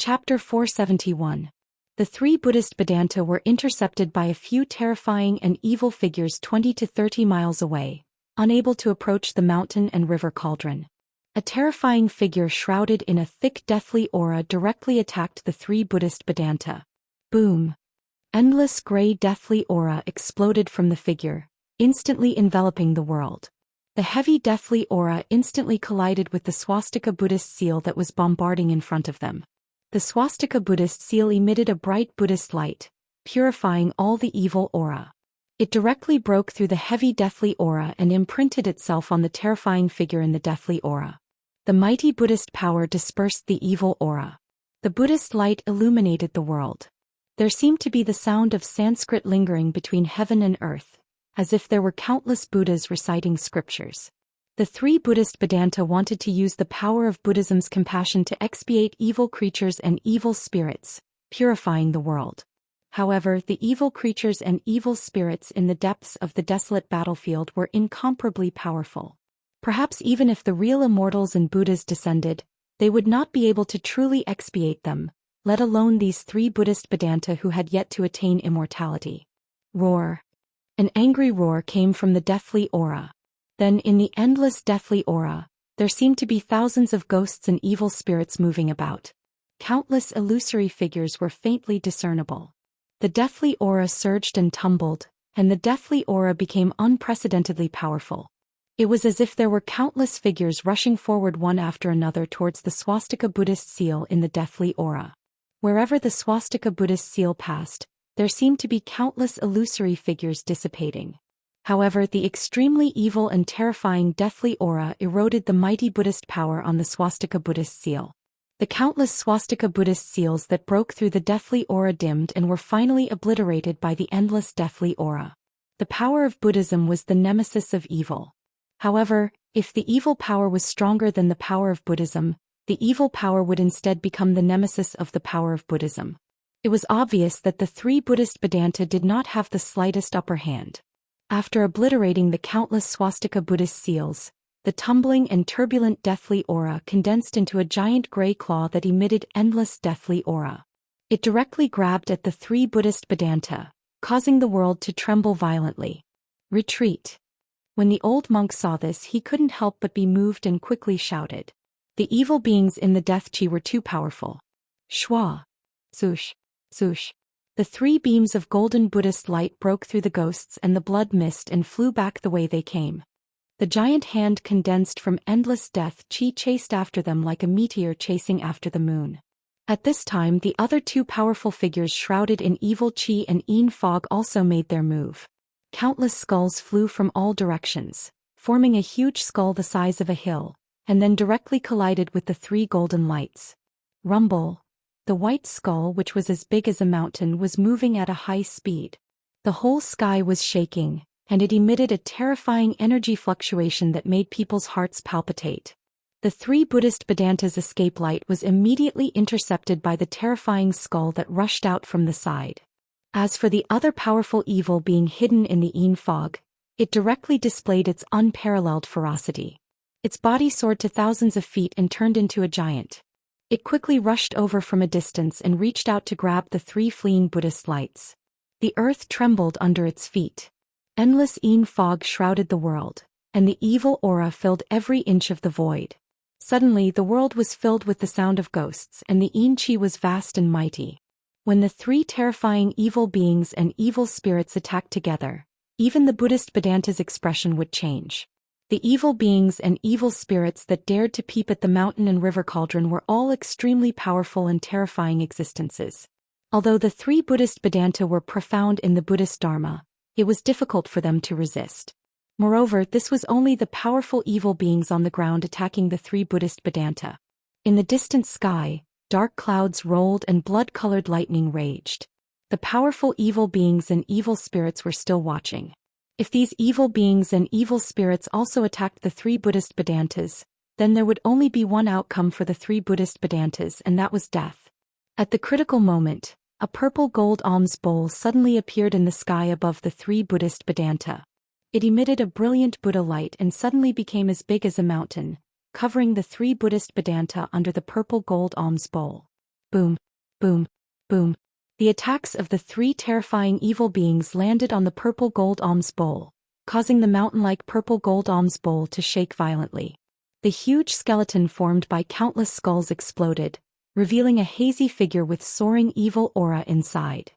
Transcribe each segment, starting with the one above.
Chapter 471. The three Buddhist Vedanta were intercepted by a few terrifying and evil figures 20 to 30 miles away, unable to approach the mountain and river cauldron. A terrifying figure shrouded in a thick deathly aura directly attacked the three Buddhist Vedanta. Boom! Endless gray deathly aura exploded from the figure, instantly enveloping the world. The heavy deathly aura instantly collided with the swastika Buddhist seal that was bombarding in front of them. The swastika Buddhist seal emitted a bright Buddhist light, purifying all the evil aura. It directly broke through the heavy deathly aura and imprinted itself on the terrifying figure in the deathly aura. The mighty Buddhist power dispersed the evil aura. The Buddhist light illuminated the world. There seemed to be the sound of Sanskrit lingering between heaven and earth, as if there were countless Buddhas reciting scriptures. The three Buddhist Vedanta wanted to use the power of Buddhism's compassion to expiate evil creatures and evil spirits, purifying the world. However, the evil creatures and evil spirits in the depths of the desolate battlefield were incomparably powerful. Perhaps even if the real immortals and Buddhas descended, they would not be able to truly expiate them, let alone these three Buddhist Vedanta who had yet to attain immortality. Roar! An angry roar came from the deathly aura. Then in the endless deathly aura, there seemed to be thousands of ghosts and evil spirits moving about. Countless illusory figures were faintly discernible. The deathly aura surged and tumbled, and the deathly aura became unprecedentedly powerful. It was as if there were countless figures rushing forward one after another towards the swastika Buddhist seal in the deathly aura. Wherever the swastika Buddhist seal passed, there seemed to be countless illusory figures dissipating. However, the extremely evil and terrifying deathly aura eroded the mighty Buddhist power on the swastika Buddhist seal. The countless swastika Buddhist seals that broke through the deathly aura dimmed and were finally obliterated by the endless deathly aura. The power of Buddhism was the nemesis of evil. However, if the evil power was stronger than the power of Buddhism, the evil power would instead become the nemesis of the power of Buddhism. It was obvious that the three Buddhist Vedanta did not have the slightest upper hand. After obliterating the countless swastika Buddhist seals, the tumbling and turbulent deathly aura condensed into a giant gray claw that emitted endless deathly aura. It directly grabbed at the three Buddhist Vedanta, causing the world to tremble violently. Retreat! When the old monk saw this, he couldn't help but be moved and quickly shouted. The evil beings in the death chi were too powerful. Shwa! Sush! Sush! The three beams of golden Buddhist light broke through the ghosts and the blood mist and flew back the way they came. The giant hand condensed from endless death chi chased after them like a meteor chasing after the moon. At this time, the other two powerful figures shrouded in evil chi and yin fog also made their move. Countless skulls flew from all directions, forming a huge skull the size of a hill, and then directly collided with the three golden lights. Rumble! The white skull, which was as big as a mountain, was moving at a high speed. The whole sky was shaking, and it emitted a terrifying energy fluctuation that made people's hearts palpitate. The three Buddhist Vedanta's escape light was immediately intercepted by the terrifying skull that rushed out from the side. As for the other powerful evil being hidden in the yin fog, it directly displayed its unparalleled ferocity. Its body soared to thousands of feet and turned into a giant. It quickly rushed over from a distance and reached out to grab the three fleeing Buddhist lights. The earth trembled under its feet. Endless yin fog shrouded the world, and the evil aura filled every inch of the void. Suddenly the world was filled with the sound of ghosts, and the yin chi was vast and mighty. When the three terrifying evil beings and evil spirits attacked together, even the Buddhist Vedanta's expression would change. The evil beings and evil spirits that dared to peep at the mountain and river cauldron were all extremely powerful and terrifying existences. Although the three Buddhist Vedanta were profound in the Buddhist Dharma, it was difficult for them to resist. Moreover, this was only the powerful evil beings on the ground attacking the three Buddhist Vedanta. In the distant sky, dark clouds rolled and blood-colored lightning raged. The powerful evil beings and evil spirits were still watching. If these evil beings and evil spirits also attacked the three Buddhist Vedantas, then there would only be one outcome for the three Buddhist Vedantas, and that was death. At the critical moment, a purple gold alms bowl suddenly appeared in the sky above the three Buddhist Vedanta. It emitted a brilliant Buddha light and suddenly became as big as a mountain, covering the three Buddhist Vedanta under the purple gold alms bowl. Boom, boom, boom. The attacks of the three terrifying evil beings landed on the purple gold alms bowl, causing the mountain-like purple gold alms bowl to shake violently. The huge skeleton formed by countless skulls exploded, revealing a hazy figure with soaring evil aura inside.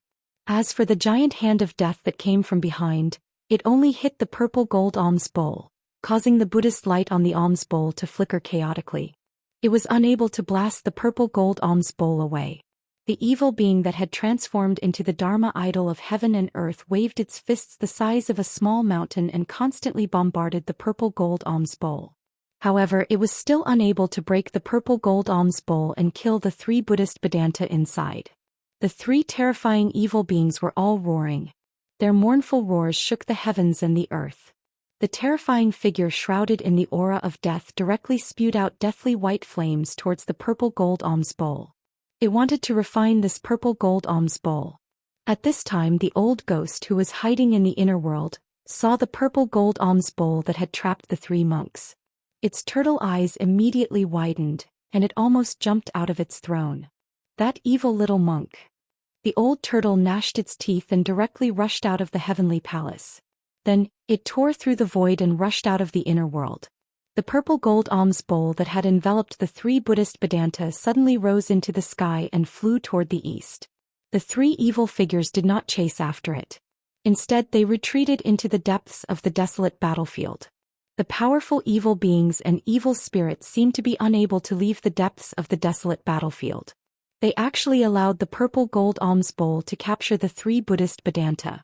As for the giant hand of death that came from behind, it only hit the purple gold alms bowl, causing the Buddhist light on the alms bowl to flicker chaotically. It was unable to blast the purple gold alms bowl away. The evil being that had transformed into the Dharma idol of heaven and earth waved its fists the size of a small mountain and constantly bombarded the purple gold alms bowl. However, it was still unable to break the purple gold alms bowl and kill the three Buddhist Vedanta inside. The three terrifying evil beings were all roaring. Their mournful roars shook the heavens and the earth. The terrifying figure shrouded in the aura of death directly spewed out deathly white flames towards the purple gold alms bowl. It wanted to refine this purple gold alms bowl. At this time the old ghost who was hiding in the inner world saw the purple gold alms bowl that had trapped the three monks. Its turtle eyes immediately widened, and it almost jumped out of its throne. That evil little monk. The old turtle gnashed its teeth and directly rushed out of the heavenly palace. Then, it tore through the void and rushed out of the inner world. The purple gold alms bowl that had enveloped the three Buddhist Vedanta suddenly rose into the sky and flew toward the east. The three evil figures did not chase after it. Instead, they retreated into the depths of the desolate battlefield. The powerful evil beings and evil spirits seemed to be unable to leave the depths of the desolate battlefield. They actually allowed the purple gold alms bowl to capture the three Buddhist Vedanta.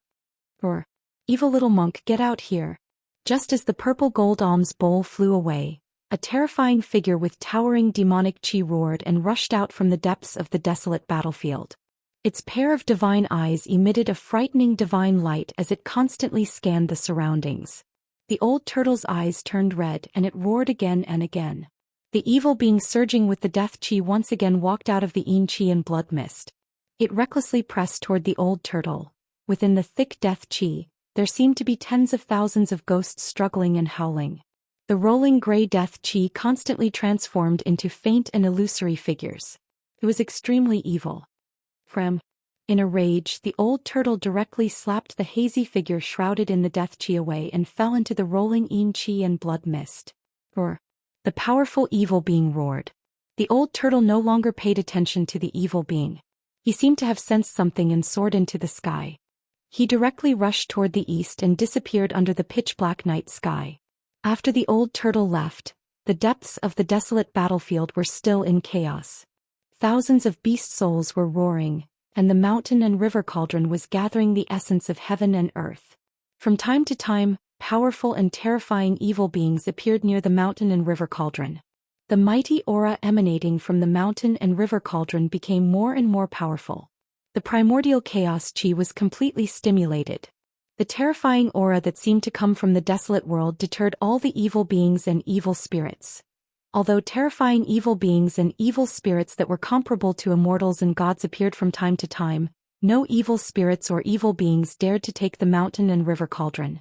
Or, evil little monk, get out here. Just as the purple gold alms bowl flew away, a terrifying figure with towering demonic chi roared and rushed out from the depths of the desolate battlefield. Its pair of divine eyes emitted a frightening divine light as it constantly scanned the surroundings. The old turtle's eyes turned red and it roared again and again. The evil being surging with the death chi once again walked out of the yin chi and blood mist. It recklessly pressed toward the old turtle. Within the thick death chi, there seemed to be tens of thousands of ghosts struggling and howling. The rolling gray death chi constantly transformed into faint and illusory figures. It was extremely evil. In a rage, the old turtle directly slapped the hazy figure shrouded in the death chi away and fell into the rolling yin chi and blood mist. The powerful evil being roared. The old turtle no longer paid attention to the evil being. He seemed to have sensed something and soared into the sky. He directly rushed toward the east and disappeared under the pitch-black night sky. After the old turtle left, the depths of the desolate battlefield were still in chaos. Thousands of beast souls were roaring, and the mountain and river cauldron was gathering the essence of heaven and earth. From time to time, powerful and terrifying evil beings appeared near the mountain and river cauldron. The mighty aura emanating from the mountain and river cauldron became more and more powerful. The primordial chaos chi was completely stimulated. The terrifying aura that seemed to come from the desolate world deterred all the evil beings and evil spirits. Although terrifying evil beings and evil spirits that were comparable to immortals and gods appeared from time to time, no evil spirits or evil beings dared to take the mountain and river cauldron.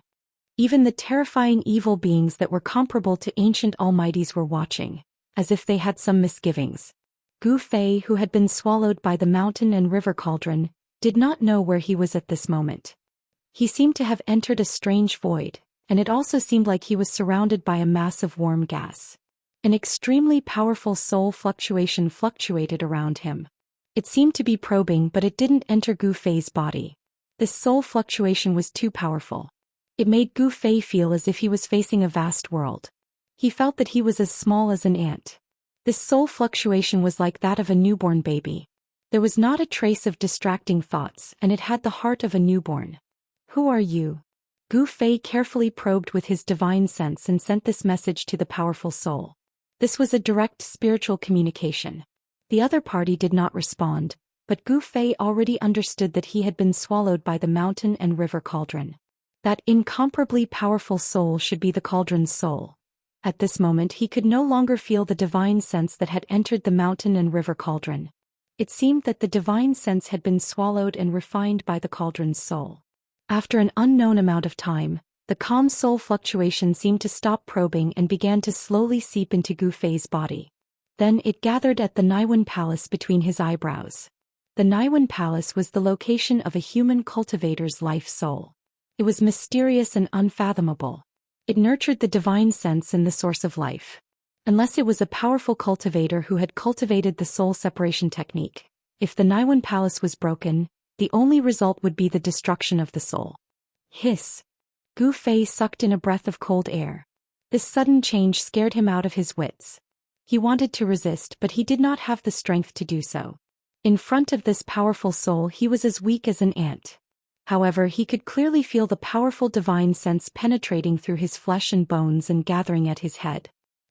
Even the terrifying evil beings that were comparable to ancient almighties were watching, as if they had some misgivings. Gu Fei, who had been swallowed by the mountain and river cauldron, did not know where he was at this moment. He seemed to have entered a strange void, and it also seemed like he was surrounded by a mass of warm gas. An extremely powerful soul fluctuation fluctuated around him. It seemed to be probing, but it didn't enter Gu Fei's body. This soul fluctuation was too powerful. It made Gu Fei feel as if he was facing a vast world. He felt that he was as small as an ant. This soul fluctuation was like that of a newborn baby. There was not a trace of distracting thoughts, and it had the heart of a newborn. Who are you? Gu Fei carefully probed with his divine sense and sent this message to the powerful soul. This was a direct spiritual communication. The other party did not respond, but Gu Fei already understood that he had been swallowed by the mountain and river cauldron. That incomparably powerful soul should be the cauldron's soul. At this moment he could no longer feel the divine sense that had entered the mountain and river cauldron. It seemed that the divine sense had been swallowed and refined by the cauldron's soul. After an unknown amount of time, the calm soul fluctuation seemed to stop probing and began to slowly seep into Gu Fei's body. Then it gathered at the Naiwen Palace between his eyebrows. The Naiwen Palace was the location of a human cultivator's life soul. It was mysterious and unfathomable. It nurtured the divine sense in the source of life. Unless it was a powerful cultivator who had cultivated the soul separation technique. If the Naiwen Palace was broken, the only result would be the destruction of the soul. Hiss. Gu Fei sucked in a breath of cold air. This sudden change scared him out of his wits. He wanted to resist, but he did not have the strength to do so. In front of this powerful soul he was as weak as an ant. However, he could clearly feel the powerful divine sense penetrating through his flesh and bones and gathering at his head.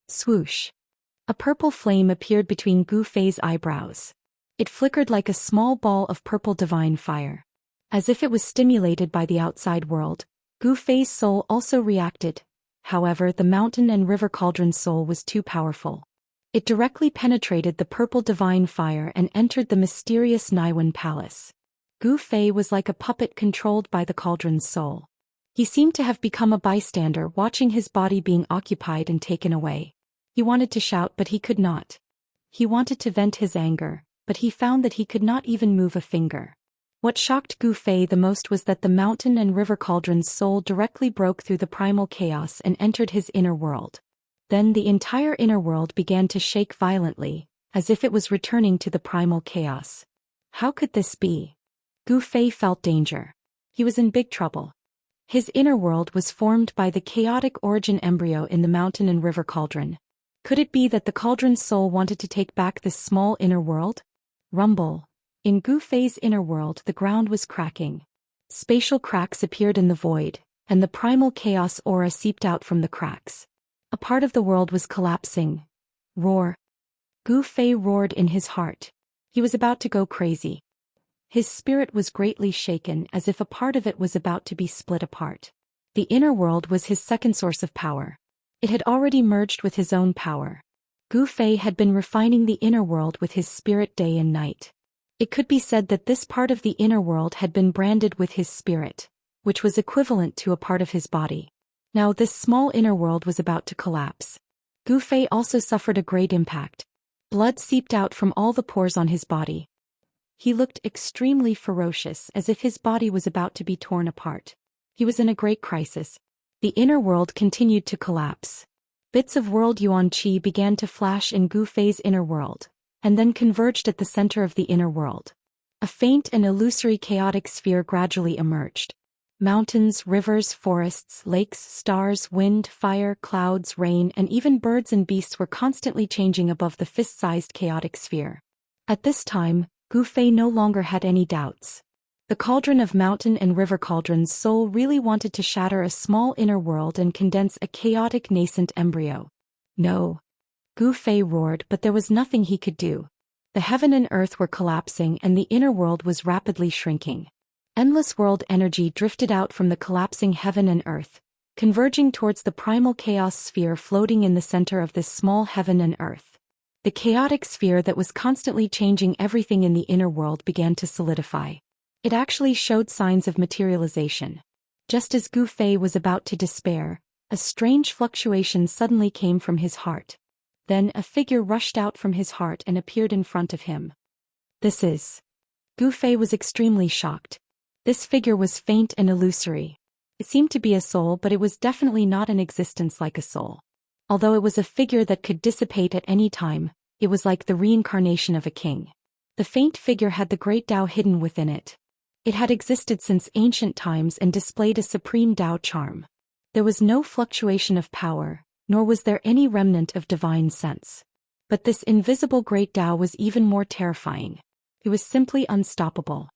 Swoosh. A purple flame appeared between Gu Fei's eyebrows. It flickered like a small ball of purple divine fire. As if it was stimulated by the outside world, Gu Fei's soul also reacted. However, the mountain and river cauldron's soul was too powerful. It directly penetrated the purple divine fire and entered the mysterious Naiwen Palace. Gu Fei was like a puppet controlled by the cauldron's soul. He seemed to have become a bystander watching his body being occupied and taken away. He wanted to shout, but he could not. He wanted to vent his anger, but he found that he could not even move a finger. What shocked Gu Fei the most was that the mountain and river cauldron's soul directly broke through the primal chaos and entered his inner world. Then the entire inner world began to shake violently, as if it was returning to the primal chaos. How could this be? Gu Fei felt danger. He was in big trouble. His inner world was formed by the chaotic origin embryo in the mountain and river cauldron. Could it be that the cauldron's soul wanted to take back this small inner world? Rumble. In Gu Fei's inner world the ground was cracking. Spatial cracks appeared in the void, and the primal chaos aura seeped out from the cracks. A part of the world was collapsing. Roar. Gu Fei roared in his heart. He was about to go crazy. His spirit was greatly shaken as if a part of it was about to be split apart. The inner world was his second source of power. It had already merged with his own power. Gu Fei had been refining the inner world with his spirit day and night. It could be said that this part of the inner world had been branded with his spirit, which was equivalent to a part of his body. Now this small inner world was about to collapse. Gu Fei also suffered a great impact. Blood seeped out from all the pores on his body. He looked extremely ferocious, as if his body was about to be torn apart. He was in a great crisis. The inner world continued to collapse. Bits of world yuan qi began to flash in Gu Fei's inner world, and then converged at the center of the inner world. A faint and illusory chaotic sphere gradually emerged. Mountains, rivers, forests, lakes, stars, wind, fire, clouds, rain, and even birds and beasts were constantly changing above the fist-sized chaotic sphere. At this time, Gu Fei no longer had any doubts. The cauldron of mountain and river cauldron's soul really wanted to shatter a small inner world and condense a chaotic nascent embryo. No. Gu Fei roared, but there was nothing he could do. The heaven and earth were collapsing and the inner world was rapidly shrinking. Endless world energy drifted out from the collapsing heaven and earth, converging towards the primal chaos sphere floating in the center of this small heaven and earth. The chaotic sphere that was constantly changing everything in the inner world began to solidify. It actually showed signs of materialization. Just as Gu Fei was about to despair, a strange fluctuation suddenly came from his heart. Then a figure rushed out from his heart and appeared in front of him. This is... Gu Fei was extremely shocked. This figure was faint and illusory. It seemed to be a soul, but it was definitely not an existence like a soul. Although it was a figure that could dissipate at any time, it was like the reincarnation of a king. The faint figure had the great Tao hidden within it. It had existed since ancient times and displayed a supreme Tao charm. There was no fluctuation of power, nor was there any remnant of divine sense. But this invisible great Tao was even more terrifying. It was simply unstoppable.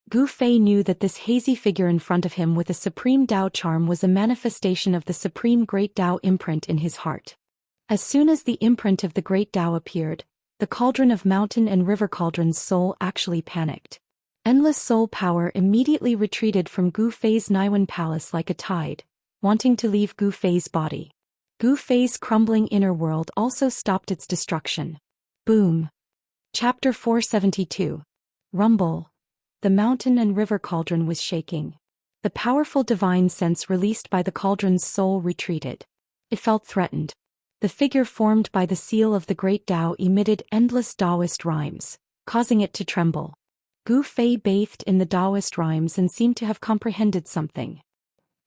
Gu Fei knew that this hazy figure in front of him with a supreme Tao charm was a manifestation of the supreme great Tao imprint in his heart. As soon as the imprint of the great Tao appeared, the cauldron of mountain and river cauldron's soul actually panicked. Endless soul power immediately retreated from Gu Fei's Naiwen Palace like a tide, wanting to leave Gu Fei's body. Gu Fei's crumbling inner world also stopped its destruction. Boom. Chapter 472. Rumble. The mountain and river cauldron was shaking. The powerful divine sense released by the cauldron's soul retreated. It felt threatened. The figure formed by the seal of the Great Tao emitted endless Daoist rhymes, causing it to tremble. Gu Fei bathed in the Daoist rhymes and seemed to have comprehended something.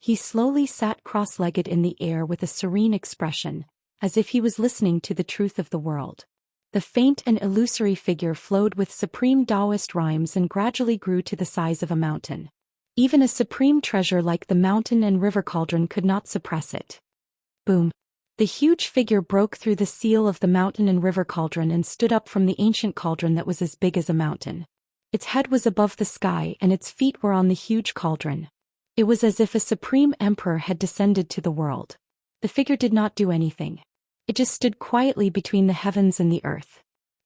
He slowly sat cross-legged in the air with a serene expression, as if he was listening to the truth of the world. The faint and illusory figure flowed with supreme Daoist rhymes and gradually grew to the size of a mountain. Even a supreme treasure like the mountain and river cauldron could not suppress it. Boom! The huge figure broke through the seal of the mountain and river cauldron and stood up from the ancient cauldron that was as big as a mountain. Its head was above the sky and its feet were on the huge cauldron. It was as if a supreme emperor had descended to the world. The figure did not do anything. It just stood quietly between the heavens and the earth.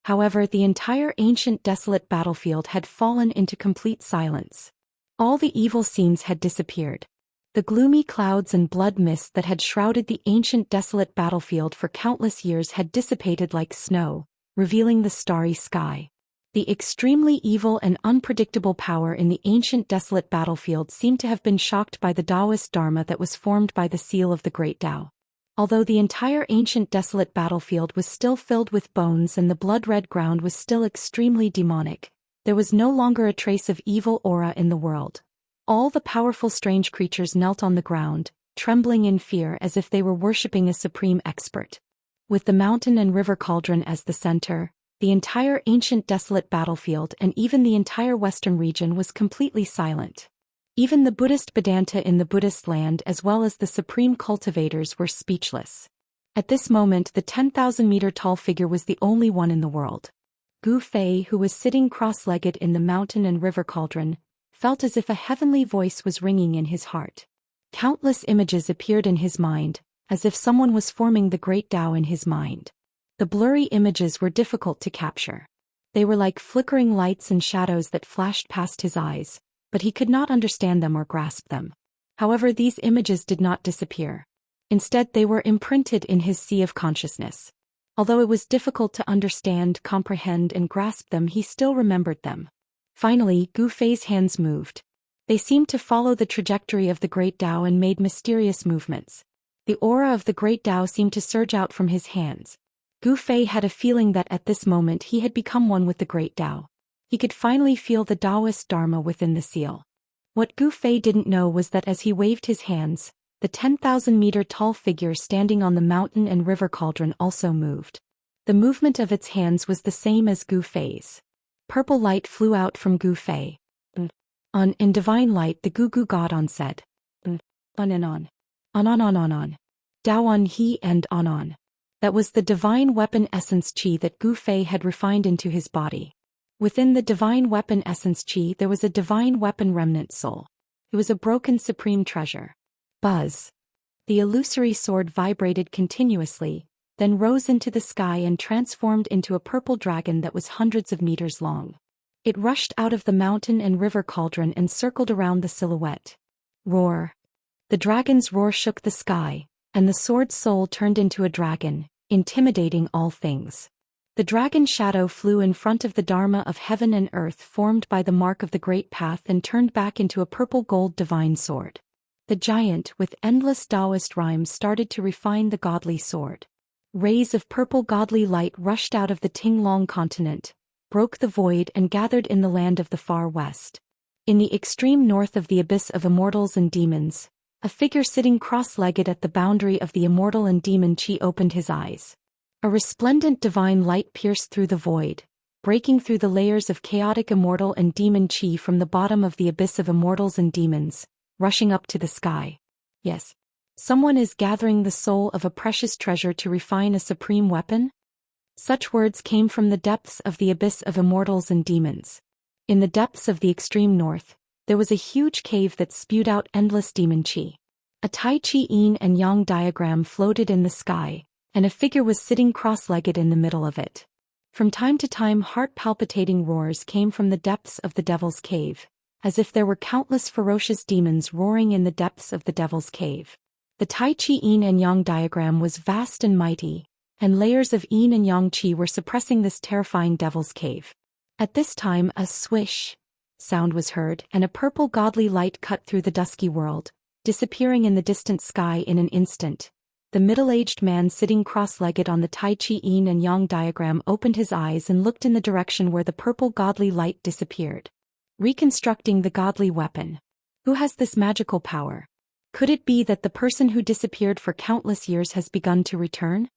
However, the entire ancient desolate battlefield had fallen into complete silence. All the evil scenes had disappeared. The gloomy clouds and blood mist that had shrouded the ancient desolate battlefield for countless years had dissipated like snow, revealing the starry sky. The extremely evil and unpredictable power in the ancient desolate battlefield seemed to have been shocked by the Daoist Dharma that was formed by the seal of the Great Tao. Although the entire ancient desolate battlefield was still filled with bones and the blood-red ground was still extremely demonic, there was no longer a trace of evil aura in the world. All the powerful strange creatures knelt on the ground, trembling in fear as if they were worshipping a supreme expert. With the mountain and river cauldron as the center, the entire ancient desolate battlefield and even the entire western region was completely silent. Even the Buddhist Vedanta in the Buddhist land as well as the supreme cultivators were speechless. At this moment the 10,000-meter-tall figure was the only one in the world. Gu Fei, who was sitting cross-legged in the mountain and river cauldron, felt as if a heavenly voice was ringing in his heart. Countless images appeared in his mind, as if someone was forming the Great Tao in his mind. The blurry images were difficult to capture. They were like flickering lights and shadows that flashed past his eyes, but he could not understand them or grasp them. However, these images did not disappear. Instead, they were imprinted in his sea of consciousness. Although it was difficult to understand, comprehend, and grasp them, he still remembered them. Finally, Gu Fei's hands moved. They seemed to follow the trajectory of the Great Tao and made mysterious movements. The aura of the Great Tao seemed to surge out from his hands. Gu Fei had a feeling that at this moment he had become one with the Great Tao. He could finally feel the Daoist Dharma within the seal. What Gu Fei didn't know was that as he waved his hands, the 10,000-meter-tall figure standing on the mountain and river cauldron also moved. The movement of its hands was the same as Gu Fei's. Purple light flew out from Gu Fei. On in divine light the Gu God on said. On and on. On. Dao on he and on. That was the divine weapon essence qi that Gu Fei had refined into his body. Within the divine weapon essence qi there was a divine weapon remnant soul. It was a broken supreme treasure. Buzz. The illusory sword vibrated continuously, then rose into the sky and transformed into a purple dragon that was hundreds of meters long. It rushed out of the mountain and river cauldron and circled around the silhouette. Roar. The dragon's roar shook the sky, and the sword's soul turned into a dragon, intimidating all things. The dragon's shadow flew in front of the Dharma of heaven and earth formed by the mark of the Great Path and turned back into a purple gold divine sword. The giant, with endless Daoist rhymes, started to refine the godly sword. Rays of purple godly light rushed out of the Tinglong continent, broke the void and gathered in the land of the far west. In the extreme north of the abyss of immortals and demons, a figure sitting cross-legged at the boundary of the immortal and demon chi opened his eyes. A resplendent divine light pierced through the void, breaking through the layers of chaotic immortal and demon chi from the bottom of the abyss of immortals and demons, rushing up to the sky. Yes. Someone is gathering the soul of a precious treasure to refine a supreme weapon? Such words came from the depths of the abyss of immortals and demons. In the depths of the extreme north, there was a huge cave that spewed out endless demon chi. A Tai Chi yin and yang diagram floated in the sky, and a figure was sitting cross-legged in the middle of it. From time to time heart-palpitating roars came from the depths of the devil's cave, as if there were countless ferocious demons roaring in the depths of the devil's cave. The Tai Chi yin and yang diagram was vast and mighty, and layers of yin and yang chi were suppressing this terrifying devil's cave. At this time a swish sound was heard and a purple godly light cut through the dusky world, disappearing in the distant sky in an instant, The middle-aged man sitting cross-legged on the Tai Chi yin and yang diagram opened his eyes and looked in the direction where the purple godly light disappeared. Reconstructing the godly weapon. Who has this magical power? Could it be that the person who disappeared for countless years has begun to return?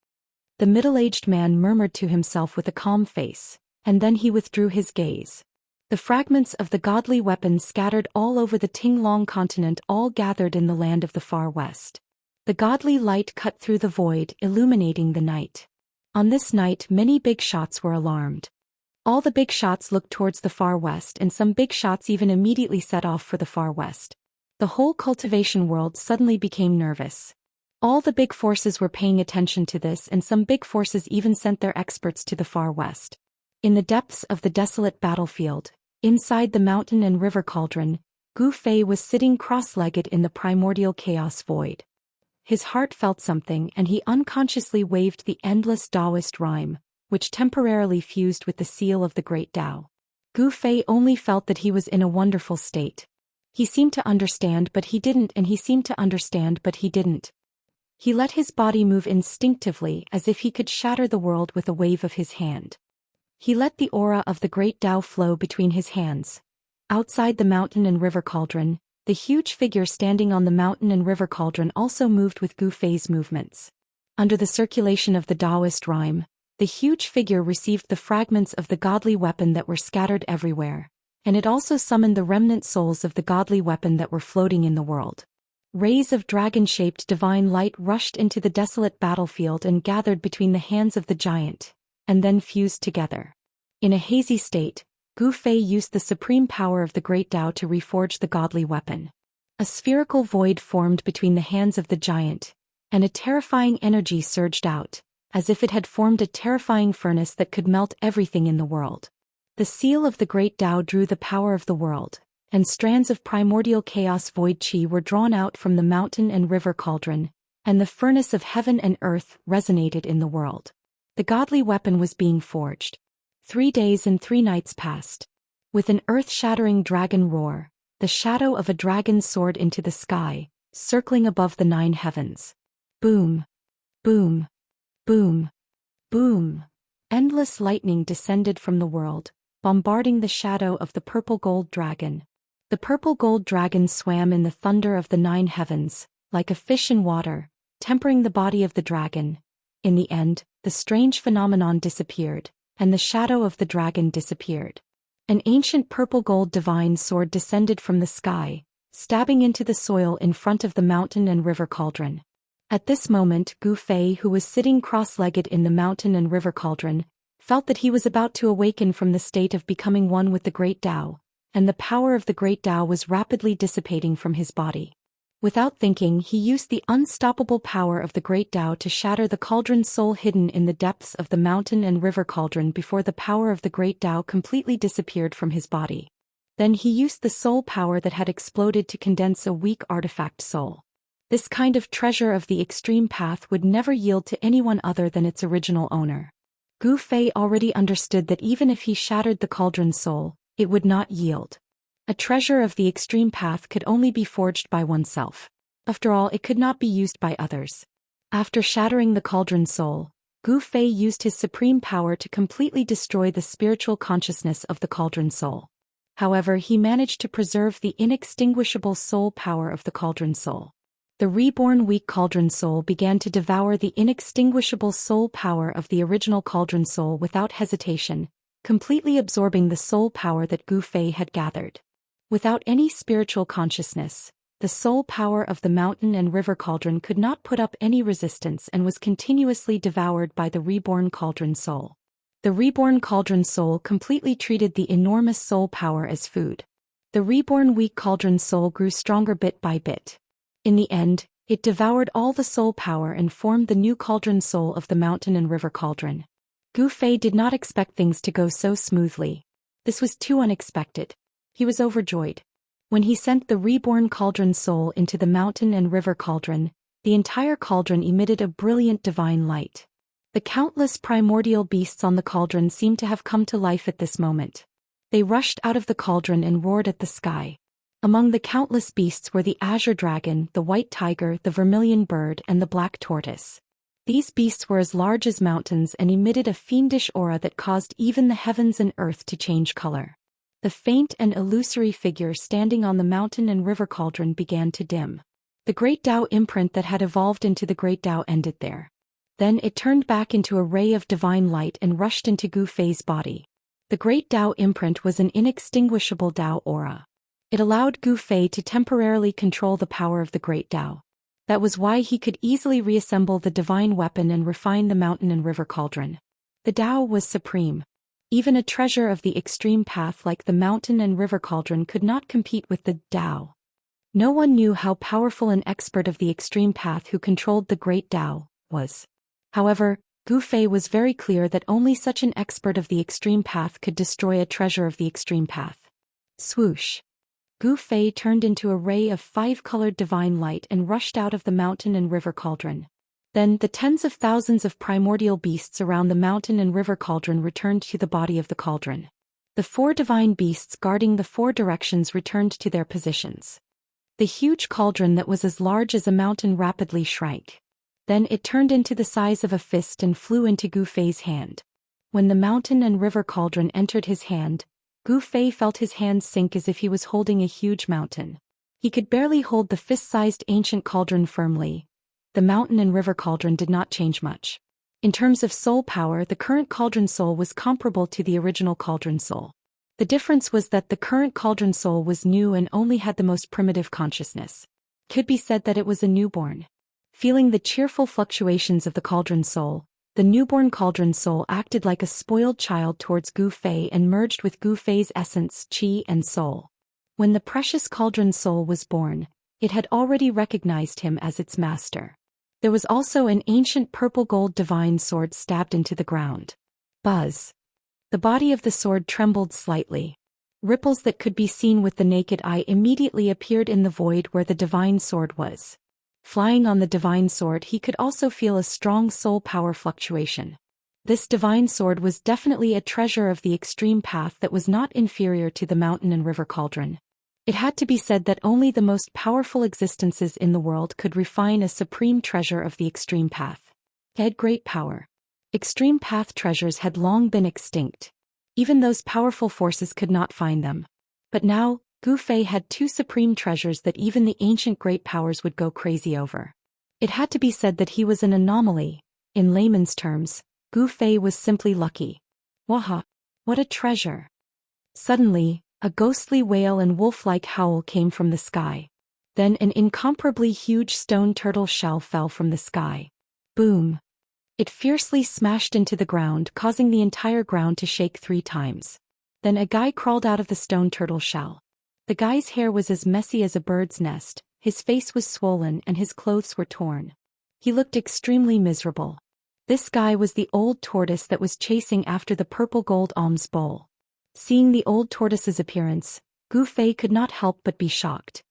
The middle-aged man murmured to himself with a calm face, and then he withdrew his gaze. The fragments of the godly weapon scattered all over the Tinglong continent, all gathered in the land of the far west. The godly light cut through the void, illuminating the night. On this night many big shots were alarmed. All the big shots looked towards the far west, and some big shots even immediately set off for the far west. The whole cultivation world suddenly became nervous. All the big forces were paying attention to this, and some big forces even sent their experts to the far west. In the depths of the desolate battlefield, inside the mountain and river cauldron, Gu Fei was sitting cross-legged in the primordial chaos void. His heart felt something, and he unconsciously waved the endless Daoist rhyme, which temporarily fused with the seal of the great Tao. Gu Fei only felt that he was in a wonderful state. He seemed to understand but he didn't, and he seemed to understand but he didn't. He let his body move instinctively as if he could shatter the world with a wave of his hand. He let the aura of the great Tao flow between his hands. Outside the mountain and river cauldron, the huge figure standing on the mountain and river cauldron also moved with Gu Fei's movements. Under the circulation of the Daoist rhyme, the huge figure received the fragments of the godly weapon that were scattered everywhere, and it also summoned the remnant souls of the godly weapon that were floating in the world. Rays of dragon-shaped divine light rushed into the desolate battlefield and gathered between the hands of the giant, and then fused together. In a hazy state, Gu Fei used the supreme power of the great Tao to reforge the godly weapon. A spherical void formed between the hands of the giant, and a terrifying energy surged out, as if it had formed a terrifying furnace that could melt everything in the world. The seal of the great Tao drew the power of the world, and strands of primordial chaos void chi were drawn out from the mountain and river cauldron, and the furnace of heaven and earth resonated in the world. The godly weapon was being forged. 3 days and 3 nights passed. With an earth-shattering dragon roar, the shadow of a dragon soared into the sky, circling above the 9 heavens. Boom! Boom! Boom! Boom! Endless lightning descended from the world, bombarding the shadow of the purple gold dragon. The purple gold dragon swam in the thunder of the 9 heavens, like a fish in water, tempering the body of the dragon. In the end, the strange phenomenon disappeared, and the shadow of the dragon disappeared. An ancient purple gold divine sword descended from the sky, stabbing into the soil in front of the mountain and river cauldron. At this moment, Gu Fei, who was sitting cross-legged in the mountain and river cauldron, felt that he was about to awaken from the state of becoming one with the great Tao, and the power of the great Tao was rapidly dissipating from his body. Without thinking, he used the unstoppable power of the great Tao to shatter the cauldron soul hidden in the depths of the mountain and river cauldron before the power of the great Tao completely disappeared from his body. Then he used the soul power that had exploded to condense a weak artifact soul. This kind of treasure of the extreme path would never yield to anyone other than its original owner. Gu Fei already understood that even if he shattered the cauldron soul, it would not yield. A treasure of the extreme path could only be forged by oneself. After all, it could not be used by others. After shattering the cauldron soul, Gu Fei used his supreme power to completely destroy the spiritual consciousness of the cauldron soul. However, he managed to preserve the inextinguishable soul power of the cauldron soul. The reborn weak cauldron soul began to devour the inextinguishable soul power of the original cauldron soul without hesitation, completely absorbing the soul power that Gu Fei had gathered. Without any spiritual consciousness, the soul power of the mountain and river cauldron could not put up any resistance and was continuously devoured by the reborn cauldron soul. The reborn cauldron soul completely treated the enormous soul power as food. The reborn weak cauldron soul grew stronger bit by bit. In the end, it devoured all the soul power and formed the new cauldron soul of the mountain and river cauldron. Gu Fei did not expect things to go so smoothly. This was too unexpected. He was overjoyed. When he sent the reborn cauldron soul into the mountain and river cauldron, the entire cauldron emitted a brilliant divine light. The countless primordial beasts on the cauldron seemed to have come to life at this moment. They rushed out of the cauldron and roared at the sky. Among the countless beasts were the azure dragon, the white tiger, the vermilion bird, and the black tortoise. These beasts were as large as mountains and emitted a fiendish aura that caused even the heavens and earth to change color. The faint and illusory figure standing on the mountain and river cauldron began to dim. The great Tao imprint that had evolved into the great Tao ended there. Then it turned back into a ray of divine light and rushed into Gu Fei's body. The great Tao imprint was an inextinguishable Tao aura. It allowed Gu Fei to temporarily control the power of the great Tao. That was why he could easily reassemble the divine weapon and refine the mountain and river cauldron. The Tao was supreme. Even a treasure of the extreme path like the mountain and river cauldron could not compete with the Tao. No one knew how powerful an expert of the extreme path who controlled the great Tao was. However, Gu Fei was very clear that only such an expert of the extreme path could destroy a treasure of the extreme path. Swoosh! Gu Fei turned into a ray of 5-colored divine light and rushed out of the mountain and river cauldron. Then the tens of thousands of primordial beasts around the mountain and river cauldron returned to the body of the cauldron. The 4 divine beasts guarding the 4 directions returned to their positions. The huge cauldron that was as large as a mountain rapidly shrank. Then it turned into the size of a fist and flew into Gu Fei's hand. When the mountain and river cauldron entered his hand, Gu Fei felt his hands sink as if he was holding a huge mountain. He could barely hold the fist-sized ancient cauldron firmly. The mountain and river cauldron did not change much. In terms of soul power, the current cauldron soul was comparable to the original cauldron soul. The difference was that the current cauldron soul was new and only had the most primitive consciousness. It could be said that it was a newborn. Feeling the cheerful fluctuations of the cauldron soul, the newborn cauldron soul acted like a spoiled child towards Gu Fei and merged with Gu Fei's essence, qi, and soul. When the precious cauldron soul was born, it had already recognized him as its master. There was also an ancient purple-gold divine sword stabbed into the ground. Buzz! The body of the sword trembled slightly. Ripples that could be seen with the naked eye immediately appeared in the void where the divine sword was. Flying on the divine sword, he could also feel a strong soul power fluctuation. This divine sword was definitely a treasure of the extreme path that was not inferior to the mountain and river cauldron. It had to be said that only the most powerful existences in the world could refine a supreme treasure of the extreme path. It had great power. Extreme path treasures had long been extinct. Even those powerful forces could not find them. But now, Gu Fei had 2 supreme treasures that even the ancient great powers would go crazy over. It had to be said that he was an anomaly. In layman's terms, Gu Fei was simply lucky. Waha! What a treasure! Suddenly, a ghostly wail and wolf-like howl came from the sky. Then an incomparably huge stone turtle shell fell from the sky. Boom! It fiercely smashed into the ground, causing the entire ground to shake 3 times. Then a guy crawled out of the stone turtle shell. The guy's hair was as messy as a bird's nest, his face was swollen and his clothes were torn. He looked extremely miserable. This guy was the old tortoise that was chasing after the purple gold alms bowl. Seeing the old tortoise's appearance, Gu Fei could not help but be shocked.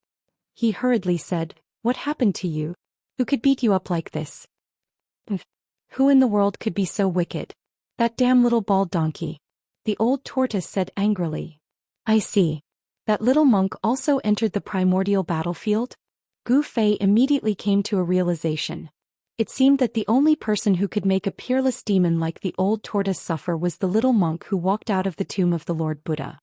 He hurriedly said, "What happened to you? Who could beat you up like this? Who in the world could be so wicked? That damn little bald donkey." The old tortoise said angrily. "I see. That little monk also entered the primordial battlefield?" Gu Fei immediately came to a realization. It seemed that the only person who could make a peerless demon like the old tortoise suffer was the little monk who walked out of the tomb of the Lord Buddha.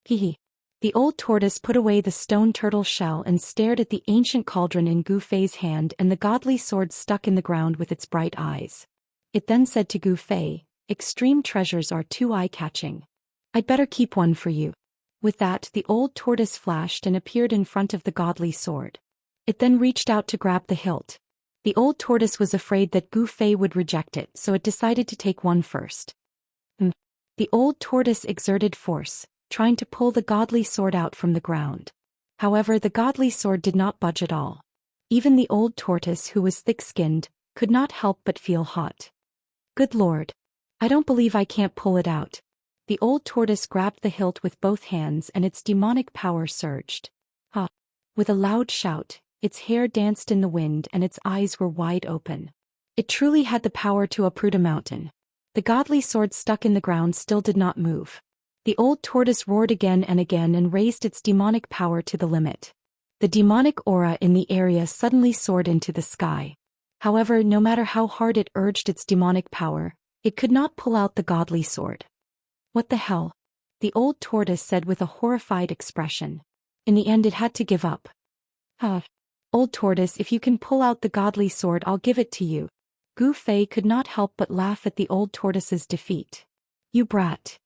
Hehe. The old tortoise put away the stone turtle shell and stared at the ancient cauldron in Gu Fei's hand and the godly sword stuck in the ground with its bright eyes. It then said to Gu Fei, "Extreme treasures are too eye-catching. I'd better keep one for you." With that, the old tortoise flashed and appeared in front of the godly sword. It then reached out to grab the hilt. The old tortoise was afraid that Gu Fei would reject it, so it decided to take one first. The old tortoise exerted force, trying to pull the godly sword out from the ground. However, the godly sword did not budge at all. Even the old tortoise, who was thick-skinned, could not help but feel hot. "Good Lord! I don't believe I can't pull it out." The old tortoise grabbed the hilt with both hands and its demonic power surged. Ha! With a loud shout, its hair danced in the wind and its eyes were wide open. It truly had the power to uproot a mountain. The godly sword stuck in the ground still did not move. The old tortoise roared again and raised its demonic power to the limit. The demonic aura in the area suddenly soared into the sky. However, no matter how hard it urged its demonic power, it could not pull out the godly sword. What the hell? The old tortoise said with a horrified expression. In the end it had to give up. Old tortoise, if you can pull out the godly sword, I'll give it to you. Gu Fei could not help but laugh at the old tortoise's defeat. You brat.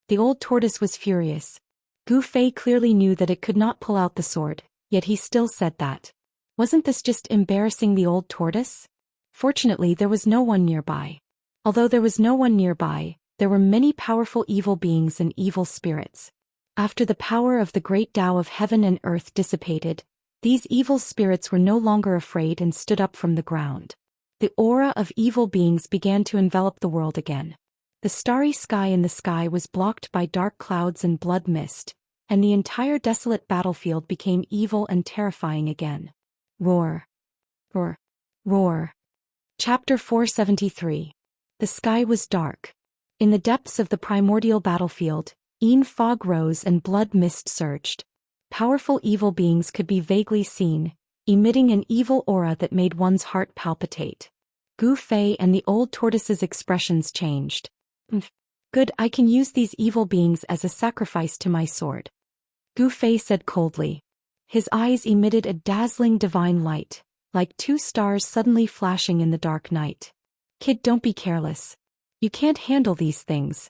The old tortoise was furious. Gu Fei clearly knew that it could not pull out the sword, yet he still said that. Wasn't this just embarrassing the old tortoise? Fortunately, there was no one nearby. Although there was no one nearby, there were many powerful evil beings and evil spirits. After the power of the great Tao of heaven and earth dissipated, these evil spirits were no longer afraid and stood up from the ground. The aura of evil beings began to envelop the world again. The starry sky in the sky was blocked by dark clouds and blood mist, and the entire desolate battlefield became evil and terrifying again. Roar. Roar. Roar. Chapter 473. The sky was dark. In the depths of the primordial battlefield, fog rose and blood mist surged. Powerful evil beings could be vaguely seen, emitting an evil aura that made one's heart palpitate. Gu Fei and the old tortoise's expressions changed. Good, I can use these evil beings as a sacrifice to my sword. Gu Fei said coldly. His eyes emitted a dazzling divine light, like two stars suddenly flashing in the dark night. Kid, don't be careless. You can't handle these things.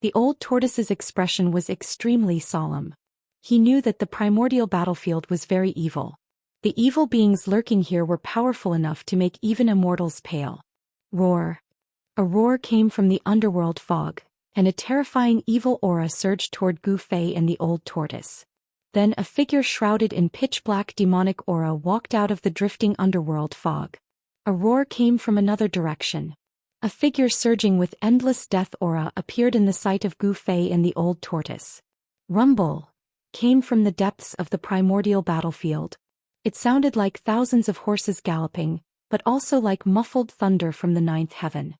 The old tortoise's expression was extremely solemn. He knew that the primordial battlefield was very evil. The evil beings lurking here were powerful enough to make even immortals pale. Roar. A roar came from the underworld fog, and a terrifying evil aura surged toward Gu Fei and the old tortoise. Then a figure shrouded in pitch-black demonic aura walked out of the drifting underworld fog. A roar came from another direction. A figure surging with endless death aura appeared in the sight of Gu Fei and the old tortoise. Rumble came from the depths of the primordial battlefield. It sounded like thousands of horses galloping, but also like muffled thunder from the ninth heaven.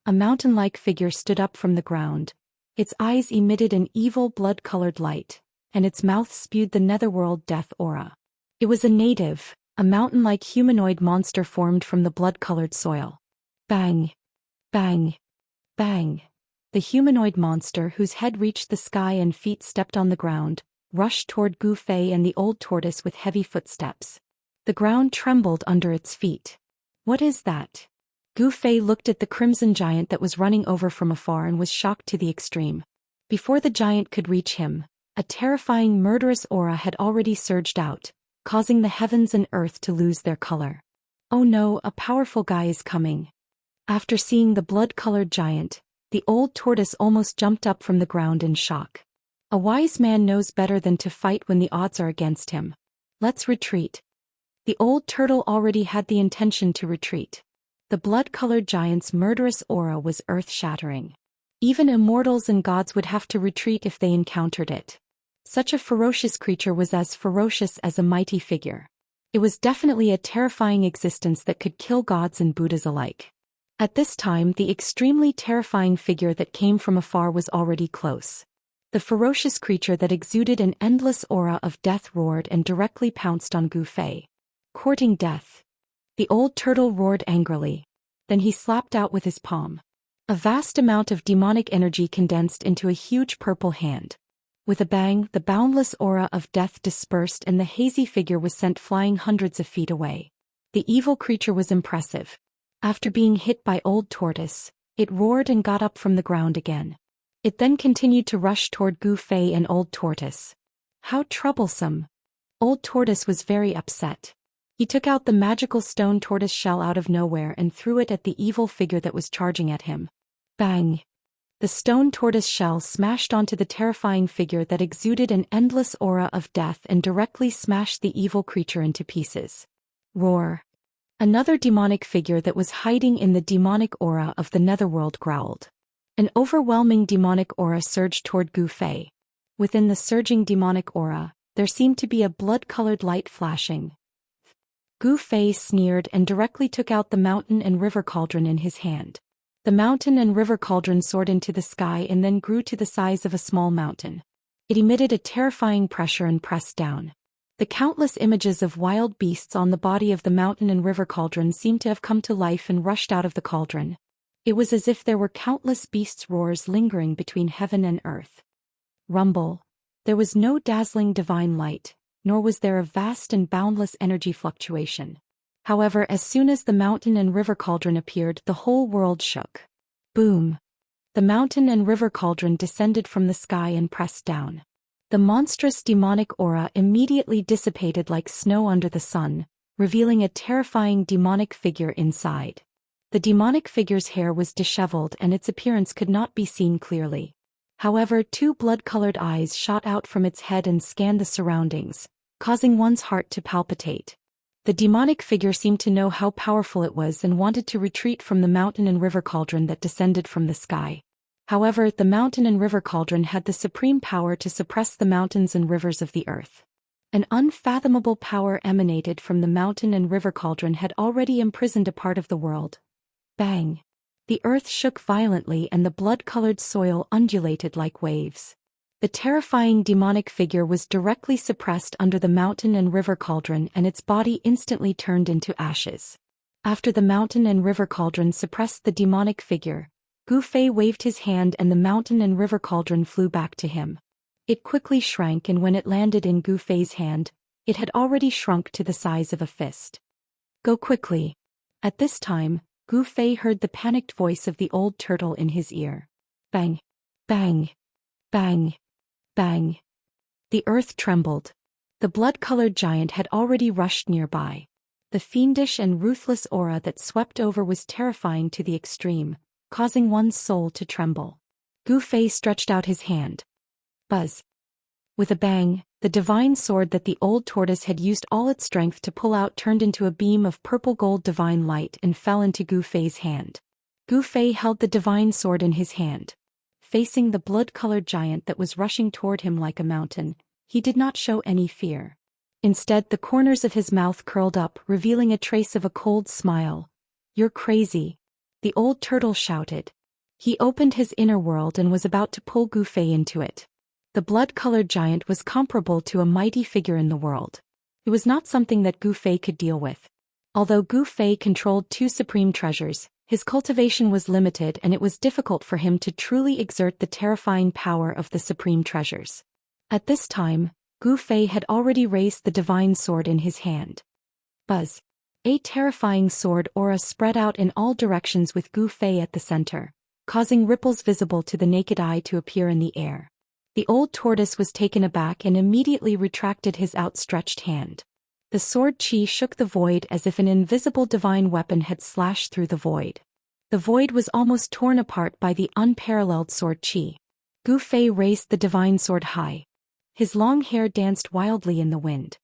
A mountain-like figure stood up from the ground. Its eyes emitted an evil blood-colored light, and its mouth spewed the netherworld death aura. It was a native, a mountain-like humanoid monster formed from the blood-colored soil. Bang! Bang! Bang! The humanoid monster, whose head reached the sky and feet stepped on the ground, rushed toward Gu Fei and the old tortoise with heavy footsteps. The ground trembled under its feet. What is that? Gu Fei looked at the crimson giant that was running over from afar and was shocked to the extreme. Before the giant could reach him, a terrifying murderous aura had already surged out, causing the heavens and earth to lose their color. Oh no, a powerful guy is coming. After seeing the blood-colored giant, the old tortoise almost jumped up from the ground in shock. A wise man knows better than to fight when the odds are against him. Let's retreat. The old turtle already had the intention to retreat. The blood-colored giant's murderous aura was earth-shattering. Even immortals and gods would have to retreat if they encountered it. Such a ferocious creature was as ferocious as a mighty figure. It was definitely a terrifying existence that could kill gods and Buddhas alike. At this time, the extremely terrifying figure that came from afar was already close. The ferocious creature that exuded an endless aura of death roared and directly pounced on Gu Fei. Courting death. The old turtle roared angrily. Then he slapped out with his palm. A vast amount of demonic energy condensed into a huge purple hand. With a bang, the boundless aura of death dispersed and the hazy figure was sent flying hundreds of feet away. The evil creature was impressive. After being hit by Old Tortoise, it roared and got up from the ground again. It then continued to rush toward Gu Fei and Old Tortoise. How troublesome. Old Tortoise was very upset. He took out the magical stone tortoise shell out of nowhere and threw it at the evil figure that was charging at him. Bang! The stone tortoise shell smashed onto the terrifying figure that exuded an endless aura of death and directly smashed the evil creature into pieces. Roar! Another demonic figure that was hiding in the demonic aura of the netherworld growled. An overwhelming demonic aura surged toward Gu Fei. Within the surging demonic aura, there seemed to be a blood-colored light flashing. Gu Fei sneered and directly took out the mountain and river cauldron in his hand. The mountain and river cauldron soared into the sky and then grew to the size of a small mountain. It emitted a terrifying pressure and pressed down. The countless images of wild beasts on the body of the mountain and river cauldron seemed to have come to life and rushed out of the cauldron. It was as if there were countless beasts' roars lingering between heaven and earth. Rumble. There was no dazzling divine light, nor was there a vast and boundless energy fluctuation. However, as soon as the mountain and river cauldron appeared, the whole world shook. Boom! The mountain and river cauldron descended from the sky and pressed down. The monstrous demonic aura immediately dissipated like snow under the sun, revealing a terrifying demonic figure inside. The demonic figure's hair was disheveled and its appearance could not be seen clearly. However, two blood-colored eyes shot out from its head and scanned the surroundings, causing one's heart to palpitate. The demonic figure seemed to know how powerful it was and wanted to retreat from the mountain and river cauldron that descended from the sky. However, the mountain and river cauldron had the supreme power to suppress the mountains and rivers of the earth. An unfathomable power emanated from the mountain and river cauldron had already imprisoned a part of the world. Bang! The earth shook violently and the blood-colored soil undulated like waves. The terrifying demonic figure was directly suppressed under the mountain and river cauldron and its body instantly turned into ashes. After the mountain and river cauldron suppressed the demonic figure, Gu Fei waved his hand and the mountain and river cauldron flew back to him. It quickly shrank and when it landed in Gu Fei's hand, it had already shrunk to the size of a fist. Go quickly. At this time, Gu Fei heard the panicked voice of the old turtle in his ear. Bang! Bang! Bang! Bang! The earth trembled. The blood-colored giant had already rushed nearby. The fiendish and ruthless aura that swept over was terrifying to the extreme, causing one's soul to tremble. Gu Fei stretched out his hand. Buzz! With a bang, the divine sword that the old tortoise had used all its strength to pull out turned into a beam of purple-gold divine light and fell into Gu Fei's hand. Gu Fei held the divine sword in his hand. Facing the blood-colored giant that was rushing toward him like a mountain, he did not show any fear. Instead, the corners of his mouth curled up, revealing a trace of a cold smile. You're crazy! The old turtle shouted. He opened his inner world and was about to pull Gu Fei into it. The blood-colored giant was comparable to a mighty figure in the world. It was not something that Gu Fei could deal with. Although Gu Fei controlled two supreme treasures, his cultivation was limited and it was difficult for him to truly exert the terrifying power of the supreme treasures. At this time, Gu Fei had already raised the divine sword in his hand. Buzz! A terrifying sword aura spread out in all directions with Gu Fei at the center, causing ripples visible to the naked eye to appear in the air. The old tortoise was taken aback and immediately retracted his outstretched hand. The sword qi shook the void as if an invisible divine weapon had slashed through the void. The void was almost torn apart by the unparalleled sword qi. Gu Fei raised the divine sword high. His long hair danced wildly in the wind.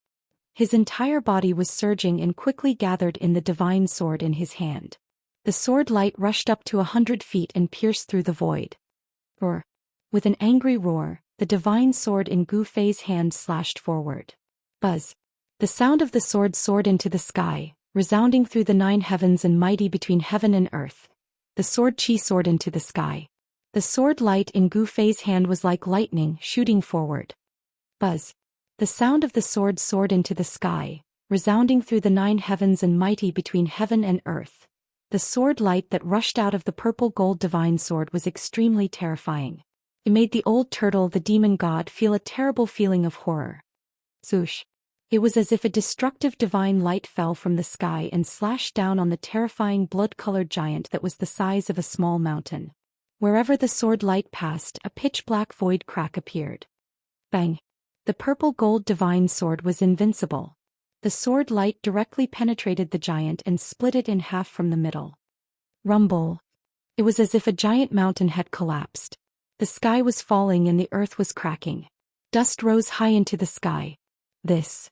His entire body was surging and quickly gathered in the divine sword in his hand. The sword light rushed up to 100 feet and pierced through the void. Roar! With an angry roar, the divine sword in Gu Fei's hand slashed forward. Buzz! The sound of the sword soared into the sky, resounding through the 9 heavens and mighty between heaven and earth. The sword qi soared into the sky. The sword light in Gu Fei's hand was like lightning shooting forward. Buzz! The sound of the sword soared into the sky, resounding through the 9 heavens and mighty between heaven and earth. The sword light that rushed out of the purple-gold divine sword was extremely terrifying. It made the old turtle, the demon god, feel a terrible feeling of horror. Zhoosh! It was as if a destructive divine light fell from the sky and slashed down on the terrifying blood-colored giant that was the size of a small mountain. Wherever the sword light passed, a pitch-black void crack appeared. Bang! The purple-gold divine sword was invincible. The sword light directly penetrated the giant and split it in half from the middle. Rumble! It was as if a giant mountain had collapsed. The sky was falling and the earth was cracking. Dust rose high into the sky. This.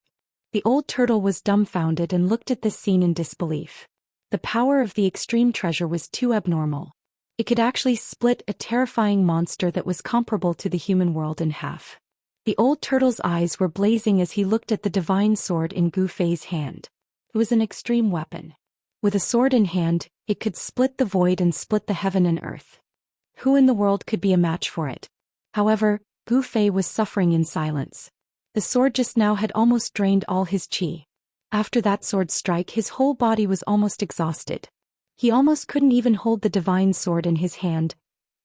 The old turtle was dumbfounded and looked at this scene in disbelief. The power of the extreme treasure was too abnormal. It could actually split a terrifying monster that was comparable to the human world in half. The old turtle's eyes were blazing as he looked at the divine sword in Gu Fei's hand. It was an extreme weapon. With a sword in hand, it could split the void and split the heaven and earth. Who in the world could be a match for it? However, Gu Fei was suffering in silence. The sword just now had almost drained all his qi. After that sword strike, his whole body was almost exhausted. He almost couldn't even hold the divine sword in his hand.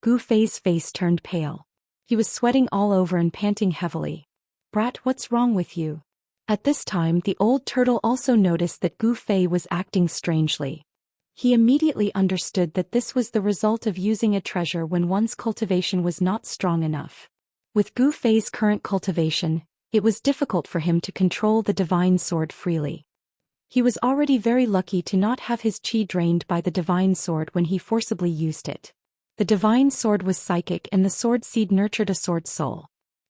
Gu Fei's face turned pale. He was sweating all over and panting heavily. "Brat, what's wrong with you?" At this time, the old turtle also noticed that Gu Fei was acting strangely. He immediately understood that this was the result of using a treasure when one's cultivation was not strong enough. With Gu Fei's current cultivation, it was difficult for him to control the divine sword freely. He was already very lucky to not have his qi drained by the divine sword when he forcibly used it. The divine sword was psychic and the sword seed nurtured a sword soul.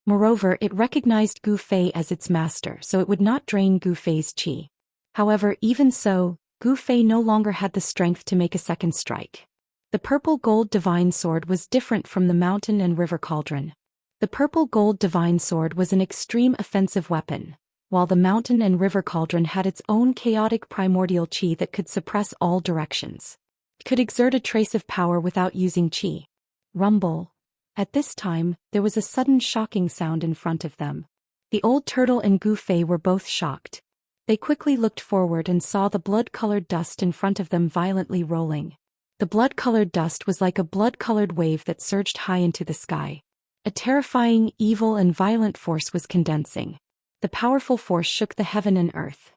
Moreover, it recognized Gu Fei as its master, so it would not drain Gu Fei's qi. However, even so, Gu Fei no longer had the strength to make a second strike. The purple gold divine sword was different from the mountain and river cauldron. The purple gold divine sword was an extreme offensive weapon, while the mountain and river cauldron had its own chaotic primordial qi that could suppress all directions. It could exert a trace of power without using qi. Rumble. At this time, there was a sudden shocking sound in front of them. The old turtle and Gu Fei were both shocked. They quickly looked forward and saw the blood-colored dust in front of them violently rolling. The blood-colored dust was like a blood-colored wave that surged high into the sky. A terrifying, evil and violent force was condensing. The powerful force shook the heaven and earth.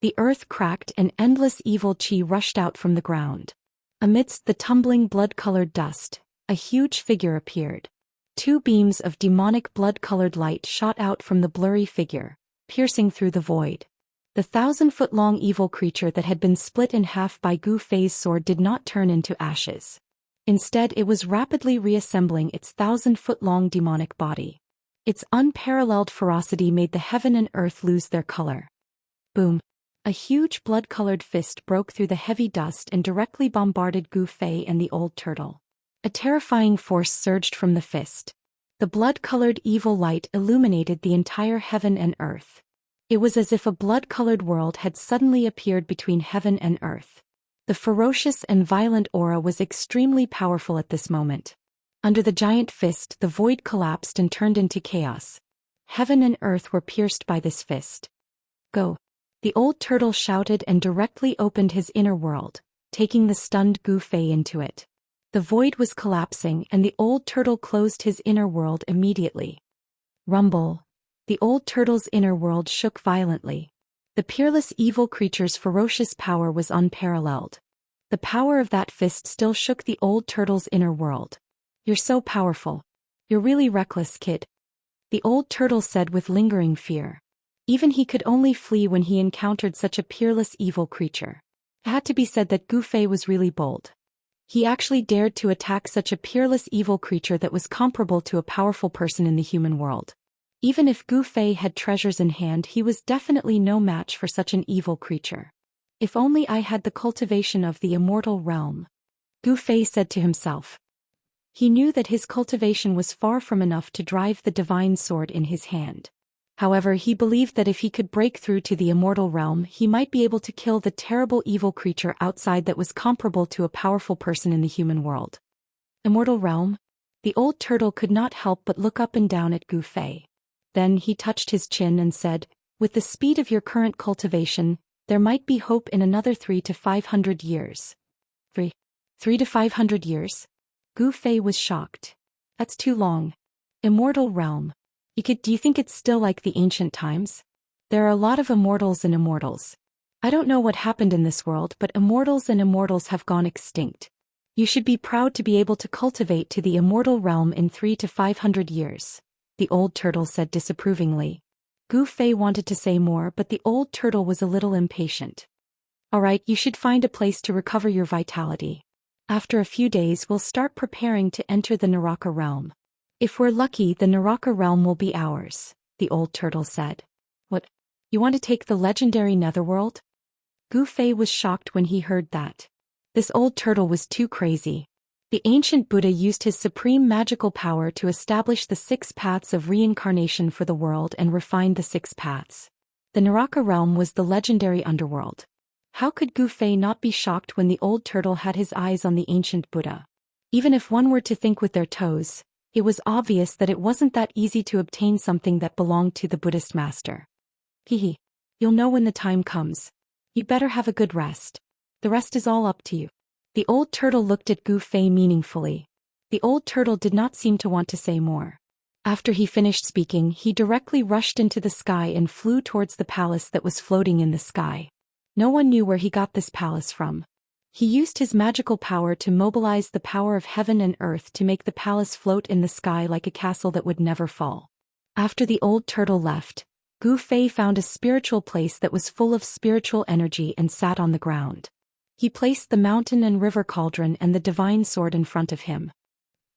The earth cracked and endless evil qi rushed out from the ground. Amidst the tumbling blood-colored dust, a huge figure appeared. Two beams of demonic blood-colored light shot out from the blurry figure, piercing through the void. The 1,000-foot-long evil creature that had been split in half by Gu Fei's sword did not turn into ashes. Instead, it was rapidly reassembling its 1,000-foot-long demonic body. Its unparalleled ferocity made the heaven and earth lose their color. Boom! A huge blood-colored fist broke through the heavy dust and directly bombarded Gu Fei and the old turtle. A terrifying force surged from the fist. The blood-colored evil light illuminated the entire heaven and earth. It was as if a blood-colored world had suddenly appeared between heaven and earth. The ferocious and violent aura was extremely powerful at this moment. Under the giant fist, the void collapsed and turned into chaos. Heaven and earth were pierced by this fist. "Go!" The old turtle shouted and directly opened his inner world, taking the stunned Gu Fei into it. The void was collapsing and the old turtle closed his inner world immediately. Rumble! The old turtle's inner world shook violently. The peerless evil creature's ferocious power was unparalleled. The power of that fist still shook the old turtle's inner world. "You're so powerful. You're really reckless, kid," the old turtle said with lingering fear. Even he could only flee when he encountered such a peerless evil creature. It had to be said that Gu Fei was really bold. He actually dared to attack such a peerless evil creature that was comparable to a powerful person in the human world. Even if Gu Fei had treasures in hand, he was definitely no match for such an evil creature. "If only I had the cultivation of the immortal realm," Gu Fei said to himself. He knew that his cultivation was far from enough to drive the divine sword in his hand. However, he believed that if he could break through to the immortal realm, he might be able to kill the terrible evil creature outside that was comparable to a powerful person in the human world. Immortal realm? The old turtle could not help but look up and down at Gu Fei. Then he touched his chin and said, "With the speed of your current cultivation, there might be hope in another 3 to 500 years. 3 to 500 years? Gu Fei was shocked. That's too long. Immortal realm. Do you think it's still like the ancient times? There are a lot of immortals and immortals. I don't know what happened in this world, but immortals and immortals have gone extinct. You should be proud to be able to cultivate to the immortal realm in 3 to 500 years. The old turtle said disapprovingly. Gu Fei wanted to say more, but the old turtle was a little impatient. "Alright, you should find a place to recover your vitality. After a few days we'll start preparing to enter the Naraka realm. If we're lucky, the Naraka realm will be ours," the old turtle said. "What? You want to take the legendary netherworld?" Gu Fei was shocked when he heard that. This old turtle was too crazy. The ancient Buddha used his supreme magical power to establish the 6 paths of reincarnation for the world and refined the 6 paths. The Naraka realm was the legendary underworld. How could Gu Fei not be shocked when the old turtle had his eyes on the ancient Buddha? Even if one were to think with their toes, it was obvious that it wasn't that easy to obtain something that belonged to the Buddhist master. Hehe. You'll know when the time comes. You better have a good rest. The rest is all up to you. The old turtle looked at Gu Fei meaningfully. The old turtle did not seem to want to say more. After he finished speaking, he directly rushed into the sky and flew towards the palace that was floating in the sky. No one knew where he got this palace from. He used his magical power to mobilize the power of heaven and earth to make the palace float in the sky like a castle that would never fall. After the old turtle left, Gu Fei found a spiritual place that was full of spiritual energy and sat on the ground. He placed the mountain and river cauldron and the divine sword in front of him.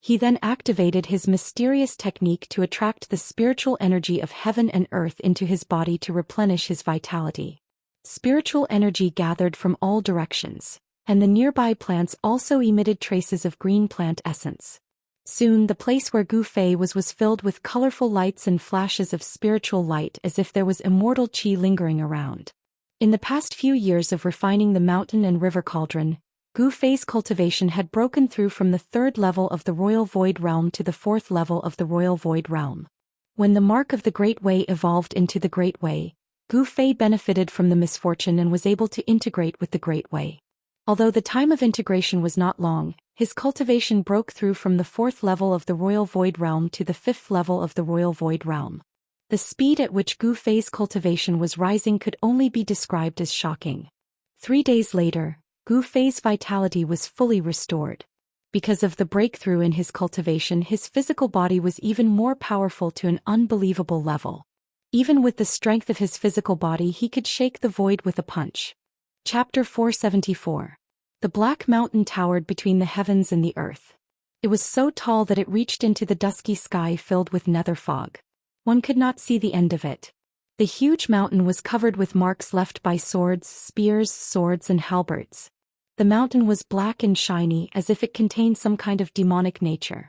He then activated his mysterious technique to attract the spiritual energy of heaven and earth into his body to replenish his vitality. Spiritual energy gathered from all directions, and the nearby plants also emitted traces of green plant essence. Soon the place where Gu Fei was filled with colorful lights and flashes of spiritual light as if there was immortal qi lingering around. In the past few years of refining the mountain and river cauldron, Gu Fei's cultivation had broken through from the 3rd level of the Royal Void Realm to the 4th level of the Royal Void Realm. When the mark of the Great Way evolved into the Great Way, Gu Fei benefited from the misfortune and was able to integrate with the Great Way. Although the time of integration was not long, his cultivation broke through from the 4th level of the Royal Void Realm to the 5th level of the Royal Void Realm. The speed at which Gu Fei's cultivation was rising could only be described as shocking. 3 days later, Gu Fei's vitality was fully restored. Because of the breakthrough in his cultivation, his physical body was even more powerful to an unbelievable level. Even with the strength of his physical body, he could shake the void with a punch. Chapter 474. The Black Mountain towered between the heavens and the earth. It was so tall that it reached into the dusky sky filled with nether fog. One could not see the end of it. The huge mountain was covered with marks left by swords, spears, swords, and halberds. The mountain was black and shiny as if it contained some kind of demonic nature.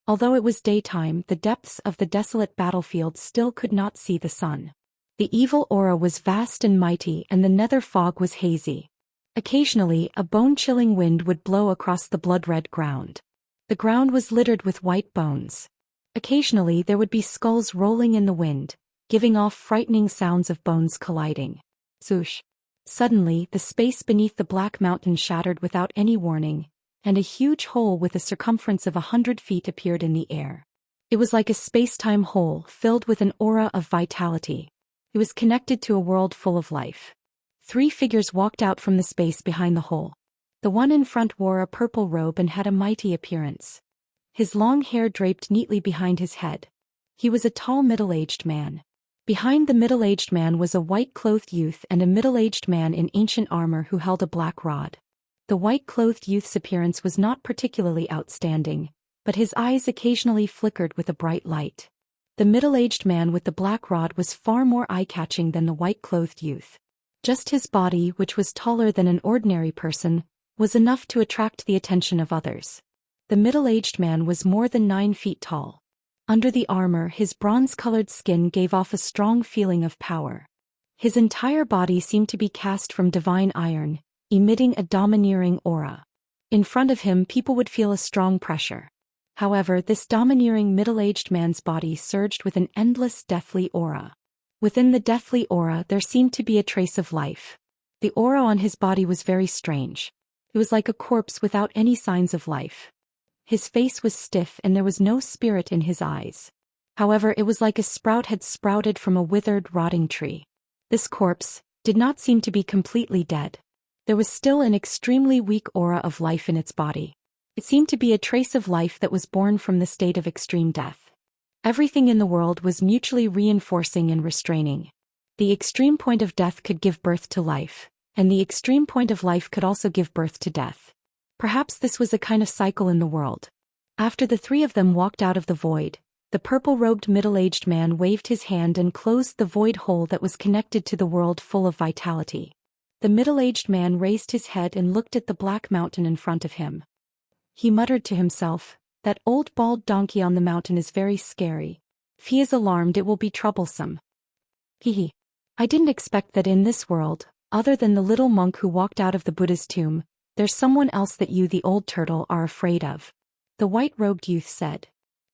Although it was daytime, the depths of the desolate battlefield still could not see the sun. The evil aura was vast and mighty, and the nether fog was hazy. Occasionally, a bone-chilling wind would blow across the blood-red ground. The ground was littered with white bones. Occasionally there would be skulls rolling in the wind, giving off frightening sounds of bones colliding. Swoosh! Suddenly, the space beneath the Black Mountain shattered without any warning, and a huge hole with a circumference of 100 feet appeared in the air. It was like a space-time hole filled with an aura of vitality. It was connected to a world full of life. 3 figures walked out from the space behind the hole. The one in front wore a purple robe and had a mighty appearance. His long hair draped neatly behind his head. He was a tall middle-aged man. Behind the middle-aged man was a white-clothed youth and a middle-aged man in ancient armor who held a black rod. The white-clothed youth's appearance was not particularly outstanding, but his eyes occasionally flickered with a bright light. The middle-aged man with the black rod was far more eye-catching than the white-clothed youth. Just his body, which was taller than an ordinary person, was enough to attract the attention of others. The middle-aged man was more than 9 feet tall. Under the armor, his bronze-colored skin gave off a strong feeling of power. His entire body seemed to be cast from divine iron, emitting a domineering aura. In front of him, people would feel a strong pressure. However, this domineering middle-aged man's body surged with an endless deathly aura. Within the deathly aura, there seemed to be a trace of life. The aura on his body was very strange. It was like a corpse without any signs of life. His face was stiff and there was no spirit in his eyes. However, it was like a sprout had sprouted from a withered, rotting tree. This corpse did not seem to be completely dead. There was still an extremely weak aura of life in its body. It seemed to be a trace of life that was born from the state of extreme death. Everything in the world was mutually reinforcing and restraining. The extreme point of death could give birth to life, and the extreme point of life could also give birth to death. Perhaps this was a kind of cycle in the world. After the 3 of them walked out of the void, the purple-robed middle-aged man waved his hand and closed the void hole that was connected to the world full of vitality. The middle-aged man raised his head and looked at the black mountain in front of him. He muttered to himself, "That old bald donkey on the mountain is very scary. If he is alarmed, it will be troublesome. Hehe. I didn't expect that in this world, Other than the little monk who walked out of the Buddha's tomb, there's someone else that you, the old turtle, are afraid of. The white-robed youth said.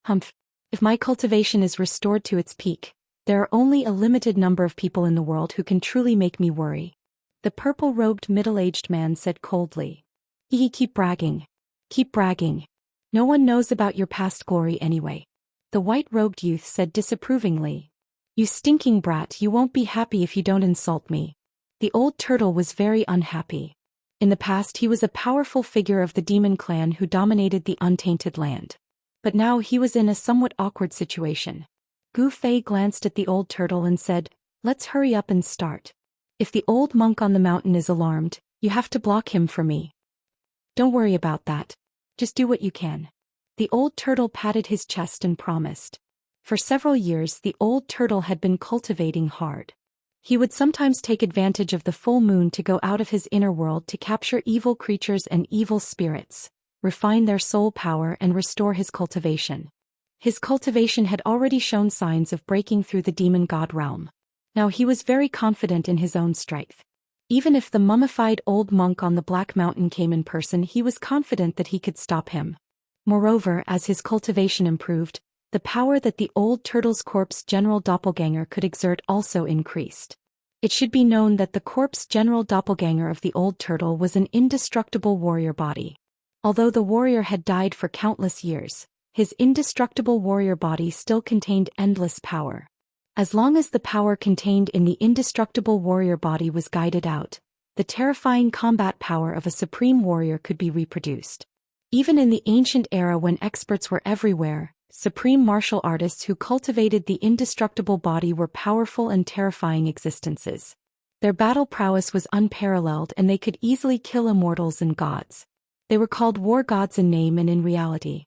Humph. If my cultivation is restored to its peak, there are only a limited number of people in the world who can truly make me worry. The purple-robed middle-aged man said coldly. Keep bragging. Keep bragging. No one knows about your past glory anyway. The white-robed youth said disapprovingly. You stinking brat, you won't be happy if you don't insult me. The old turtle was very unhappy. In the past he was a powerful figure of the demon clan who dominated the untainted land. But now he was in a somewhat awkward situation. Gu Fei glanced at the old turtle and said, let's hurry up and start. If the old monk on the mountain is alarmed, you have to block him for me. Don't worry about that. Just do what you can. The old turtle patted his chest and promised. For several years the old turtle had been cultivating hard. He would sometimes take advantage of the full moon to go out of his inner world to capture evil creatures and evil spirits, refine their soul power and restore his cultivation. His cultivation had already shown signs of breaking through the demon god realm. Now he was very confident in his own strength. Even if the mummified old monk on the Black Mountain came in person, he was confident that he could stop him. Moreover, as his cultivation improved, the power that the old turtle's corpse general doppelganger could exert also increased. It should be known that the corpse general doppelganger of the old turtle was an indestructible warrior body. Although the warrior had died for countless years, his indestructible warrior body still contained endless power. As long as the power contained in the indestructible warrior body was guided out, the terrifying combat power of a supreme warrior could be reproduced. Even in the ancient era when experts were everywhere, supreme martial artists who cultivated the indestructible body were powerful and terrifying existences. Their battle prowess was unparalleled and they could easily kill immortals and gods. They were called war gods in name and in reality.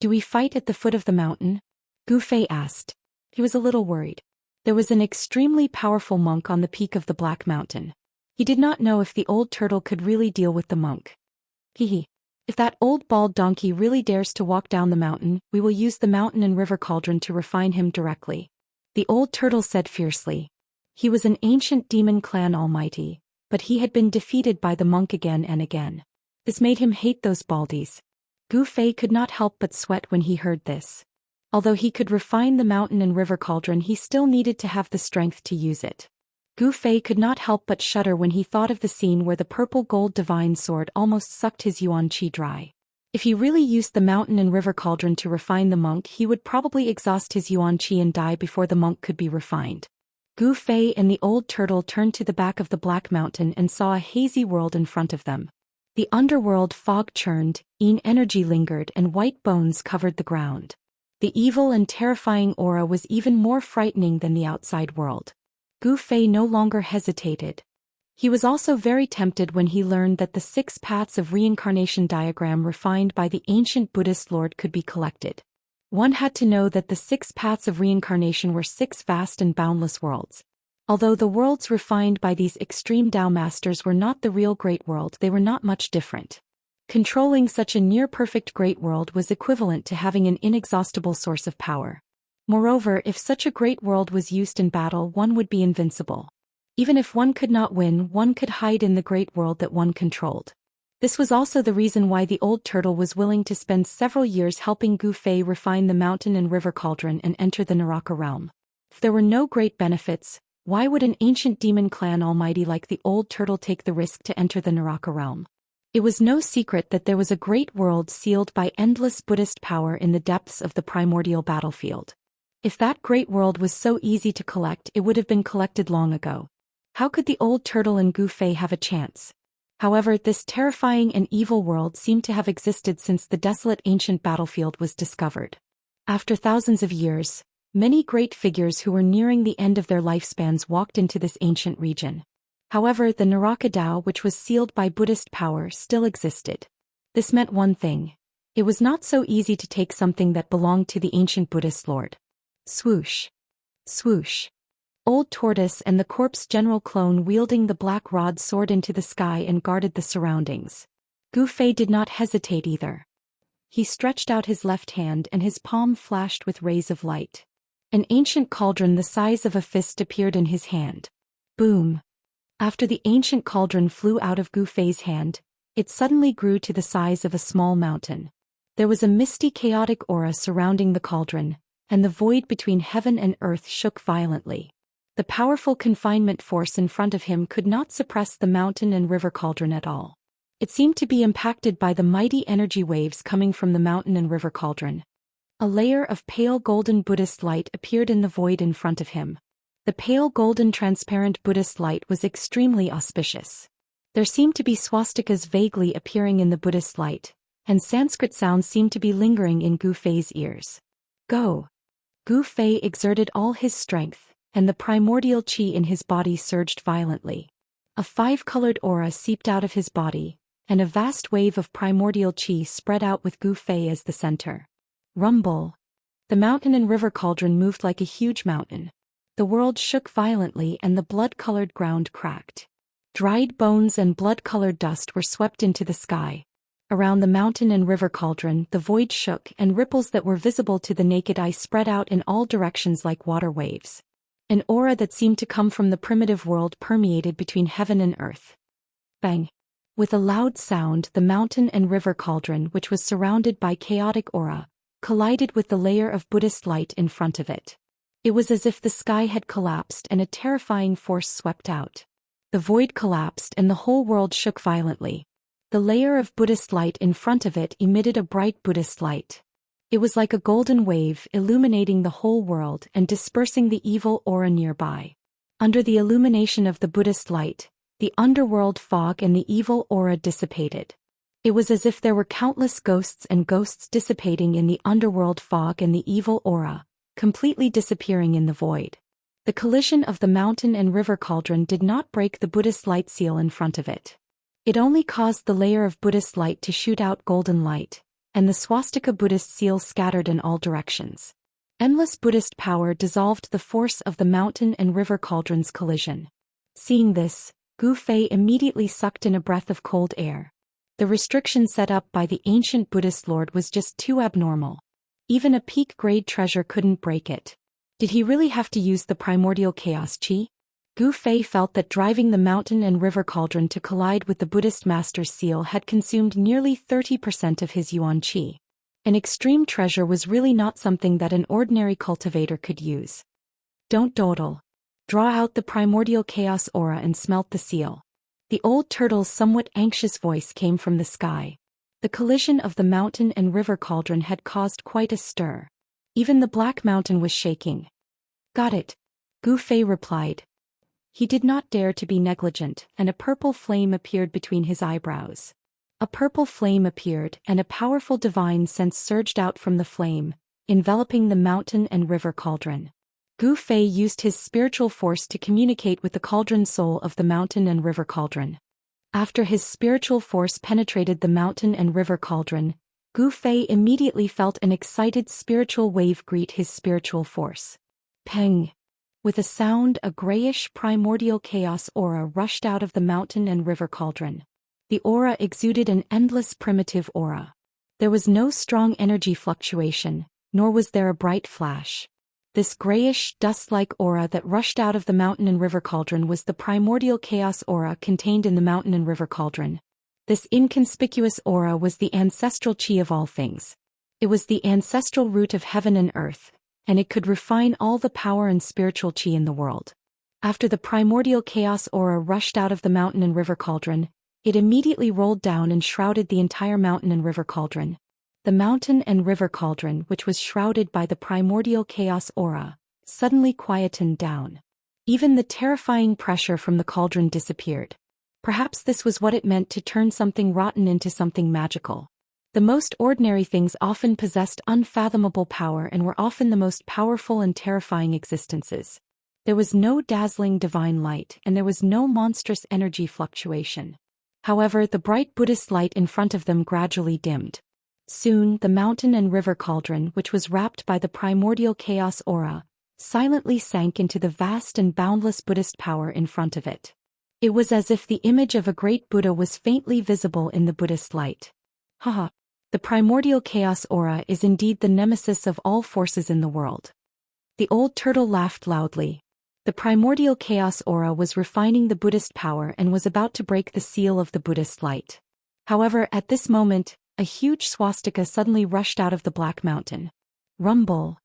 Do we fight at the foot of the mountain? Gu Fei asked. He was a little worried. There was an extremely powerful monk on the peak of the Black Mountain. He did not know if the old turtle could really deal with the monk. If that old bald donkey really dares to walk down the mountain, we will use the mountain and river cauldron to refine him directly. The old turtle said fiercely. He was an ancient demon clan almighty, but he had been defeated by the monk again and again. This made him hate those baldies. Gu Fei could not help but sweat when he heard this. Although he could refine the mountain and river cauldron, he still needed to have the strength to use it. Gu Fei could not help but shudder when he thought of the scene where the purple gold divine sword almost sucked his yuan qi dry. If he really used the mountain and river cauldron to refine the monk, he would probably exhaust his yuan qi and die before the monk could be refined. Gu Fei and the old turtle turned to the back of the Black Mountain and saw a hazy world in front of them. The underworld fog churned, Yin energy lingered and white bones covered the ground. The evil and terrifying aura was even more frightening than the outside world. Gu Fei no longer hesitated. He was also very tempted when he learned that the 6 paths of reincarnation diagram refined by the ancient Buddhist Lord could be collected. One had to know that the 6 paths of reincarnation were 6 vast and boundless worlds. Although the worlds refined by these extreme Tao masters were not the real great world, they were not much different. Controlling such a near-perfect great world was equivalent to having an inexhaustible source of power. Moreover, if such a great world was used in battle, one would be invincible. Even if one could not win, one could hide in the great world that one controlled. This was also the reason why the old turtle was willing to spend several years helping Gu Fei refine the mountain and river cauldron and enter the Naraka realm. If there were no great benefits, why would an ancient demon clan almighty like the old turtle take the risk to enter the Naraka realm? It was no secret that there was a great world sealed by endless Buddhist power in the depths of the primordial battlefield. If that great world was so easy to collect, it would have been collected long ago. How could the old turtle and Gu Fei have a chance? However, this terrifying and evil world seemed to have existed since the desolate ancient battlefield was discovered. After thousands of years, many great figures who were nearing the end of their lifespans walked into this ancient region. However, the Naraka Dao, which was sealed by Buddhist power, still existed. This meant one thing. It was not so easy to take something that belonged to the ancient Buddhist Lord. Swoosh. Swoosh. Old Tortoise and the corpse general clone wielding the black rod soared into the sky and guarded the surroundings. Gu Fei did not hesitate either. He stretched out his left hand and his palm flashed with rays of light. An ancient cauldron the size of a fist appeared in his hand. Boom. After the ancient cauldron flew out of Gu Fei's hand, it suddenly grew to the size of a small mountain. There was a misty chaotic aura surrounding the cauldron, and the void between heaven and earth shook violently. The powerful confinement force in front of him could not suppress the mountain and river cauldron at all. It seemed to be impacted by the mighty energy waves coming from the mountain and river cauldron. A layer of pale golden Buddhist light appeared in the void in front of him. The pale golden transparent Buddhist light was extremely auspicious. There seemed to be swastikas vaguely appearing in the Buddhist light, and Sanskrit sounds seemed to be lingering in Gu Fei's ears. Go! Gu Fei exerted all his strength, and the primordial qi in his body surged violently. A five-colored aura seeped out of his body, and a vast wave of primordial qi spread out with Gu Fei as the center. Rumble! The mountain and river cauldron moved like a huge mountain. The world shook violently and the blood-colored ground cracked. Dried bones and blood-colored dust were swept into the sky. Around the mountain and river cauldron, the void shook and ripples that were visible to the naked eye spread out in all directions like water waves. An aura that seemed to come from the primitive world permeated between heaven and earth. Bang! With a loud sound, the mountain and river cauldron, which was surrounded by chaotic aura, collided with the layer of Buddhist light in front of it. It was as if the sky had collapsed and a terrifying force swept out. The void collapsed and the whole world shook violently. The layer of Buddhist light in front of it emitted a bright Buddhist light. It was like a golden wave illuminating the whole world and dispersing the evil aura nearby. Under the illumination of the Buddhist light, the underworld fog and the evil aura dissipated. It was as if there were countless ghosts and ghosts dissipating in the underworld fog and the evil aura, completely disappearing in the void. The collision of the mountain and river cauldron did not break the Buddhist light seal in front of it. It only caused the layer of Buddhist light to shoot out golden light, and the swastika Buddhist seal scattered in all directions. Endless Buddhist power dissolved the force of the mountain and river cauldron's collision. Seeing this, Gu Fei immediately sucked in a breath of cold air. The restriction set up by the ancient Buddhist lord was just too abnormal. Even a peak-grade treasure couldn't break it. Did he really have to use the primordial chaos qi? Gu Fei felt that driving the mountain and river cauldron to collide with the Buddhist master's seal had consumed nearly 30% of his yuan qi. An extreme treasure was really not something that an ordinary cultivator could use. Don't dawdle. Draw out the primordial chaos aura and smelt the seal. The old turtle's somewhat anxious voice came from the sky. The collision of the mountain and river cauldron had caused quite a stir. Even the black mountain was shaking. Got it, Gu Fei replied. He did not dare to be negligent, and a purple flame appeared between his eyebrows. A purple flame appeared, and a powerful divine sense surged out from the flame, enveloping the mountain and river cauldron. Gu Fei used his spiritual force to communicate with the cauldron soul of the mountain and river cauldron. After his spiritual force penetrated the mountain and river cauldron, Gu Fei immediately felt an excited spiritual wave greet his spiritual force. Peng! With a sound, a grayish primordial chaos aura rushed out of the mountain and river cauldron. The aura exuded an endless primitive aura. There was no strong energy fluctuation, nor was there a bright flash. This grayish, dust-like aura that rushed out of the mountain and river cauldron was the primordial chaos aura contained in the mountain and river cauldron. This inconspicuous aura was the ancestral qi of all things. It was the ancestral root of heaven and earth, and it could refine all the power and spiritual qi in the world. After the primordial chaos aura rushed out of the mountain and river cauldron, it immediately rolled down and shrouded the entire mountain and river cauldron. The mountain and river cauldron, which was shrouded by the primordial chaos aura, suddenly quietened down. Even the terrifying pressure from the cauldron disappeared. Perhaps this was what it meant to turn something rotten into something magical. The most ordinary things often possessed unfathomable power and were often the most powerful and terrifying existences. There was no dazzling divine light, and there was no monstrous energy fluctuation. However, the bright Buddhist light in front of them gradually dimmed. Soon, the mountain and river cauldron, which was wrapped by the primordial chaos aura, silently sank into the vast and boundless Buddhist power in front of it. It was as if the image of a great Buddha was faintly visible in the Buddhist light. Haha! The primordial chaos aura is indeed the nemesis of all forces in the world. The old turtle laughed loudly. The primordial chaos aura was refining the Buddhist power and was about to break the seal of the Buddhist light. However, at this moment, a huge swastika suddenly rushed out of the black mountain. Rumble.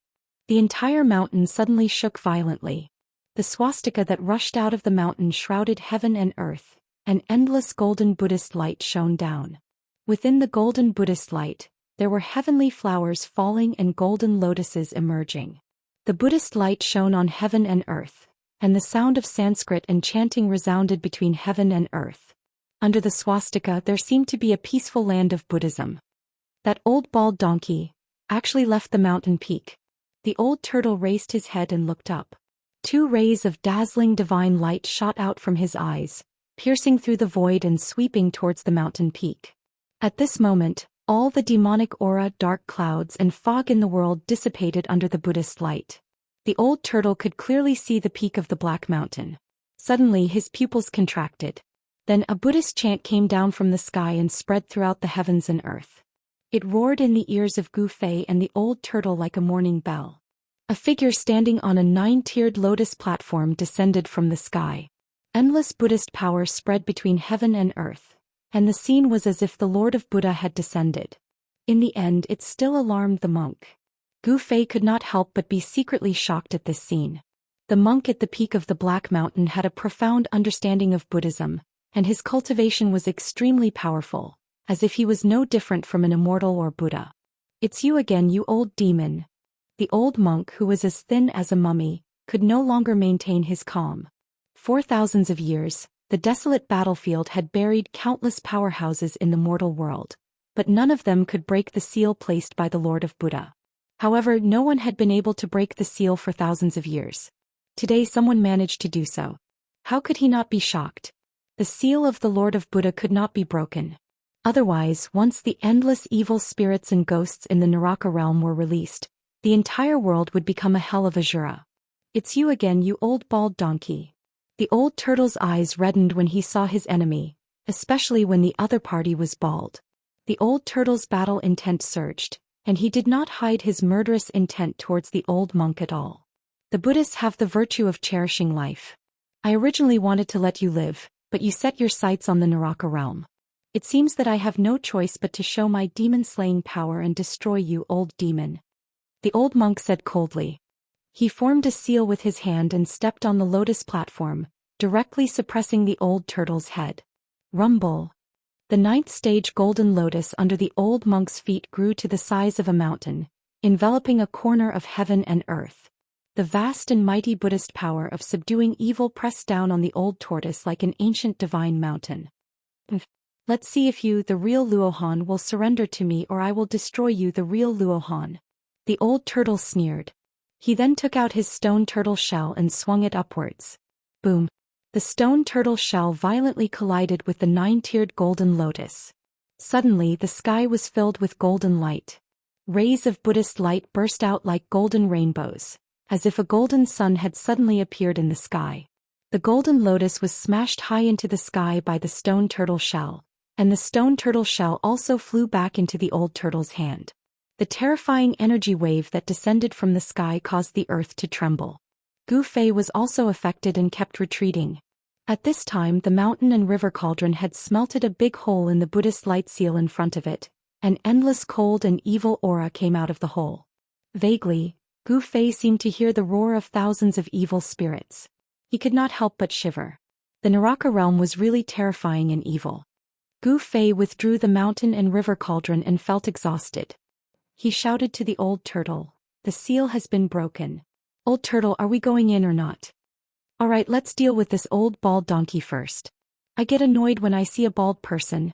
The entire mountain suddenly shook violently. The swastika that rushed out of the mountain shrouded heaven and earth. An endless golden Buddhist light shone down. Within the golden Buddhist light, there were heavenly flowers falling and golden lotuses emerging. The Buddhist light shone on heaven and earth, and the sound of Sanskrit and chanting resounded between heaven and earth. Under the swastika there seemed to be a peaceful land of Buddhism. That old bald donkey actually left the mountain peak. The old turtle raised his head and looked up. 2 rays of dazzling divine light shot out from his eyes, piercing through the void and sweeping towards the mountain peak. At this moment, all the demonic aura, dark clouds and fog in the world dissipated under the Buddhist light. The old turtle could clearly see the peak of the black mountain. Suddenly his pupils contracted. Then a Buddhist chant came down from the sky and spread throughout the heavens and earth. It roared in the ears of Gu Fei and the old turtle like a morning bell. A figure standing on a 9-tiered lotus platform descended from the sky. Endless Buddhist power spread between heaven and earth, and the scene was as if the Lord of Buddha had descended. In the end, it still alarmed the monk. Gu Fei could not help but be secretly shocked at this scene. The monk at the peak of the Black Mountain had a profound understanding of Buddhism, and his cultivation was extremely powerful, as if he was no different from an immortal or Buddha. "It's you again, you old demon." The old monk, who was as thin as a mummy, could no longer maintain his calm. For thousands of years, the desolate battlefield had buried countless powerhouses in the mortal world, but none of them could break the seal placed by the Lord of Buddha. However, no one had been able to break the seal for thousands of years. Today someone managed to do so. How could he not be shocked? The seal of the Lord of Buddha could not be broken. Otherwise, once the endless evil spirits and ghosts in the Naraka realm were released, the entire world would become a hell of Azura. "It's you again, you old bald donkey." The old turtle's eyes reddened when he saw his enemy, especially when the other party was bald. The old turtle's battle intent surged, and he did not hide his murderous intent towards the old monk at all. "The Buddhists have the virtue of cherishing life. I originally wanted to let you live, but you set your sights on the Naraka realm. It seems that I have no choice but to show my demon-slaying power and destroy you, old demon," the old monk said coldly. He formed a seal with his hand and stepped on the lotus platform, directly suppressing the old turtle's head. Rumble. The 9th stage golden lotus under the old monk's feet grew to the size of a mountain, enveloping a corner of heaven and earth. The vast and mighty Buddhist power of subduing evil pressed down on the old tortoise like an ancient divine mountain. "Let's see if you, the real Luohan, will surrender to me, or I will destroy you, the real Luohan," the old turtle sneered. He then took out his stone turtle shell and swung it upwards. Boom. The stone turtle shell violently collided with the 9-tiered golden lotus. Suddenly the sky was filled with golden light. Rays of Buddhist light burst out like golden rainbows, as if a golden sun had suddenly appeared in the sky. The golden lotus was smashed high into the sky by the stone turtle shell, and the stone turtle shell also flew back into the old turtle's hand. The terrifying energy wave that descended from the sky caused the earth to tremble. Gu Fei was also affected and kept retreating. At this time the mountain and river cauldron had smelted a big hole in the Buddhist light seal in front of it. An endless cold and evil aura came out of the hole. Vaguely, Gu Fei seemed to hear the roar of thousands of evil spirits. He could not help but shiver. The Naraka realm was really terrifying and evil. Gu Fei withdrew the mountain and river cauldron and felt exhausted. He shouted to the old turtle, "The seal has been broken. Old turtle, are we going in or not?" "Alright, let's deal with this old bald donkey first. I get annoyed when I see a bald person."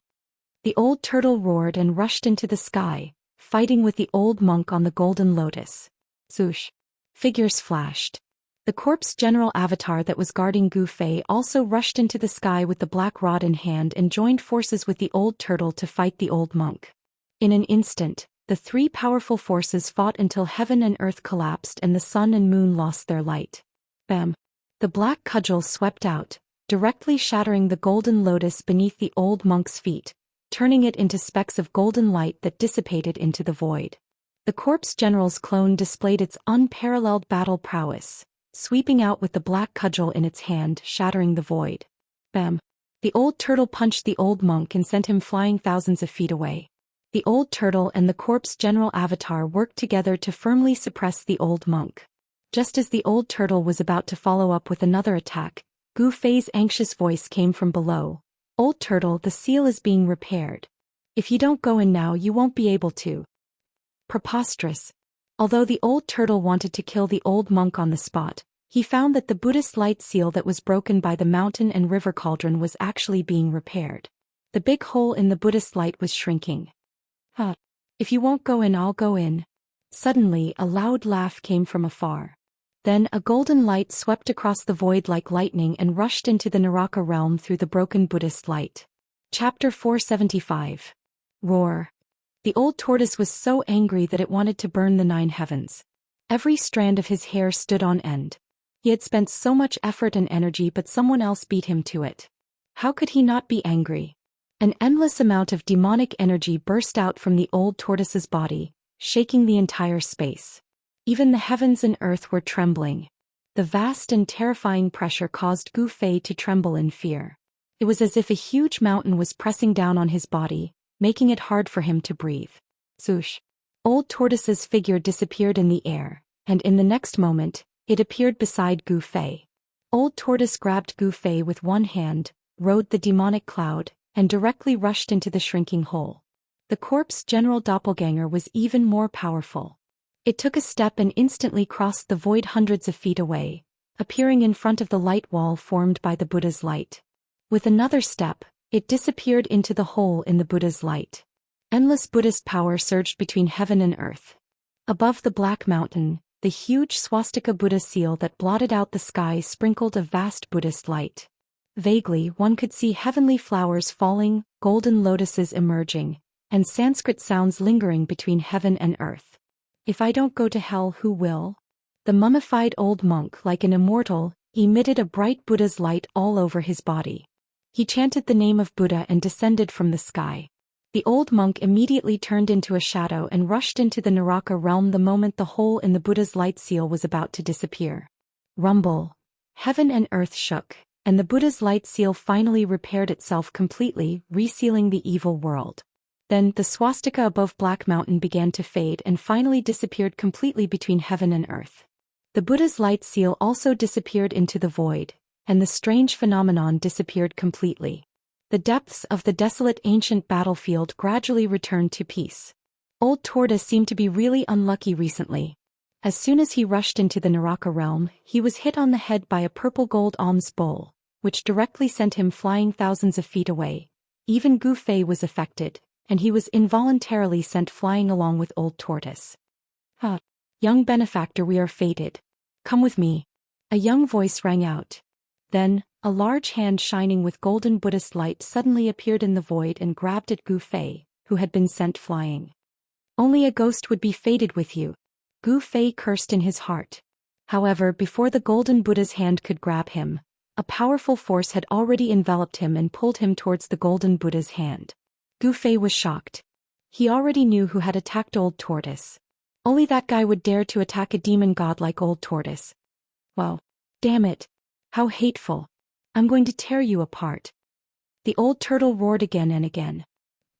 The old turtle roared and rushed into the sky, fighting with the old monk on the golden lotus. Swoosh. Figures flashed. The corpse general avatar that was guarding Gu Fei also rushed into the sky with the black rod in hand and joined forces with the old turtle to fight the old monk. In an instant, the 3 powerful forces fought until heaven and earth collapsed and the sun and moon lost their light. Bam! The black cudgel swept out, directly shattering the golden lotus beneath the old monk's feet, turning it into specks of golden light that dissipated into the void. The corpse general's clone displayed its unparalleled battle prowess, sweeping out with the black cudgel in its hand, shattering the void. Bam! The old turtle punched the old monk and sent him flying thousands of feet away. The old turtle and the corpse general avatar worked together to firmly suppress the old monk. Just as the old turtle was about to follow up with another attack, Gu Fei's anxious voice came from below. Old turtle, the seal is being repaired. If you don't go in now, you won't be able to. Preposterous. Although the old turtle wanted to kill the old monk on the spot, he found that the Buddhist light seal that was broken by the mountain and river cauldron was actually being repaired. The big hole in the Buddhist light was shrinking. If you won't go in, I'll go in. Suddenly, a loud laugh came from afar. Then a golden light swept across the void like lightning and rushed into the Naraka realm through the broken Buddhist light. Chapter 475. Roar. The old tortoise was so angry that it wanted to burn the 9 heavens. Every strand of his hair stood on end. He had spent so much effort and energy, but someone else beat him to it. How could he not be angry? An endless amount of demonic energy burst out from the old tortoise's body, shaking the entire space. Even the heavens and earth were trembling. The vast and terrifying pressure caused Gu Fei to tremble in fear. It was as if a huge mountain was pressing down on his body, making it hard for him to breathe. Swoosh! Old tortoise's figure disappeared in the air, and in the next moment, it appeared beside Gu Fei. Old tortoise grabbed Gu Fei with one hand, rode the demonic cloud, and directly rushed into the shrinking hole. The corpse general doppelganger was even more powerful. It took a step and instantly crossed the void hundreds of feet away, appearing in front of the light wall formed by the Buddha's light. With another step, it disappeared into the hole in the Buddha's light. Endless Buddhist power surged between heaven and earth. Above the black mountain, the huge swastika Buddha seal that blotted out the sky sprinkled a vast Buddhist light. Vaguely, one could see heavenly flowers falling, golden lotuses emerging, and Sanskrit sounds lingering between heaven and earth. If I don't go to hell, who will? The mummified old monk, like an immortal, emitted a bright Buddha's light all over his body. He chanted the name of Buddha and descended from the sky. The old monk immediately turned into a shadow and rushed into the Naraka realm the moment the hole in the Buddha's light seal was about to disappear. Rumble. Heaven and earth shook, and the Buddha's light seal finally repaired itself completely, resealing the evil world. Then the swastika above Black Mountain began to fade and finally disappeared completely between heaven and earth. The Buddha's light seal also disappeared into the void, and the strange phenomenon disappeared completely. The depths of the desolate ancient battlefield gradually returned to peace. Old Tortoise seemed to be really unlucky recently. As soon as he rushed into the Naraka realm, he was hit on the head by a purple gold alms bowl, which directly sent him flying thousands of feet away. Even Gu Fei was affected, and he was involuntarily sent flying along with Old Tortoise. Young benefactor, we are fated. Come with me. A young voice rang out. Then, a large hand shining with golden Buddhist light suddenly appeared in the void and grabbed at Gu Fei, who had been sent flying. Only a ghost would be fated with you. Gu Fei cursed in his heart. However, before the golden Buddha's hand could grab him, a powerful force had already enveloped him and pulled him towards the golden Buddha's hand. Gu Fei was shocked. He already knew who had attacked Old Tortoise. Only that guy would dare to attack a demon god like Old Tortoise. Well, damn it. How hateful. I'm going to tear you apart. The old turtle roared again and again.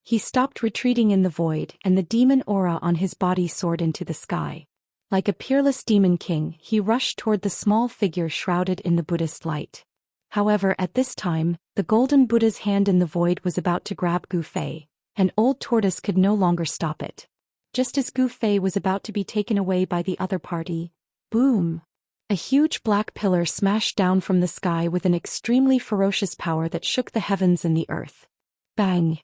He stopped retreating in the void, and the demon aura on his body soared into the sky. Like a peerless demon king, he rushed toward the small figure shrouded in the Buddhist light. However, at this time, the golden Buddha's hand in the void was about to grab Gu Fei, and Old Tortoise could no longer stop it. Just as Gu Fei was about to be taken away by the other party, boom! A huge black pillar smashed down from the sky with an extremely ferocious power that shook the heavens and the earth. Bang!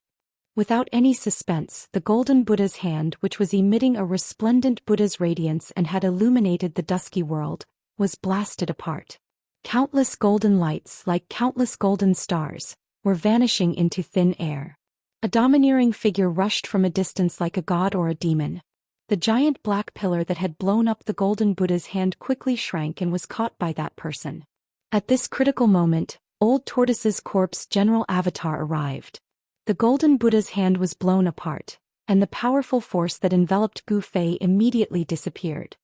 Without any suspense, the golden Buddha's hand, which was emitting a resplendent Buddha's radiance and had illuminated the dusky world, was blasted apart. Countless golden lights, like countless golden stars, were vanishing into thin air. A domineering figure rushed from a distance like a god or a demon. The giant black pillar that had blown up the golden Buddha's hand quickly shrank and was caught by that person. At this critical moment, Old Tortoise's corpse general avatar arrived. The golden Buddha's hand was blown apart, and the powerful force that enveloped Gu Fei immediately disappeared.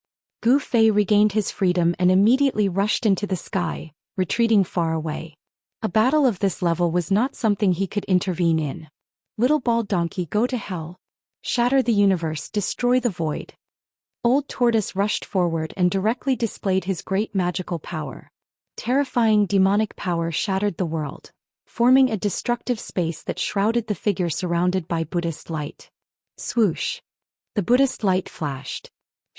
Gu Fei regained his freedom and immediately rushed into the sky, retreating far away. A battle of this level was not something he could intervene in. Little bald donkey, go to hell. Shatter the universe, destroy the void. Old Tortoise rushed forward and directly displayed his great magical power. Terrifying demonic power shattered the world, forming a destructive space that shrouded the figure surrounded by Buddhist light. Swoosh! The Buddhist light flashed.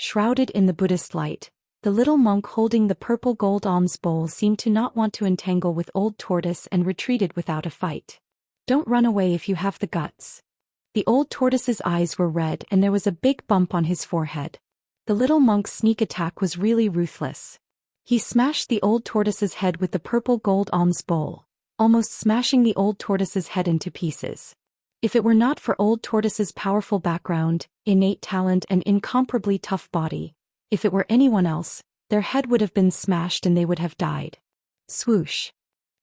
Shrouded in the Buddhist light, the little monk holding the purple gold alms bowl seemed to not want to entangle with Old Tortoise and retreated without a fight. Don't run away if you have the guts. The Old Tortoise's eyes were red and there was a big bump on his forehead. The little monk's sneak attack was really ruthless. He smashed the Old Tortoise's head with the purple gold alms bowl, almost smashing the Old Tortoise's head into pieces. If it were not for Old Tortoise's powerful background, innate talent and incomparably tough body, if it were anyone else, their head would have been smashed and they would have died. Swoosh!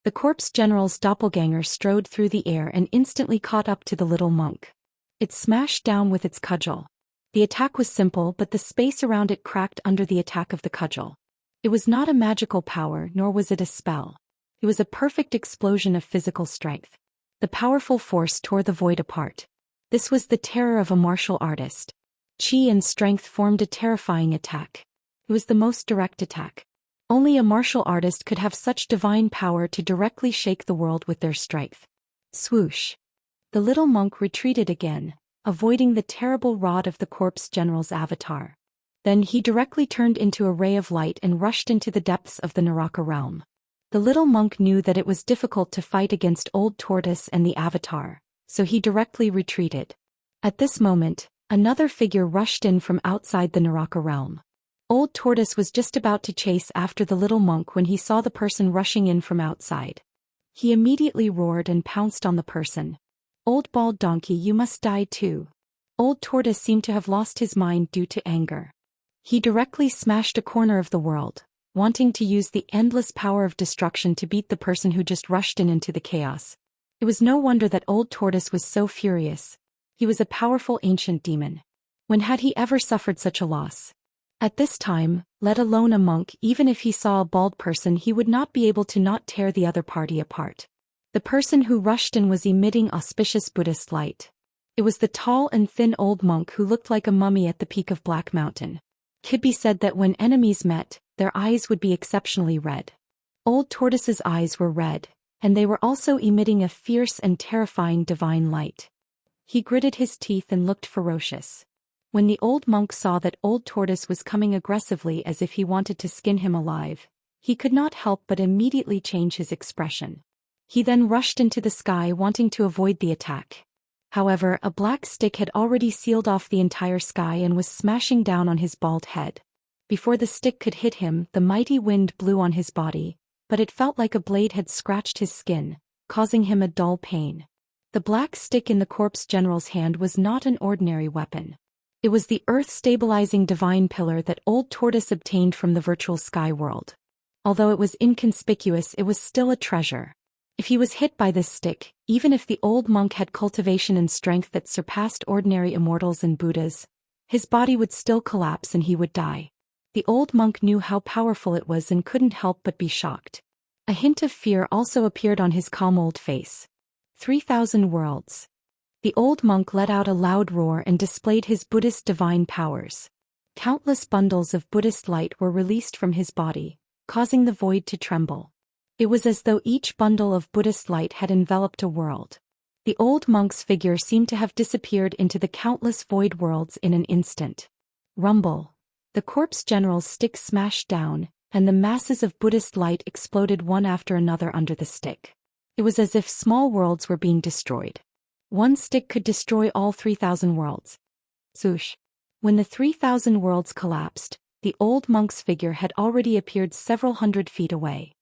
The corpse general's doppelganger strode through the air and instantly caught up to the little monk. It smashed down with its cudgel. The attack was simple, but the space around it cracked under the attack of the cudgel. It was not a magical power, nor was it a spell. It was a perfect explosion of physical strength. The powerful force tore the void apart. This was the terror of a martial artist. Qi and strength formed a terrifying attack. It was the most direct attack. Only a martial artist could have such divine power to directly shake the world with their strength. Swoosh! The little monk retreated again, avoiding the terrible rod of the corpse general's avatar. Then he directly turned into a ray of light and rushed into the depths of the Naraka realm. The little monk knew that it was difficult to fight against Old Tortoise and the avatar, so he directly retreated. At this moment, another figure rushed in from outside the Naraka realm. Old Tortoise was just about to chase after the little monk when he saw the person rushing in from outside. He immediately roared and pounced on the person. Old bald donkey, you must die too. Old Tortoise seemed to have lost his mind due to anger. He directly smashed a corner of the world, wanting to use the endless power of destruction to beat the person who just rushed in into the chaos. It was no wonder that Old Tortoise was so furious. He was a powerful ancient demon. When had he ever suffered such a loss? At this time, let alone a monk, even if he saw a bald person, he would not be able to not tear the other party apart. The person who rushed in was emitting auspicious Buddhist light. It was the tall and thin old monk who looked like a mummy at the peak of Black Mountain. It could be said that when enemies met, their eyes would be exceptionally red. Old Tortoise's eyes were red, and they were also emitting a fierce and terrifying divine light. He gritted his teeth and looked ferocious. When the old monk saw that Old Tortoise was coming aggressively as if he wanted to skin him alive, he could not help but immediately change his expression. He then rushed into the sky wanting to avoid the attack. However, a black stick had already sealed off the entire sky and was smashing down on his bald head. Before the stick could hit him, the mighty wind blew on his body, but it felt like a blade had scratched his skin, causing him a dull pain. The black stick in the corpse general's hand was not an ordinary weapon. It was the earth-stabilizing divine pillar that Old Tortoise obtained from the virtual sky world. Although it was inconspicuous, it was still a treasure. If he was hit by this stick, even if the old monk had cultivation and strength that surpassed ordinary immortals and Buddhas, his body would still collapse and he would die. The old monk knew how powerful it was and couldn't help but be shocked. A hint of fear also appeared on his calm old face. 3,000 worlds. The old monk let out a loud roar and displayed his Buddhist divine powers. Countless bundles of Buddhist light were released from his body, causing the void to tremble. It was as though each bundle of Buddhist light had enveloped a world. The old monk's figure seemed to have disappeared into the countless void worlds in an instant. Rumble. The corpse general's stick smashed down, and the masses of Buddhist light exploded one after another under the stick. It was as if small worlds were being destroyed. One stick could destroy all 3,000 worlds. Swoosh. When the 3,000 worlds collapsed, the old monk's figure had already appeared several hundred feet away.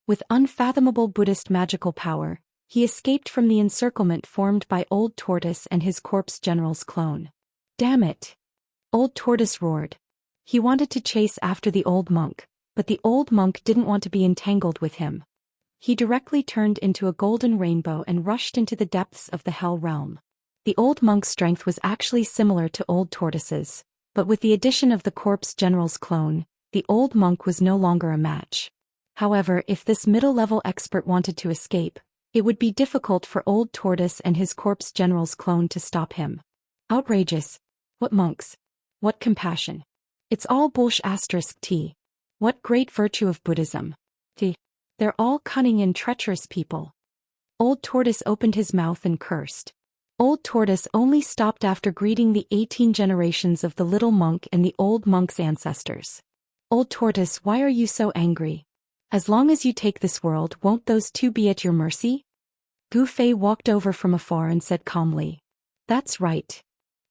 With unfathomable Buddhist magical power, he escaped from the encirclement formed by Old Tortoise and his corpse general's clone. Damn it! Old Tortoise roared. He wanted to chase after the old monk, but the old monk didn't want to be entangled with him. He directly turned into a golden rainbow and rushed into the depths of the Hell realm. The old monk's strength was actually similar to Old Tortoise's, But with the addition of the corpse general's clone, the old monk was no longer a match. However, if this middle-level expert wanted to escape, it would be difficult for Old Tortoise and his corpse general's clone to stop him. Outrageous. What monks? What compassion? It's all bullsh*t. What great virtue of Buddhism. They're all cunning and treacherous people. Old Tortoise opened his mouth and cursed. Old Tortoise only stopped after greeting the 18 generations of the little monk and the old monk's ancestors. Old Tortoise, why are you so angry? As long as you take this world, won't those two be at your mercy? Gu Fei walked over from afar and said calmly. That's right.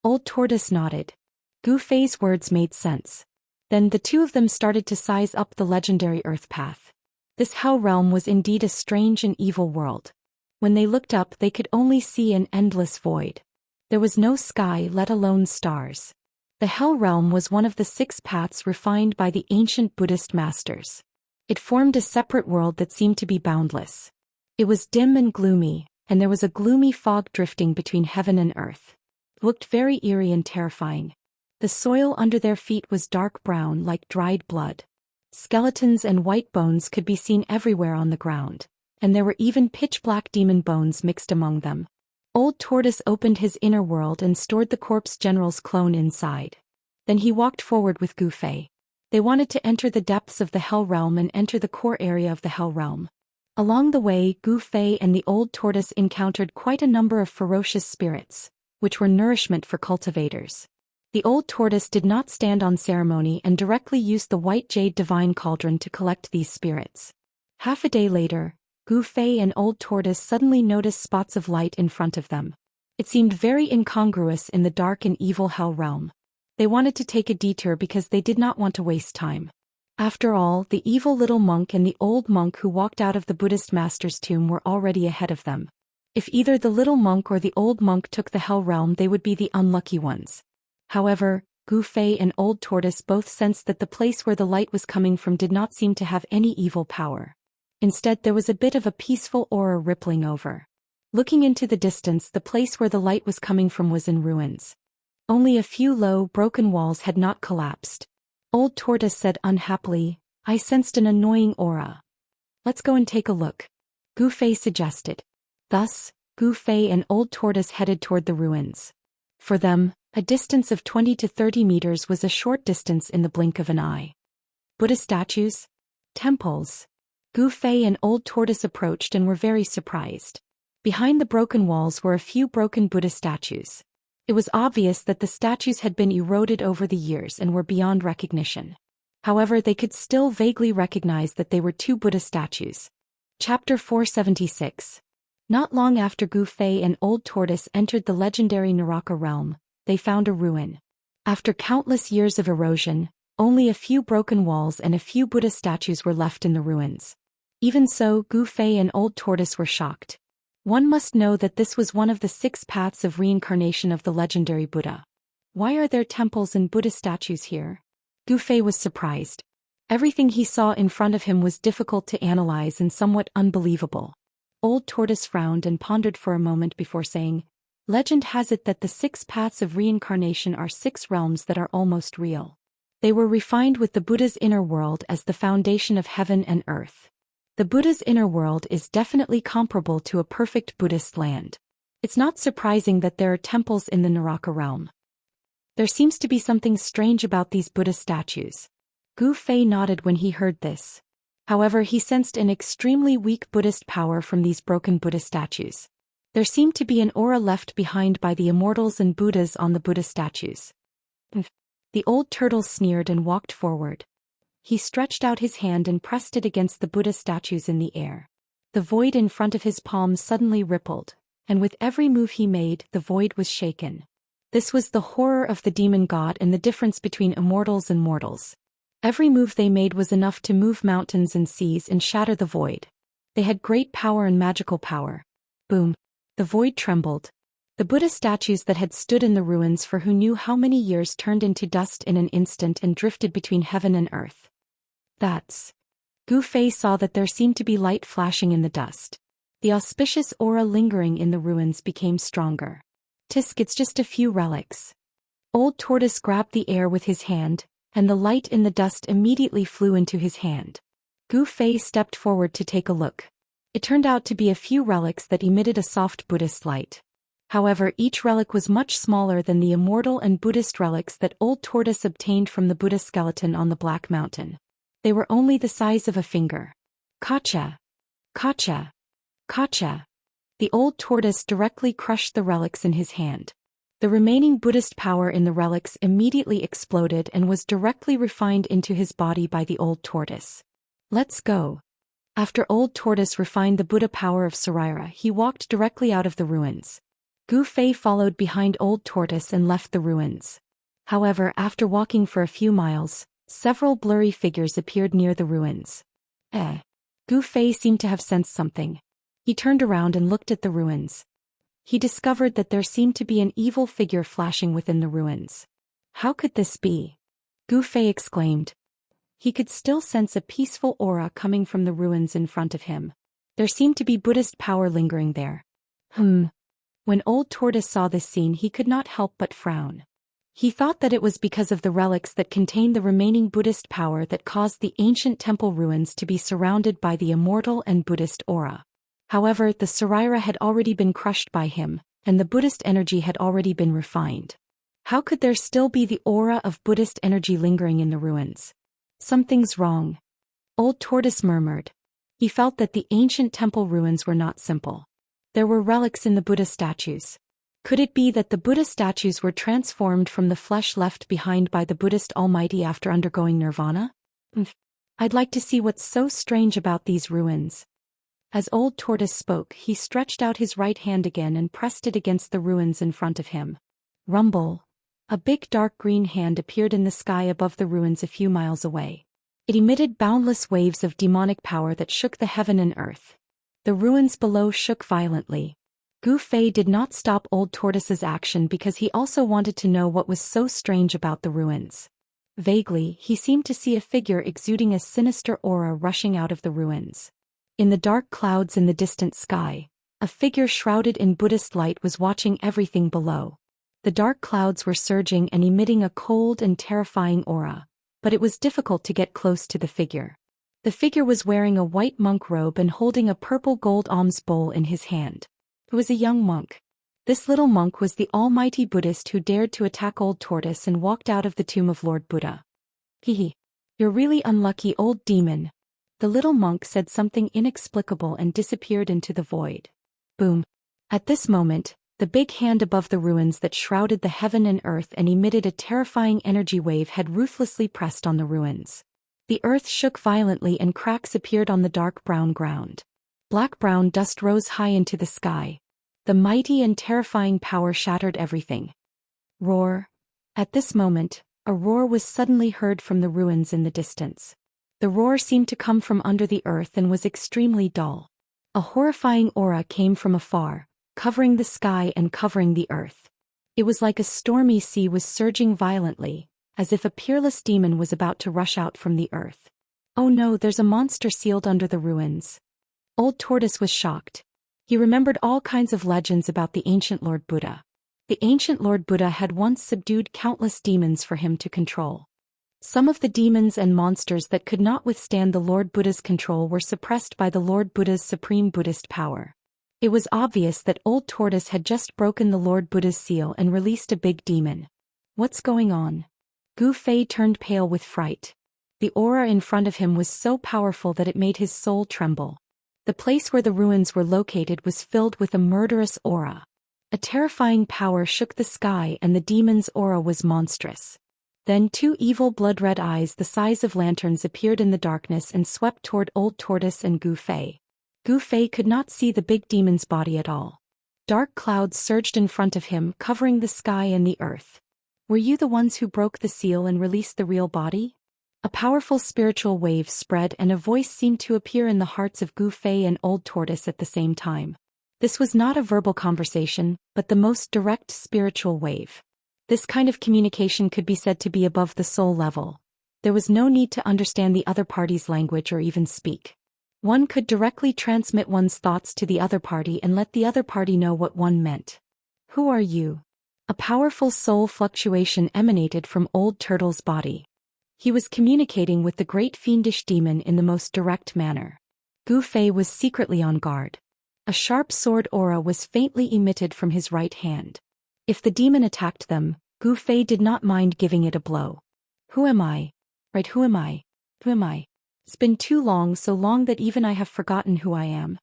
Old Tortoise nodded. Gu Fei's words made sense. Then the two of them started to size up the legendary Earth path. This Hell realm was indeed a strange and evil world. When they looked up, they could only see an endless void. There was no sky, let alone stars. The Hell realm was one of the 6 paths refined by the ancient Buddhist masters. It formed a separate world that seemed to be boundless. It was dim and gloomy, and there was a gloomy fog drifting between heaven and earth. It looked very eerie and terrifying. The soil under their feet was dark brown like dried blood. Skeletons and white bones could be seen everywhere on the ground, and there were even pitch-black demon bones mixed among them. Old Tortoise opened his inner world and stored the corpse general's clone inside. Then he walked forward with Gu Fei. They wanted to enter the depths of the Hell realm and enter the core area of the Hell realm. Along the way, Gu Fei and the Old Tortoise encountered quite a number of ferocious spirits, which were nourishment for cultivators. The Old Tortoise did not stand on ceremony and directly used the white jade divine cauldron to collect these spirits. Half a day later, Gu Fei and Old Tortoise suddenly noticed spots of light in front of them. It seemed very incongruous in the dark and evil Hell realm. They wanted to take a detour because they did not want to waste time. After all, the evil little monk and the old monk who walked out of the Buddhist master's tomb were already ahead of them. If either the little monk or the old monk took the Hell realm, they would be the unlucky ones. However, Gu Fei and Old Tortoise both sensed that the place where the light was coming from did not seem to have any evil power. Instead, there was a bit of a peaceful aura rippling over. Looking into the distance, the place where the light was coming from was in ruins. Only a few low, broken walls had not collapsed. Old Tortoise said unhappily, I sensed an annoying aura. Let's go and take a look. Gu Fei suggested. Thus, Gu Fei and Old Tortoise headed toward the ruins. For them, a distance of 20 to 30 meters was a short distance in the blink of an eye. Buddha statues? Temples? Gu Fei and Old Tortoise approached and were very surprised. Behind the broken walls were a few broken Buddha statues. It was obvious that the statues had been eroded over the years and were beyond recognition. However, they could still vaguely recognize that they were 2 Buddha statues. Chapter 476. Not long after Gu Fei and Old Tortoise entered the legendary Naraka realm, they found a ruin. After countless years of erosion, only a few broken walls and a few Buddha statues were left in the ruins. Even so, Gu Fei and Old Tortoise were shocked. One must know that this was one of the 6 paths of reincarnation of the legendary Buddha. Why are there temples and Buddha statues here? Gu Fei was surprised. Everything he saw in front of him was difficult to analyze and somewhat unbelievable. Old Tortoise frowned and pondered for a moment before saying, Legend has it that the 6 paths of reincarnation are 6 realms that are almost real. They were refined with the Buddha's inner world as the foundation of heaven and earth. The Buddha's inner world is definitely comparable to a perfect Buddhist land. It's not surprising that there are temples in the Naraka realm. There seems to be something strange about these Buddha statues. Gu Fei nodded when he heard this. However, he sensed an extremely weak Buddhist power from these broken Buddha statues. There seemed to be an aura left behind by the immortals and Buddhas on the Buddha statues. The old turtle sneered and walked forward. He stretched out his hand and pressed it against the Buddha statues in the air. The void in front of his palm suddenly rippled, and with every move he made, the void was shaken. This was the horror of the demon god and the difference between immortals and mortals. Every move they made was enough to move mountains and seas and shatter the void. They had great power and magical power. Boom! The void trembled. The Buddha statues that had stood in the ruins for who knew how many years turned into dust in an instant and drifted between heaven and earth. That's. Gu Fei saw that there seemed to be light flashing in the dust. The auspicious aura lingering in the ruins became stronger. Tisk, it's just a few relics. Old Tortoise grabbed the air with his hand, and the light in the dust immediately flew into his hand. Gu Fei stepped forward to take a look. It turned out to be a few relics that emitted a soft Buddhist light. However, each relic was much smaller than the Immortal and Buddhist relics that Old Tortoise obtained from the Buddha skeleton on the Black Mountain. They were only the size of a finger. Kacha! Kacha! Kacha! The Old Tortoise directly crushed the relics in his hand. The remaining Buddhist power in the relics immediately exploded and was directly refined into his body by the Old Tortoise. Let's go. After Old Tortoise refined the Buddha power of Saraira, he walked directly out of the ruins. Gu Fei followed behind Old Tortoise and left the ruins. However, after walking for a few miles, several blurry figures appeared near the ruins. Gu Fei seemed to have sensed something. He turned around and looked at the ruins. He discovered that there seemed to be an evil figure flashing within the ruins. How could this be? Gu Fei exclaimed. He could still sense a peaceful aura coming from the ruins in front of him. There seemed to be Buddhist power lingering there. When Old Tortoise saw this scene, he could not help but frown. He thought that it was because of the relics that contained the remaining Buddhist power that caused the ancient temple ruins to be surrounded by the Immortal and Buddhist aura. However, the Saraira had already been crushed by him, and the Buddhist energy had already been refined. How could there still be the aura of Buddhist energy lingering in the ruins? Something's wrong. Old Tortoise murmured. He felt that the ancient temple ruins were not simple. There were relics in the Buddha statues. Could it be that the Buddha statues were transformed from the flesh left behind by the Buddhist Almighty after undergoing nirvana? I'd like to see what's so strange about these ruins. As Old Tortoise spoke, he stretched out his right hand again and pressed it against the ruins in front of him. Rumble. A big dark green hand appeared in the sky above the ruins a few miles away. It emitted boundless waves of demonic power that shook the heaven and earth. The ruins below shook violently. Gu Fei did not stop Old Tortoise's action because he also wanted to know what was so strange about the ruins. Vaguely, he seemed to see a figure exuding a sinister aura rushing out of the ruins. In the dark clouds in the distant sky, a figure shrouded in Buddhist light was watching everything below. The dark clouds were surging and emitting a cold and terrifying aura, but it was difficult to get close to the figure. The figure was wearing a white monk robe and holding a purple gold alms bowl in his hand. It was a young monk. This little monk was the almighty Buddhist who dared to attack Old Tortoise and walked out of the tomb of Lord Buddha. You're really unlucky, old demon. The little monk said something inexplicable and disappeared into the void. Boom. At this moment, the big hand above the ruins that shrouded the heaven and earth and emitted a terrifying energy wave had ruthlessly pressed on the ruins. The earth shook violently and cracks appeared on the dark brown ground. Black-brown dust rose high into the sky. The mighty and terrifying power shattered everything. Roar. At this moment, a roar was suddenly heard from the ruins in the distance. The roar seemed to come from under the earth and was extremely dull. A horrifying aura came from afar, covering the sky and covering the earth. It was like a stormy sea was surging violently, as if a peerless demon was about to rush out from the earth. Oh no, there's a monster sealed under the ruins. Old Tortoise was shocked. He remembered all kinds of legends about the ancient Lord Buddha. The ancient Lord Buddha had once subdued countless demons for him to control. Some of the demons and monsters that could not withstand the Lord Buddha's control were suppressed by the Lord Buddha's supreme Buddhist power. It was obvious that Old Tortoise had just broken the Lord Buddha's seal and released a big demon. What's going on? Gu Fei turned pale with fright. The aura in front of him was so powerful that it made his soul tremble. The place where the ruins were located was filled with a murderous aura. A terrifying power shook the sky and the demon's aura was monstrous. Then two evil blood-red eyes the size of lanterns appeared in the darkness and swept toward Old Tortoise and Gu Fei. Gu Fei could not see the big demon's body at all. Dark clouds surged in front of him, covering the sky and the earth. Were you the ones who broke the seal and released the real body? A powerful spiritual wave spread and a voice seemed to appear in the hearts of Gu Fei and Old Tortoise at the same time. This was not a verbal conversation, but the most direct spiritual wave. This kind of communication could be said to be above the soul level. There was no need to understand the other party's language or even speak. One could directly transmit one's thoughts to the other party and let the other party know what one meant. Who are you? A powerful soul fluctuation emanated from Old Turtle's body. He was communicating with the great fiendish demon in the most direct manner. Gu Fei was secretly on guard. A sharp sword aura was faintly emitted from his right hand. If the demon attacked them, Gu Fei did not mind giving it a blow. Who am I? Right, who am I? Who am I? It's been too long, so long that even I have forgotten who I am.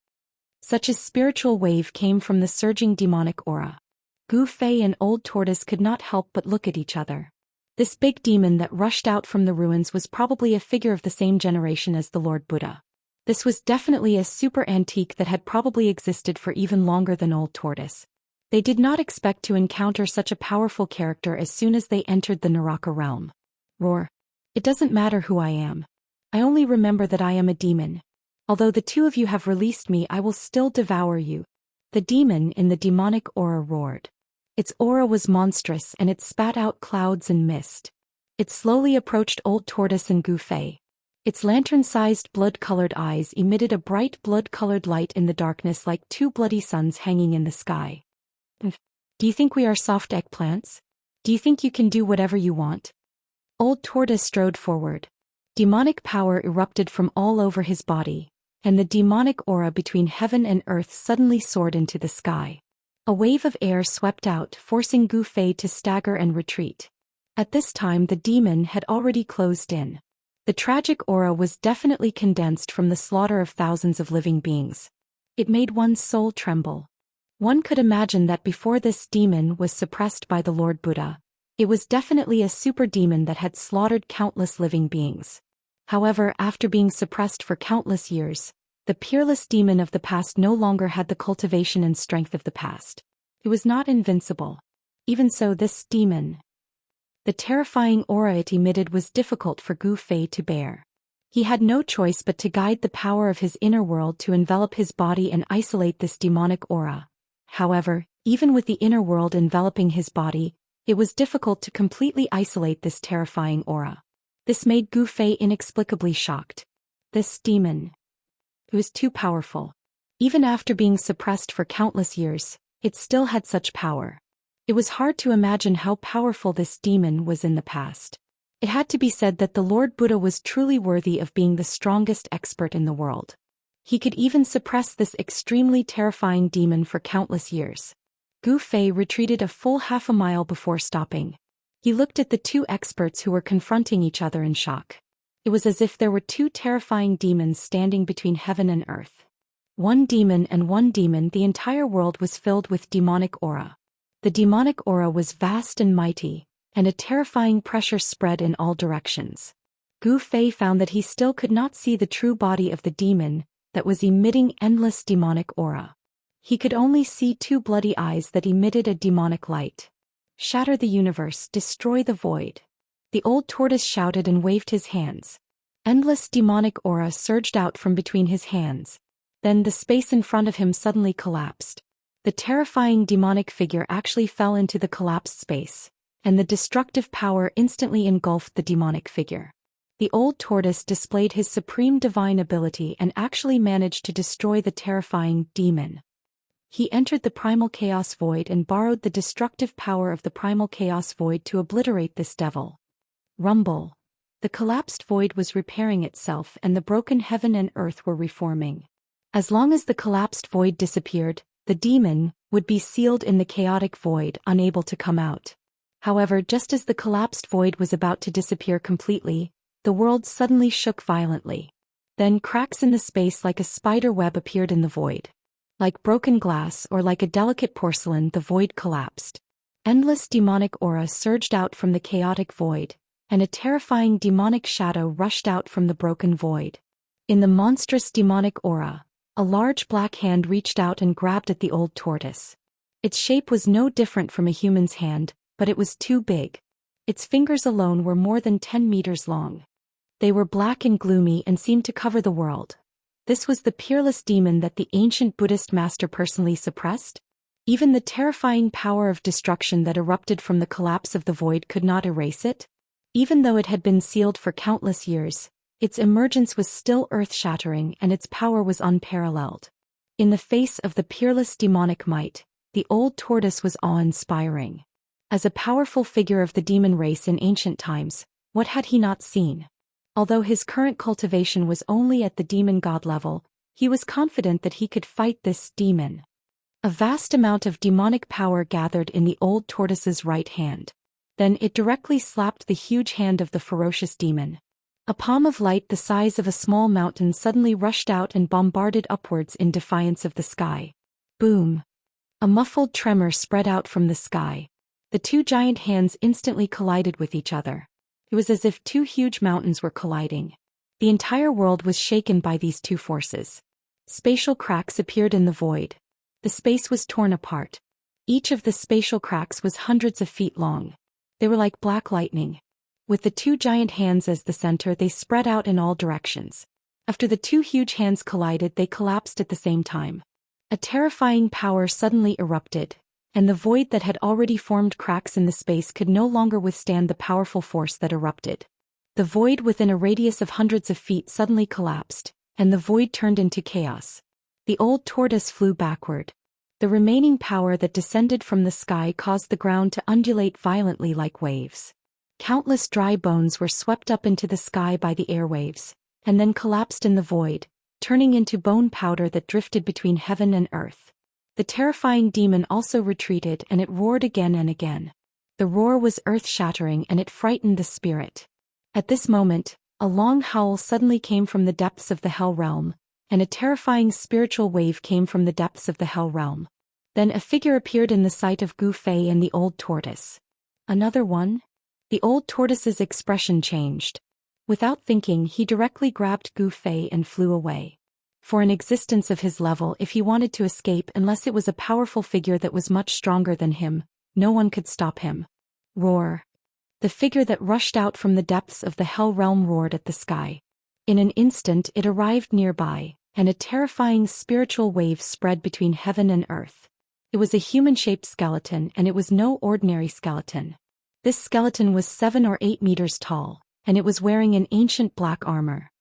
Such a spiritual wave came from the surging demonic aura. Gu Fei and Old Tortoise could not help but look at each other. This big demon that rushed out from the ruins was probably a figure of the same generation as the Lord Buddha. This was definitely a super antique that had probably existed for even longer than Old Tortoise. They did not expect to encounter such a powerful character as soon as they entered the Naraka realm. Roar. It doesn't matter who I am. I only remember that I am a demon. Although the two of you have released me, I will still devour you. The demon in the demonic aura roared. Its aura was monstrous and it spat out clouds and mist. It slowly approached Old Tortoise and Gu Fei. Its lantern-sized blood-colored eyes emitted a bright blood-colored light in the darkness like two bloody suns hanging in the sky. Do you think we are soft eggplants? Do you think you can do whatever you want? Old Tortoise strode forward. Demonic power erupted from all over his body, and the demonic aura between heaven and earth suddenly soared into the sky. A wave of air swept out, forcing Gu Fei to stagger and retreat. At this time the demon had already closed in. The tragic aura was definitely condensed from the slaughter of thousands of living beings. It made one's soul tremble. One could imagine that before this demon was suppressed by the Lord Buddha, it was definitely a super demon that had slaughtered countless living beings. However, after being suppressed for countless years, the peerless demon of the past no longer had the cultivation and strength of the past. It was not invincible. Even so, this demon, the terrifying aura it emitted, was difficult for Gu Fei to bear. He had no choice but to guide the power of his inner world to envelop his body and isolate this demonic aura. However, even with the inner world enveloping his body, it was difficult to completely isolate this terrifying aura. This made Gu Fei inexplicably shocked. This demon, it was too powerful. Even after being suppressed for countless years, it still had such power. It was hard to imagine how powerful this demon was in the past. It had to be said that the Lord Buddha was truly worthy of being the strongest expert in the world. He could even suppress this extremely terrifying demon for countless years. Gu Fei retreated a full half a mile before stopping. He looked at the two experts who were confronting each other in shock. It was as if there were two terrifying demons standing between heaven and earth. One demon and one demon. The entire world was filled with demonic aura. The demonic aura was vast and mighty, and a terrifying pressure spread in all directions. Gu Fei found that he still could not see the true body of the demon that was emitting endless demonic aura. He could only see two bloody eyes that emitted a demonic light. Shatter the universe, destroy the void. The Old Tortoise shouted and waved his hands. Endless demonic aura surged out from between his hands. Then the space in front of him suddenly collapsed. The terrifying demonic figure actually fell into the collapsed space, and the destructive power instantly engulfed the demonic figure. The Old Tortoise displayed his supreme divine ability and actually managed to destroy the terrifying demon. He entered the primal chaos void and borrowed the destructive power of the primal chaos void to obliterate this devil. Rumble. The collapsed void was repairing itself and the broken heaven and earth were reforming. As long as the collapsed void disappeared, the demon would be sealed in the chaotic void, unable to come out. However, just as the collapsed void was about to disappear completely, the world suddenly shook violently. Then cracks in the space like a spider web appeared in the void. Like broken glass or like a delicate porcelain, the void collapsed. Endless demonic aura surged out from the chaotic void, and a terrifying demonic shadow rushed out from the broken void. In the monstrous demonic aura, a large black hand reached out and grabbed at the Old Tortoise. Its shape was no different from a human's hand, but it was too big. Its fingers alone were more than 10 meters long. They were black and gloomy and seemed to cover the world. This was the peerless demon that the ancient Buddhist master personally suppressed. Even the terrifying power of destruction that erupted from the collapse of the void could not erase it. Even though it had been sealed for countless years, its emergence was still earth-shattering and its power was unparalleled. In the face of the peerless demonic might, the Old Tortoise was awe-inspiring. As a powerful figure of the demon race in ancient times, what had he not seen? Although his current cultivation was only at the demon god level, he was confident that he could fight this demon. A vast amount of demonic power gathered in the old tortoise's right hand. Then it directly slapped the huge hand of the ferocious demon. A palm of light the size of a small mountain suddenly rushed out and bombarded upwards in defiance of the sky. Boom! A muffled tremor spread out from the sky. The two giant hands instantly collided with each other. It was as if two huge mountains were colliding. The entire world was shaken by these two forces. Spatial cracks appeared in the void. The space was torn apart. Each of the spatial cracks was hundreds of feet long. They were like black lightning. With the two giant hands as the center, they spread out in all directions. After the two huge hands collided, they collapsed at the same time. A terrifying power suddenly erupted, and the void that had already formed cracks in the space could no longer withstand the powerful force that erupted. The void within a radius of hundreds of feet suddenly collapsed, and the void turned into chaos. The old tortoise flew backward. The remaining power that descended from the sky caused the ground to undulate violently like waves. Countless dry bones were swept up into the sky by the airwaves, and then collapsed in the void, turning into bone powder that drifted between heaven and earth. The terrifying demon also retreated, and it roared again and again. The roar was earth-shattering, and it frightened the spirit. At this moment, a long howl suddenly came from the depths of the Hell Realm, and a terrifying spiritual wave came from the depths of the Hell Realm. Then a figure appeared in the sight of Gu Fei and the old tortoise. Another one? The old tortoise's expression changed. Without thinking, he directly grabbed Gu Fei and flew away. For an existence of his level, if he wanted to escape, unless it was a powerful figure that was much stronger than him, no one could stop him. Roar! The figure that rushed out from the depths of the Hell Realm roared at the sky. In an instant it arrived nearby, and a terrifying spiritual wave spread between heaven and earth. It was a human-shaped skeleton, and it was no ordinary skeleton. This skeleton was 7 or 8 meters tall, and it was wearing an ancient black armor.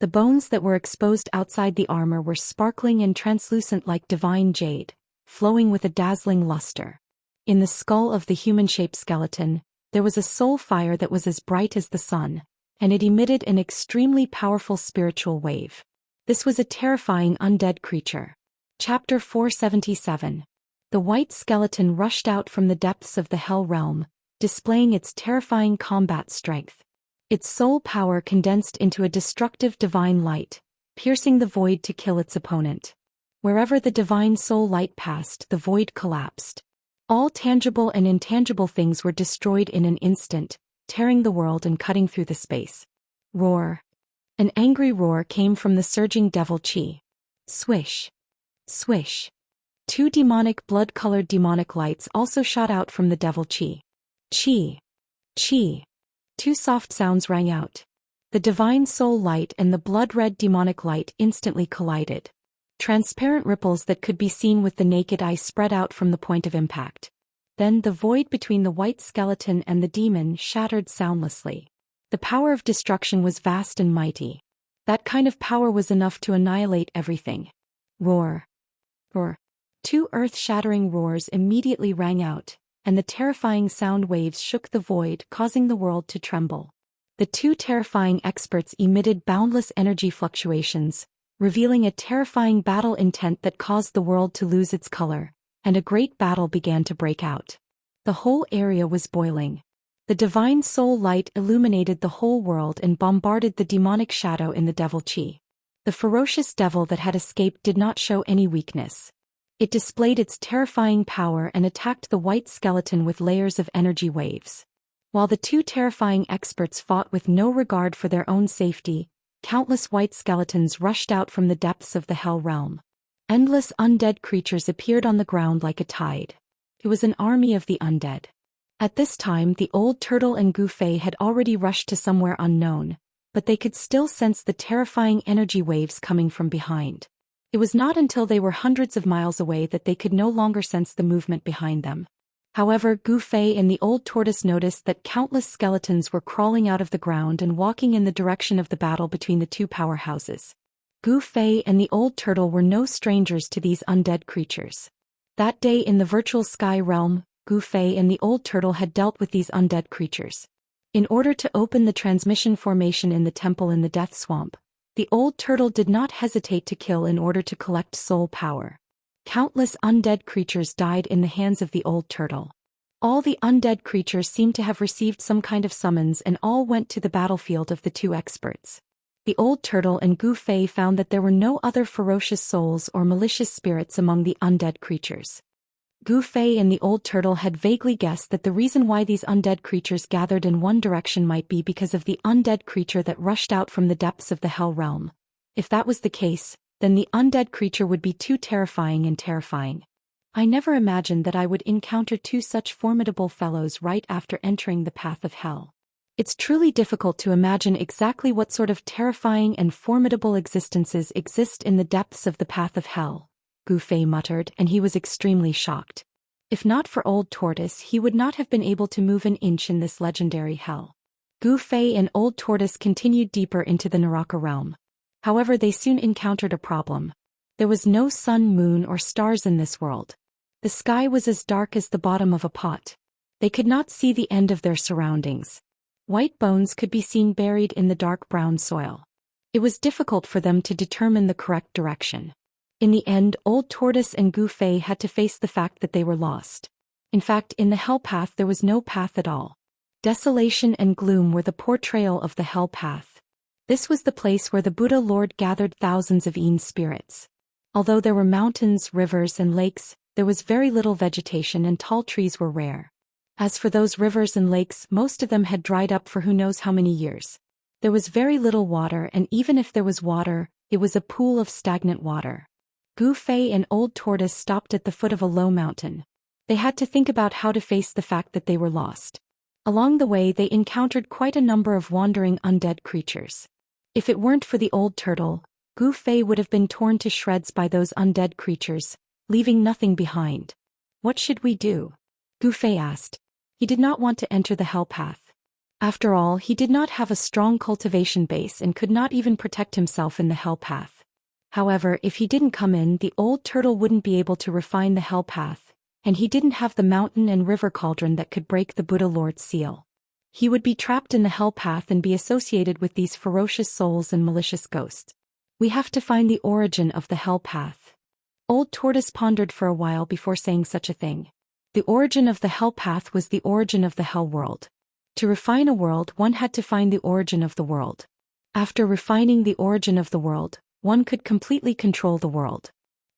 The bones that were exposed outside the armor were sparkling and translucent like divine jade, flowing with a dazzling luster. In the skull of the human-shaped skeleton, there was a soul fire that was as bright as the sun, and it emitted an extremely powerful spiritual wave. This was a terrifying undead creature. Chapter 477. The white skeleton rushed out from the depths of the Hell Realm, displaying its terrifying combat strength. Its soul power condensed into a destructive divine light, piercing the void to kill its opponent. Wherever the divine soul light passed, the void collapsed. All tangible and intangible things were destroyed in an instant, tearing the world and cutting through the space. Roar! An angry roar came from the surging devil chi. Swish! Swish! Two demonic blood-colored demonic lights also shot out from the devil chi. Chi! Chi! Two soft sounds rang out. The divine soul light and the blood-red demonic light instantly collided. Transparent ripples that could be seen with the naked eye spread out from the point of impact. Then the void between the white skeleton and the demon shattered soundlessly. The power of destruction was vast and mighty. That kind of power was enough to annihilate everything. Roar! Roar! Two earth-shattering roars immediately rang out, and the terrifying sound waves shook the void, causing the world to tremble. The two terrifying experts emitted boundless energy fluctuations, revealing a terrifying battle intent that caused the world to lose its color, and a great battle began to break out. The whole area was boiling. The divine soul light illuminated the whole world and bombarded the demonic shadow in the devil chi. The ferocious devil that had escaped did not show any weakness. It displayed its terrifying power and attacked the white skeleton with layers of energy waves. While the two terrifying experts fought with no regard for their own safety, countless white skeletons rushed out from the depths of the Hell Realm. Endless undead creatures appeared on the ground like a tide. It was an army of the undead. At this time the old turtle and Gu Fei had already rushed to somewhere unknown, but they could still sense the terrifying energy waves coming from behind. It was not until they were hundreds of miles away that they could no longer sense the movement behind them. However, Gu Fei and the old tortoise noticed that countless skeletons were crawling out of the ground and walking in the direction of the battle between the two powerhouses. Gu Fei and the old turtle were no strangers to these undead creatures. That day in the virtual sky realm, Gu Fei and the old turtle had dealt with these undead creatures. In order to open the transmission formation in the temple in the Death Swamp, the old turtle did not hesitate to kill in order to collect soul power. Countless undead creatures died in the hands of the old turtle. All the undead creatures seemed to have received some kind of summons and all went to the battlefield of the two experts. The old turtle and Gu Fei found that there were no other ferocious souls or malicious spirits among the undead creatures. Gu Fei and the old turtle had vaguely guessed that the reason why these undead creatures gathered in one direction might be because of the undead creature that rushed out from the depths of the Hell Realm. If that was the case, then the undead creature would be too terrifying and terrifying. I never imagined that I would encounter two such formidable fellows right after entering the path of hell. It's truly difficult to imagine exactly what sort of terrifying and formidable existences exist in the depths of the path of hell, Gu Fei muttered, and he was extremely shocked. If not for Old Tortoise, he would not have been able to move an inch in this legendary hell. Gu Fei and Old Tortoise continued deeper into the Naraka realm. However, they soon encountered a problem. There was no sun, moon, or stars in this world. The sky was as dark as the bottom of a pot. They could not see the end of their surroundings. White bones could be seen buried in the dark brown soil. It was difficult for them to determine the correct direction. In the end, Old Tortoise and Gu Fei had to face the fact that they were lost. In fact, in the hell path there was no path at all. Desolation and gloom were the portrayal of the hell path. This was the place where the Buddha Lord gathered thousands of Yin spirits. Although there were mountains, rivers, and lakes, there was very little vegetation and tall trees were rare. As for those rivers and lakes, most of them had dried up for who knows how many years. There was very little water, and even if there was water, it was a pool of stagnant water. Gu Fei and Old Tortoise stopped at the foot of a low mountain. They had to think about how to face the fact that they were lost. Along the way they encountered quite a number of wandering undead creatures. If it weren't for the old turtle, Gu Fei would have been torn to shreds by those undead creatures, leaving nothing behind. What should we do? Gu Fei asked. He did not want to enter the hell path. After all, he did not have a strong cultivation base and could not even protect himself in the hell path. However, if he didn't come in, the old turtle wouldn't be able to refine the hell path, and he didn't have the mountain and river cauldron that could break the Buddha Lord's seal. He would be trapped in the hell path and be associated with these ferocious souls and malicious ghosts. We have to find the origin of the hell path. Old Tortoise pondered for a while before saying such a thing. The origin of the hell path was the origin of the hell world. To refine a world, one had to find the origin of the world. After refining the origin of the world, one could completely control the world.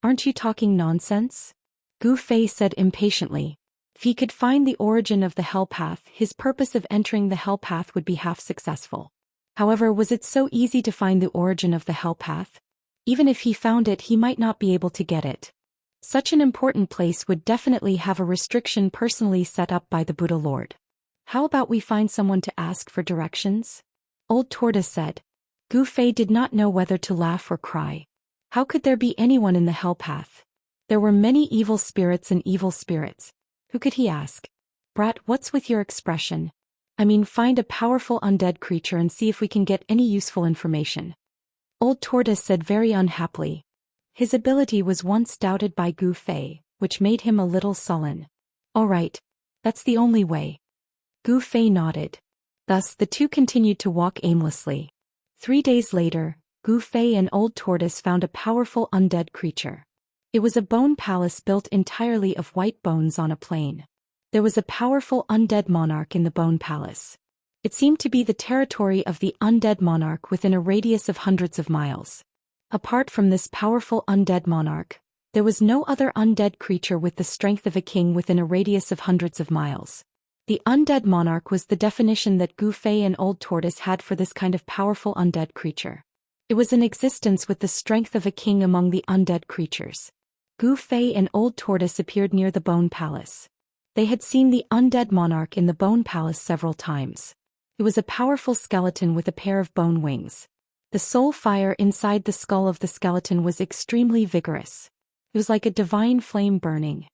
Aren't you talking nonsense? Gu Fei said impatiently. If he could find the origin of the hell path, his purpose of entering the hell path would be half successful. However, was it so easy to find the origin of the hell path? Even if he found it, he might not be able to get it. Such an important place would definitely have a restriction personally set up by the Buddha Lord. How about we find someone to ask for directions? Old Tortoise said. Gu Fei did not know whether to laugh or cry. How could there be anyone in the hell path? There were many evil spirits and evil spirits. Who could he ask? Brat, what's with your expression? I mean, find a powerful undead creature and see if we can get any useful information. Old Tortoise said very unhappily. His ability was once doubted by Gu Fei, which made him a little sullen. All right. That's the only way. Gu Fei nodded. Thus the two continued to walk aimlessly. 3 days later, Gu Fei and Old Tortoise found a powerful undead creature. It was a bone palace built entirely of white bones on a plain. There was a powerful undead monarch in the bone palace. It seemed to be the territory of the undead monarch within a radius of hundreds of miles. Apart from this powerful undead monarch, there was no other undead creature with the strength of a king within a radius of hundreds of miles. The undead monarch was the definition that Gu Fei and Old Tortoise had for this kind of powerful undead creature. It was an existence with the strength of a king among the undead creatures. Gu Fei and Old Tortoise appeared near the bone palace. They had seen the undead monarch in the bone palace several times. It was a powerful skeleton with a pair of bone wings. The soul fire inside the skull of the skeleton was extremely vigorous. It was like a divine flame burning.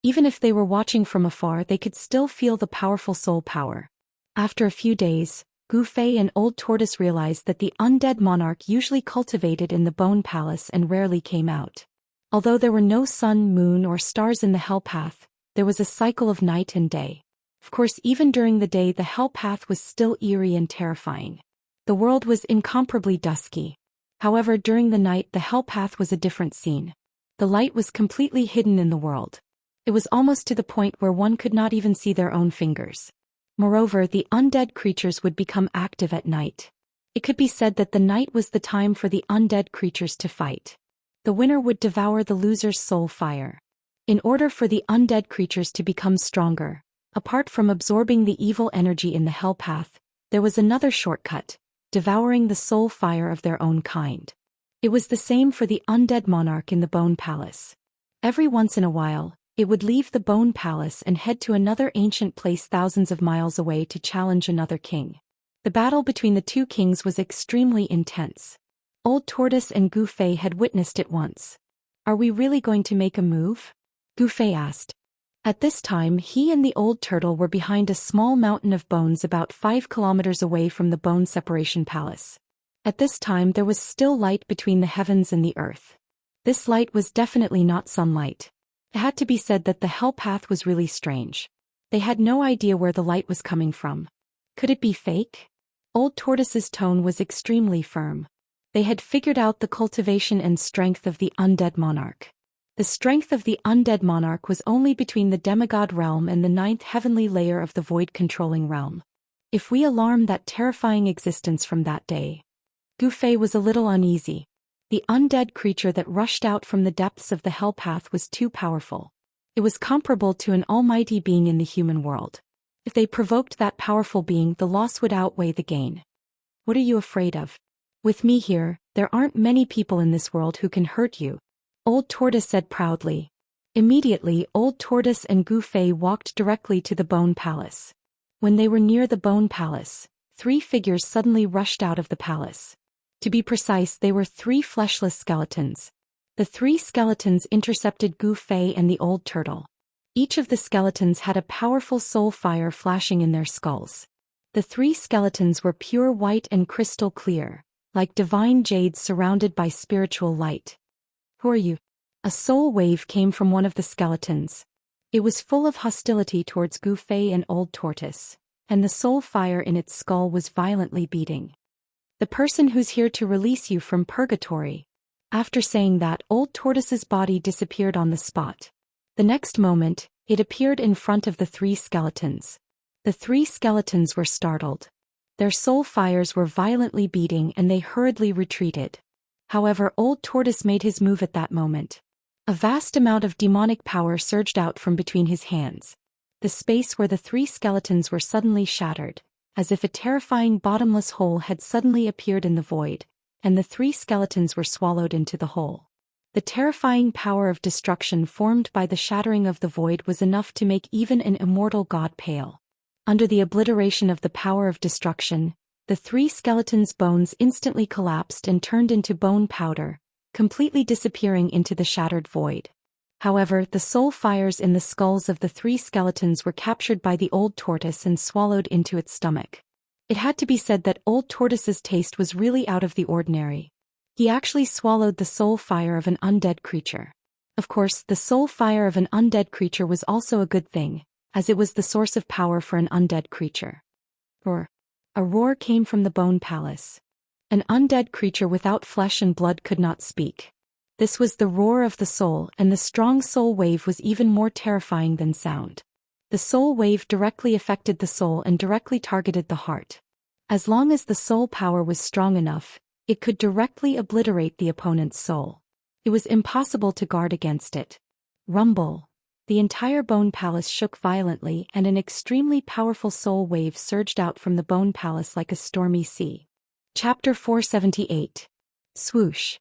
Even if they were watching from afar, they could still feel the powerful soul power. After a few days, Gu Fei and Old Tortoise realized that the undead monarch usually cultivated in the bone palace and rarely came out. Although there were no sun, moon, or stars in the hell path, there was a cycle of night and day. Of course, even during the day the hell path was still eerie and terrifying. The world was incomparably dusky. However, during the night the hell path was a different scene. The light was completely hidden in the world. It was almost to the point where one could not even see their own fingers. Moreover, the undead creatures would become active at night. It could be said that the night was the time for the undead creatures to fight. The winner would devour the loser's soul fire. In order for the undead creatures to become stronger, apart from absorbing the evil energy in the hell path, there was another shortcut: devouring the soul fire of their own kind. It was the same for the undead monarch in the Bone Palace. Every once in a while, it would leave the Bone Palace and head to another ancient place thousands of miles away to challenge another king. The battle between the two kings was extremely intense. Old Tortoise and Gu Fei had witnessed it once. "Are we really going to make a move?" Gu Fei asked. At this time he and the old turtle were behind a small mountain of bones about 5 kilometers away from the Bone Separation Palace. At this time there was still light between the heavens and the earth. This light was definitely not sunlight. It had to be said that the hell path was really strange. They had no idea where the light was coming from. Could it be fake? Old Tortoise's tone was extremely firm. They had figured out the cultivation and strength of the undead monarch. The strength of the undead monarch was only between the demigod realm and the 9th heavenly layer of the void-controlling realm. If we alarm that terrifying existence from that day. Gu Fei was a little uneasy. The undead creature that rushed out from the depths of the hell path was too powerful. It was comparable to an almighty being in the human world. If they provoked that powerful being, the loss would outweigh the gain. "What are you afraid of?" "With me here, there aren't many people in this world who can hurt you," Old Tortoise said proudly. Immediately, Old Tortoise and Gu Fei walked directly to the Bone Palace. When they were near the Bone Palace, 3 figures suddenly rushed out of the palace. To be precise, they were 3 fleshless skeletons. The 3 skeletons intercepted Gu Fei and the old turtle. Each of the skeletons had a powerful soul fire flashing in their skulls. The 3 skeletons were pure white and crystal clear, like divine jades surrounded by spiritual light. "Who are you?" A soul wave came from one of the skeletons. It was full of hostility towards Gu Fei and Old Tortoise, and the soul fire in its skull was violently beating. "The person who's here to release you from purgatory." After saying that, Old Tortoise's body disappeared on the spot. The next moment, it appeared in front of the 3 skeletons. The 3 skeletons were startled. Their soul fires were violently beating and they hurriedly retreated. However, Old Tortoise made his move at that moment. A vast amount of demonic power surged out from between his hands. The space where the 3 skeletons were suddenly shattered, as if a terrifying bottomless hole had suddenly appeared in the void, and the 3 skeletons were swallowed into the hole. The terrifying power of destruction formed by the shattering of the void was enough to make even an immortal god pale. Under the obliteration of the power of destruction, the 3 skeletons' bones instantly collapsed and turned into bone powder, completely disappearing into the shattered void. However, the soul fires in the skulls of the 3 skeletons were captured by the old tortoise and swallowed into its stomach. It had to be said that Old Tortoise's taste was really out of the ordinary. He actually swallowed the soul fire of an undead creature. Of course, the soul fire of an undead creature was also a good thing, as it was the source of power for an undead creature. Roar. A roar came from the Bone Palace. An undead creature without flesh and blood could not speak. This was the roar of the soul, and the strong soul wave was even more terrifying than sound. The soul wave directly affected the soul and directly targeted the heart. As long as the soul power was strong enough, it could directly obliterate the opponent's soul. It was impossible to guard against it. Rumble. The entire Bone Palace shook violently and an extremely powerful soul wave surged out from the Bone Palace like a stormy sea. Chapter 478. Swoosh.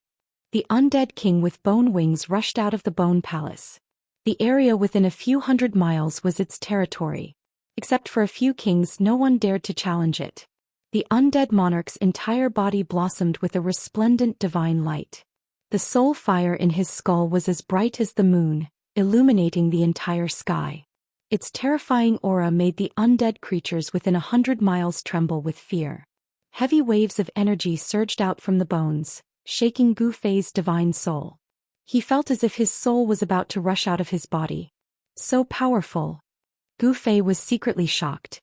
The undead king with bone wings rushed out of the Bone Palace. The area within a few hundred miles was its territory. Except for a few kings, no one dared to challenge it. The undead monarch's entire body blossomed with a resplendent divine light. The soul fire in his skull was as bright as the moon, illuminating the entire sky. Its terrifying aura made the undead creatures within 100 miles tremble with fear. Heavy waves of energy surged out from the bones, shaking Gu Fei's divine soul. He felt as if his soul was about to rush out of his body. So powerful. Gu Fei was secretly shocked.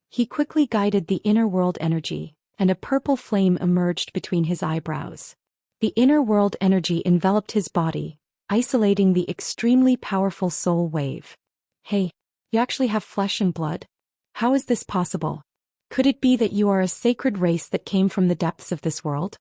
He quickly guided the inner world energy, and a purple flame emerged between his eyebrows. The inner world energy enveloped his body, isolating the extremely powerful soul wave. Hey, you actually have flesh and blood? How is this possible? Could it be that you are a sacred race that came from the depths of this world?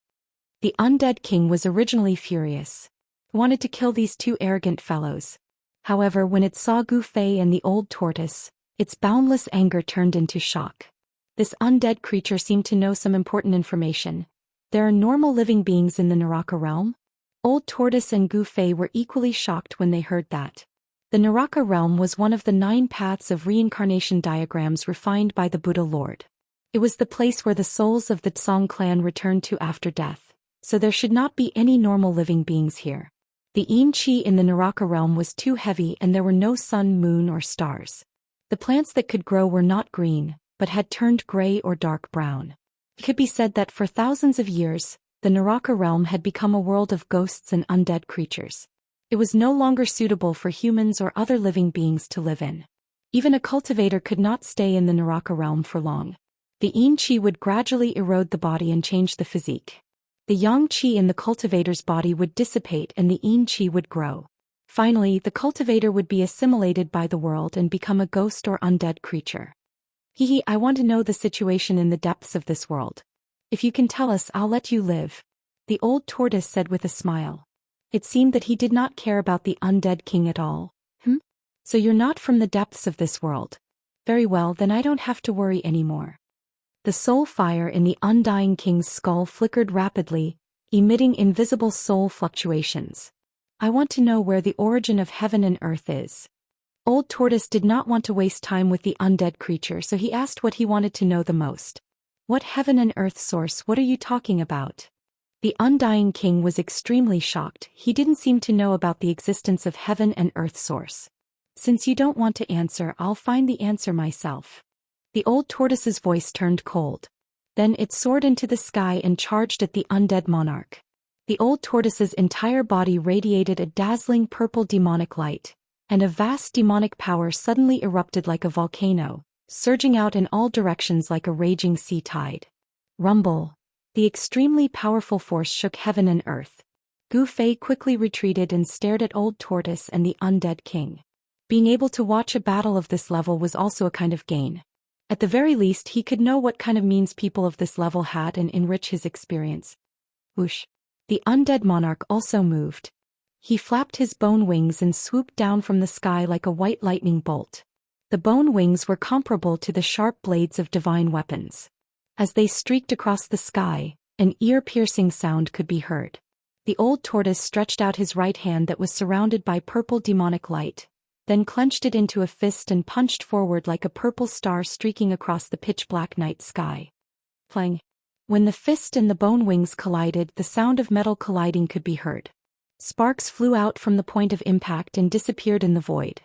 The undead king was originally furious. He wanted to kill these two arrogant fellows. However, when it saw Gu Fei and the old tortoise, its boundless anger turned into shock. This undead creature seemed to know some important information. There are normal living beings in the Naraka realm? Old Tortoise and Gu Fei were equally shocked when they heard that. The Naraka realm was one of the 9 paths of reincarnation diagrams refined by the Buddha Lord. It was the place where the souls of the Tsang clan returned to after death, so there should not be any normal living beings here. The yin qi in the Naraka realm was too heavy and there were no sun, moon or stars. The plants that could grow were not green, but had turned gray or dark brown. It could be said that for thousands of years, the Naraka realm had become a world of ghosts and undead creatures. It was no longer suitable for humans or other living beings to live in. Even a cultivator could not stay in the Naraka realm for long. The yin qi would gradually erode the body and change the physique. The yang qi in the cultivator's body would dissipate and the yin qi would grow. Finally, the cultivator would be assimilated by the world and become a ghost or undead creature. I want to know the situation in the depths of this world. If you can tell us, I'll let you live. The old tortoise said with a smile. It seemed that he did not care about the undead king at all. So you're not from the depths of this world. Very well, then I don't have to worry anymore. The soul fire in the undying king's skull flickered rapidly, emitting invisible soul fluctuations. I want to know where the origin of heaven and earth is. Old Tortoise did not want to waste time with the undead creature, so he asked what he wanted to know the most. What heaven and earth source? What are you talking about? The undying king was extremely shocked. He didn't seem to know about the existence of heaven and earth source. Since you don't want to answer, I'll find the answer myself. The old tortoise's voice turned cold. Then it soared into the sky and charged at the undead monarch. The old tortoise's entire body radiated a dazzling purple demonic light, and a vast demonic power suddenly erupted like a volcano, surging out in all directions like a raging sea tide. Rumble. The extremely powerful force shook heaven and earth. Gu Fei quickly retreated and stared at old tortoise and the undead king. Being able to watch a battle of this level was also a kind of gain. At the very least, he could know what kind of means people of this level had and enrich his experience. Whoosh. The undead monarch also moved. He flapped his bone wings and swooped down from the sky like a white lightning bolt. The bone wings were comparable to the sharp blades of divine weapons. As they streaked across the sky, an ear-piercing sound could be heard. The old tortoise stretched out his right hand that was surrounded by purple demonic light, then clenched it into a fist and punched forward like a purple star streaking across the pitch-black night sky. Clang. When the fist and the bone wings collided, the sound of metal colliding could be heard. Sparks flew out from the point of impact and disappeared in the void.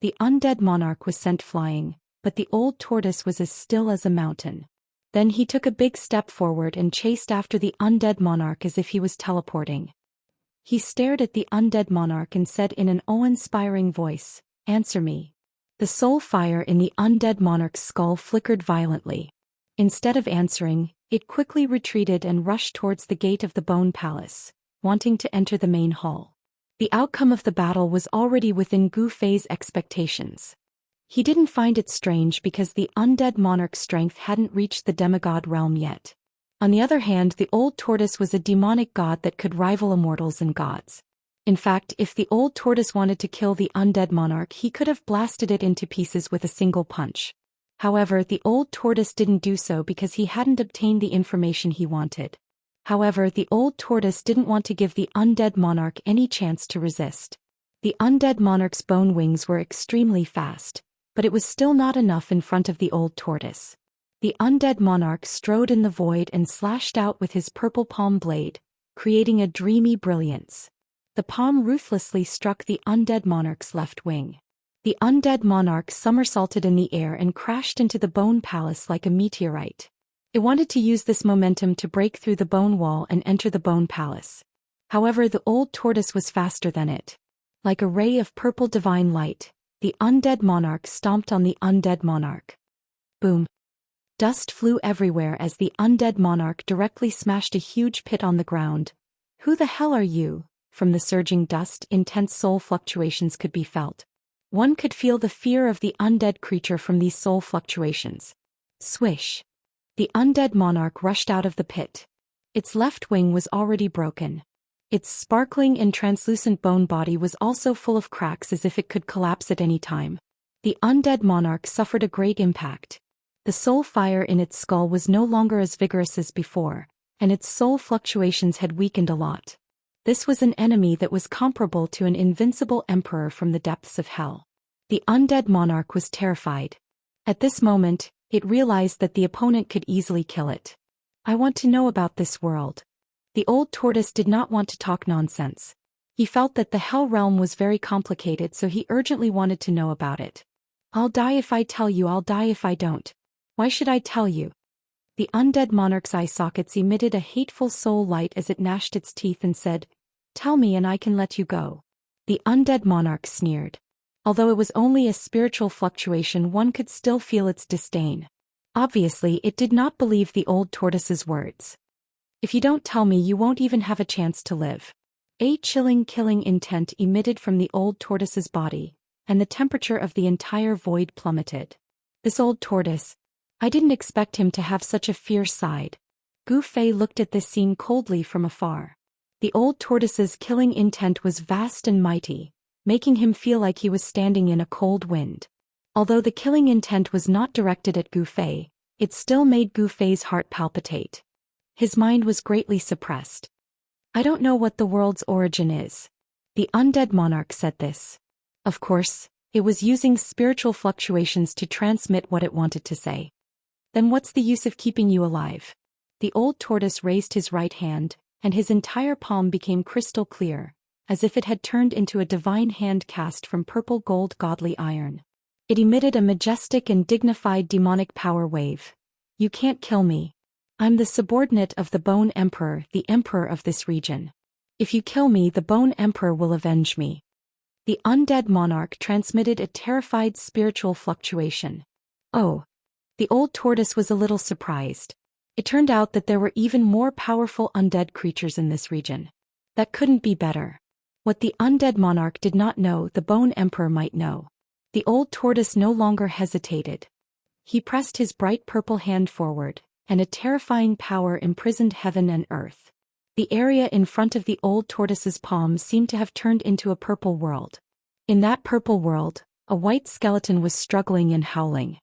The undead monarch was sent flying, but the old tortoise was as still as a mountain. Then he took a big step forward and chased after the undead monarch as if he was teleporting. He stared at the undead monarch and said in an awe-inspiring voice, "Answer me." The soul fire in the undead monarch's skull flickered violently. Instead of answering, it quickly retreated and rushed towards the gate of the Bone Palace, wanting to enter the main hall. The outcome of the battle was already within Gu Fei's expectations. He didn't find it strange because the undead monarch's strength hadn't reached the demigod realm yet. On the other hand, the old tortoise was a demonic god that could rival immortals and gods. In fact, if the old tortoise wanted to kill the undead monarch, he could have blasted it into pieces with a single punch. However, the old tortoise didn't do so because he hadn't obtained the information he wanted. However, the old tortoise didn't want to give the undead monarch any chance to resist. The undead monarch's bone wings were extremely fast, but it was still not enough in front of the old tortoise. The undead monarch strode in the void and slashed out with his purple palm blade, creating a dreamy brilliance. The palm ruthlessly struck the undead monarch's left wing. The undead monarch somersaulted in the air and crashed into the bone palace like a meteorite. It wanted to use this momentum to break through the bone wall and enter the bone palace. However, the old tortoise was faster than it. Like a ray of purple divine light, The undead monarch stomped on the undead monarch. Boom. Dust flew everywhere as the undead monarch directly smashed a huge pit on the ground. Who the hell are you? From the surging dust, intense soul fluctuations could be felt. One could feel the fear of the undead creature from these soul fluctuations. Swish. The undead monarch rushed out of the pit. Its left wing was already broken. Its sparkling and translucent bone body was also full of cracks as if it could collapse at any time. The undead monarch suffered a great impact. The soul fire in its skull was no longer as vigorous as before, and its soul fluctuations had weakened a lot. This was an enemy that was comparable to an invincible emperor from the depths of hell. The undead monarch was terrified. At this moment, it realized that the opponent could easily kill it. I want to know about this world. The old tortoise did not want to talk nonsense. He felt that the Hell Realm was very complicated, so he urgently wanted to know about it. I'll die if I tell you, I'll die if I don't. Why should I tell you? The undead monarch's eye sockets emitted a hateful soul light as it gnashed its teeth and said, "Tell me and I can let you go." The undead monarch sneered. Although it was only a spiritual fluctuation, one could still feel its disdain. Obviously, it did not believe the old tortoise's words. If you don't tell me, you won't even have a chance to live. A chilling, killing intent emitted from the old tortoise's body, and the temperature of the entire void plummeted. This old tortoise. I didn't expect him to have such a fierce side. Gu Fei looked at this scene coldly from afar. The old tortoise's killing intent was vast and mighty, making him feel like he was standing in a cold wind. Although the killing intent was not directed at Gu Fei, it still made Gu Fei's heart palpitate. His mind was greatly suppressed. I don't know what the world's origin is. The undead monarch said this. Of course, it was using spiritual fluctuations to transmit what it wanted to say. Then what's the use of keeping you alive? The old tortoise raised his right hand, and his entire palm became crystal clear, as if it had turned into a divine hand cast from purple gold godly iron. It emitted a majestic and dignified demonic power wave. You can't kill me. I'm the subordinate of the Bone Emperor, the emperor of this region. If you kill me, the Bone Emperor will avenge me. The undead monarch transmitted a terrified spiritual fluctuation. Oh. The old tortoise was a little surprised. It turned out that there were even more powerful undead creatures in this region. That couldn't be better. What the undead monarch did not know, the Bone Emperor might know. The old tortoise no longer hesitated. He pressed his bright purple hand forward, and a terrifying power imprisoned heaven and earth. The area in front of the old tortoise's palm seemed to have turned into a purple world. In that purple world, a white skeleton was struggling and howling.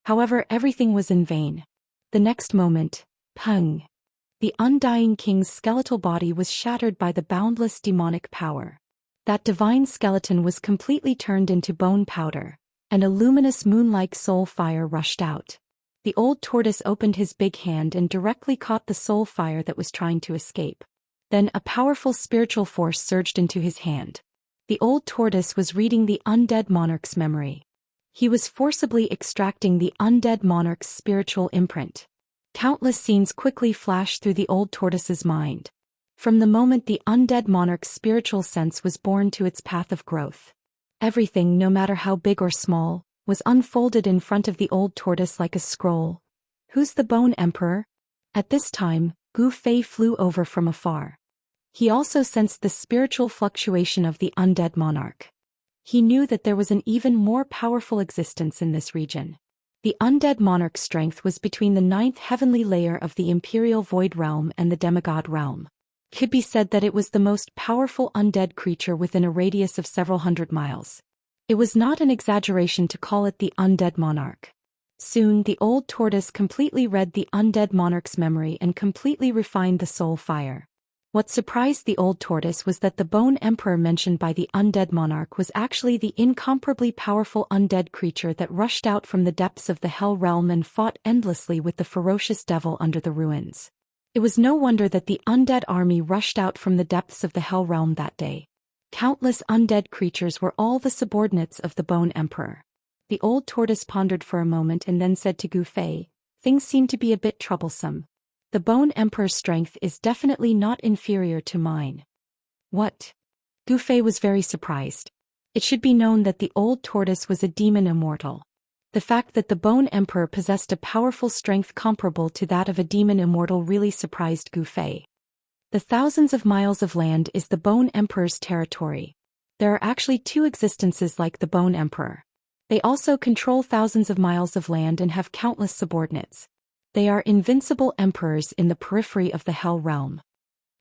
However, everything was in vain. The next moment, pung! The undying king's skeletal body was shattered by the boundless demonic power. That divine skeleton was completely turned into bone powder, and a luminous moon-like soul fire rushed out. The old tortoise opened his big hand and directly caught the soul fire that was trying to escape. Then a powerful spiritual force surged into his hand. The old tortoise was reading the undead monarch's memory. He was forcibly extracting the undead monarch's spiritual imprint. Countless scenes quickly flashed through the old tortoise's mind. From the moment the undead monarch's spiritual sense was born to its path of growth. Everything, no matter how big or small, was unfolded in front of the old tortoise like a scroll. Who's the Bone Emperor? At this time, Gu Fei flew over from afar. He also sensed the spiritual fluctuation of the undead monarch. He knew that there was an even more powerful existence in this region. The undead monarch's strength was between the 9th heavenly layer of the imperial void realm and the demigod realm. It could be said that it was the most powerful undead creature within a radius of several hundred miles. It was not an exaggeration to call it the undead monarch. Soon the old tortoise completely read the undead monarch's memory and completely refined the soul fire. What surprised the old tortoise was that the Bone Emperor mentioned by the undead monarch was actually the incomparably powerful undead creature that rushed out from the depths of the Hell Realm and fought endlessly with the ferocious devil under the ruins. It was no wonder that the undead army rushed out from the depths of the Hell Realm that day. Countless undead creatures were all the subordinates of the Bone Emperor. The old tortoise pondered for a moment and then said to Gu Fei, "Things seem to be a bit troublesome. The Bone Emperor's strength is definitely not inferior to mine." What? Gu Fei was very surprised. It should be known that the old tortoise was a demon immortal. The fact that the Bone Emperor possessed a powerful strength comparable to that of a demon immortal really surprised Gu Fei. The thousands of miles of land is the Bone Emperor's territory. There are actually two existences like the Bone Emperor. They also control thousands of miles of land and have countless subordinates. They are invincible emperors in the periphery of the Hell Realm.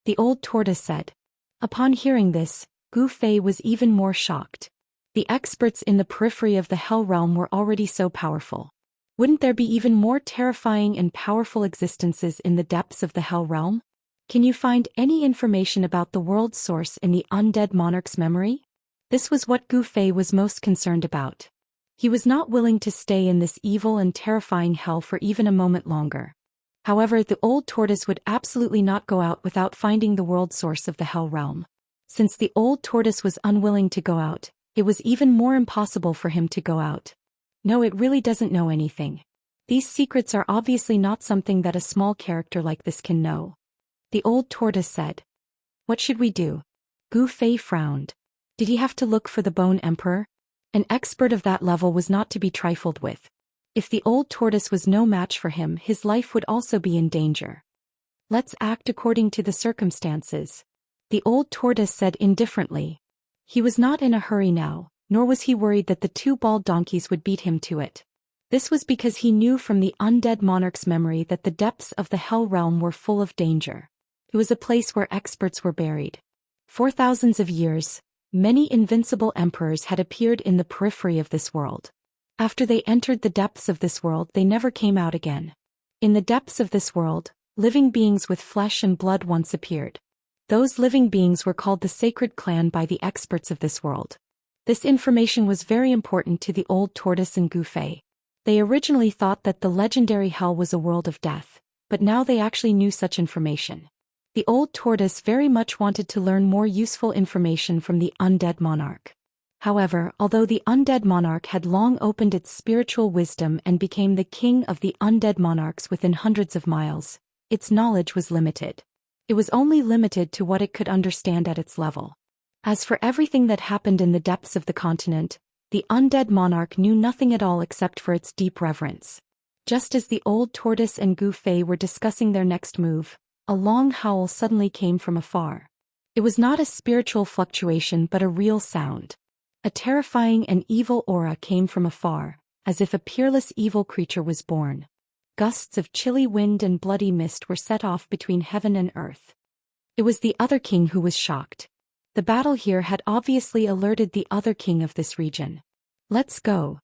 The old tortoise said. Upon hearing this, Gu Fei was even more shocked. The experts in the periphery of the Hell Realm were already so powerful. Wouldn't there be even more terrifying and powerful existences in the depths of the Hell Realm? Can you find any information about the world source in the undead monarch's memory? This was what Gu Fei was most concerned about. He was not willing to stay in this evil and terrifying hell for even a moment longer. However, the old tortoise would absolutely not go out without finding the world source of the Hell Realm. Since the old tortoise was unwilling to go out, it was even more impossible for him to go out. No, it really doesn't know anything. These secrets are obviously not something that a small character like this can know. The old tortoise said. What should we do? Gu Fei frowned. Did he have to look for the Bone Emperor? An expert of that level was not to be trifled with. If the old tortoise was no match for him, his life would also be in danger. Let's act according to the circumstances, the old tortoise said indifferently. He was not in a hurry now, nor was he worried that the two bald donkeys would beat him to it. This was because he knew from the undead monarch's memory that the depths of the Hell Realm were full of danger. It was a place where experts were buried. For thousands of years, many invincible emperors had appeared in the periphery of this world. After they entered the depths of this world, they never came out again. In the depths of this world, living beings with flesh and blood once appeared. Those living beings were called the Sacred Clan by the experts of this world. This information was very important to the old tortoise and Gu Fei. They originally thought that the legendary hell was a world of death, but now they actually knew such information. The old tortoise very much wanted to learn more useful information from the undead monarch. However, although the undead monarch had long opened its spiritual wisdom and became the king of the undead monarchs within hundreds of miles, its knowledge was limited. It was only limited to what it could understand at its level. As for everything that happened in the depths of the continent, the undead monarch knew nothing at all except for its deep reverence. Just as the old tortoise and Gu Fei were discussing their next move, a long howl suddenly came from afar. It was not a spiritual fluctuation but a real sound. A terrifying and evil aura came from afar, as if a peerless evil creature was born. Gusts of chilly wind and bloody mist were set off between heaven and earth. It was the other king who was shocked. The battle here had obviously alerted the other king of this region. Let's go,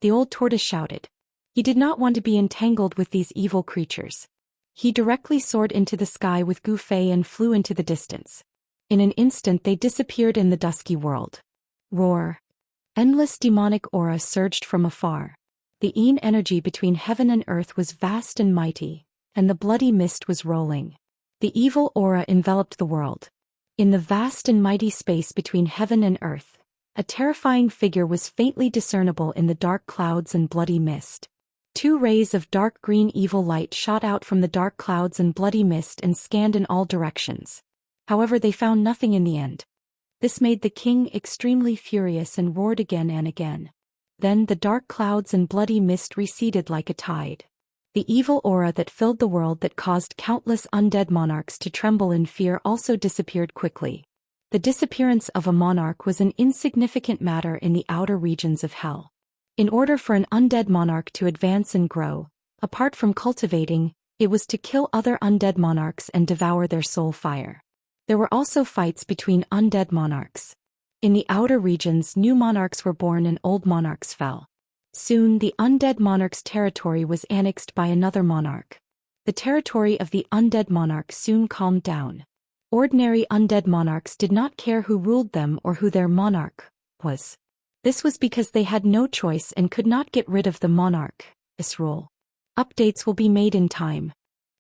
the old tortoise shouted. He did not want to be entangled with these evil creatures. He directly soared into the sky with Gu Fei and flew into the distance. In an instant they disappeared in the dusky world. Roar. Endless demonic aura surged from afar. The Yin energy between heaven and earth was vast and mighty, and the bloody mist was rolling. The evil aura enveloped the world. In the vast and mighty space between heaven and earth, a terrifying figure was faintly discernible in the dark clouds and bloody mist. Two rays of dark green evil light shot out from the dark clouds and bloody mist and scanned in all directions. However, they found nothing in the end. This made the king extremely furious and roared again and again. Then the dark clouds and bloody mist receded like a tide. The evil aura that filled the world that caused countless undead monarchs to tremble in fear also disappeared quickly. The disappearance of a monarch was an insignificant matter in the outer regions of hell. In order for an undead monarch to advance and grow, apart from cultivating, it was to kill other undead monarchs and devour their soul fire. There were also fights between undead monarchs. In the outer regions, new monarchs were born and old monarchs fell. Soon the undead monarch's territory was annexed by another monarch. The territory of the undead monarch soon calmed down. Ordinary undead monarchs did not care who ruled them or who their monarch was. This was because they had no choice and could not get rid of the monarch's rule. Updates will be made in time.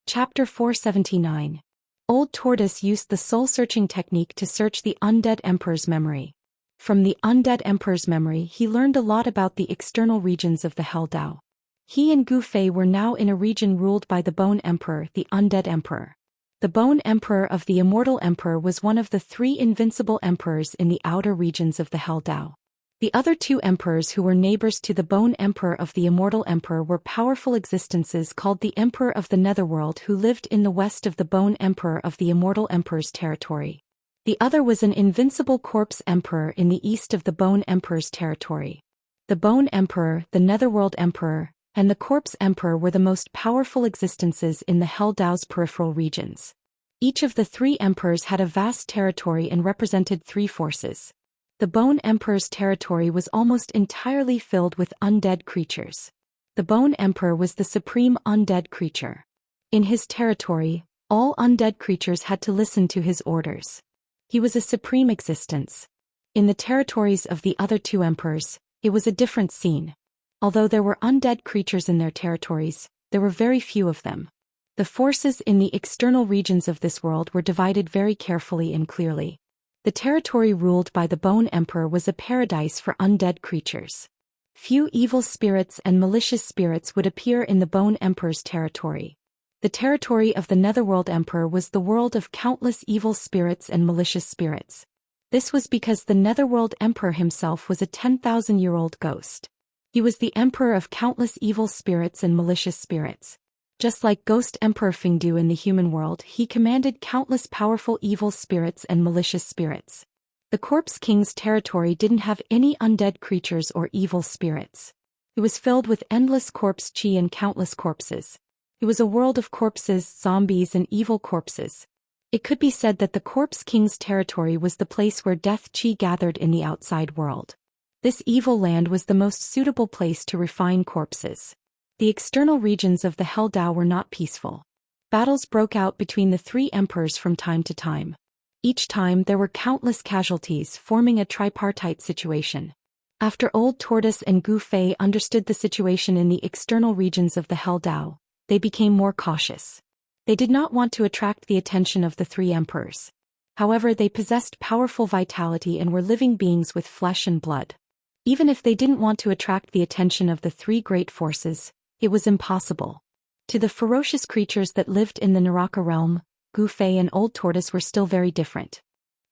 Chapter 479. Old Tortoise used the soul-searching technique to search the undead emperor's memory. From the undead emperor's memory he learned a lot about the external regions of the Hell Dao. He and Gu Fei were now in a region ruled by the Bone Emperor, the undead emperor. The Bone Emperor of the Immortal Emperor was one of the three invincible emperors in the outer regions of the Hell Dao. The other two emperors who were neighbors to the Bone Emperor of the Immortal Emperor were powerful existences called the Emperor of the Netherworld who lived in the west of the Bone Emperor of the Immortal Emperor's territory. The other was an invincible Corpse Emperor in the east of the Bone Emperor's territory. The Bone Emperor, the Netherworld Emperor, and the Corpse Emperor were the most powerful existences in the Hell Dao's peripheral regions. Each of the three emperors had a vast territory and represented three forces. The Bone Emperor's territory was almost entirely filled with undead creatures. The Bone Emperor was the supreme undead creature. In his territory, all undead creatures had to listen to his orders. He was a supreme existence. In the territories of the other two emperors, it was a different scene. Although there were undead creatures in their territories, there were very few of them. The forces in the external regions of this world were divided very carefully and clearly. The territory ruled by the Bone Emperor was a paradise for undead creatures. Few evil spirits and malicious spirits would appear in the Bone Emperor's territory. The territory of the Netherworld Emperor was the world of countless evil spirits and malicious spirits. This was because the Netherworld Emperor himself was a 10,000-year-old ghost. He was the emperor of countless evil spirits and malicious spirits. Just like Ghost Emperor Fengdu in the human world, he commanded countless powerful evil spirits and malicious spirits. The Corpse King's territory didn't have any undead creatures or evil spirits. It was filled with endless corpse chi and countless corpses. It was a world of corpses, zombies and evil corpses. It could be said that the Corpse King's territory was the place where death chi gathered in the outside world. This evil land was the most suitable place to refine corpses. The external regions of the Hell Dao were not peaceful. Battles broke out between the three emperors from time to time. Each time there were countless casualties, forming a tripartite situation. After Old Tortoise and Gu Fei understood the situation in the external regions of the Hell Dao, they became more cautious. They did not want to attract the attention of the three emperors. However, they possessed powerful vitality and were living beings with flesh and blood. Even if they didn't want to attract the attention of the three great forces, it was impossible. To the ferocious creatures that lived in the Naraka realm, Gu Fei and Old Tortoise were still very different.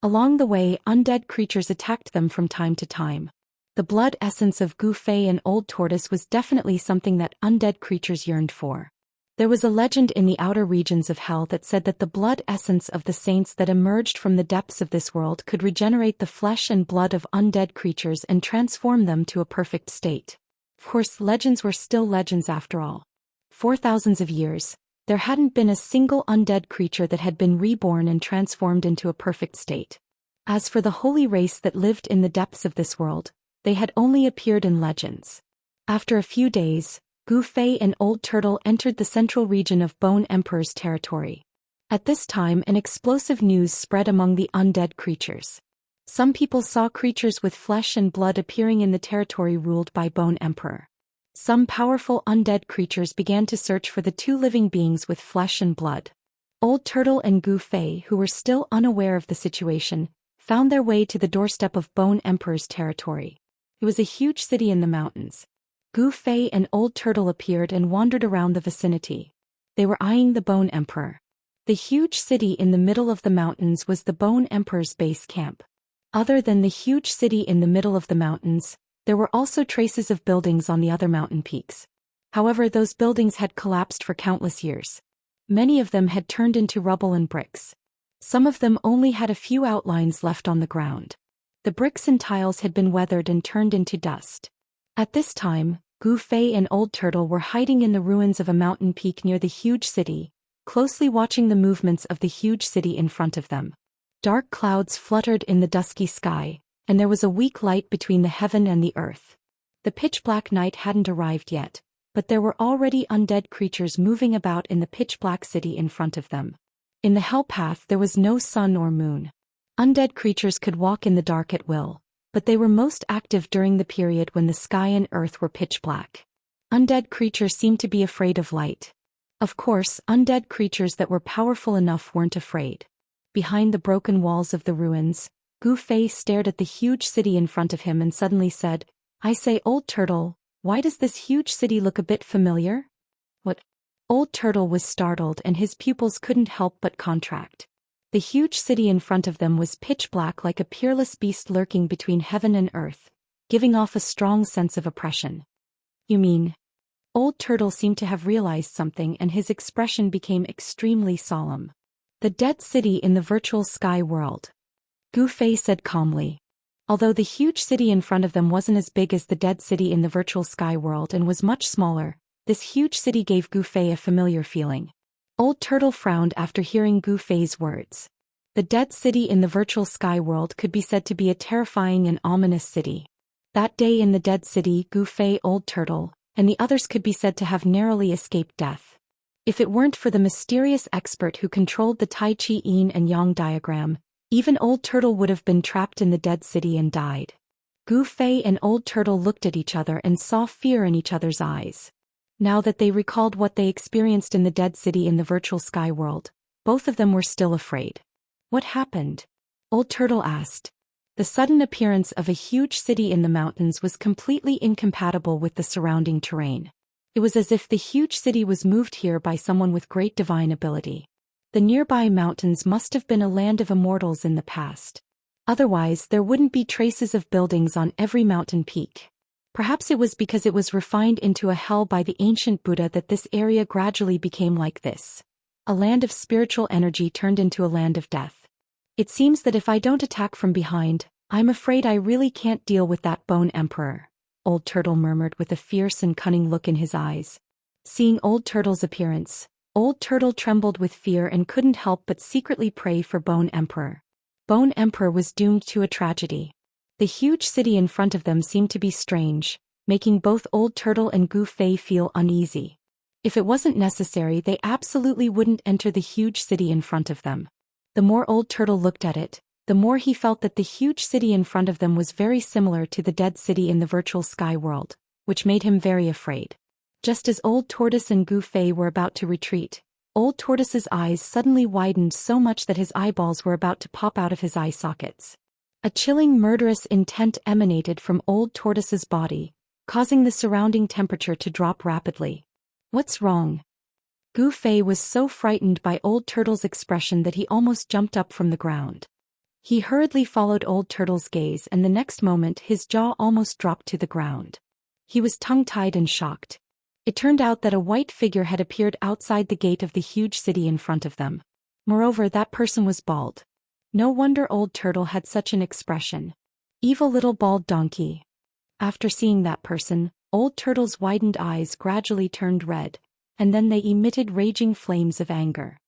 Along the way, undead creatures attacked them from time to time. The blood essence of Gu Fei and Old Tortoise was definitely something that undead creatures yearned for. There was a legend in the outer regions of hell that said that the blood essence of the saints that emerged from the depths of this world could regenerate the flesh and blood of undead creatures and transform them to a perfect state. Of course, legends were still legends after all. For thousands of years, there hadn't been a single undead creature that had been reborn and transformed into a perfect state. As for the holy race that lived in the depths of this world, they had only appeared in legends. After a few days, Gu Fei and Old Turtle entered the central region of Bone Emperor's territory. At this time, an explosive news spread among the undead creatures. Some people saw creatures with flesh and blood appearing in the territory ruled by Bone Emperor. Some powerful undead creatures began to search for the two living beings with flesh and blood. Old Turtle and Gu Fei, who were still unaware of the situation, found their way to the doorstep of Bone Emperor's territory. It was a huge city in the mountains. Gu Fei and Old Turtle appeared and wandered around the vicinity. They were eyeing the Bone Emperor. The huge city in the middle of the mountains was the Bone Emperor's base camp. Other than the huge city in the middle of the mountains, there were also traces of buildings on the other mountain peaks. However, those buildings had collapsed for countless years. Many of them had turned into rubble and bricks. Some of them only had a few outlines left on the ground. The bricks and tiles had been weathered and turned into dust. At this time, Gu Fei and Old Turtle were hiding in the ruins of a mountain peak near the huge city, closely watching the movements of the huge city in front of them. Dark clouds fluttered in the dusky sky, and there was a weak light between the heaven and the earth. The pitch-black night hadn't arrived yet, but there were already undead creatures moving about in the pitch-black city in front of them. In the hell path there was no sun or moon. Undead creatures could walk in the dark at will, but they were most active during the period when the sky and earth were pitch-black. Undead creatures seemed to be afraid of light. Of course, undead creatures that were powerful enough weren't afraid. Behind the broken walls of the ruins, Gu Fei stared at the huge city in front of him and suddenly said, "I say, Old Turtle, why does this huge city look a bit familiar?" What? Old Turtle was startled and his pupils couldn't help but contract. The huge city in front of them was pitch black like a peerless beast lurking between heaven and earth. giving off a strong sense of oppression. You mean? Old Turtle seemed to have realized something and his expression became extremely solemn. The dead city in the virtual sky world. Gu Fei said calmly. Although the huge city in front of them wasn't as big as the dead city in the virtual sky world and was much smaller, this huge city gave Gu Fei a familiar feeling. Old Turtle frowned after hearing Gu Fei's words. The dead city in the virtual sky world could be said to be a terrifying and ominous city. That day in the dead city, Gu Fei, Old Turtle, and the others could be said to have narrowly escaped death. If it weren't for the mysterious expert who controlled the Tai Chi Yin and Yang diagram, even Old Turtle would have been trapped in the dead city and died. Gu Fei and Old Turtle looked at each other and saw fear in each other's eyes. Now that they recalled what they experienced in the dead city in the virtual sky world, both of them were still afraid. What happened? Old Turtle asked. The sudden appearance of a huge city in the mountains was completely incompatible with the surrounding terrain. It was as if the huge city was moved here by someone with great divine ability. The nearby mountains must have been a land of immortals in the past. Otherwise, there wouldn't be traces of buildings on every mountain peak. Perhaps it was because it was refined into a hell by the ancient Buddha that this area gradually became like this. A land of spiritual energy turned into a land of death. It seems that if I don't attack from behind, I'm afraid I really can't deal with that Bone Emperor, Old Turtle murmured with a fierce and cunning look in his eyes. Seeing Old Turtle's appearance, Old Turtle trembled with fear and couldn't help but secretly pray for Bone Emperor. Bone Emperor was doomed to a tragedy. The huge city in front of them seemed to be strange, making both Old Turtle and Gu Fei feel uneasy. If it wasn't necessary, they absolutely wouldn't enter the huge city in front of them. The more Old Turtle looked at it, the more he felt that the huge city in front of them was very similar to the dead city in the virtual sky world, which made him very afraid. Just as Old Tortoise and Gu Fei were about to retreat, Old Tortoise's eyes suddenly widened so much that his eyeballs were about to pop out of his eye sockets. A chilling murderous intent emanated from Old Tortoise's body, causing the surrounding temperature to drop rapidly. What's wrong? Gu Fei was so frightened by Old Turtle's expression that he almost jumped up from the ground. He hurriedly followed Old Turtle's gaze and the next moment his jaw almost dropped to the ground. He was tongue-tied and shocked. It turned out that a white figure had appeared outside the gate of the huge city in front of them. Moreover, that person was bald. No wonder Old Turtle had such an expression. Evil little bald donkey. After seeing that person, Old Turtle's widened eyes gradually turned red, and then they emitted raging flames of anger.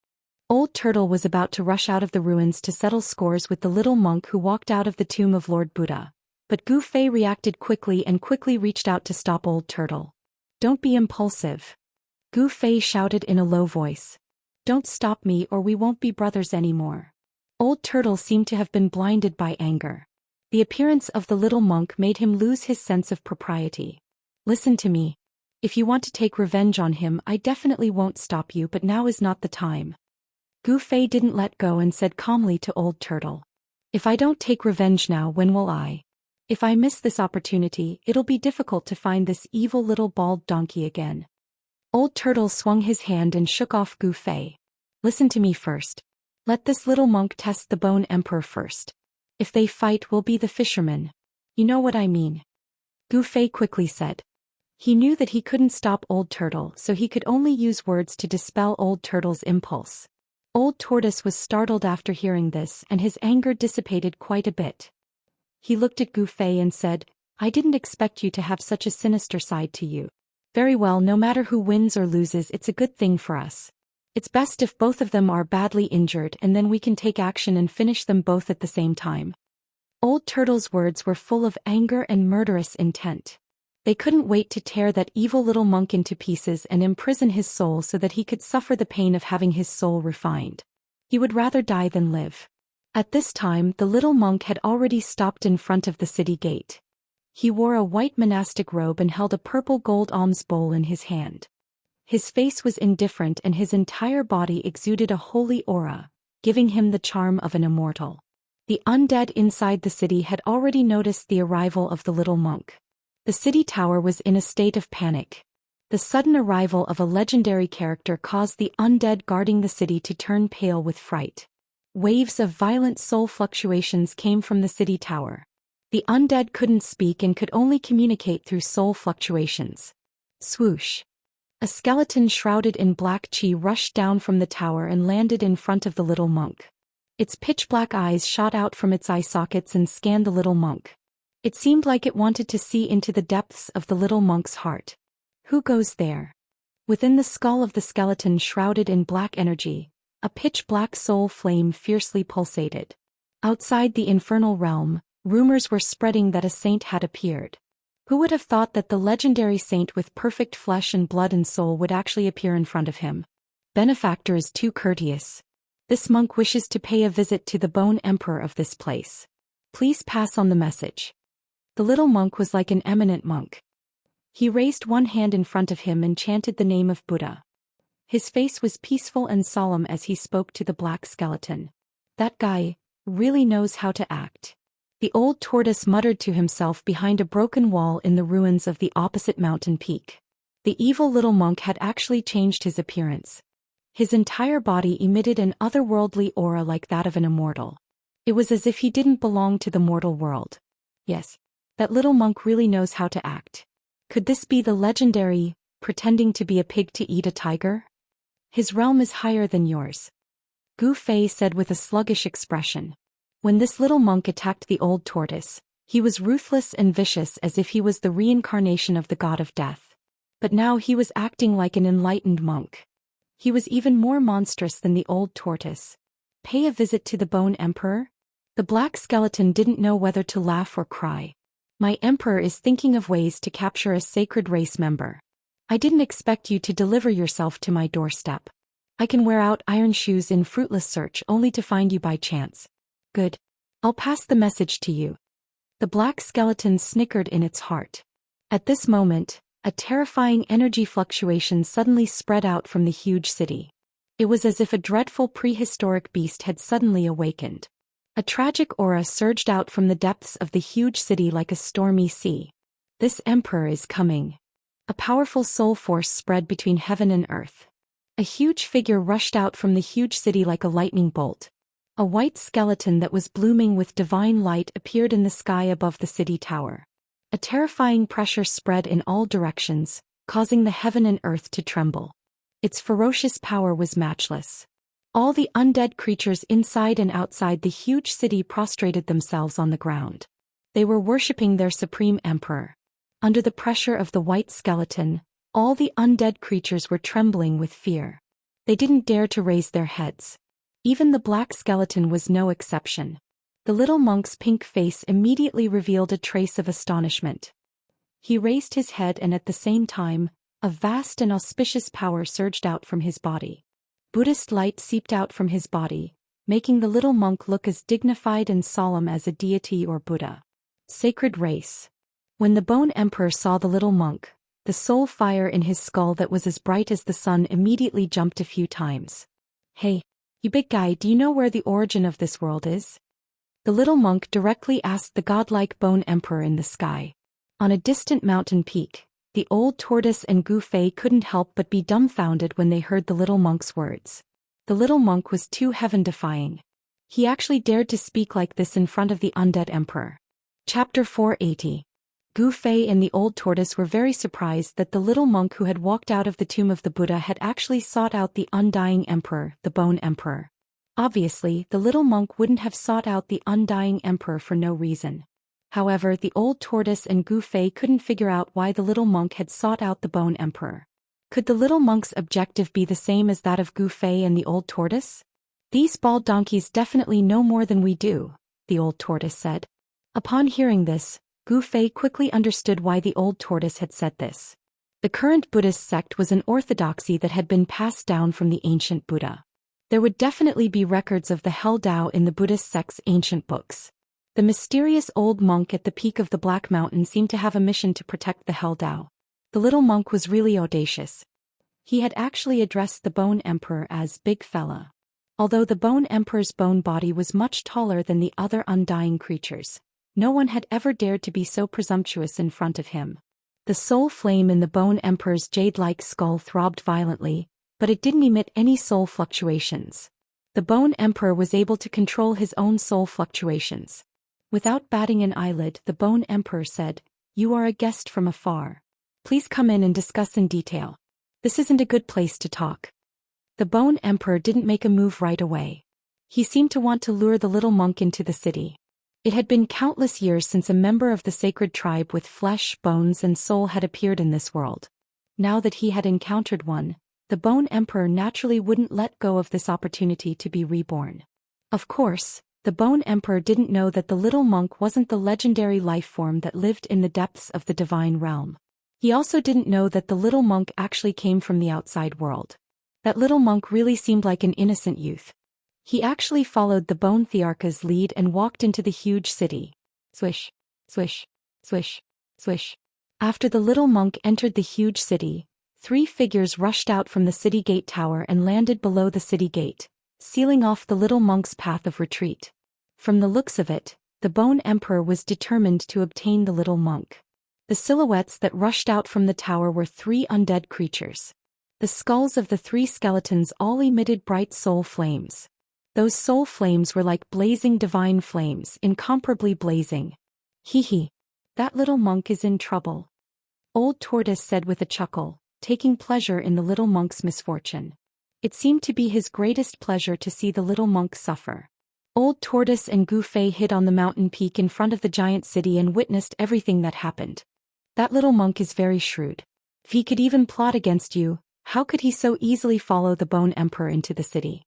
Old Turtle was about to rush out of the ruins to settle scores with the little monk who walked out of the tomb of Lord Buddha. But Gu Fei reacted quickly and quickly reached out to stop Old Turtle. Don't be impulsive. Gu Fei shouted in a low voice. Don't stop me or we won't be brothers anymore. Old Turtle seemed to have been blinded by anger. The appearance of the little monk made him lose his sense of propriety. Listen to me. If you want to take revenge on him, I definitely won't stop you, but now is not the time. Gu Fei didn't let go and said calmly to Old Turtle. If I don't take revenge now, when will I? If I miss this opportunity, it'll be difficult to find this evil little bald donkey again. Old Turtle swung his hand and shook off Gu Fei. Listen to me first. Let this little monk test the Bone Emperor first. If they fight, we'll be the fishermen. You know what I mean. Gu Fei quickly said. He knew that he couldn't stop Old Turtle, so he could only use words to dispel Old Turtle's impulse. Old Tortoise was startled after hearing this and his anger dissipated quite a bit. He looked at Gu Fei and said, I didn't expect you to have such a sinister side to you. Very well, no matter who wins or loses, it's a good thing for us. It's best if both of them are badly injured and then we can take action and finish them both at the same time. Old Turtle's words were full of anger and murderous intent. They couldn't wait to tear that evil little monk into pieces and imprison his soul so that he could suffer the pain of having his soul refined. He would rather die than live. At this time, the little monk had already stopped in front of the city gate. He wore a white monastic robe and held a purple gold alms bowl in his hand. His face was indifferent and his entire body exuded a holy aura, giving him the charm of an immortal. The undead inside the city had already noticed the arrival of the little monk. The city tower was in a state of panic. The sudden arrival of a legendary character caused the undead guarding the city to turn pale with fright. Waves of violent soul fluctuations came from the city tower. The undead couldn't speak and could only communicate through soul fluctuations. Swoosh. A skeleton shrouded in black chi rushed down from the tower and landed in front of the little monk. Its pitch-black eyes shot out from its eye sockets and scanned the little monk. It seemed like it wanted to see into the depths of the little monk's heart. Who goes there? Within the skull of the skeleton shrouded in black energy, a pitch-black soul flame fiercely pulsated. Outside the infernal realm, rumors were spreading that a saint had appeared. Who would have thought that the legendary saint with perfect flesh and blood and soul would actually appear in front of him? Benefactor is too courteous. This monk wishes to pay a visit to the Bone Emperor of this place. Please pass on the message. The little monk was like an eminent monk. He raised one hand in front of him and chanted the name of Buddha. His face was peaceful and solemn as he spoke to the black skeleton. That guy really knows how to act. The old tortoise muttered to himself behind a broken wall in the ruins of the opposite mountain peak. The evil little monk had actually changed his appearance. His entire body emitted an otherworldly aura like that of an immortal. It was as if he didn't belong to the mortal world. Yes, that little monk really knows how to act. Could this be the legendary, pretending to be a pig to eat a tiger? His realm is higher than yours. Gu Fei said with a sluggish expression. When this little monk attacked the old tortoise, he was ruthless and vicious as if he was the reincarnation of the god of death. But now he was acting like an enlightened monk. He was even more monstrous than the old tortoise. Pay a visit to the Bone Emperor? The black skeleton didn't know whether to laugh or cry. My emperor is thinking of ways to capture a sacred race member. I didn't expect you to deliver yourself to my doorstep. I can wear out iron shoes in fruitless search only to find you by chance. Good. I'll pass the message to you. The black skeleton snickered in its heart. At this moment, a terrifying energy fluctuation suddenly spread out from the huge city. It was as if a dreadful prehistoric beast had suddenly awakened. A tragic aura surged out from the depths of the huge city like a stormy sea. This emperor is coming. A powerful soul force spread between heaven and earth. A huge figure rushed out from the huge city like a lightning bolt. A white skeleton that was blooming with divine light appeared in the sky above the city tower. A terrifying pressure spread in all directions, causing the heaven and earth to tremble. Its ferocious power was matchless. All the undead creatures inside and outside the huge city prostrated themselves on the ground. They were worshipping their supreme emperor. Under the pressure of the white skeleton, all the undead creatures were trembling with fear. They didn't dare to raise their heads. Even the black skeleton was no exception. The little monk's pink face immediately revealed a trace of astonishment. He raised his head and at the same time, a vast and auspicious power surged out from his body. Buddhist light seeped out from his body, making the little monk look as dignified and solemn as a deity or Buddha. Sacred race. When the Bone Emperor saw the little monk, the soul fire in his skull that was as bright as the sun immediately jumped a few times. Hey, you big guy, do you know where the origin of this world is? The little monk directly asked the godlike Bone Emperor in the sky. On a distant mountain peak, the old tortoise and Gu Fei couldn't help but be dumbfounded when they heard the little monk's words. The little monk was too heaven-defying. He actually dared to speak like this in front of the undead emperor. Chapter 480. Gu Fei and the old tortoise were very surprised that the little monk who had walked out of the tomb of the Buddha had actually sought out the undying emperor, the Bone Emperor. Obviously, the little monk wouldn't have sought out the undying emperor for no reason. However, the old tortoise and Gu Fei couldn't figure out why the little monk had sought out the Bone Emperor. Could the little monk's objective be the same as that of Gu Fei and the old tortoise? These bald donkeys definitely know more than we do, the old tortoise said. Upon hearing this, Gu Fei quickly understood why the old tortoise had said this. The current Buddhist sect was an orthodoxy that had been passed down from the ancient Buddha. There would definitely be records of the Hell Tao in the Buddhist sect's ancient books. The mysterious old monk at the peak of the Black Mountain seemed to have a mission to protect the Hell Tao. The little monk was really audacious. He had actually addressed the Bone Emperor as Big Fella. Although the Bone Emperor's bone body was much taller than the other undying creatures, no one had ever dared to be so presumptuous in front of him. The soul flame in the Bone Emperor's jade-like skull throbbed violently, but it didn't emit any soul fluctuations. The Bone Emperor was able to control his own soul fluctuations. Without batting an eyelid, the Bone Emperor said, "You are a guest from afar. Please come in and discuss in detail. This isn't a good place to talk." The Bone Emperor didn't make a move right away. He seemed to want to lure the little monk into the city. It had been countless years since a member of the sacred tribe with flesh, bones and soul had appeared in this world. Now that he had encountered one, the Bone Emperor naturally wouldn't let go of this opportunity to be reborn. Of course, the Bone Emperor didn't know that the little monk wasn't the legendary life form that lived in the depths of the divine realm. He also didn't know that the little monk actually came from the outside world. That little monk really seemed like an innocent youth. He actually followed the Bone Thearcha's lead and walked into the huge city. Swish, swish, swish, swish. After the little monk entered the huge city, 3 figures rushed out from the city gate tower and landed below the city gate, sealing off the little monk's path of retreat. From the looks of it, the Bone Emperor was determined to obtain the little monk. The silhouettes that rushed out from the tower were 3 undead creatures. The skulls of the 3 skeletons all emitted bright soul flames. Those soul flames were like blazing divine flames, incomparably blazing. Hee. That little monk is in trouble. Old Tortoise said with a chuckle, taking pleasure in the little monk's misfortune. It seemed to be his greatest pleasure to see the little monk suffer. Old Tortoise and Gufei hid on the mountain peak in front of the giant city and witnessed everything that happened. That little monk is very shrewd. If he could even plot against you, how could he so easily follow the Bone Emperor into the city?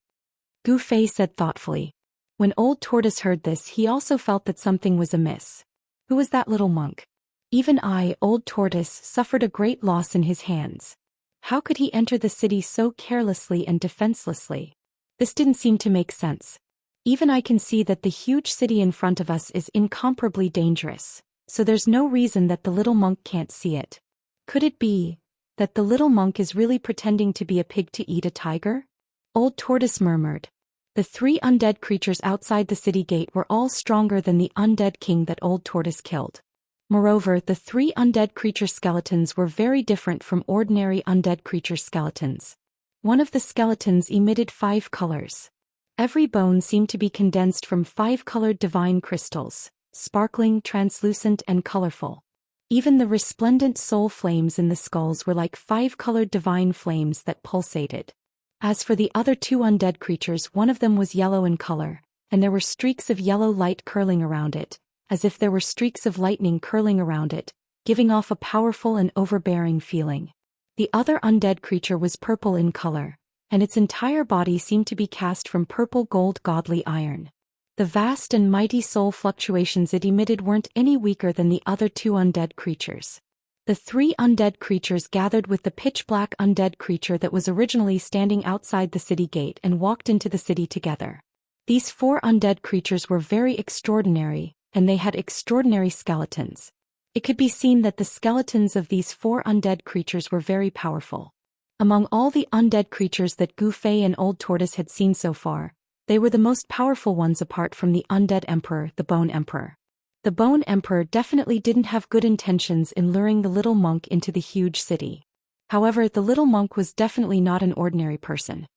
Gufei said thoughtfully. When Old Tortoise heard this, he also felt that something was amiss. Who was that little monk? Even I, Old Tortoise, suffered a great loss in his hands. How could he enter the city so carelessly and defenselessly? This didn't seem to make sense. Even I can see that the huge city in front of us is incomparably dangerous, so there's no reason that the little monk can't see it. Could it be that the little monk is really pretending to be a pig to eat a tiger? Old Tortoise murmured. The 3 undead creatures outside the city gate were all stronger than the undead king that Old Tortoise killed. Moreover, the 3 undead creature skeletons were very different from ordinary undead creature skeletons. One of the skeletons emitted 5 colors. Every bone seemed to be condensed from 5-colored divine crystals, sparkling, translucent, and colorful. Even the resplendent soul flames in the skulls were like 5-colored divine flames that pulsated. As for the other 2 undead creatures, one of them was yellow in color, and there were streaks of yellow light curling around it, as if there were streaks of lightning curling around it, giving off a powerful and overbearing feeling. The other undead creature was purple in color, and its entire body seemed to be cast from purple gold godly iron. The vast and mighty soul fluctuations it emitted weren't any weaker than the other 2 undead creatures. The 3 undead creatures gathered with the pitch-black undead creature that was originally standing outside the city gate and walked into the city together. These 4 undead creatures were very extraordinary, and they had extraordinary skeletons. It could be seen that the skeletons of these 4 undead creatures were very powerful. Among all the undead creatures that Gufei and Old Tortoise had seen so far, they were the most powerful ones apart from the undead emperor, the Bone Emperor. The Bone Emperor definitely didn't have good intentions in luring the little monk into the huge city. However, the little monk was definitely not an ordinary person.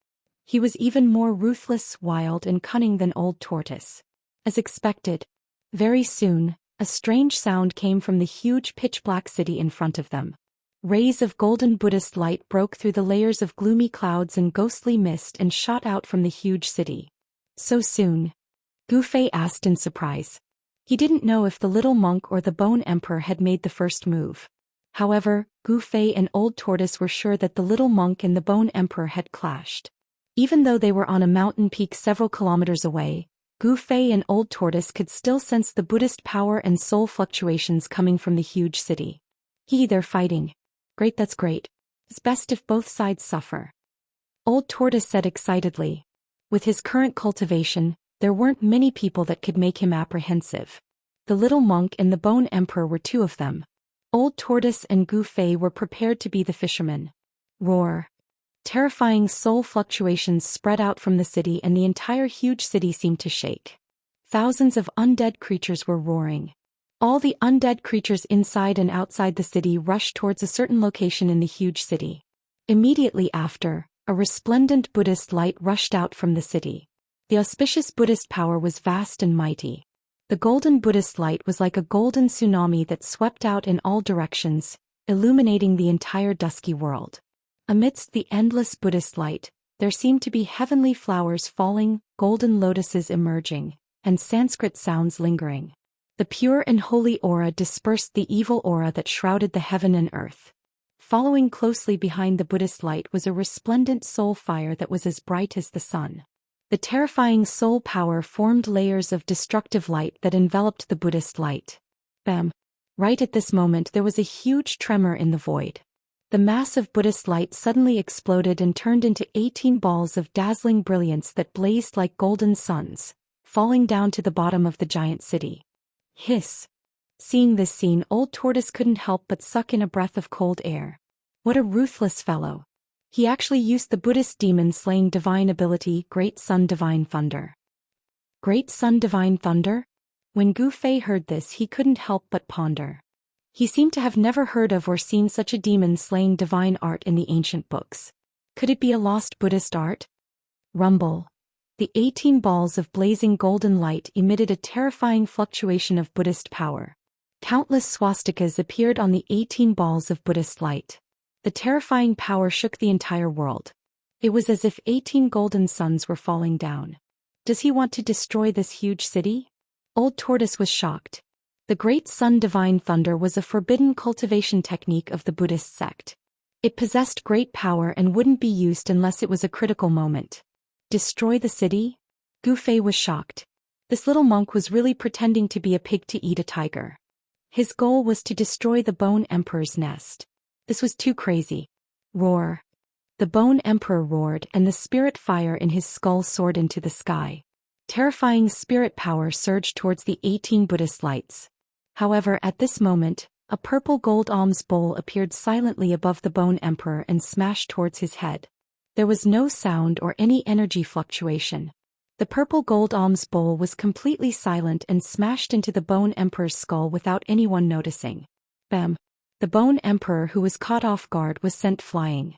He was even more ruthless, wild, and cunning than Old Tortoise. As expected, very soon, a strange sound came from the huge pitch-black city in front of them. Rays of golden Buddhist light broke through the layers of gloomy clouds and ghostly mist and shot out from the huge city. So soon? Gufei asked in surprise. He didn't know if the little monk or the Bone Emperor had made the first move. However, Gufei and Old Tortoise were sure that the little monk and the Bone Emperor had clashed. Even though they were on a mountain peak several kilometers away, Gufei and Old Tortoise could still sense the Buddhist power and soul fluctuations coming from the huge city. They're fighting. Great, that's great. It's best if both sides suffer. Old Tortoise said excitedly. With his current cultivation, there weren't many people that could make him apprehensive. The little monk and the Bone Emperor were 2 of them. Old Tortoise and Gufei were prepared to be the fishermen. Roar. Terrifying soul fluctuations spread out from the city and the entire huge city seemed to shake. Thousands of undead creatures were roaring. All the undead creatures inside and outside the city rushed towards a certain location in the huge city. Immediately after, a resplendent Buddhist light rushed out from the city. The auspicious Buddhist power was vast and mighty. The golden Buddhist light was like a golden tsunami that swept out in all directions, illuminating the entire dusky world. Amidst the endless Buddhist light, there seemed to be heavenly flowers falling, golden lotuses emerging, and Sanskrit sounds lingering. The pure and holy aura dispersed the evil aura that shrouded the heaven and earth. Following closely behind the Buddhist light was a resplendent soul fire that was as bright as the sun. The terrifying soul power formed layers of destructive light that enveloped the Buddhist light. Bam! Right at this moment there was a huge tremor in the void. The mass of Buddhist light suddenly exploded and turned into 18 balls of dazzling brilliance that blazed like golden suns, falling down to the bottom of the giant city. Hiss! Seeing this scene, Old Tortoise couldn't help but suck in a breath of cold air. What a ruthless fellow! He actually used the Buddhist demon-slaying divine ability, Great Sun Divine Thunder. Great Sun Divine Thunder? When Gu Fei heard this, he couldn't help but ponder. He seemed to have never heard of or seen such a demon-slaying divine art in the ancient books. Could it be a lost Buddhist art? Rumble. The 18 balls of blazing golden light emitted a terrifying fluctuation of Buddhist power. Countless swastikas appeared on the 18 balls of Buddhist light. The terrifying power shook the entire world. It was as if 18 golden suns were falling down. Does he want to destroy this huge city? Old Tortoise was shocked. The Great Sun Divine Thunder was a forbidden cultivation technique of the Buddhist sect. It possessed great power and wouldn't be used unless it was a critical moment. Destroy the city? Gu Fei was shocked. This little monk was really pretending to be a pig to eat a tiger. His goal was to destroy the Bone Emperor's nest. This was too crazy. Roar. The Bone Emperor roared and the spirit fire in his skull soared into the sky. Terrifying spirit power surged towards the 18 Buddhist lights. However, at this moment, a purple gold alms bowl appeared silently above the Bone Emperor and smashed towards his head. There was no sound or any energy fluctuation. The purple gold alms bowl was completely silent and smashed into the Bone Emperor's skull without anyone noticing. Bam! The Bone Emperor, who was caught off guard, was sent flying.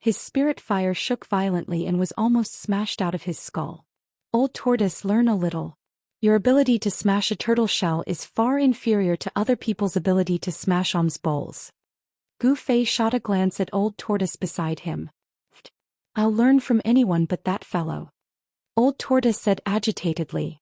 His spirit fire shook violently and was almost smashed out of his skull. Old Tortoise, learn a little. Your ability to smash a turtle shell is far inferior to other people's ability to smash alms bowls. Gu Fei shot a glance at Old Tortoise beside him. I'll learn from anyone but that fellow. Old Tortoise said agitatedly.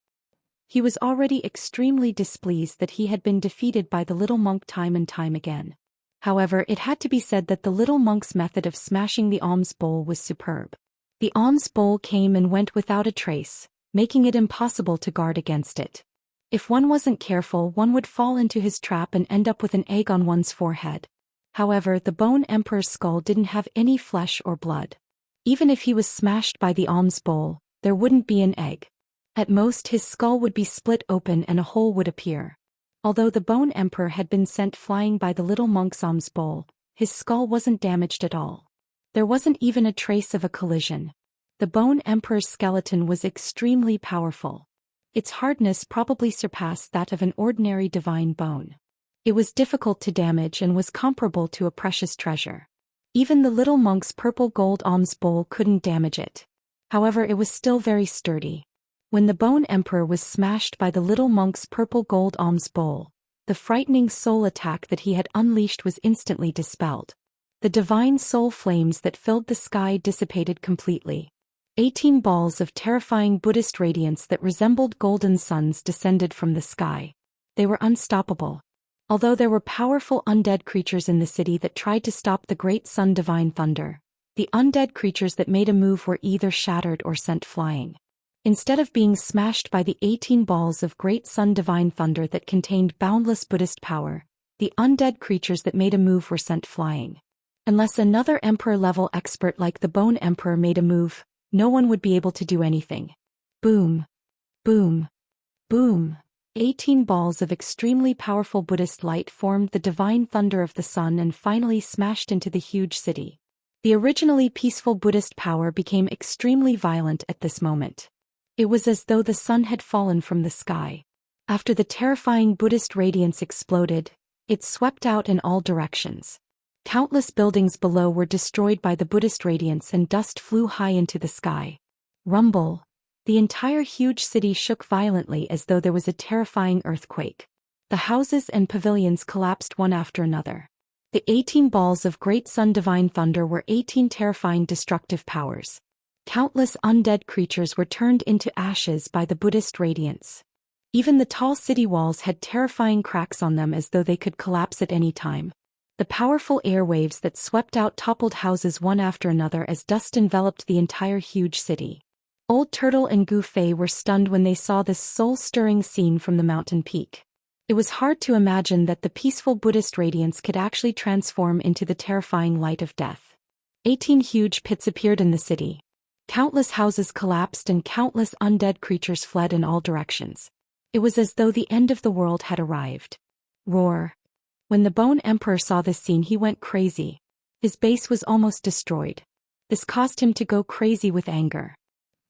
He was already extremely displeased that he had been defeated by the little monk time and time again. However, it had to be said that the little monk's method of smashing the alms bowl was superb. The alms bowl came and went without a trace, making it impossible to guard against it. If one wasn't careful, one would fall into his trap and end up with an egg on one's forehead. However, the Bone Emperor's skull didn't have any flesh or blood. Even if he was smashed by the alms bowl, there wouldn't be an egg. At most, his skull would be split open and a hole would appear. Although the Bone Emperor had been sent flying by the little monk's alms bowl, his skull wasn't damaged at all. There wasn't even a trace of a collision. The Bone Emperor's skeleton was extremely powerful. Its hardness probably surpassed that of an ordinary divine bone. It was difficult to damage and was comparable to a precious treasure. Even the little monk's purple gold alms bowl couldn't damage it. However, it was still very sturdy. When the Bone Emperor was smashed by the little monk's purple gold alms bowl, the frightening soul attack that he had unleashed was instantly dispelled. The divine soul flames that filled the sky dissipated completely. 18 balls of terrifying Buddhist radiance that resembled golden suns descended from the sky. They were unstoppable. Although there were powerful undead creatures in the city that tried to stop the Great Sun Divine Thunder, the undead creatures that made a move were either shattered or sent flying. Instead of being smashed by the 18 balls of Great Sun Divine Thunder that contained boundless Buddhist power, the undead creatures that made a move were sent flying. Unless another Emperor-level expert like the Bone Emperor made a move, no one would be able to do anything. Boom! Boom! Boom! 18 balls of extremely powerful Buddhist light formed the divine thunder of the sun and finally smashed into the huge city. The originally peaceful Buddhist power became extremely violent at this moment. It was as though the sun had fallen from the sky. After the terrifying Buddhist radiance exploded, it swept out in all directions. Countless buildings below were destroyed by the Buddhist radiance and dust flew high into the sky. Rumble. The entire huge city shook violently as though there was a terrifying earthquake. The houses and pavilions collapsed one after another. The 18 balls of great sun divine thunder were 18 terrifying destructive powers. Countless undead creatures were turned into ashes by the Buddhist radiance. Even the tall city walls had terrifying cracks on them as though they could collapse at any time. The powerful airwaves that swept out toppled houses one after another as dust enveloped the entire huge city. Old Turtle and Gu Fei were stunned when they saw this soul-stirring scene from the mountain peak. It was hard to imagine that the peaceful Buddhist radiance could actually transform into the terrifying light of death. 18 huge pits appeared in the city. Countless houses collapsed and countless undead creatures fled in all directions. It was as though the end of the world had arrived. Roar. When the Bone Emperor saw this scene, he went crazy. His base was almost destroyed. This caused him to go crazy with anger.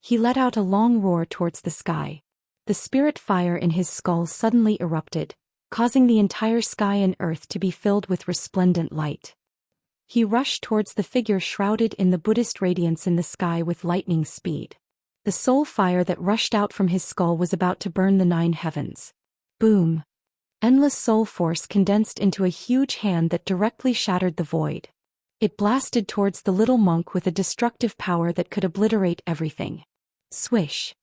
He let out a long roar towards the sky. The spirit fire in his skull suddenly erupted, causing the entire sky and earth to be filled with resplendent light. He rushed towards the figure shrouded in the Buddhist radiance in the sky with lightning speed. The soul fire that rushed out from his skull was about to burn the 9 heavens. Boom! Endless soul force condensed into a huge hand that directly shattered the void. It blasted towards the little monk with a destructive power that could obliterate everything. Swish!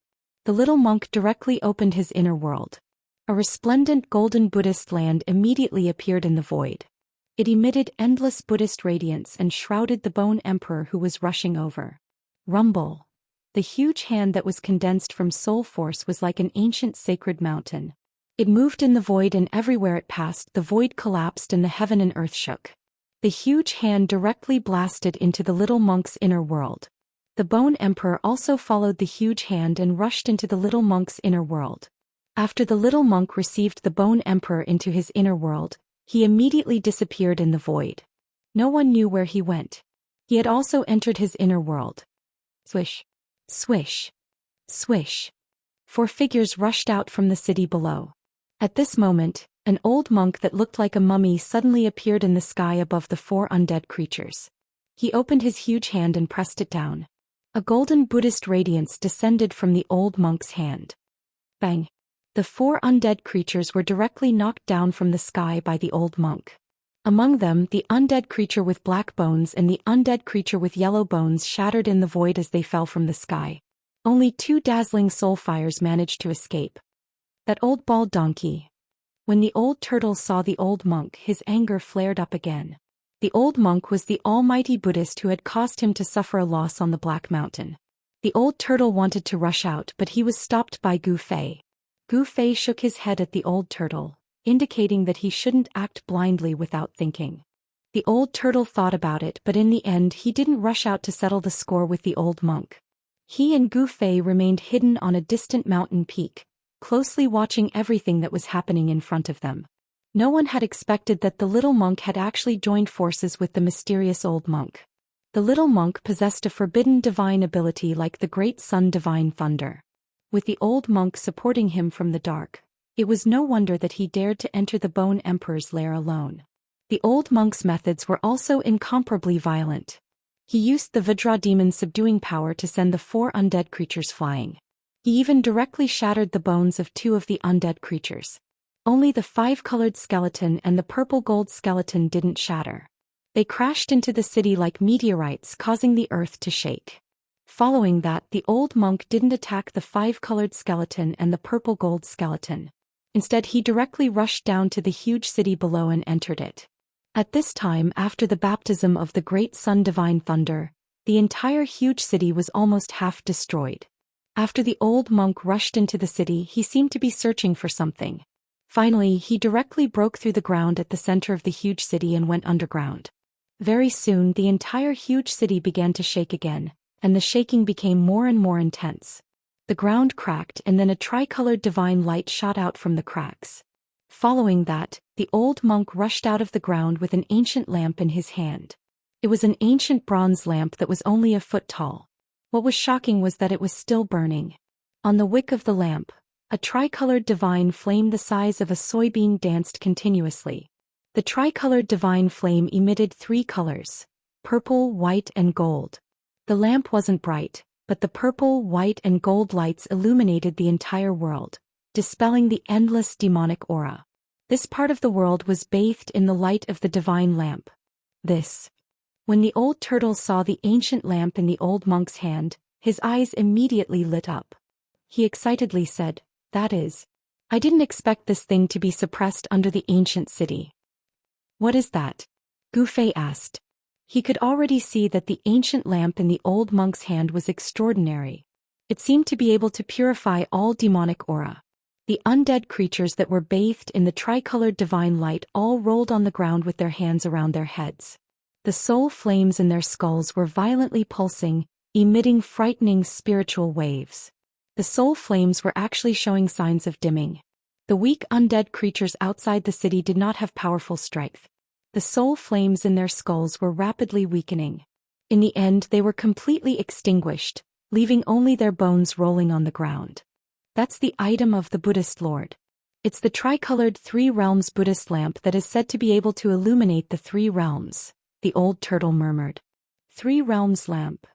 The little monk directly opened his inner world. A resplendent golden Buddhist land immediately appeared in the void. It emitted endless Buddhist radiance and shrouded the Bone Emperor who was rushing over. Rumble! The huge hand that was condensed from soul force was like an ancient sacred mountain. It moved in the void, and everywhere it passed the void collapsed and the heaven and earth shook. The huge hand directly blasted into the little monk's inner world. The Bone Emperor also followed the huge hand and rushed into the little monk's inner world. After the little monk received the Bone Emperor into his inner world, he immediately disappeared in the void. No one knew where he went. He had also entered his inner world. Swish! Swish! Swish! 4 figures rushed out from the city below. At this moment, an old monk that looked like a mummy suddenly appeared in the sky above the 4 undead creatures. He opened his huge hand and pressed it down. A golden Buddhist radiance descended from the old monk's hand. Bang! The 4 undead creatures were directly knocked down from the sky by the old monk. Among them, the undead creature with black bones and the undead creature with yellow bones shattered in the void as they fell from the sky. Only 2 dazzling soul fires managed to escape. That old bald donkey. When the old turtle saw the old monk, his anger flared up again. The old monk was the almighty Buddhist who had caused him to suffer a loss on the Black Mountain. The old turtle wanted to rush out, but he was stopped by Gu Fei. Gu Fei shook his head at the old turtle, indicating that he shouldn't act blindly without thinking. The old turtle thought about it, but in the end he didn't rush out to settle the score with the old monk. He and Gu Fei remained hidden on a distant mountain peak, closely watching everything that was happening in front of them. No one had expected that the little monk had actually joined forces with the mysterious old monk. The little monk possessed a forbidden divine ability like the great sun divine thunder. With the old monk supporting him from the dark, it was no wonder that he dared to enter the Bone Emperor's lair alone. The old monk's methods were also incomparably violent. He used the Vajra demon's subduing power to send the 4 undead creatures flying. He even directly shattered the bones of 2 of the undead creatures. Only the 5-colored skeleton and the purple-gold skeleton didn't shatter. They crashed into the city like meteorites, causing the earth to shake. Following that, the old monk didn't attack the 5-colored skeleton and the purple-gold skeleton. Instead, he directly rushed down to the huge city below and entered it. At this time, after the baptism of the great sun divine thunder, the entire huge city was almost half destroyed. After the old monk rushed into the city, he seemed to be searching for something. Finally, he directly broke through the ground at the center of the huge city and went underground. Very soon, the entire huge city began to shake again, and the shaking became more and more intense. The ground cracked, and then a tricolored divine light shot out from the cracks. Following that, the old monk rushed out of the ground with an ancient lamp in his hand. It was an ancient bronze lamp that was only a foot tall. What was shocking was that it was still burning. On the wick of the lamp, a tricolored divine flame the size of a soybean danced continuously. The tricolored divine flame emitted 3 colors: purple, white, and gold. The lamp wasn't bright, but the purple, white, and gold lights illuminated the entire world, dispelling the endless demonic aura. This part of the world was bathed in the light of the divine lamp. When the old turtle saw the ancient lamp in the old monk's hand, his eyes immediately lit up. He excitedly said, "That is, I didn't expect this thing to be suppressed under the ancient city." "What is that?" Gu Fei asked. He could already see that the ancient lamp in the old monk's hand was extraordinary. It seemed to be able to purify all demonic aura. The undead creatures that were bathed in the tricolored divine light all rolled on the ground with their hands around their heads. The soul flames in their skulls were violently pulsing, emitting frightening spiritual waves. The soul flames were actually showing signs of dimming. The weak undead creatures outside the city did not have powerful strength. The soul flames in their skulls were rapidly weakening. In the end, they were completely extinguished, leaving only their bones rolling on the ground. "That's the item of the Buddhist Lord. It's the tricolored Three Realms Buddhist lamp that is said to be able to illuminate the three realms," the old turtle murmured. "Three Realms lamp,"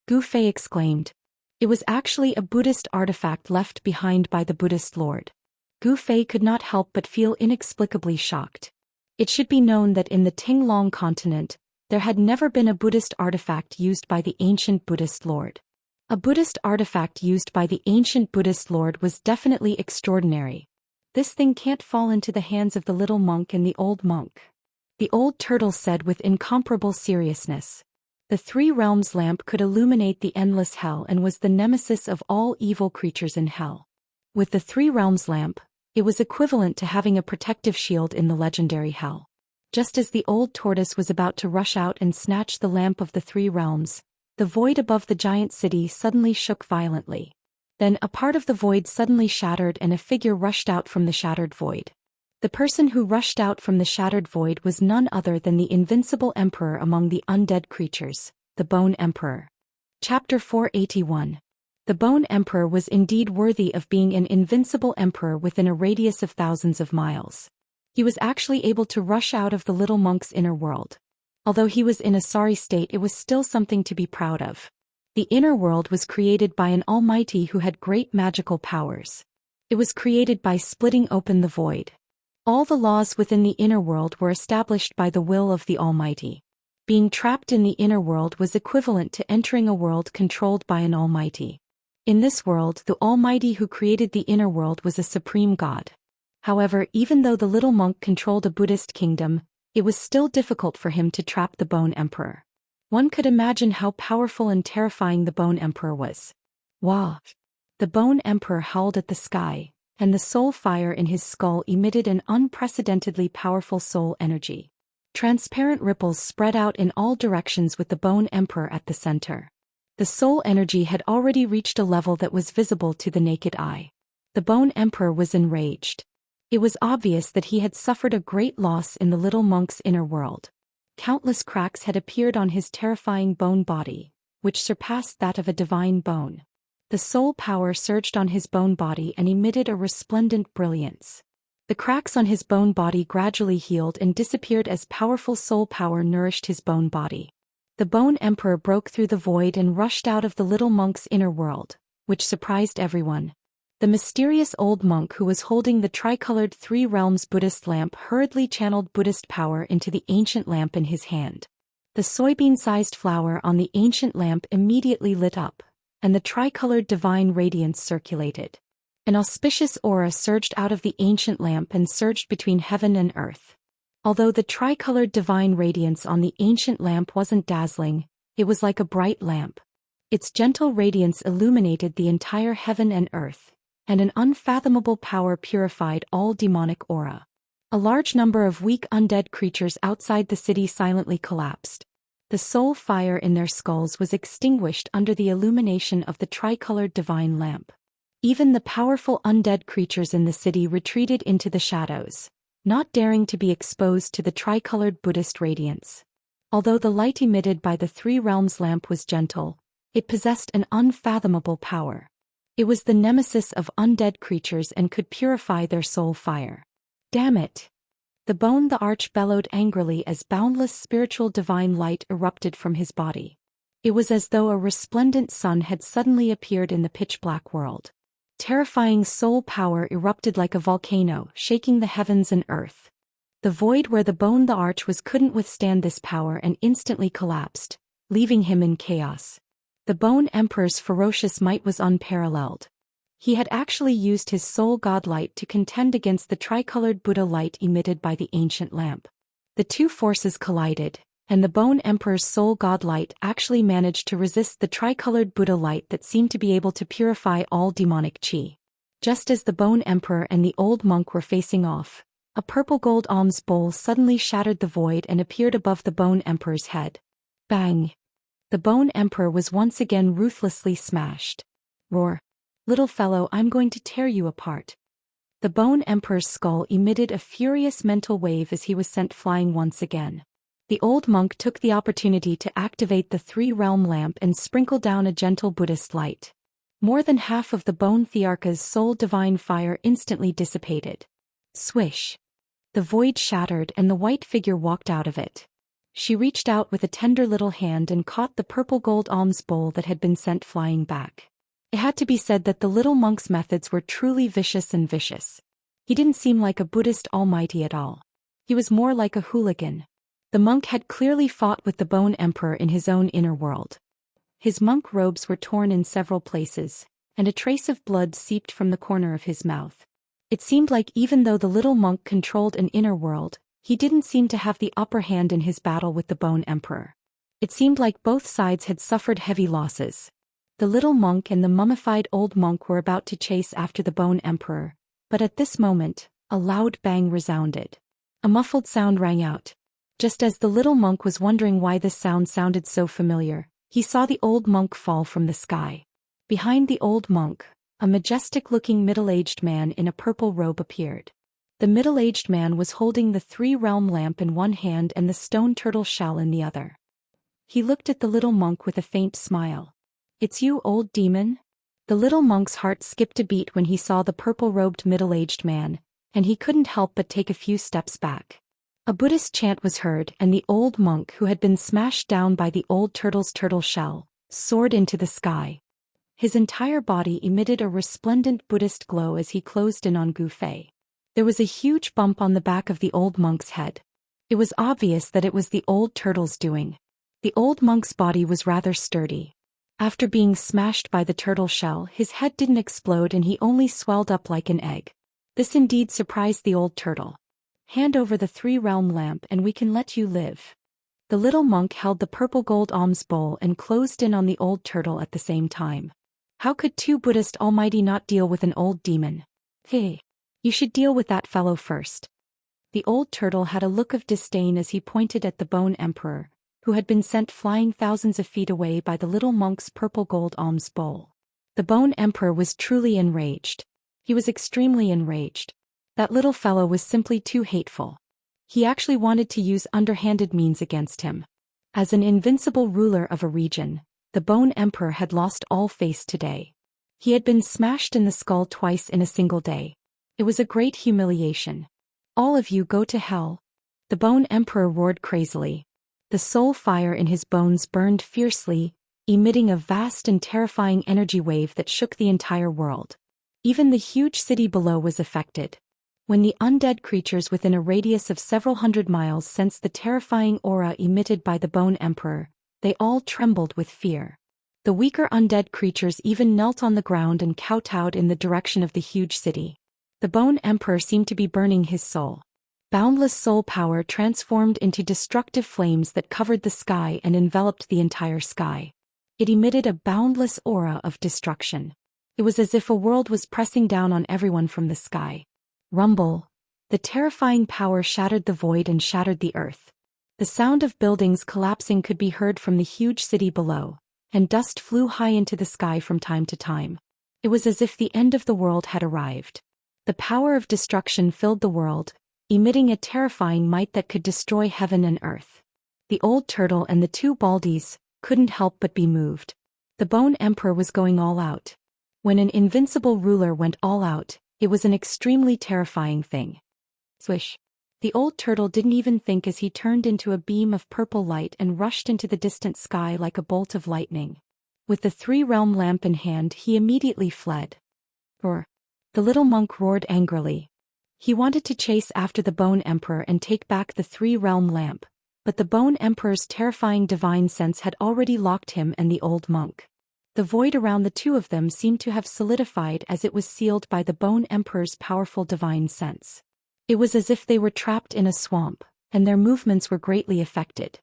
Gu Fei exclaimed. It was actually a Buddhist artifact left behind by the Buddhist Lord. Gu Fei could not help but feel inexplicably shocked. It should be known that in the Tinglong continent, there had never been a Buddhist artifact used by the ancient Buddhist Lord. A Buddhist artifact used by the ancient Buddhist Lord was definitely extraordinary. "This thing can't fall into the hands of the little monk and the old monk," the old turtle said with incomparable seriousness. The Three Realms lamp could illuminate the endless hell and was the nemesis of all evil creatures in hell. With the Three Realms lamp, it was equivalent to having a protective shield in the legendary hell. Just as the old tortoise was about to rush out and snatch the lamp of the Three Realms, the void above the giant city suddenly shook violently. Then a part of the void suddenly shattered and a figure rushed out from the shattered void. The person who rushed out from the shattered void was none other than the invincible emperor among the undead creatures, the Bone Emperor. Chapter 481. The Bone Emperor was indeed worthy of being an invincible emperor within a radius of thousands of miles. He was actually able to rush out of the little monk's inner world. Although he was in a sorry state, it was still something to be proud of. The inner world was created by an almighty who had great magical powers. It was created by splitting open the void. All the laws within the inner world were established by the will of the Almighty. Being trapped in the inner world was equivalent to entering a world controlled by an Almighty. In this world, the Almighty who created the inner world was a supreme god. However, even though the little monk controlled a Buddhist kingdom, it was still difficult for him to trap the Bone Emperor. One could imagine how powerful and terrifying the Bone Emperor was. Wah! The Bone Emperor howled at the sky, and the soul fire in his skull emitted an unprecedentedly powerful soul energy. Transparent ripples spread out in all directions with the Bone Emperor at the center. The soul energy had already reached a level that was visible to the naked eye. The Bone Emperor was enraged. It was obvious that he had suffered a great loss in the little monk's inner world. Countless cracks had appeared on his terrifying bone body, which surpassed that of a divine bone. The soul power surged on his bone body and emitted a resplendent brilliance. The cracks on his bone body gradually healed and disappeared as powerful soul power nourished his bone body. The Bone Emperor broke through the void and rushed out of the little monk's inner world, which surprised everyone. The mysterious old monk who was holding the tricolored Three Realms Buddhist lamp hurriedly channeled Buddhist power into the ancient lamp in his hand. The soybean-sized flower on the ancient lamp immediately lit up, and the tricolored divine radiance circulated. An auspicious aura surged out of the ancient lamp and surged between heaven and earth. Although the tricolored divine radiance on the ancient lamp wasn't dazzling, it was like a bright lamp. Its gentle radiance illuminated the entire heaven and earth, and an unfathomable power purified all demonic aura. A large number of weak undead creatures outside the city silently collapsed. The soul fire in their skulls was extinguished under the illumination of the tricolored divine lamp. Even the powerful undead creatures in the city retreated into the shadows, not daring to be exposed to the tricolored Buddhist radiance. Although the light emitted by the Three Realms lamp was gentle, it possessed an unfathomable power. It was the nemesis of undead creatures and could purify their soul fire. Damn it! The Bone the Arch bellowed angrily as boundless spiritual divine light erupted from his body. It was as though a resplendent sun had suddenly appeared in the pitch-black world. Terrifying soul power erupted like a volcano, shaking the heavens and earth. The void where the arch was couldn't withstand this power and instantly collapsed, leaving him in chaos. The Bone Emperor's ferocious might was unparalleled. He had actually used his soul god light to contend against the tricolored Buddha light emitted by the ancient lamp. The two forces collided, and the Bone Emperor's soul god light actually managed to resist the tricolored Buddha light that seemed to be able to purify all demonic qi. Just as the Bone Emperor and the old monk were facing off, a purple gold alms bowl suddenly shattered the void and appeared above the Bone Emperor's head. Bang! The Bone Emperor was once again ruthlessly smashed. Roar! Little fellow, I'm going to tear you apart. The Bone Emperor's skull emitted a furious mental wave as he was sent flying once again. The old monk took the opportunity to activate the three-realm lamp and sprinkle down a gentle Buddhist light. More than half of the Bone Thearcha's soul divine fire instantly dissipated. Swish! The void shattered and the white figure walked out of it. She reached out with a tender little hand and caught the purple gold alms bowl that had been sent flying back. It had to be said that the little monk's methods were truly vicious and vicious. He didn't seem like a Buddhist almighty at all. He was more like a hooligan. The monk had clearly fought with the Bone Emperor in his own inner world. His monk robes were torn in several places, and a trace of blood seeped from the corner of his mouth. It seemed like even though the little monk controlled an inner world, he didn't seem to have the upper hand in his battle with the Bone Emperor. It seemed like both sides had suffered heavy losses. The little monk and the mummified old monk were about to chase after the Bone Emperor, but at this moment, a loud bang resounded. A muffled sound rang out. Just as the little monk was wondering why this sound sounded so familiar, he saw the old monk fall from the sky. Behind the old monk, a majestic-looking middle-aged man in a purple robe appeared. The middle-aged man was holding the three-realm lamp in one hand and the stone turtle shell in the other. He looked at the little monk with a faint smile. "It's you, old demon?" The little monk's heart skipped a beat when he saw the purple-robed middle-aged man, and he couldn't help but take a few steps back. A Buddhist chant was heard and the old monk who had been smashed down by the old turtle's turtle shell, soared into the sky. His entire body emitted a resplendent Buddhist glow as he closed in on Gu Fei. There was a huge bump on the back of the old monk's head. It was obvious that it was the old turtle's doing. The old monk's body was rather sturdy. After being smashed by the turtle shell, his head didn't explode and he only swelled up like an egg. This indeed surprised the old turtle. "Hand over the three-realm lamp and we can let you live." The little monk held the purple gold alms bowl and closed in on the old turtle at the same time. How could two Buddhist almighty not deal with an old demon? "Hey, you should deal with that fellow first." The old turtle had a look of disdain as he pointed at the Bone Emperor, who had been sent flying thousands of feet away by the little monk's purple gold alms bowl. The Bone Emperor was truly enraged. He was extremely enraged. That little fellow was simply too hateful. He actually wanted to use underhanded means against him. As an invincible ruler of a region, the Bone Emperor had lost all face today. He had been smashed in the skull twice in a single day. It was a great humiliation. "All of you go to hell." The Bone Emperor roared crazily. The soul fire in his bones burned fiercely, emitting a vast and terrifying energy wave that shook the entire world. Even the huge city below was affected. When the undead creatures within a radius of several hundred miles sensed the terrifying aura emitted by the Bone Emperor, they all trembled with fear. The weaker undead creatures even knelt on the ground and kowtowed in the direction of the huge city. The Bone Emperor seemed to be burning his soul. Boundless soul power transformed into destructive flames that covered the sky and enveloped the entire sky. It emitted a boundless aura of destruction. It was as if a world was pressing down on everyone from the sky. Rumble. The terrifying power shattered the void and shattered the earth. The sound of buildings collapsing could be heard from the huge city below, and dust flew high into the sky from time to time. It was as if the end of the world had arrived. The power of destruction filled the world, emitting a terrifying might that could destroy heaven and earth. The old turtle and the two baldies couldn't help but be moved. The Bone Emperor was going all out. When an invincible ruler went all out, it was an extremely terrifying thing. Swish. The old turtle didn't even think as he turned into a beam of purple light and rushed into the distant sky like a bolt of lightning. With the three-realm lamp in hand, he immediately fled. Roar! The little monk roared angrily. He wanted to chase after the Bone Emperor and take back the three-realm lamp, but the Bone Emperor's terrifying divine sense had already locked him and the old monk. The void around the two of them seemed to have solidified as it was sealed by the Bone Emperor's powerful divine sense. It was as if they were trapped in a swamp, and their movements were greatly affected.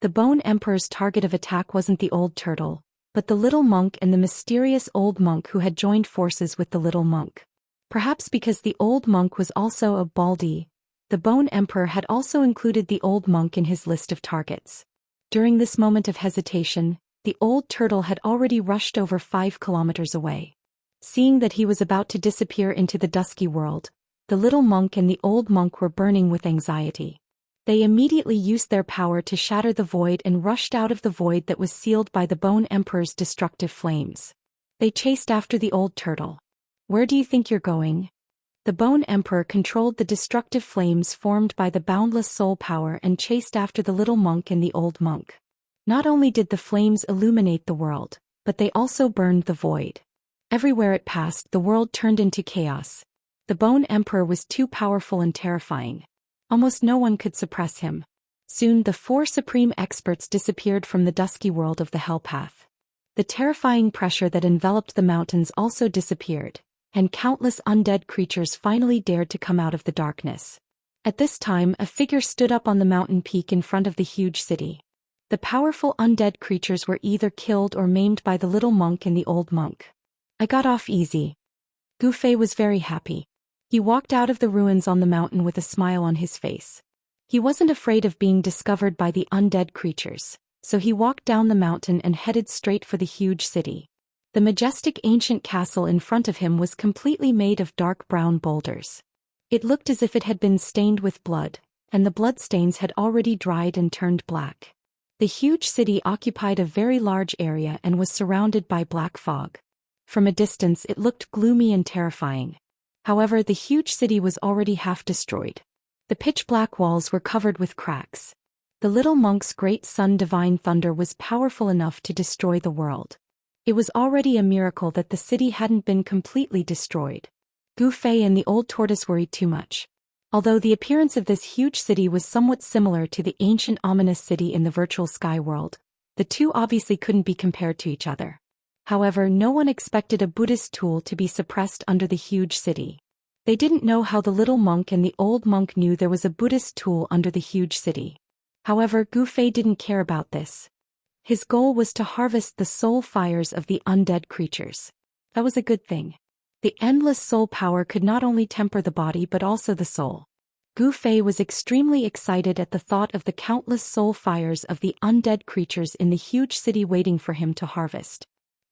The Bone Emperor's target of attack wasn't the old turtle, but the little monk and the mysterious old monk who had joined forces with the little monk. Perhaps because the old monk was also a Baldi, the Bone Emperor had also included the old monk in his list of targets. During this moment of hesitation, the old turtle had already rushed over 5 kilometers away. Seeing that he was about to disappear into the dusky world, the little monk and the old monk were burning with anxiety. They immediately used their power to shatter the void and rushed out of the void that was sealed by the Bone Emperor's destructive flames. They chased after the old turtle. Where do you think you're going? The Bone Emperor controlled the destructive flames formed by the boundless soul power and chased after the little monk and the old monk. Not only did the flames illuminate the world, but they also burned the void. Everywhere it passed, the world turned into chaos. The Bone Emperor was too powerful and terrifying. Almost no one could suppress him. Soon the 4 supreme experts disappeared from the dusky world of the Hell Path. The terrifying pressure that enveloped the mountains also disappeared, and countless undead creatures finally dared to come out of the darkness. At this time, a figure stood up on the mountain peak in front of the huge city. The powerful undead creatures were either killed or maimed by the little monk and the old monk. I got off easy. Gu Fei was very happy. He walked out of the ruins on the mountain with a smile on his face. He wasn't afraid of being discovered by the undead creatures, so he walked down the mountain and headed straight for the huge city. The majestic ancient castle in front of him was completely made of dark brown boulders. It looked as if it had been stained with blood, and the bloodstains had already dried and turned black. The huge city occupied a very large area and was surrounded by black fog. From a distance it looked gloomy and terrifying. However, the huge city was already half destroyed. The pitch-black walls were covered with cracks. The little monk's great son Divine Thunder was powerful enough to destroy the world. It was already a miracle that the city hadn't been completely destroyed. Gu Fei and the old tortoise worried too much. Although the appearance of this huge city was somewhat similar to the ancient ominous city in the virtual sky world, the two obviously couldn't be compared to each other. However, no one expected a Buddhist tool to be suppressed under the huge city. They didn't know how the little monk and the old monk knew there was a Buddhist tool under the huge city. However, Gu Fei didn't care about this. His goal was to harvest the soul fires of the undead creatures. That was a good thing. The endless soul power could not only temper the body but also the soul. Gu Fei was extremely excited at the thought of the countless soul fires of the undead creatures in the huge city waiting for him to harvest.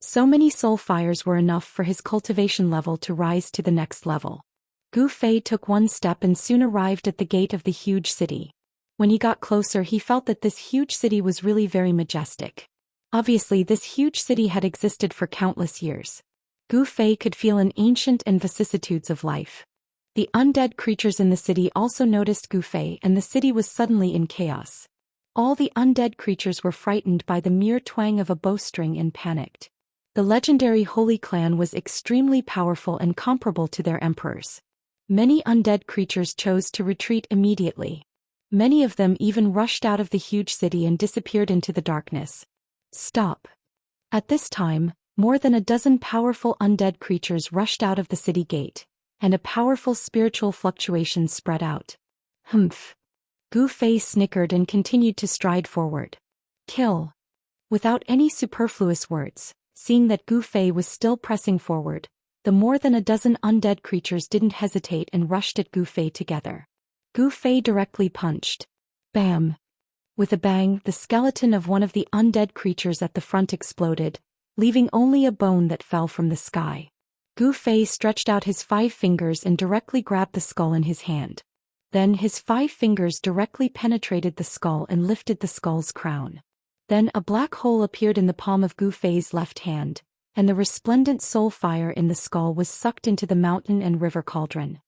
So many soul fires were enough for his cultivation level to rise to the next level. Gu Fei took one step and soon arrived at the gate of the huge city. When he got closer, he felt that this huge city was really very majestic. Obviously, this huge city had existed for countless years. Gu Fei could feel an ancient and vicissitudes of life. The undead creatures in the city also noticed Gu Fei, and the city was suddenly in chaos. All the undead creatures were frightened by the mere twang of a bowstring and panicked. The legendary Holy Clan was extremely powerful and comparable to their emperors. Many undead creatures chose to retreat immediately. Many of them even rushed out of the huge city and disappeared into the darkness. Stop. At this time, more than a dozen powerful undead creatures rushed out of the city gate, and a powerful spiritual fluctuation spread out. Humph. Gu Fei snickered and continued to stride forward. Kill. Without any superfluous words, seeing that Gu Fei was still pressing forward, the more than a dozen undead creatures didn't hesitate and rushed at Gu Fei together. Gu Fei directly punched. Bam! With a bang, the skeleton of one of the undead creatures at the front exploded, leaving only a bone that fell from the sky. Gu Fei stretched out his 5 fingers and directly grabbed the skull in his hand. Then his 5 fingers directly penetrated the skull and lifted the skull's crown. Then a black hole appeared in the palm of Gu Fei's left hand, and the resplendent soul fire in the skull was sucked into the mountain and river cauldron.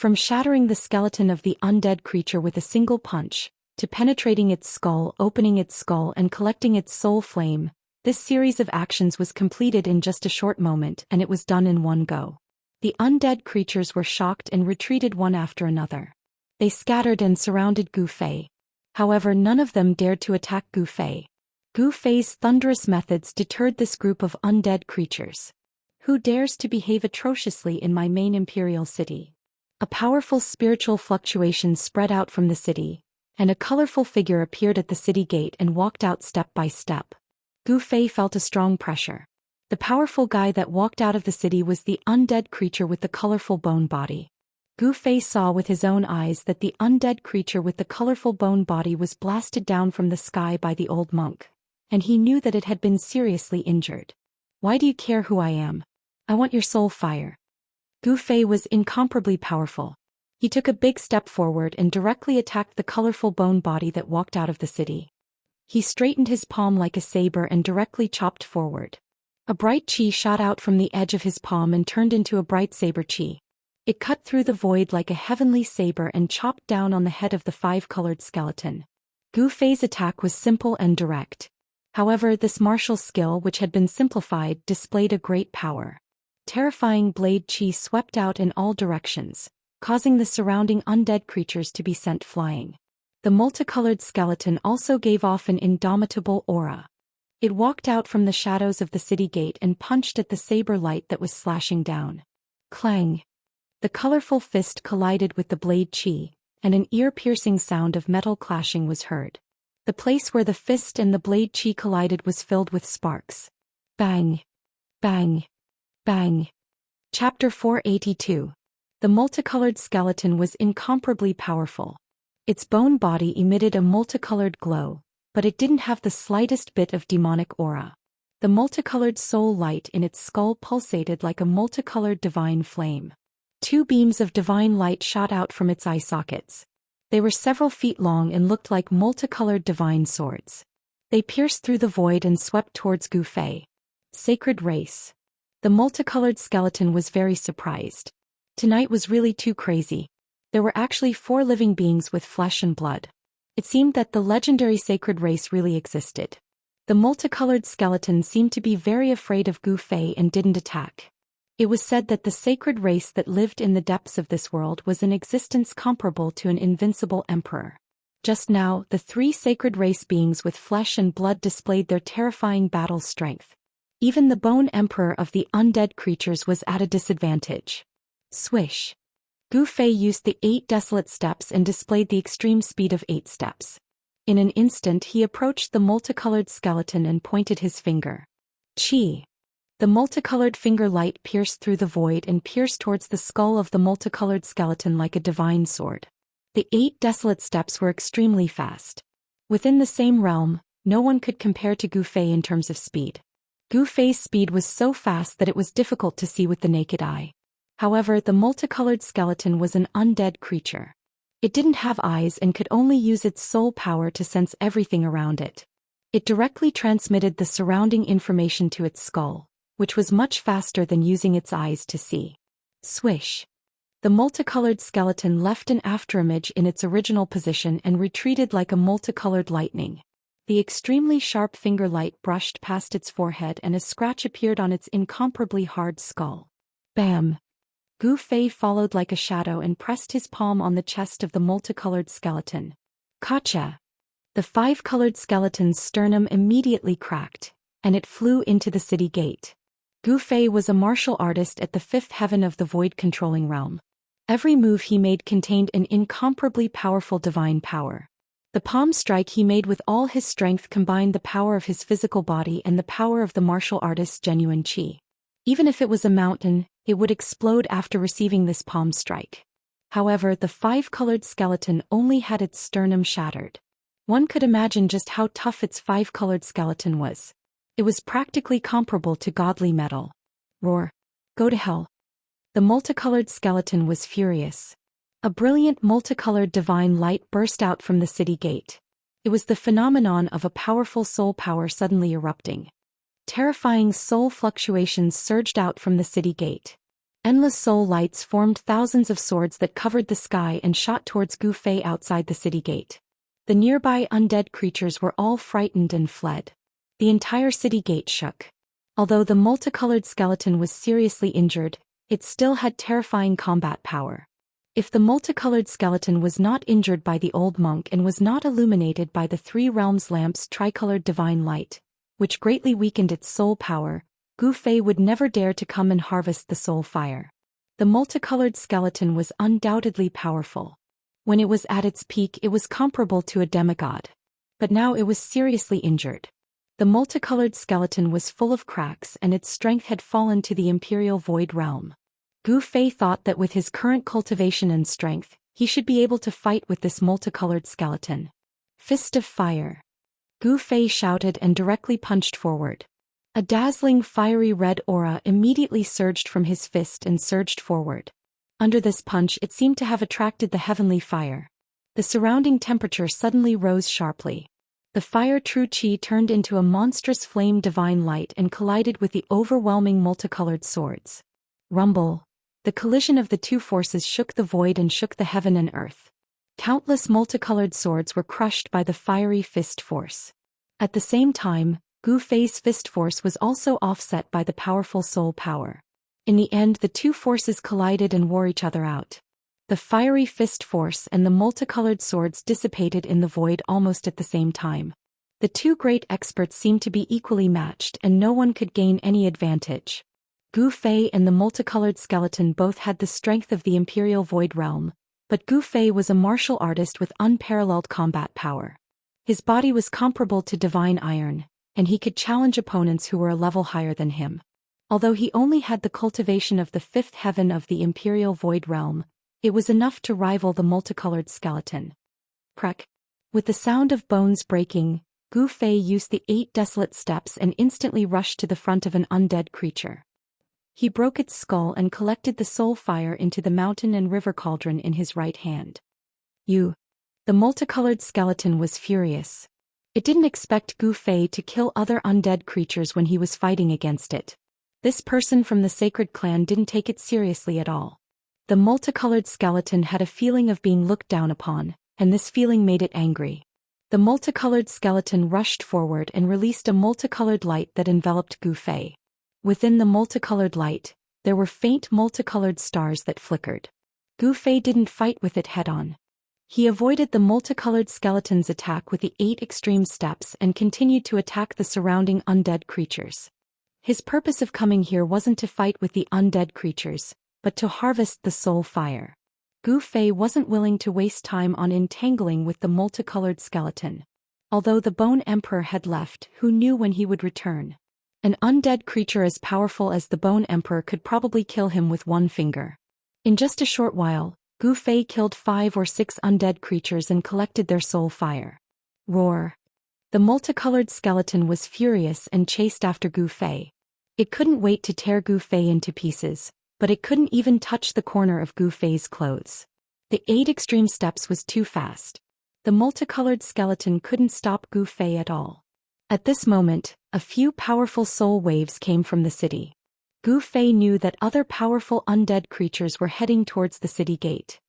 From shattering the skeleton of the undead creature with a single punch, to penetrating its skull, opening its skull and collecting its soul flame, this series of actions was completed in just a short moment, and it was done in one go. The undead creatures were shocked and retreated one after another. They scattered and surrounded Gu Fei. However, none of them dared to attack Gu Fei. Gu Fei's thunderous methods deterred this group of undead creatures. Who dares to behave atrociously in my main imperial city? A powerful spiritual fluctuation spread out from the city, and a colorful figure appeared at the city gate and walked out step by step. Gu Fei felt a strong pressure. The powerful guy that walked out of the city was the undead creature with the colorful bone body. Gu Fei saw with his own eyes that the undead creature with the colorful bone body was blasted down from the sky by the old monk, and he knew that it had been seriously injured. Why do you care who I am? I want your soul fire. Gu Fei was incomparably powerful. He took a big step forward and directly attacked the colorful bone body that walked out of the city. He straightened his palm like a saber and directly chopped forward. A bright chi shot out from the edge of his palm and turned into a bright saber chi. It cut through the void like a heavenly saber and chopped down on the head of the five-colored skeleton. Gu Fei's attack was simple and direct. However, this martial skill, which had been simplified, displayed a great power. Terrifying blade chi swept out in all directions, causing the surrounding undead creatures to be sent flying. The multicolored skeleton also gave off an indomitable aura. It walked out from the shadows of the city gate and punched at the saber light that was slashing down. Clang! The colorful fist collided with the blade chi, and an ear-piercing sound of metal clashing was heard. The place where the fist and the blade chi collided was filled with sparks. Bang! Bang! Bang! Chapter 482. The multicolored skeleton was incomparably powerful. Its bone body emitted a multicolored glow, but it didn't have the slightest bit of demonic aura. The multicolored soul light in its skull pulsated like a multicolored divine flame. Two beams of divine light shot out from its eye sockets. They were several feet long and looked like multicolored divine swords. They pierced through the void and swept towards Gu Fei. Sacred race. The multicolored skeleton was very surprised. Tonight was really too crazy. There were actually 4 living beings with flesh and blood. It seemed that the legendary sacred race really existed. The multicolored skeleton seemed to be very afraid of Gu Fei and didn't attack. It was said that the sacred race that lived in the depths of this world was an existence comparable to an invincible emperor. Just now, the 3 sacred race beings with flesh and blood displayed their terrifying battle strength. Even the bone emperor of the undead creatures was at a disadvantage. Swish! Gu Fei used the 8 desolate steps and displayed the extreme speed of 8 steps. In an instant he approached the multicolored skeleton and pointed his finger. Chi! The multicolored finger light pierced through the void and pierced towards the skull of the multicolored skeleton like a divine sword. The 8 desolate steps were extremely fast. Within the same realm, no one could compare to Gu Fei in terms of speed. Gu Fei's speed was so fast that it was difficult to see with the naked eye. However, the multicolored skeleton was an undead creature. It didn't have eyes and could only use its soul power to sense everything around it. It directly transmitted the surrounding information to its skull, which was much faster than using its eyes to see. Swish! The multicolored skeleton left an afterimage in its original position and retreated like a multicolored lightning. The extremely sharp finger light brushed past its forehead and a scratch appeared on its incomparably hard skull. Bam! Gu Fei followed like a shadow and pressed his palm on the chest of the multicolored skeleton. Gotcha! The 5-colored skeleton's sternum immediately cracked, and it flew into the city gate. Gu Fei was a martial artist at the 5th heaven of the void controlling realm. Every move he made contained an incomparably powerful divine power. The palm strike he made with all his strength combined the power of his physical body and the power of the martial artist's genuine chi. Even if it was a mountain, it would explode after receiving this palm strike. However, the 5-colored skeleton only had its sternum shattered. One could imagine just how tough its 5-colored skeleton was. It was practically comparable to godly metal. Roar! Go to hell! The multicolored skeleton was furious. A brilliant multicolored divine light burst out from the city gate. It was the phenomenon of a powerful soul power suddenly erupting. Terrifying soul fluctuations surged out from the city gate. Endless soul lights formed thousands of swords that covered the sky and shot towards Gu Fei outside the city gate. The nearby undead creatures were all frightened and fled. The entire city gate shook. Although the multicolored skeleton was seriously injured, it still had terrifying combat power. If the multicolored skeleton was not injured by the old monk and was not illuminated by the three realms lamp's tricolored divine light, which greatly weakened its soul power, Gu Fei would never dare to come and harvest the soul fire. The multicolored skeleton was undoubtedly powerful. When it was at its peak, it was comparable to a demigod. But now it was seriously injured. The multicolored skeleton was full of cracks and its strength had fallen to the imperial void realm. Gu Fei thought that with his current cultivation and strength, he should be able to fight with this multicolored skeleton. Fist of fire. Gu Fei shouted and directly punched forward. A dazzling fiery red aura immediately surged from his fist and surged forward. Under this punch, it seemed to have attracted the heavenly fire. The surrounding temperature suddenly rose sharply. The fire true chi turned into a monstrous flame divine light and collided with the overwhelming multicolored swords. Rumble. The collision of the two forces shook the void and shook the heaven and earth. Countless multicolored swords were crushed by the fiery fist force. At the same time, Gu Fei's fist force was also offset by the powerful soul power. In the end, the two forces collided and wore each other out. The fiery fist force and the multicolored swords dissipated in the void almost at the same time. The two great experts seemed to be equally matched and no one could gain any advantage. Gu Fei and the multicolored skeleton both had the strength of the Imperial Void Realm, but Gu Fei was a martial artist with unparalleled combat power. His body was comparable to divine iron, and he could challenge opponents who were a level higher than him. Although he only had the cultivation of the fifth heaven of the Imperial Void Realm, it was enough to rival the multicolored skeleton. Crack! With the sound of bones breaking, Gu Fei used the 8 desolate steps and instantly rushed to the front of an undead creature. He broke its skull and collected the soul fire into the mountain and river cauldron in his right hand. The multicolored skeleton was furious. It didn't expect Gu Fei to kill other undead creatures when he was fighting against it. This person from the sacred clan didn't take it seriously at all. The multicolored skeleton had a feeling of being looked down upon, and this feeling made it angry. The multicolored skeleton rushed forward and released a multicolored light that enveloped Gu Fei. Within the multicolored light, there were faint multicolored stars that flickered. Gu Fei didn't fight with it head-on. He avoided the multicolored skeleton's attack with the 8 extreme steps and continued to attack the surrounding undead creatures. His purpose of coming here wasn't to fight with the undead creatures, but to harvest the soul fire. Gu Fei wasn't willing to waste time on entangling with the multicolored skeleton. Although the Bone Emperor had left, who knew when he would return? An undead creature as powerful as the Bone Emperor could probably kill him with one finger. In just a short while, Gu Fei killed 5 or 6 undead creatures and collected their soul fire. Roar! The multicolored skeleton was furious and chased after Gu Fei. It couldn't wait to tear Gu Fei into pieces, but it couldn't even touch the corner of Gu Fei's clothes. The 8 extreme steps was too fast. The multicolored skeleton couldn't stop Gu Fei at all. At this moment, a few powerful soul waves came from the city. Gu Fei knew that other powerful undead creatures were heading towards the city gate.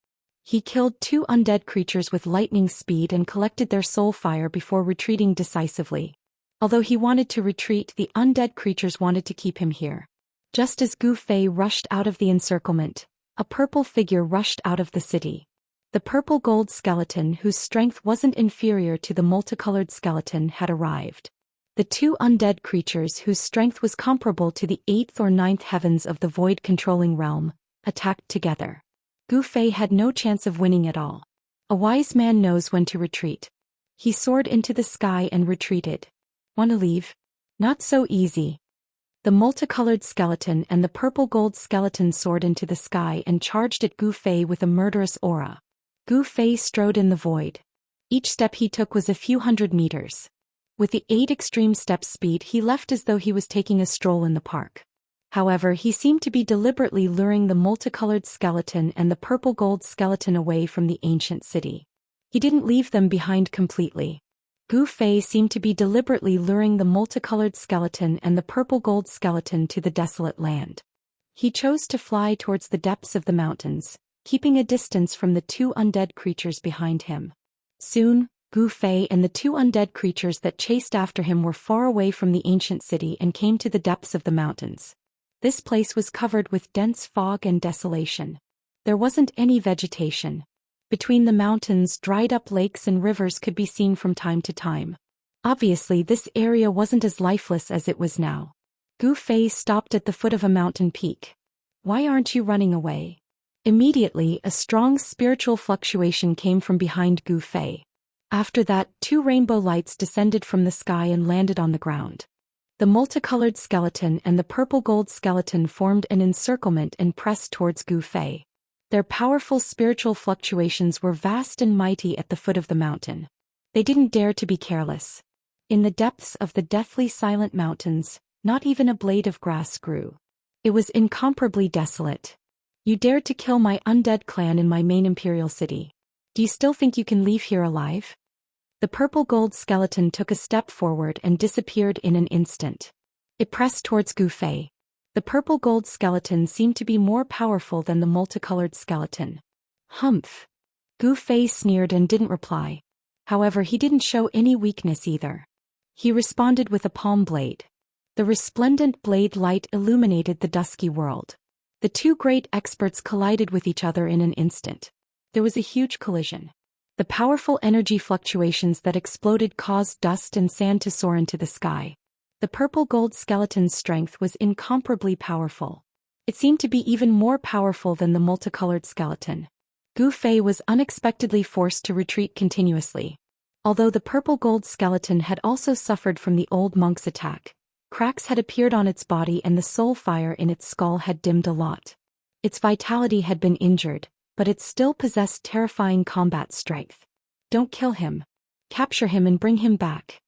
He killed 2 undead creatures with lightning speed and collected their soul fire before retreating decisively. Although he wanted to retreat, the undead creatures wanted to keep him here. Just as Gu Fei rushed out of the encirclement, a purple figure rushed out of the city. The purple gold skeleton, whose strength wasn't inferior to the multicolored skeleton, had arrived. The 2 undead creatures, whose strength was comparable to the 8th or 9th heavens of the void-controlling realm, attacked together. Gu Fei had no chance of winning at all. A wise man knows when to retreat. He soared into the sky and retreated. Wanna leave? Not so easy. The multicolored skeleton and the purple gold skeleton soared into the sky and charged at Gu Fei with a murderous aura. Gu Fei strode in the void. Each step he took was a few hundred meters. With the 8 extreme steps speed, he left as though he was taking a stroll in the park. However, he seemed to be deliberately luring the multicolored skeleton and the purple gold skeleton away from the ancient city. He didn't leave them behind completely. Gu Fei seemed to be deliberately luring the multicolored skeleton and the purple gold skeleton to the desolate land. He chose to fly towards the depths of the mountains, keeping a distance from the two undead creatures behind him. Soon, Gu Fei and the two undead creatures that chased after him were far away from the ancient city and came to the depths of the mountains. This place was covered with dense fog and desolation. There wasn't any vegetation. Between the mountains, dried-up lakes and rivers could be seen from time to time. Obviously, this area wasn't as lifeless as it was now. Gu Fei stopped at the foot of a mountain peak. "Why aren't you running away?" Immediately, a strong spiritual fluctuation came from behind Gu Fei. After that, two rainbow lights descended from the sky and landed on the ground. The multicolored skeleton and the purple-gold skeleton formed an encirclement and pressed towards Gu Fei. Their powerful spiritual fluctuations were vast and mighty at the foot of the mountain. They didn't dare to be careless. In the depths of the deathly silent mountains, not even a blade of grass grew. It was incomparably desolate. "You dared to kill my undead clan in my main imperial city. Do you still think you can leave here alive?" The purple-gold skeleton took a step forward and disappeared in an instant. It pressed towards Gu Fei. The purple-gold skeleton seemed to be more powerful than the multicolored skeleton. "Humph." Gu Fei sneered and didn't reply. However, he didn't show any weakness either. He responded with a palm blade. The resplendent blade light illuminated the dusky world. The two great experts collided with each other in an instant. There was a huge collision. The powerful energy fluctuations that exploded caused dust and sand to soar into the sky. The purple-gold skeleton's strength was incomparably powerful. It seemed to be even more powerful than the multicolored skeleton. Gu Fei was unexpectedly forced to retreat continuously. Although the purple-gold skeleton had also suffered from the old monk's attack, cracks had appeared on its body and the soul fire in its skull had dimmed a lot. Its vitality had been injured, but it still possessed terrifying combat strength. "Don't kill him. Capture him and bring him back."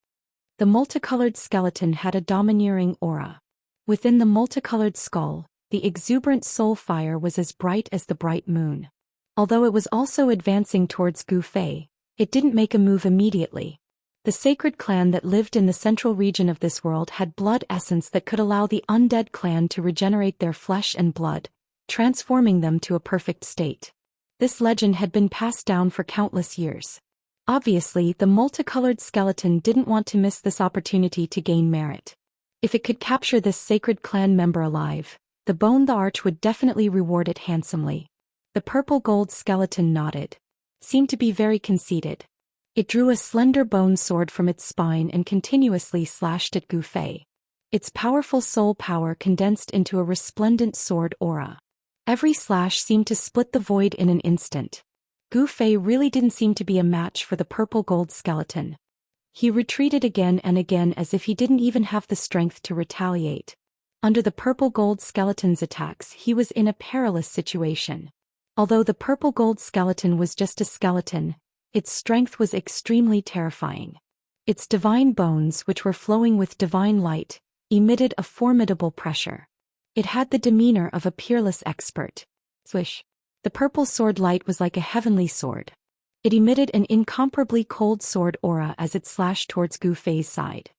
The multicolored skeleton had a domineering aura. Within the multicolored skull, the exuberant soul fire was as bright as the bright moon. Although it was also advancing towards Gu Fei, it didn't make a move immediately. The sacred clan that lived in the central region of this world had blood essence that could allow the undead clan to regenerate their flesh and blood, transforming them to a perfect state. This legend had been passed down for countless years. Obviously, the multicolored skeleton didn't want to miss this opportunity to gain merit. If it could capture this sacred clan member alive, the Bone the Arch would definitely reward it handsomely. The purple-gold skeleton nodded. Seemed to be very conceited. It drew a slender bone sword from its spine and continuously slashed at Gu Fei. Its powerful soul power condensed into a resplendent sword aura. Every slash seemed to split the void in an instant. Gu Fei really didn't seem to be a match for the purple-gold skeleton. He retreated again and again as if he didn't even have the strength to retaliate. Under the purple-gold skeleton's attacks, he was in a perilous situation. Although the purple-gold skeleton was just a skeleton, its strength was extremely terrifying. Its divine bones, which were flowing with divine light, emitted a formidable pressure. It had the demeanor of a peerless expert. Swish. The purple sword light was like a heavenly sword. It emitted an incomparably cold sword aura as it slashed towards Gu Fei's side.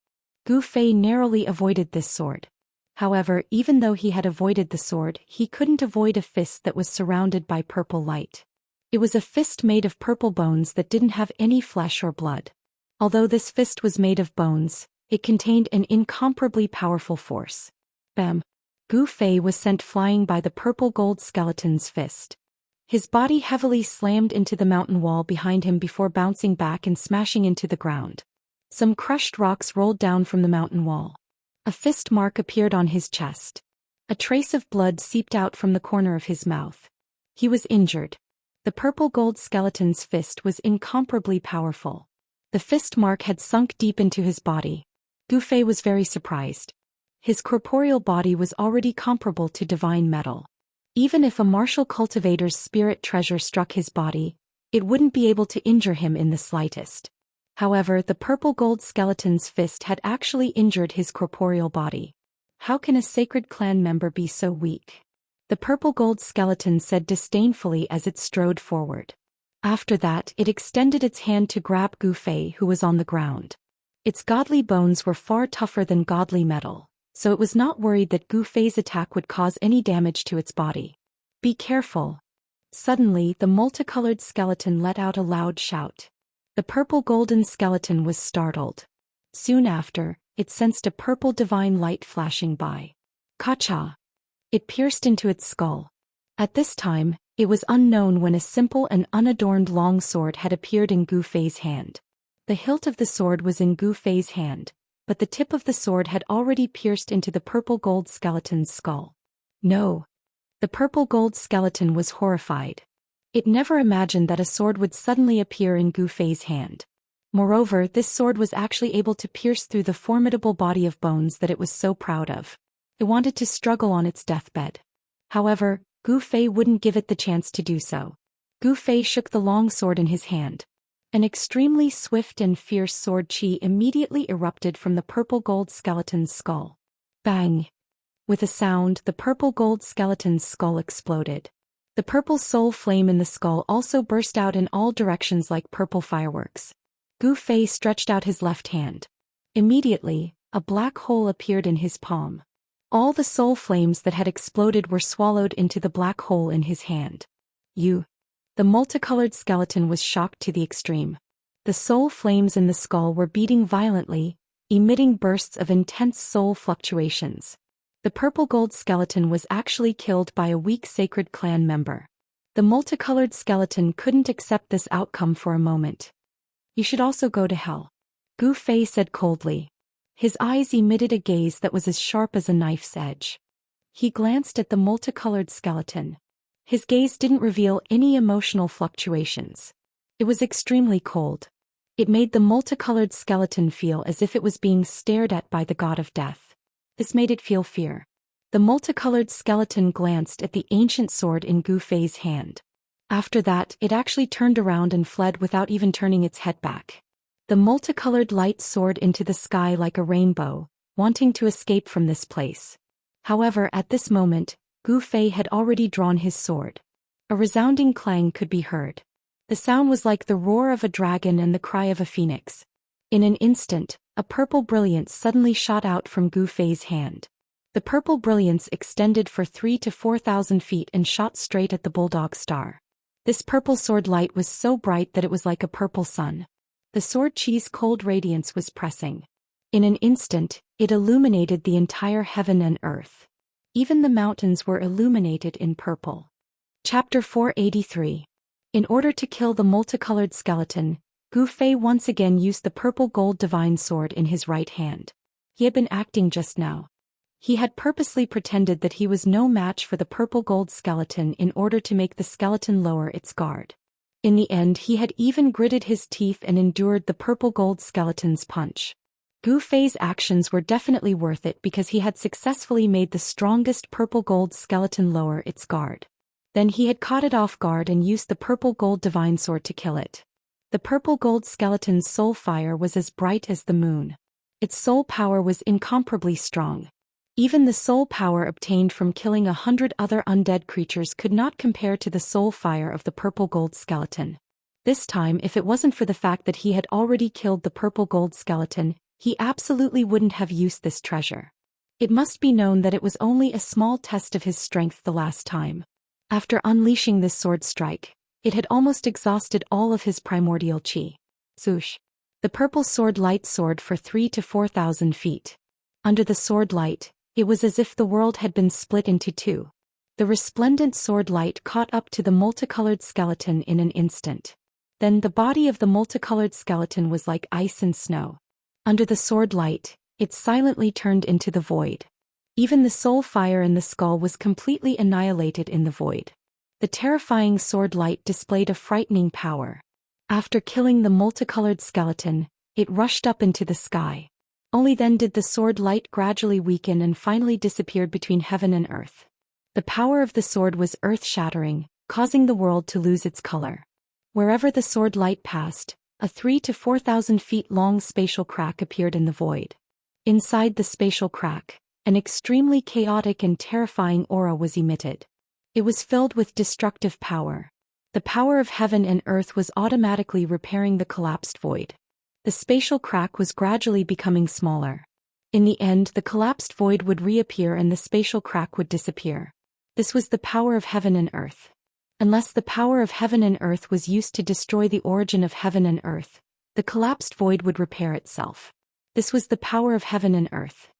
Gu Fei narrowly avoided this sword. However, even though he had avoided the sword, he couldn't avoid a fist that was surrounded by purple light. It was a fist made of purple bones that didn't have any flesh or blood. Although this fist was made of bones, it contained an incomparably powerful force. Bam! Gu Fei was sent flying by the purple-gold skeleton's fist. His body heavily slammed into the mountain wall behind him before bouncing back and smashing into the ground. Some crushed rocks rolled down from the mountain wall. A fist mark appeared on his chest. A trace of blood seeped out from the corner of his mouth. He was injured. The purple-gold skeleton's fist was incomparably powerful. The fist mark had sunk deep into his body. Gu Fei was very surprised. His corporeal body was already comparable to divine metal. Even if a martial cultivator's spirit treasure struck his body, it wouldn't be able to injure him in the slightest. However, the purple-gold skeleton's fist had actually injured his corporeal body. How can a sacred clan member be so weak? The purple-gold skeleton said disdainfully as it strode forward. After that, it extended its hand to grab Gu Fei, who was on the ground. Its godly bones were far tougher than godly metal, so it was not worried that Gu Fei's attack would cause any damage to its body. Be careful. Suddenly, the multicolored skeleton let out a loud shout. The purple-golden skeleton was startled. Soon after, it sensed a purple divine light flashing by. Ka-cha! It pierced into its skull. At this time, it was unknown when a simple and unadorned long sword had appeared in Gu Fei's hand. The hilt of the sword was in Gu Fei's hand, but the tip of the sword had already pierced into the purple-gold skeleton's skull. No! The purple-gold skeleton was horrified. It never imagined that a sword would suddenly appear in Gu Fei's hand. Moreover, this sword was actually able to pierce through the formidable body of bones that it was so proud of. It wanted to struggle on its deathbed. However, Gu Fei wouldn't give it the chance to do so. Gu Fei shook the long sword in his hand. An extremely swift and fierce sword chi immediately erupted from the purple-gold skeleton's skull. Bang! With a sound, the purple-gold skeleton's skull exploded. The purple soul flame in the skull also burst out in all directions like purple fireworks. Gu Fei stretched out his left hand. Immediately, a black hole appeared in his palm. All the soul flames that had exploded were swallowed into the black hole in his hand. The multicolored skeleton was shocked to the extreme. The soul flames in the skull were beating violently, emitting bursts of intense soul fluctuations. The purple-gold skeleton was actually killed by a weak sacred clan member. The multicolored skeleton couldn't accept this outcome for a moment. You should also go to hell. Gu Fei said coldly. His eyes emitted a gaze that was as sharp as a knife's edge. He glanced at the multicolored skeleton. His gaze didn't reveal any emotional fluctuations. It was extremely cold. It made the multicolored skeleton feel as if it was being stared at by the god of death. This made it feel fear. The multicolored skeleton glanced at the ancient sword in Gu Fei's hand. After that, it actually turned around and fled without even turning its head back. The multicolored light soared into the sky like a rainbow, wanting to escape from this place. However, at this moment, Gu Fei had already drawn his sword. A resounding clang could be heard. The sound was like the roar of a dragon and the cry of a phoenix. In an instant, a purple brilliance suddenly shot out from Gu Fei's hand. The purple brilliance extended for 3,000 to 4,000 feet and shot straight at the bulldog star. This purple sword light was so bright that it was like a purple sun. The sword chi's cold radiance was pressing. In an instant, it illuminated the entire heaven and earth. Even the mountains were illuminated in purple. Chapter 483. In order to kill the multicolored skeleton, Gu Fei once again used the purple-gold divine sword in his right hand. He had been acting just now. He had purposely pretended that he was no match for the purple-gold skeleton in order to make the skeleton lower its guard. In the end, he had even gritted his teeth and endured the purple-gold skeleton's punch. Gu Fei's actions were definitely worth it because he had successfully made the strongest purple-gold skeleton lower its guard. Then he had caught it off guard and used the purple-gold divine sword to kill it. The purple-gold skeleton's soul fire was as bright as the moon. Its soul power was incomparably strong. Even the soul power obtained from killing 100 other undead creatures could not compare to the soul fire of the purple-gold skeleton. This time, if it wasn't for the fact that he had already killed the purple-gold skeleton, he absolutely wouldn't have used this treasure. It must be known that it was only a small test of his strength the last time. After unleashing this sword strike, it had almost exhausted all of his primordial chi. Swoosh! The purple sword light soared for 3,000 to 4,000 feet. Under the sword light, it was as if the world had been split into two. The resplendent sword light caught up to the multicolored skeleton in an instant. Then the body of the multicolored skeleton was like ice and snow. Under the sword light, it silently turned into the void. Even the soul fire in the skull was completely annihilated in the void. The terrifying sword light displayed a frightening power. After killing the multicolored skeleton, it rushed up into the sky. Only then did the sword light gradually weaken and finally disappeared between heaven and earth. The power of the sword was earth-shattering, causing the world to lose its color. Wherever the sword light passed, a 3,000 to 4,000 feet long spatial crack appeared in the void. Inside the spatial crack, an extremely chaotic and terrifying aura was emitted. It was filled with destructive power. The power of heaven and earth was automatically repairing the collapsed void. The spatial crack was gradually becoming smaller. In the end, the collapsed void would reappear and the spatial crack would disappear. This was the power of heaven and earth. Unless the power of heaven and earth was used to destroy the origin of heaven and earth, the collapsed void would repair itself. This was the power of heaven and earth.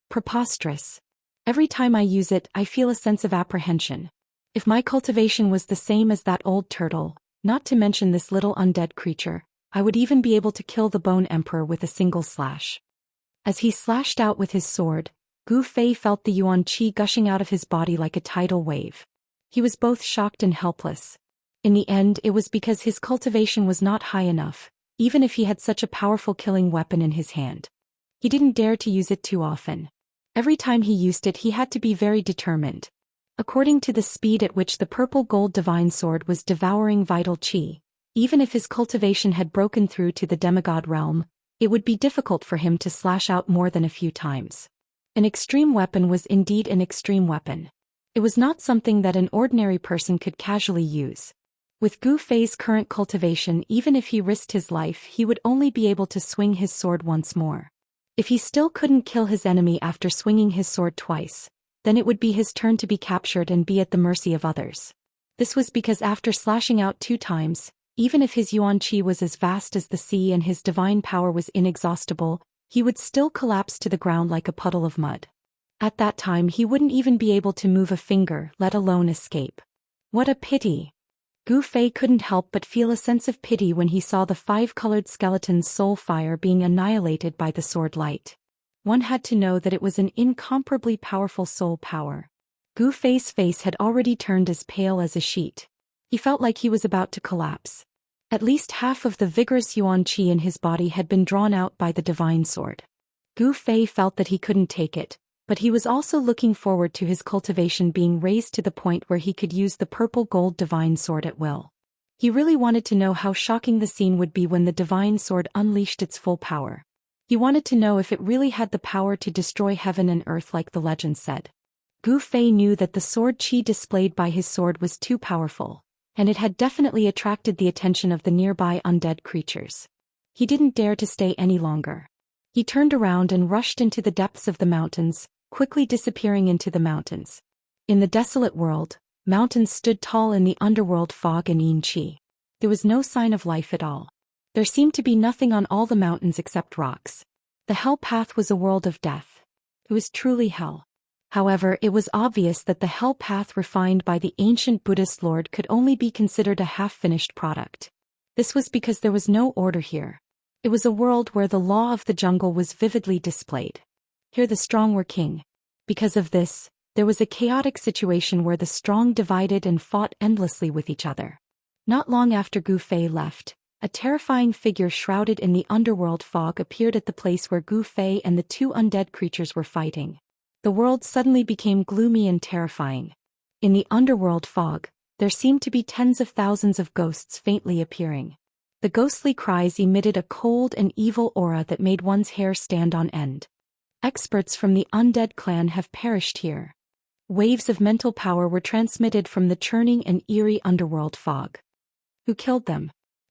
Preposterous. Every time I use it, I feel a sense of apprehension. If my cultivation was the same as that old turtle, not to mention this little undead creature, I would even be able to kill the Bone Emperor with a single slash. As he slashed out with his sword, Gu Fei felt the yuan qi gushing out of his body like a tidal wave. He was both shocked and helpless. In the end, it was because his cultivation was not high enough, even if he had such a powerful killing weapon in his hand. He didn't dare to use it too often. Every time he used it, he had to be very determined. According to the speed at which the purple gold divine sword was devouring vital qi, even if his cultivation had broken through to the demigod realm, it would be difficult for him to slash out more than a few times. An extreme weapon was indeed an extreme weapon. It was not something that an ordinary person could casually use. With Gu Fei's current cultivation, even if he risked his life, he would only be able to swing his sword once more. If he still couldn't kill his enemy after swinging his sword twice, then it would be his turn to be captured and be at the mercy of others. This was because after slashing out 2 times, even if his yuan qi was as vast as the sea and his divine power was inexhaustible, he would still collapse to the ground like a puddle of mud. At that time he wouldn't even be able to move a finger, let alone escape. What a pity! Gu Fei couldn't help but feel a sense of pity when he saw the 5-colored skeleton's soul fire being annihilated by the sword light. One had to know that it was an incomparably powerful soul power. Gu Fei's face had already turned as pale as a sheet. He felt like he was about to collapse. At least half of the vigorous yuan qi in his body had been drawn out by the divine sword. Gu Fei felt that he couldn't take it, but he was also looking forward to his cultivation being raised to the point where he could use the purple gold divine sword at will. He really wanted to know how shocking the scene would be when the divine sword unleashed its full power. He wanted to know if it really had the power to destroy heaven and earth like the legend said. Gu Fei knew that the sword qi displayed by his sword was too powerful, and it had definitely attracted the attention of the nearby undead creatures. He didn't dare to stay any longer. He turned around and rushed into the depths of the mountains, quickly disappearing into the mountains. In the desolate world, mountains stood tall in the underworld fog and yin qi. There was no sign of life at all. There seemed to be nothing on all the mountains except rocks. The hell path was a world of death. It was truly hell. However, it was obvious that the hell path refined by the ancient Buddhist lord could only be considered a half-finished product. This was because there was no order here. It was a world where the law of the jungle was vividly displayed. Here the strong were king. Because of this, there was a chaotic situation where the strong divided and fought endlessly with each other. Not long after Gu Fei left, a terrifying figure shrouded in the underworld fog appeared at the place where Gu Fei and the 2 undead creatures were fighting. The world suddenly became gloomy and terrifying. In the underworld fog, there seemed to be tens of thousands of ghosts faintly appearing. The ghostly cries emitted a cold and evil aura that made one's hair stand on end. Experts from the undead clan have perished here. Waves of mental power were transmitted from the churning and eerie underworld fog. Who killed them?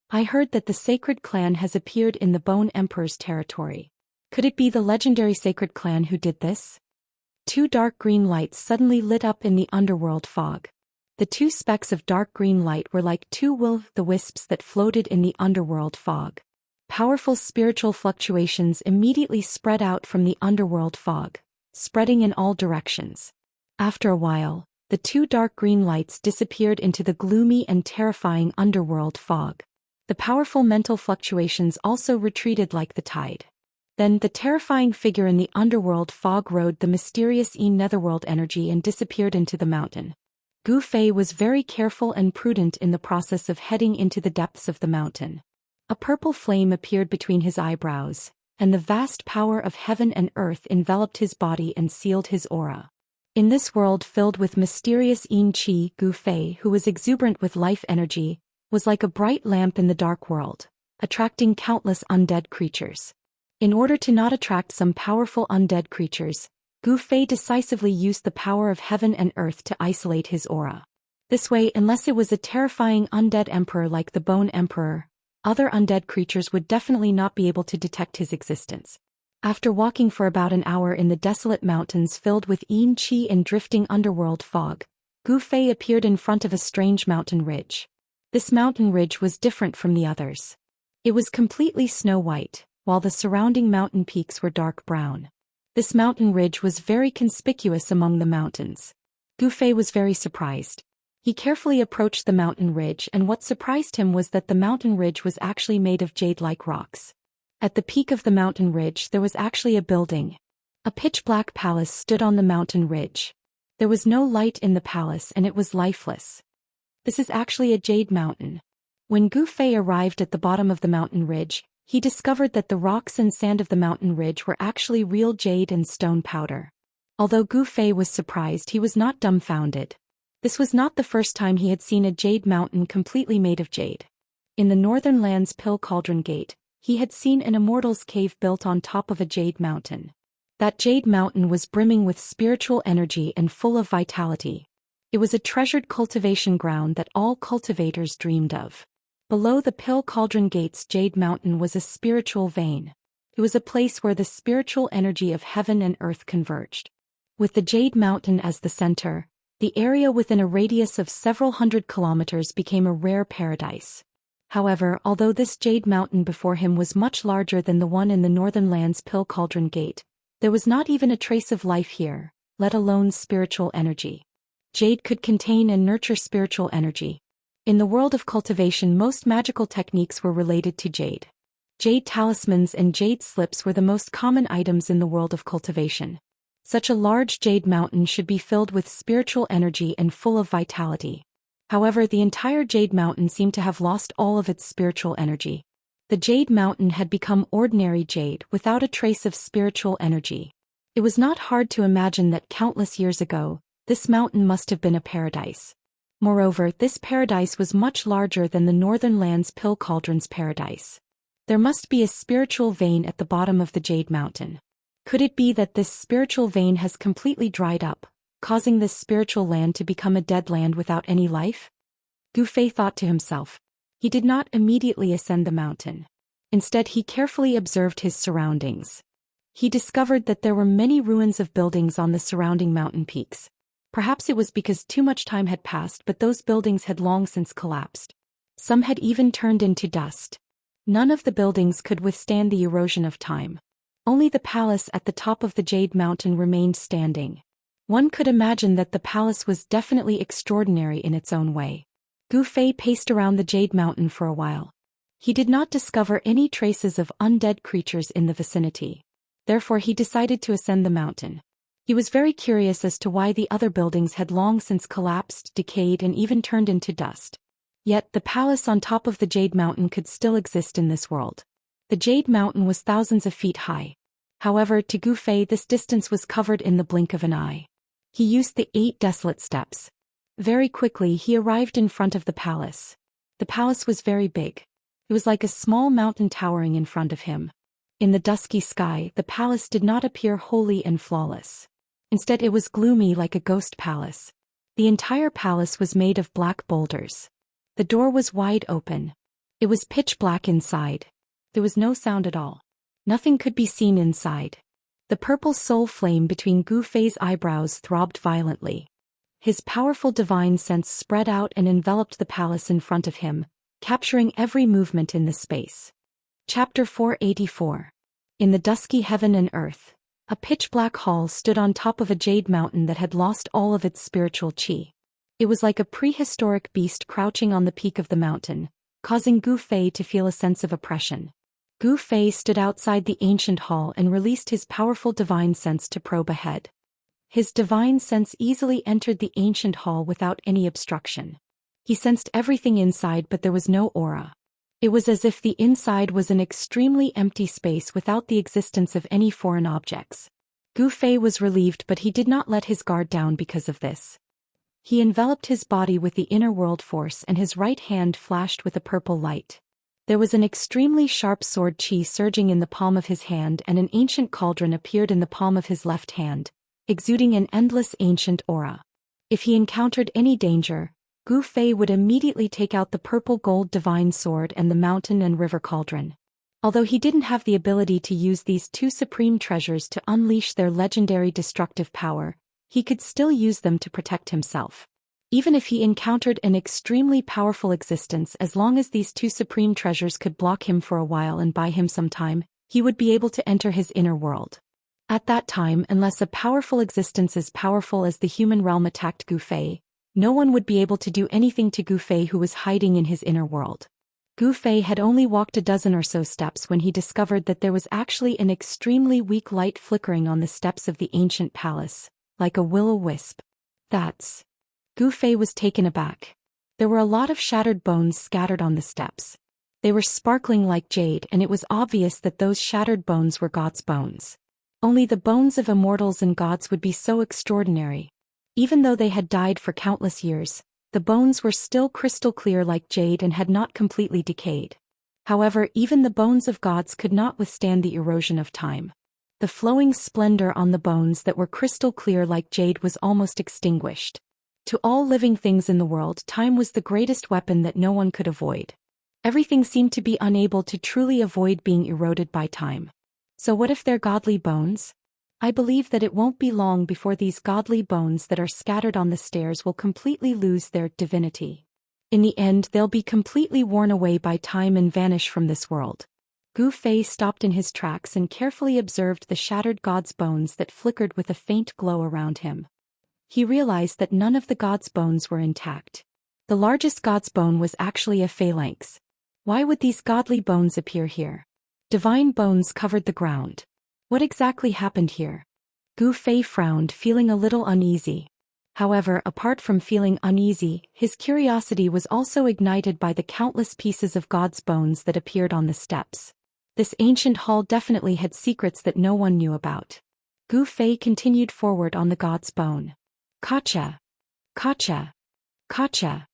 I heard that the sacred clan has appeared in the Bone Emperor's territory. Could it be the legendary sacred clan who did this? 2 dark green lights suddenly lit up in the underworld fog. The 2 specks of dark green light were like 2 will-o'-the-wisps that floated in the underworld fog. Powerful spiritual fluctuations immediately spread out from the underworld fog, spreading in all directions. After a while, the 2 dark green lights disappeared into the gloomy and terrifying underworld fog. The powerful mental fluctuations also retreated like the tide. Then the terrifying figure in the underworld fog rode the mysterious netherworld energy and disappeared into the mountain. Gu Fei was very careful and prudent in the process of heading into the depths of the mountain. A purple flame appeared between his eyebrows, and the vast power of heaven and earth enveloped his body and sealed his aura. In this world filled with mysterious yin qi, Gu Fei, who was exuberant with life energy, was like a bright lamp in the dark world, attracting countless undead creatures. In order to not attract some powerful undead creatures, Gu Fei decisively used the power of heaven and earth to isolate his aura. This way, unless it was a terrifying undead emperor like the Bone Emperor, other undead creatures would definitely not be able to detect his existence. After walking for about an hour in the desolate mountains filled with yin qi and drifting underworld fog, Gu Fei appeared in front of a strange mountain ridge. This mountain ridge was different from the others. It was completely snow-white, while the surrounding mountain peaks were dark brown. This mountain ridge was very conspicuous among the mountains. Gu Fei was very surprised. He carefully approached the mountain ridge, and what surprised him was that the mountain ridge was actually made of jade-like rocks. At the peak of the mountain ridge there was actually a building. A pitch-black palace stood on the mountain ridge. There was no light in the palace and it was lifeless. This is actually a jade mountain. When Gu Fei arrived at the bottom of the mountain ridge, he discovered that the rocks and sand of the mountain ridge were actually real jade and stone powder. Although Gu Fei was surprised, he was not dumbfounded. This was not the first time he had seen a jade mountain completely made of jade. In the Northern Land's Pill Cauldron Gate, he had seen an Immortal's cave built on top of a jade mountain. That jade mountain was brimming with spiritual energy and full of vitality. It was a treasured cultivation ground that all cultivators dreamed of. Below the Pill Cauldron Gate's jade mountain was a spiritual vein. It was a place where the spiritual energy of heaven and earth converged. With the jade mountain as the center, the area within a radius of several hundred kilometers became a rare paradise. However, although this jade mountain before him was much larger than the one in the Northern Land's Pill Cauldron Gate, there was not even a trace of life here, let alone spiritual energy. Jade could contain and nurture spiritual energy. In the world of cultivation, most magical techniques were related to jade. Jade talismans and jade slips were the most common items in the world of cultivation. Such a large jade mountain should be filled with spiritual energy and full of vitality. However, the entire jade mountain seemed to have lost all of its spiritual energy. The jade mountain had become ordinary jade without a trace of spiritual energy. It was not hard to imagine that countless years ago, this mountain must have been a paradise. Moreover, this paradise was much larger than the Northern Land's Pill Cauldron's paradise. There must be a spiritual vein at the bottom of the jade mountain. Could it be that this spiritual vein has completely dried up, causing this spiritual land to become a dead land without any life? Gu Fei thought to himself. He did not immediately ascend the mountain. Instead, he carefully observed his surroundings. He discovered that there were many ruins of buildings on the surrounding mountain peaks. Perhaps it was because too much time had passed, but those buildings had long since collapsed. Some had even turned into dust. None of the buildings could withstand the erosion of time. Only the palace at the top of the jade mountain remained standing. One could imagine that the palace was definitely extraordinary in its own way. Gu Fei paced around the jade mountain for a while. He did not discover any traces of undead creatures in the vicinity. Therefore he decided to ascend the mountain. He was very curious as to why the other buildings had long since collapsed, decayed, and even turned into dust. Yet the palace on top of the jade mountain could still exist in this world. The jade mountain was thousands of feet high. However, to Gu Fei this distance was covered in the blink of an eye. He used the 8 desolate steps. Very quickly he arrived in front of the palace. The palace was very big. It was like a small mountain towering in front of him. In the dusky sky, the palace did not appear holy and flawless. Instead, it was gloomy like a ghost palace. The entire palace was made of black boulders. The door was wide open. It was pitch black inside. There was no sound at all. Nothing could be seen inside. The purple soul flame between Gu Fei's eyebrows throbbed violently. His powerful divine sense spread out and enveloped the palace in front of him, capturing every movement in the space. Chapter 484. In the dusky heaven and earth, a pitch-black hall stood on top of a jade mountain that had lost all of its spiritual qi. It was like a prehistoric beast crouching on the peak of the mountain, causing Gu Fei to feel a sense of oppression. Gu Fei stood outside the ancient hall and released his powerful divine sense to probe ahead. His divine sense easily entered the ancient hall without any obstruction. He sensed everything inside, but there was no aura. It was as if the inside was an extremely empty space without the existence of any foreign objects. Gu Fei was relieved, but he did not let his guard down because of this. He enveloped his body with the inner world force and his right hand flashed with a purple light. There was an extremely sharp sword qi surging in the palm of his hand, and an ancient cauldron appeared in the palm of his left hand, exuding an endless ancient aura. If he encountered any danger, Gu Fei would immediately take out the purple gold divine sword and the mountain and river cauldron. Although he didn't have the ability to use these two supreme treasures to unleash their legendary destructive power, he could still use them to protect himself. Even if he encountered an extremely powerful existence, as long as these two supreme treasures could block him for a while and buy him some time, he would be able to enter his inner world. At that time, unless a powerful existence as powerful as the human realm attacked Gu Fei, no one would be able to do anything to Gu Fei, who was hiding in his inner world. Gu Fei had only walked a dozen or so steps when he discovered that there was actually an extremely weak light flickering on the steps of the ancient palace, like a will-o-wisp. That's... Gu Fei was taken aback. There were a lot of shattered bones scattered on the steps. They were sparkling like jade, and it was obvious that those shattered bones were gods' bones. Only the bones of immortals and gods would be so extraordinary. Even though they had died for countless years, the bones were still crystal clear like jade and had not completely decayed. However, even the bones of gods could not withstand the erosion of time. The flowing splendor on the bones that were crystal clear like jade was almost extinguished. To all living things in the world, time was the greatest weapon that no one could avoid. Everything seemed to be unable to truly avoid being eroded by time. So what if they're godly bones? I believe that it won't be long before these godly bones that are scattered on the stairs will completely lose their divinity. In the end, they'll be completely worn away by time and vanish from this world. Gu Fei stopped in his tracks and carefully observed the shattered god's bones that flickered with a faint glow around him. He realized that none of the god's bones were intact. The largest god's bone was actually a phalanx. Why would these godly bones appear here? Divine bones covered the ground. What exactly happened here? Gu Fei frowned, feeling a little uneasy. However, apart from feeling uneasy, his curiosity was also ignited by the countless pieces of god's bones that appeared on the steps. This ancient hall definitely had secrets that no one knew about. Gu Fei continued forward on the god's bone. Kacha! Kacha! Kacha!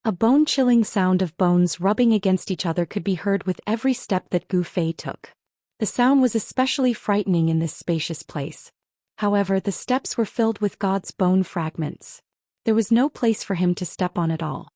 A bone-chilling sound of bones rubbing against each other could be heard with every step that Gu Fei took. The sound was especially frightening in this spacious place. However, the steps were filled with God's bone fragments. There was no place for him to step on at all.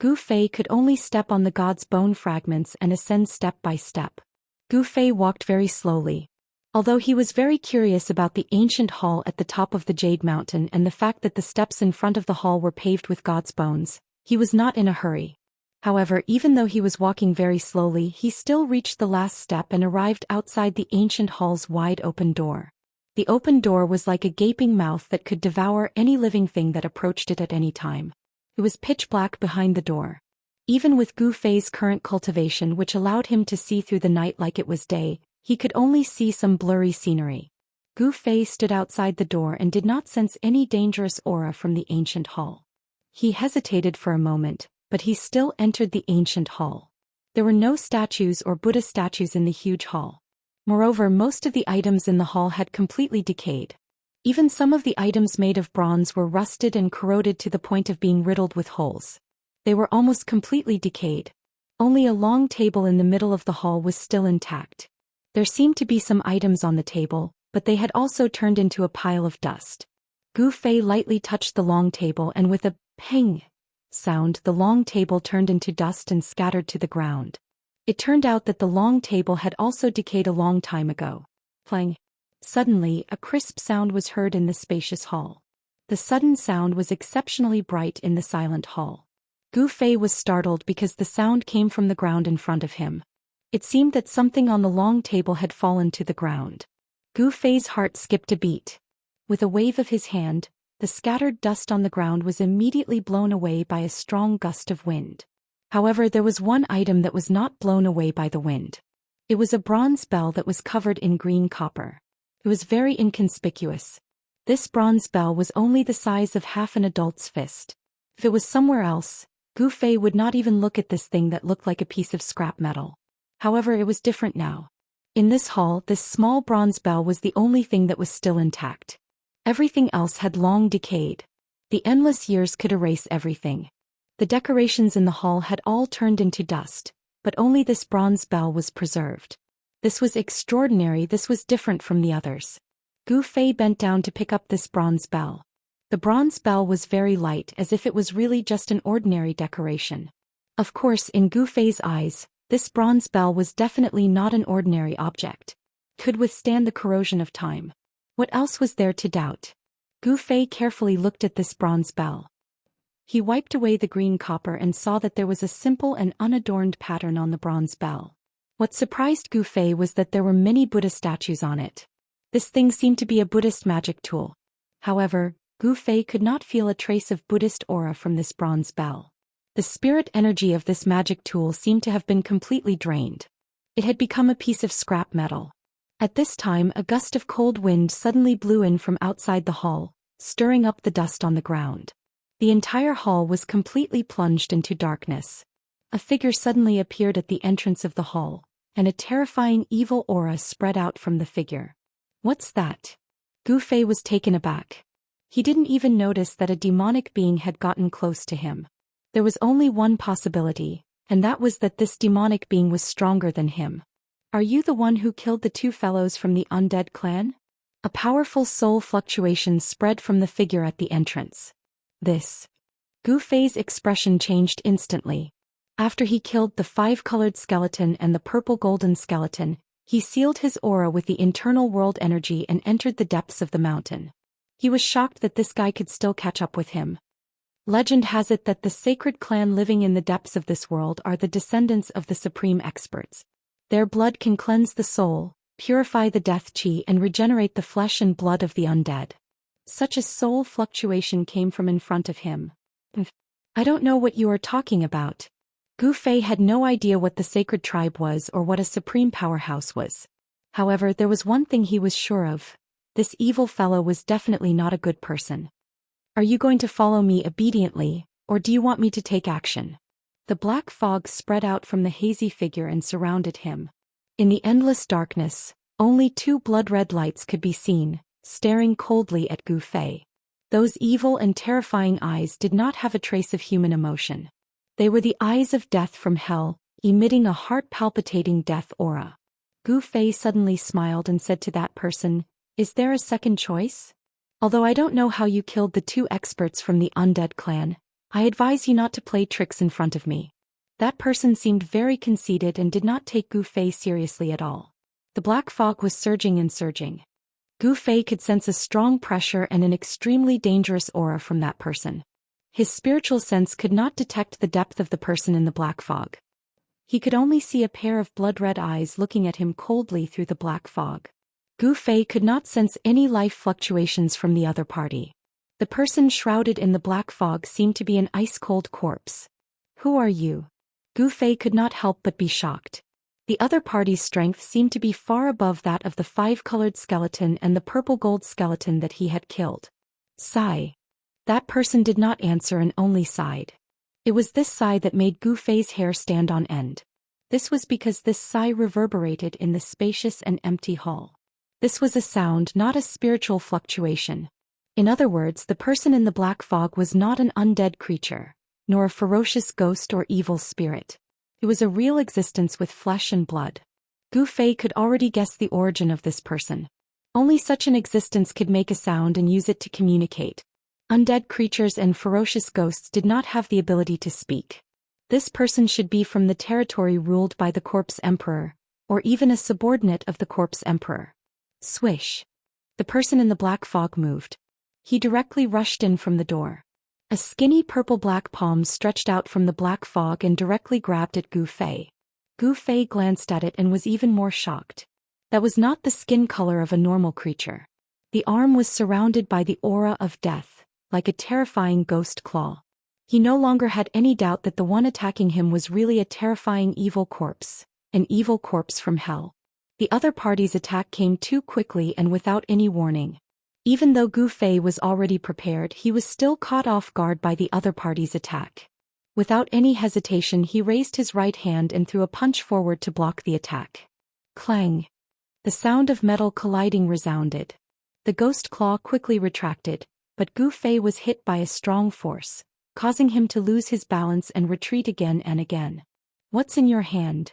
Gu Fei could only step on the God's bone fragments and ascend step by step. Gu Fei walked very slowly. Although he was very curious about the ancient hall at the top of the Jade Mountain and the fact that the steps in front of the hall were paved with God's bones, he was not in a hurry. However, even though he was walking very slowly, he still reached the last step and arrived outside the ancient hall's wide-open door. The open door was like a gaping mouth that could devour any living thing that approached it at any time. It was pitch black behind the door. Even with Gu Fei's current cultivation, which allowed him to see through the night like it was day, he could only see some blurry scenery. Gu Fei stood outside the door and did not sense any dangerous aura from the ancient hall. He hesitated for a moment, but he still entered the ancient hall. There were no statues or Buddha statues in the huge hall. Moreover, most of the items in the hall had completely decayed. Even some of the items made of bronze were rusted and corroded to the point of being riddled with holes. They were almost completely decayed. Only a long table in the middle of the hall was still intact. There seemed to be some items on the table, but they had also turned into a pile of dust. Gu Fei lightly touched the long table and with a ping sound, the long table turned into dust and scattered to the ground. It turned out that the long table had also decayed a long time ago. Clang. Suddenly, a crisp sound was heard in the spacious hall. The sudden sound was exceptionally bright in the silent hall. Gu Fei was startled because the sound came from the ground in front of him. It seemed that something on the long table had fallen to the ground. Gu Fei's heart skipped a beat. With a wave of his hand, the scattered dust on the ground was immediately blown away by a strong gust of wind. However, there was one item that was not blown away by the wind. It was a bronze bell that was covered in green copper. It was very inconspicuous. This bronze bell was only the size of half an adult's fist. If it was somewhere else, Gu Fei would not even look at this thing that looked like a piece of scrap metal. However, it was different now. In this hall, this small bronze bell was the only thing that was still intact. Everything else had long decayed. The endless years could erase everything. The decorations in the hall had all turned into dust, but only this bronze bell was preserved. This was extraordinary. This was different from the others. Gu Fei bent down to pick up this bronze bell. The bronze bell was very light, as if it was really just an ordinary decoration. Of course, in Gu Fei's eyes, This bronze bell was definitely not an ordinary object. Could withstand the corrosion of time. What else was there to doubt? Gu Fei carefully looked at this bronze bell. He wiped away the green copper and saw that there was a simple and unadorned pattern on the bronze bell. What surprised Gu Fei was that there were many Buddha statues on it. This thing seemed to be a Buddhist magic tool. However, Gu Fei could not feel a trace of Buddhist aura from this bronze bell. The spirit energy of this magic tool seemed to have been completely drained. It had become a piece of scrap metal. At this time, a gust of cold wind suddenly blew in from outside the hall, stirring up the dust on the ground. The entire hall was completely plunged into darkness. A figure suddenly appeared at the entrance of the hall, and a terrifying evil aura spread out from the figure. What's that? Gu Fei was taken aback. He didn't even notice that a demonic being had gotten close to him. There was only one possibility, and that was that this demonic being was stronger than him. Are you the one who killed the two fellows from the undead clan? A powerful soul fluctuation spread from the figure at the entrance. This. Gu Fei's expression changed instantly. After he killed the five-colored skeleton and the purple-golden skeleton, he sealed his aura with the internal world energy and entered the depths of the mountain. He was shocked that this guy could still catch up with him. Legend has it that the sacred clan living in the depths of this world are the descendants of the supreme experts. Their blood can cleanse the soul, purify the death chi and regenerate the flesh and blood of the undead. Such a soul fluctuation came from in front of him. I don't know what you are talking about. Gu Fei had no idea what the sacred tribe was or what a supreme powerhouse was. However, there was one thing he was sure of. This evil fellow was definitely not a good person. Are you going to follow me obediently, or do you want me to take action? The black fog spread out from the hazy figure and surrounded him. In the endless darkness, only two blood-red lights could be seen, staring coldly at Gu Fei. Those evil and terrifying eyes did not have a trace of human emotion. They were the eyes of death from hell, emitting a heart-palpitating death aura. Gu Fei suddenly smiled and said to that person, "Is there a second choice? Although I don't know how you killed the two experts from the undead clan, I advise you not to play tricks in front of me." That person seemed very conceited and did not take Gu Fei seriously at all. The black fog was surging and surging. Gu Fei could sense a strong pressure and an extremely dangerous aura from that person. His spiritual sense could not detect the depth of the person in the black fog. He could only see a pair of blood-red eyes looking at him coldly through the black fog. Gu Fei could not sense any life fluctuations from the other party. The person shrouded in the black fog seemed to be an ice-cold corpse. Who are you? Gu Fei could not help but be shocked. The other party's strength seemed to be far above that of the five-colored skeleton and the purple-gold skeleton that he had killed. Sigh. That person did not answer and only sighed. It was this sigh that made Gu Fei's hair stand on end. This was because this sigh reverberated in the spacious and empty hall. This was a sound, not a spiritual fluctuation. In other words, the person in the black fog was not an undead creature, nor a ferocious ghost or evil spirit. It was a real existence with flesh and blood. Gu Fei could already guess the origin of this person. Only such an existence could make a sound and use it to communicate. Undead creatures and ferocious ghosts did not have the ability to speak. This person should be from the territory ruled by the Corpse Emperor, or even a subordinate of the Corpse Emperor. Swish. The person in the black fog moved. He directly rushed in from the door. A skinny purple-black palm stretched out from the black fog and directly grabbed at Gu Fei. Gu Fei glanced at it and was even more shocked. That was not the skin color of a normal creature. The arm was surrounded by the aura of death, like a terrifying ghost claw. He no longer had any doubt that the one attacking him was really a terrifying evil corpse, an evil corpse from hell. The other party's attack came too quickly and without any warning. Even though Gu Fei was already prepared, he was still caught off guard by the other party's attack. Without any hesitation, he raised his right hand and threw a punch forward to block the attack. Clang! The sound of metal colliding resounded. The ghost claw quickly retracted, but Gu Fei was hit by a strong force, causing him to lose his balance and retreat again and again. What's in your hand?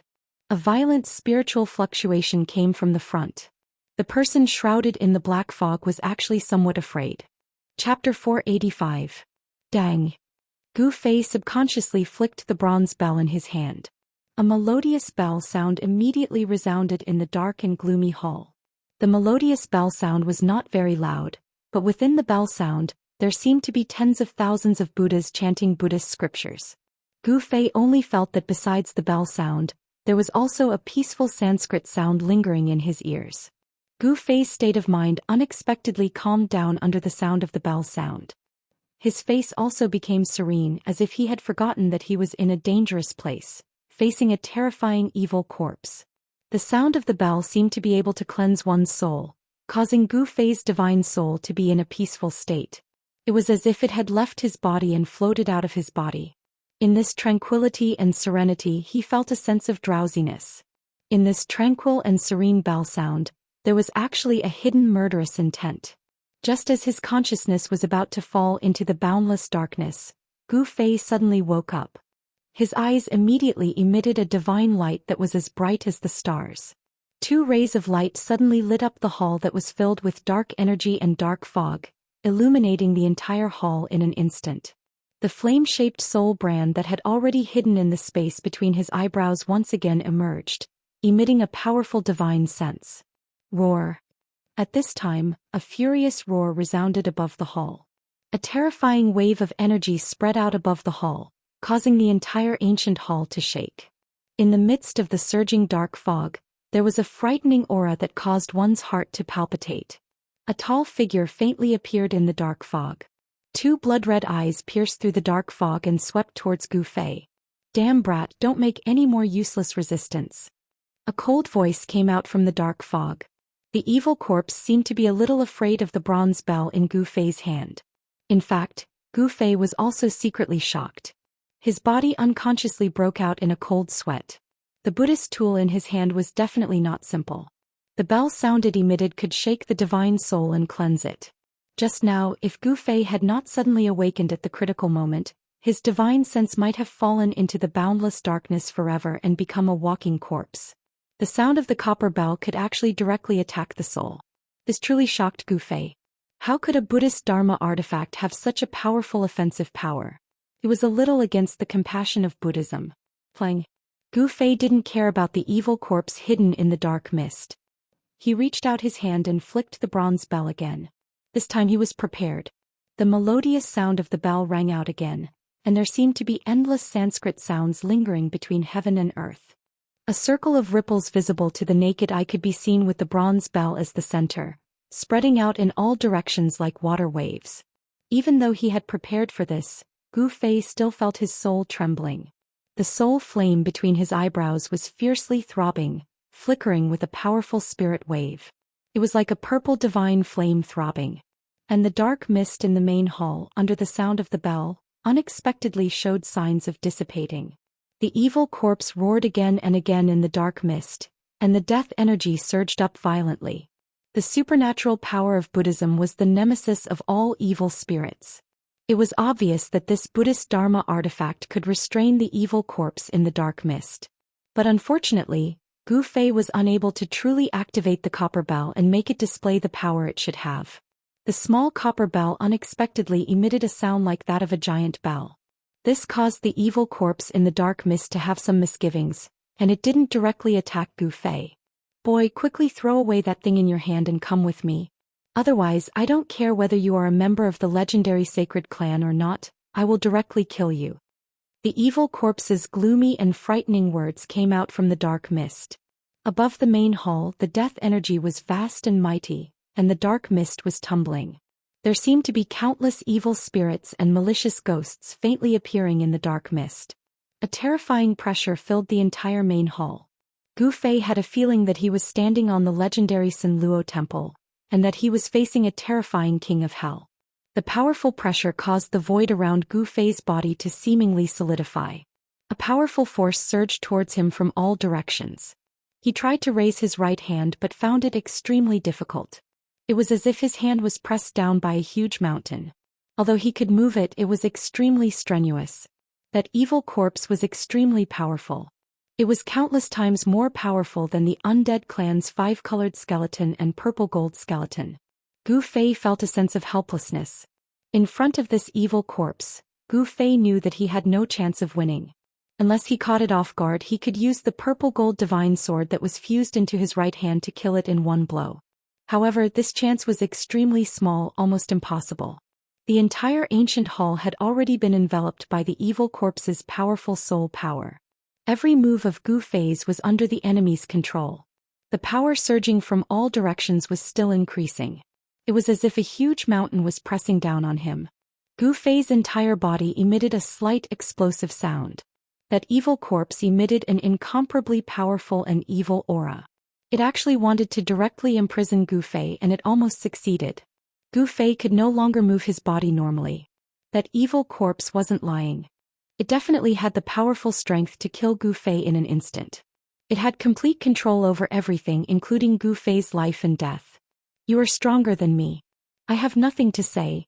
A violent spiritual fluctuation came from the front. The person shrouded in the black fog was actually somewhat afraid. Chapter 485. Dang. Gu Fei subconsciously flicked the bronze bell in his hand. A melodious bell sound immediately resounded in the dark and gloomy hall. The melodious bell sound was not very loud, but within the bell sound, there seemed to be tens of thousands of Buddhas chanting Buddhist scriptures. Gu Fei only felt that besides the bell sound, there was also a peaceful Sanskrit sound lingering in his ears. Gu Fei's state of mind unexpectedly calmed down under the sound of the bell sound. His face also became serene, as if he had forgotten that he was in a dangerous place, facing a terrifying evil corpse. The sound of the bell seemed to be able to cleanse one's soul, causing Gu Fei's divine soul to be in a peaceful state. It was as if it had left his body and floated out of his body. In this tranquility and serenity he felt a sense of drowsiness. In this tranquil and serene bell sound, there was actually a hidden murderous intent. Just as his consciousness was about to fall into the boundless darkness, Gu Fei suddenly woke up. His eyes immediately emitted a divine light that was as bright as the stars. Two rays of light suddenly lit up the hall that was filled with dark energy and dark fog, illuminating the entire hall in an instant. The flame-shaped soul brand that had already hidden in the space between his eyebrows once again emerged, emitting a powerful divine sense. Roar. At this time, a furious roar resounded above the hall. A terrifying wave of energy spread out above the hall, causing the entire ancient hall to shake. In the midst of the surging dark fog, there was a frightening aura that caused one's heart to palpitate. A tall figure faintly appeared in the dark fog. Two blood-red eyes pierced through the dark fog and swept towards Gu Fei. "Damn brat, don't make any more useless resistance." A cold voice came out from the dark fog. The evil corpse seemed to be a little afraid of the bronze bell in Gu Fei's hand. In fact, Gu Fei was also secretly shocked. His body unconsciously broke out in a cold sweat. The Buddhist tool in his hand was definitely not simple. The bell sound it emitted could shake the divine soul and cleanse it. Just now, if Gu Fei had not suddenly awakened at the critical moment, his divine sense might have fallen into the boundless darkness forever and become a walking corpse. The sound of the copper bell could actually directly attack the soul. This truly shocked Gu Fei. How could a Buddhist Dharma artifact have such a powerful offensive power? It was a little against the compassion of Buddhism. Playing. Gu Fei didn't care about the evil corpse hidden in the dark mist. He reached out his hand and flicked the bronze bell again. This time he was prepared. The melodious sound of the bell rang out again, and there seemed to be endless Sanskrit sounds lingering between heaven and earth. A circle of ripples visible to the naked eye could be seen with the bronze bell as the center, spreading out in all directions like water waves. Even though he had prepared for this, Gu Fei still felt his soul trembling. The soul flame between his eyebrows was fiercely throbbing, flickering with a powerful spirit wave. It was like a purple divine flame throbbing. And the dark mist in the main hall, under the sound of the bell, unexpectedly showed signs of dissipating. The evil corpse roared again and again in the dark mist, and the death energy surged up violently. The supernatural power of Buddhism was the nemesis of all evil spirits. It was obvious that this Buddhist Dharma artifact could restrain the evil corpse in the dark mist. But unfortunately, Gu Fei was unable to truly activate the copper bell and make it display the power it should have. The small copper bell unexpectedly emitted a sound like that of a giant bell. This caused the evil corpse in the dark mist to have some misgivings, and it didn't directly attack Gu Fei. "Boy, quickly throw away that thing in your hand and come with me. Otherwise, I don't care whether you are a member of the legendary sacred clan or not, I will directly kill you." The evil corpse's gloomy and frightening words came out from the dark mist. Above the main hall, the death energy was vast and mighty, and the dark mist was tumbling. There seemed to be countless evil spirits and malicious ghosts faintly appearing in the dark mist. A terrifying pressure filled the entire main hall. Gu Fei had a feeling that he was standing on the legendary San Luo temple, and that he was facing a terrifying king of hell. The powerful pressure caused the void around Gu Fei's body to seemingly solidify. A powerful force surged towards him from all directions. He tried to raise his right hand but found it extremely difficult. It was as if his hand was pressed down by a huge mountain. Although he could move it, it was extremely strenuous. That evil corpse was extremely powerful. It was countless times more powerful than the undead clan's 5-colored skeleton and purple gold skeleton. Gu Fei felt a sense of helplessness. In front of this evil corpse, Gu Fei knew that he had no chance of winning. Unless he caught it off guard, he could use the purple gold divine sword that was fused into his right hand to kill it in one blow. However, this chance was extremely small, almost impossible. The entire ancient hall had already been enveloped by the evil corpse's powerful soul power. Every move of Gu Fei's was under the enemy's control. The power surging from all directions was still increasing. It was as if a huge mountain was pressing down on him. Gu Fei's entire body emitted a slight explosive sound. That evil corpse emitted an incomparably powerful and evil aura. It actually wanted to directly imprison Gu Fei, and it almost succeeded. Gu Fei could no longer move his body normally. That evil corpse wasn't lying. It definitely had the powerful strength to kill Gu Fei in an instant. It had complete control over everything, including Gu Fei's life and death. You are stronger than me. I have nothing to say.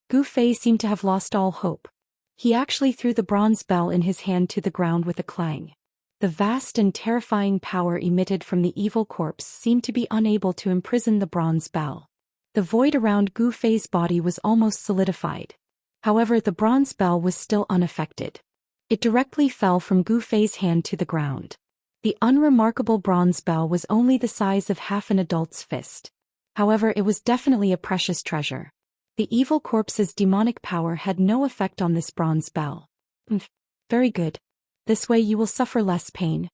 Gu Fei seemed to have lost all hope. He actually threw the bronze bell in his hand to the ground with a clang. The vast and terrifying power emitted from the evil corpse seemed to be unable to imprison the bronze bell. The void around Gu Fei's body was almost solidified. However, the bronze bell was still unaffected. It directly fell from Gu Fei's hand to the ground. The unremarkable bronze bell was only the size of half an adult's fist. However, it was definitely a precious treasure. The evil corpse's demonic power had no effect on this bronze bell. Very good. This way you will suffer less pain.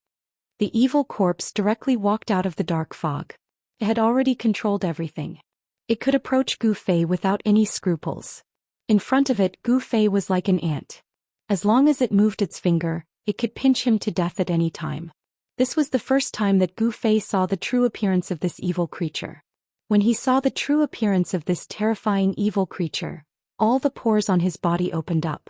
The evil corpse directly walked out of the dark fog. It had already controlled everything. It could approach Gu Fei without any scruples. In front of it, Gu Fei was like an ant. As long as it moved its finger, it could pinch him to death at any time. This was the first time that Gu Fei saw the true appearance of this evil creature. When he saw the true appearance of this terrifying evil creature, all the pores on his body opened up.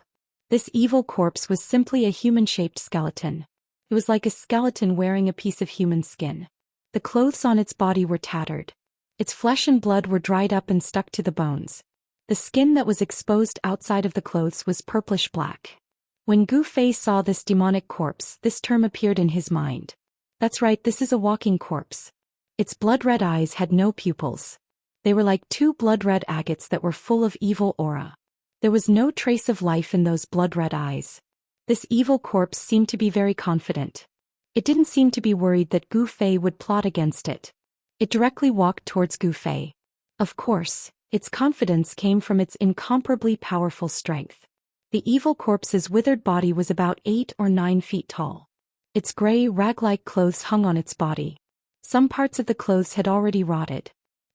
This evil corpse was simply a human-shaped skeleton. It was like a skeleton wearing a piece of human skin. The clothes on its body were tattered. Its flesh and blood were dried up and stuck to the bones. The skin that was exposed outside of the clothes was purplish-black. When Gu Fei saw this demonic corpse, this term appeared in his mind. That's right, this is a walking corpse. Its blood-red eyes had no pupils. They were like two blood-red agates that were full of evil aura. There was no trace of life in those blood-red eyes. This evil corpse seemed to be very confident. It didn't seem to be worried that Gu Fei would plot against it. It directly walked towards Gu Fei. Of course, its confidence came from its incomparably powerful strength. The evil corpse's withered body was about 8 or 9 feet tall. Its gray, rag-like clothes hung on its body. Some parts of the clothes had already rotted.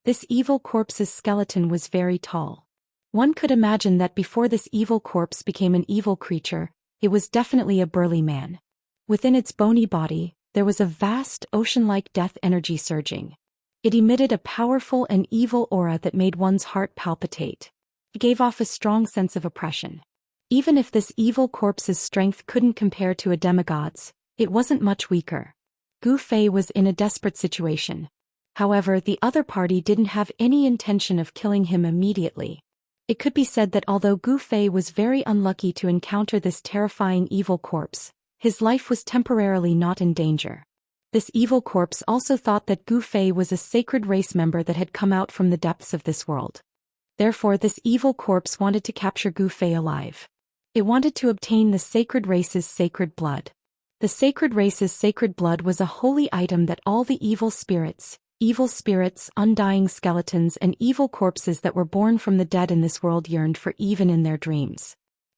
This evil corpse's skeleton was very tall. One could imagine that before this evil corpse became an evil creature, it was definitely a burly man. Within its bony body, there was a vast, ocean-like death energy surging. It emitted a powerful and evil aura that made one's heart palpitate. It gave off a strong sense of oppression. Even if this evil corpse's strength couldn't compare to a demigod's, it wasn't much weaker. Gu Fei was in a desperate situation. However, the other party didn't have any intention of killing him immediately. It could be said that although Gu Fei was very unlucky to encounter this terrifying evil corpse, his life was temporarily not in danger. This evil corpse also thought that Gu Fei was a sacred race member that had come out from the depths of this world. Therefore, this evil corpse wanted to capture Gu Fei alive. It wanted to obtain the sacred race's sacred blood. The sacred race's sacred blood was a holy item that all the evil spirits, undying skeletons and evil corpses that were born from the dead in this world yearned for even in their dreams.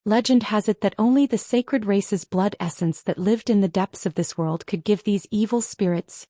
Legend has it that only the sacred race's blood essence that lived in the depths of this world could give these evil spirits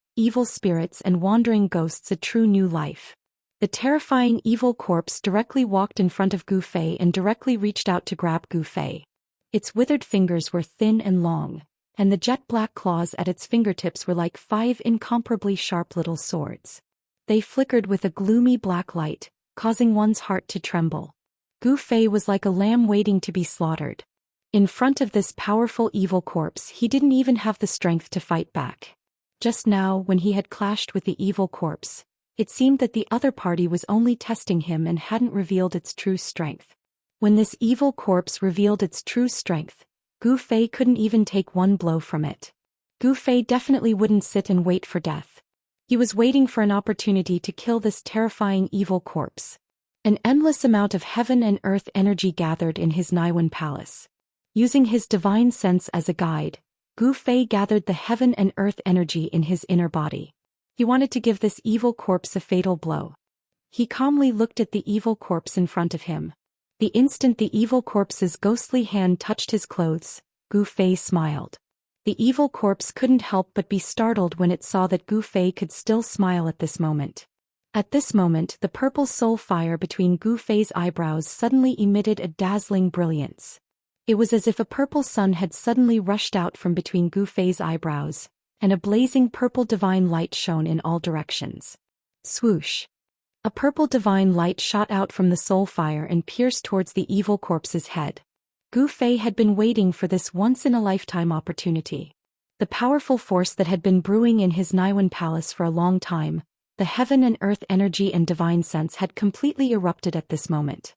and wandering ghosts a true new life. The terrifying evil corpse directly walked in front of Gu Fei and directly reached out to grab Gu Fei. Its withered fingers were thin and long, and the jet-black claws at its fingertips were like 5 incomparably sharp little swords. They flickered with a gloomy black light, causing one's heart to tremble. Gu Fei was like a lamb waiting to be slaughtered. In front of this powerful evil corpse, he didn't even have the strength to fight back. Just now, when he had clashed with the evil corpse, it seemed that the other party was only testing him and hadn't revealed its true strength. When this evil corpse revealed its true strength, Gu Fei couldn't even take one blow from it. Gu Fei definitely wouldn't sit and wait for death. He was waiting for an opportunity to kill this terrifying evil corpse. An endless amount of heaven and earth energy gathered in his Naiwan palace. Using his divine sense as a guide, Gu Fei gathered the heaven and earth energy in his inner body. He wanted to give this evil corpse a fatal blow. He calmly looked at the evil corpse in front of him. The instant the evil corpse's ghostly hand touched his clothes, Gu Fei smiled. The evil corpse couldn't help but be startled when it saw that Gu Fei could still smile at this moment. At this moment, the purple soul fire between Gu Fei's eyebrows suddenly emitted a dazzling brilliance. It was as if a purple sun had suddenly rushed out from between Gu Fei's eyebrows, and a blazing purple divine light shone in all directions. Swoosh! A purple divine light shot out from the soul fire and pierced towards the evil corpse's head. Gu Fei had been waiting for this once-in-a-lifetime opportunity. The powerful force that had been brewing in his Niwen palace for a long time, the heaven and earth energy and divine sense had completely erupted at this moment.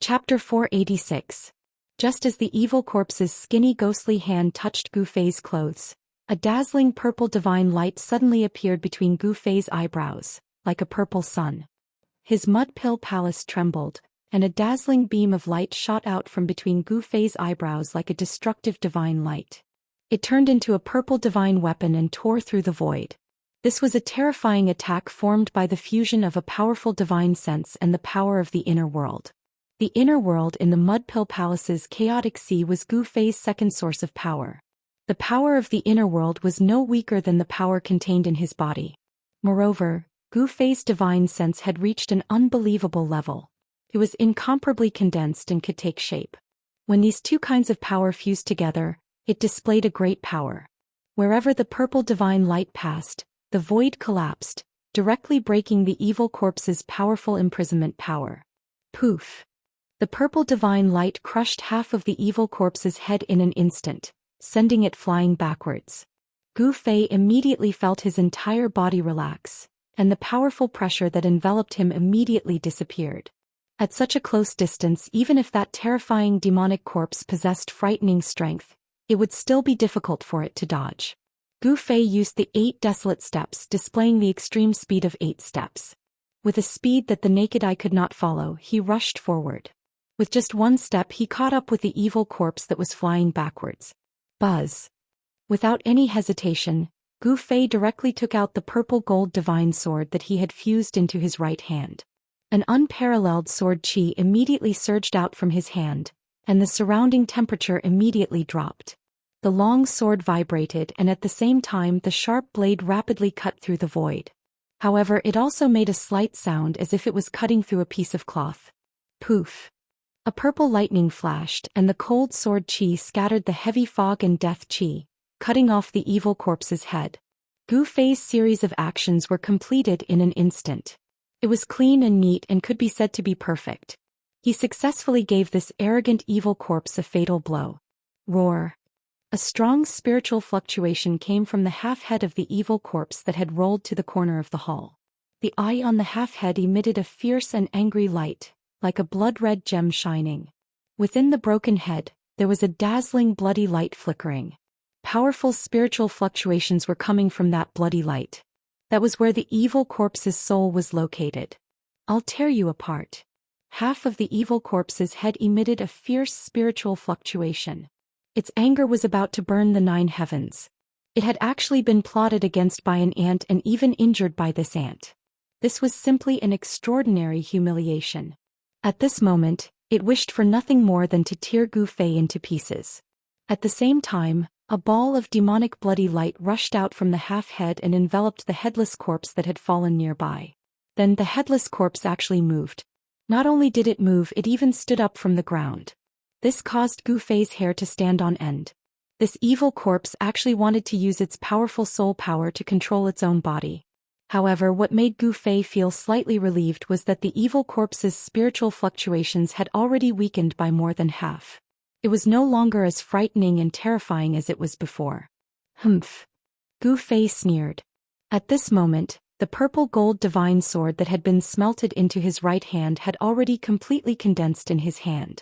Chapter 486. Just as the evil corpse's skinny ghostly hand touched Gu Fei's clothes, a dazzling purple divine light suddenly appeared between Gu Fei's eyebrows, like a purple sun. His mud pill palace trembled, and a dazzling beam of light shot out from between Gu Fei's eyebrows like a destructive divine light. It turned into a purple divine weapon and tore through the void. This was a terrifying attack formed by the fusion of a powerful divine sense and the power of the inner world. The inner world in the mud pill palace's chaotic sea was Gu Fei's second source of power. The power of the inner world was no weaker than the power contained in his body. Moreover, Gu Fei's divine sense had reached an unbelievable level. It was incomparably condensed and could take shape. When these two kinds of power fused together, it displayed a great power. Wherever the purple divine light passed, the void collapsed, directly breaking the evil corpse's powerful imprisonment power. Poof! The purple divine light crushed half of the evil corpse's head in an instant, sending it flying backwards. Gu Fei immediately felt his entire body relax, and the powerful pressure that enveloped him immediately disappeared. At such a close distance, even if that terrifying demonic corpse possessed frightening strength, it would still be difficult for it to dodge. Gu Fei used the 8 desolate steps, displaying the extreme speed of 8 steps. With a speed that the naked eye could not follow, he rushed forward. With just one step, he caught up with the evil corpse that was flying backwards. Buzz! Without any hesitation, Gu Fei directly took out the purple gold divine sword that he had fused into his right hand. An unparalleled sword qi immediately surged out from his hand, and the surrounding temperature immediately dropped. The long sword vibrated, and at the same time the sharp blade rapidly cut through the void. However, it also made a slight sound as if it was cutting through a piece of cloth. Poof! A purple lightning flashed, and the cold sword qi scattered the heavy fog and death qi, cutting off the evil corpse's head. Gu Fei's series of actions were completed in an instant. It was clean and neat and could be said to be perfect. He successfully gave this arrogant evil corpse a fatal blow. Roar! A strong spiritual fluctuation came from the half-head of the evil corpse that had rolled to the corner of the hall. The eye on the half-head emitted a fierce and angry light, like a blood-red gem shining. Within the broken head, there was a dazzling bloody light flickering. Powerful spiritual fluctuations were coming from that bloody light. That was where the evil corpse's soul was located. I'll tear you apart. Half of the evil corpse's head emitted a fierce spiritual fluctuation. Its anger was about to burn the 9 heavens. It had actually been plotted against by an ant and even injured by this ant. This was simply an extraordinary humiliation. At this moment, it wished for nothing more than to tear Gu Fei into pieces. At the same time, a ball of demonic bloody light rushed out from the half-head and enveloped the headless corpse that had fallen nearby. Then the headless corpse actually moved. Not only did it move, it even stood up from the ground. This caused Gu Fei's hair to stand on end. This evil corpse actually wanted to use its powerful soul power to control its own body. However, what made Gu Fei feel slightly relieved was that the evil corpse's spiritual fluctuations had already weakened by more than half. It was no longer as frightening and terrifying as it was before. Humph! Gu Fei sneered. At this moment, the purple gold divine sword that had been smelted into his right hand had already completely condensed in his hand.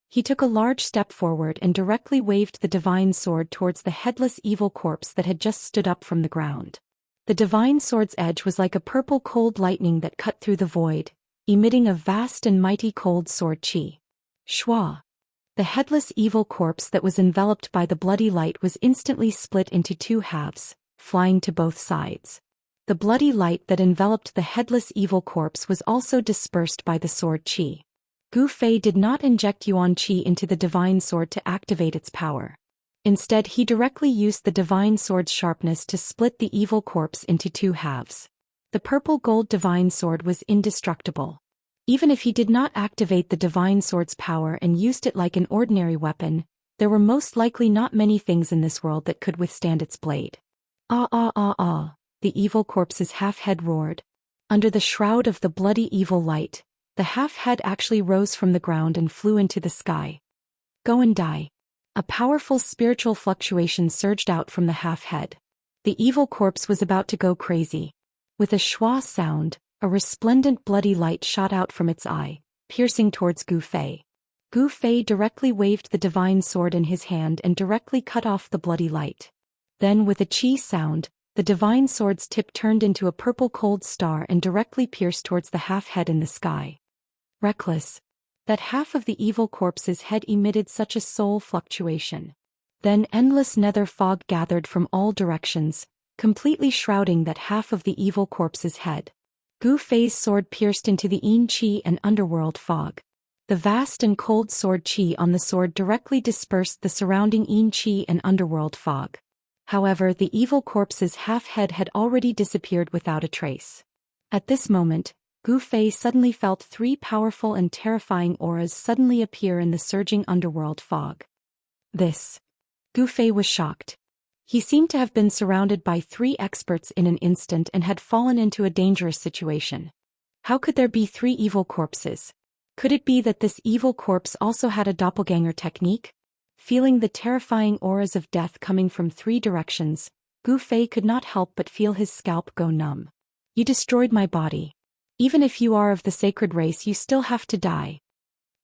He took a large step forward and directly waved the divine sword towards the headless evil corpse that had just stood up from the ground. The divine sword's edge was like a purple cold lightning that cut through the void, emitting a vast and mighty cold sword qi. Shwa! The headless evil corpse that was enveloped by the bloody light was instantly split into two halves, flying to both sides. The bloody light that enveloped the headless evil corpse was also dispersed by the sword qi. Gu Fei did not inject yuan qi into the divine sword to activate its power. Instead, he directly used the divine sword's sharpness to split the evil corpse into two halves. The purple-gold divine sword was indestructible. Even if he did not activate the divine sword's power and used it like an ordinary weapon, there were most likely not many things in this world that could withstand its blade. Ah ah ah ah, the evil corpse's half-head roared. Under the shroud of the bloody evil light, the half-head actually rose from the ground and flew into the sky. Go and die. A powerful spiritual fluctuation surged out from the half-head. The evil corpse was about to go crazy. With a schwa sound, a resplendent bloody light shot out from its eye, piercing towards Gu Fei. Gu Fei directly waved the divine sword in his hand and directly cut off the bloody light. Then with a qi sound, the divine sword's tip turned into a purple cold star and directly pierced towards the half-head in the sky. Reckless. That half of the evil corpse's head emitted such a soul fluctuation. Then endless nether fog gathered from all directions, completely shrouding that half of the evil corpse's head. Gu Fei's sword pierced into the yin qi and underworld fog. The vast and cold sword qi on the sword directly dispersed the surrounding yin qi and underworld fog. However, the evil corpse's half-head had already disappeared without a trace. At this moment, Gu Fei suddenly felt three powerful and terrifying auras suddenly appear in the surging underworld fog. Gu Fei was shocked. He seemed to have been surrounded by three experts in an instant and had fallen into a dangerous situation. How could there be three evil corpses? Could it be that this evil corpse also had a doppelganger technique? Feeling the terrifying auras of death coming from three directions, Gu Fei could not help but feel his scalp go numb. You destroyed my body. Even if you are of the sacred race, you still have to die.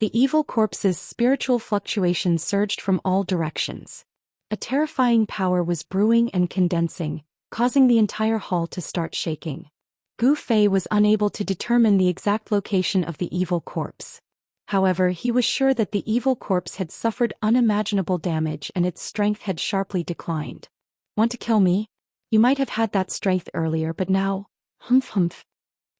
The evil corpse's spiritual fluctuations surged from all directions. A terrifying power was brewing and condensing, causing the entire hall to start shaking. Gu Fei was unable to determine the exact location of the evil corpse. However, he was sure that the evil corpse had suffered unimaginable damage and its strength had sharply declined. Want to kill me? You might have had that strength earlier, but now, humph humph.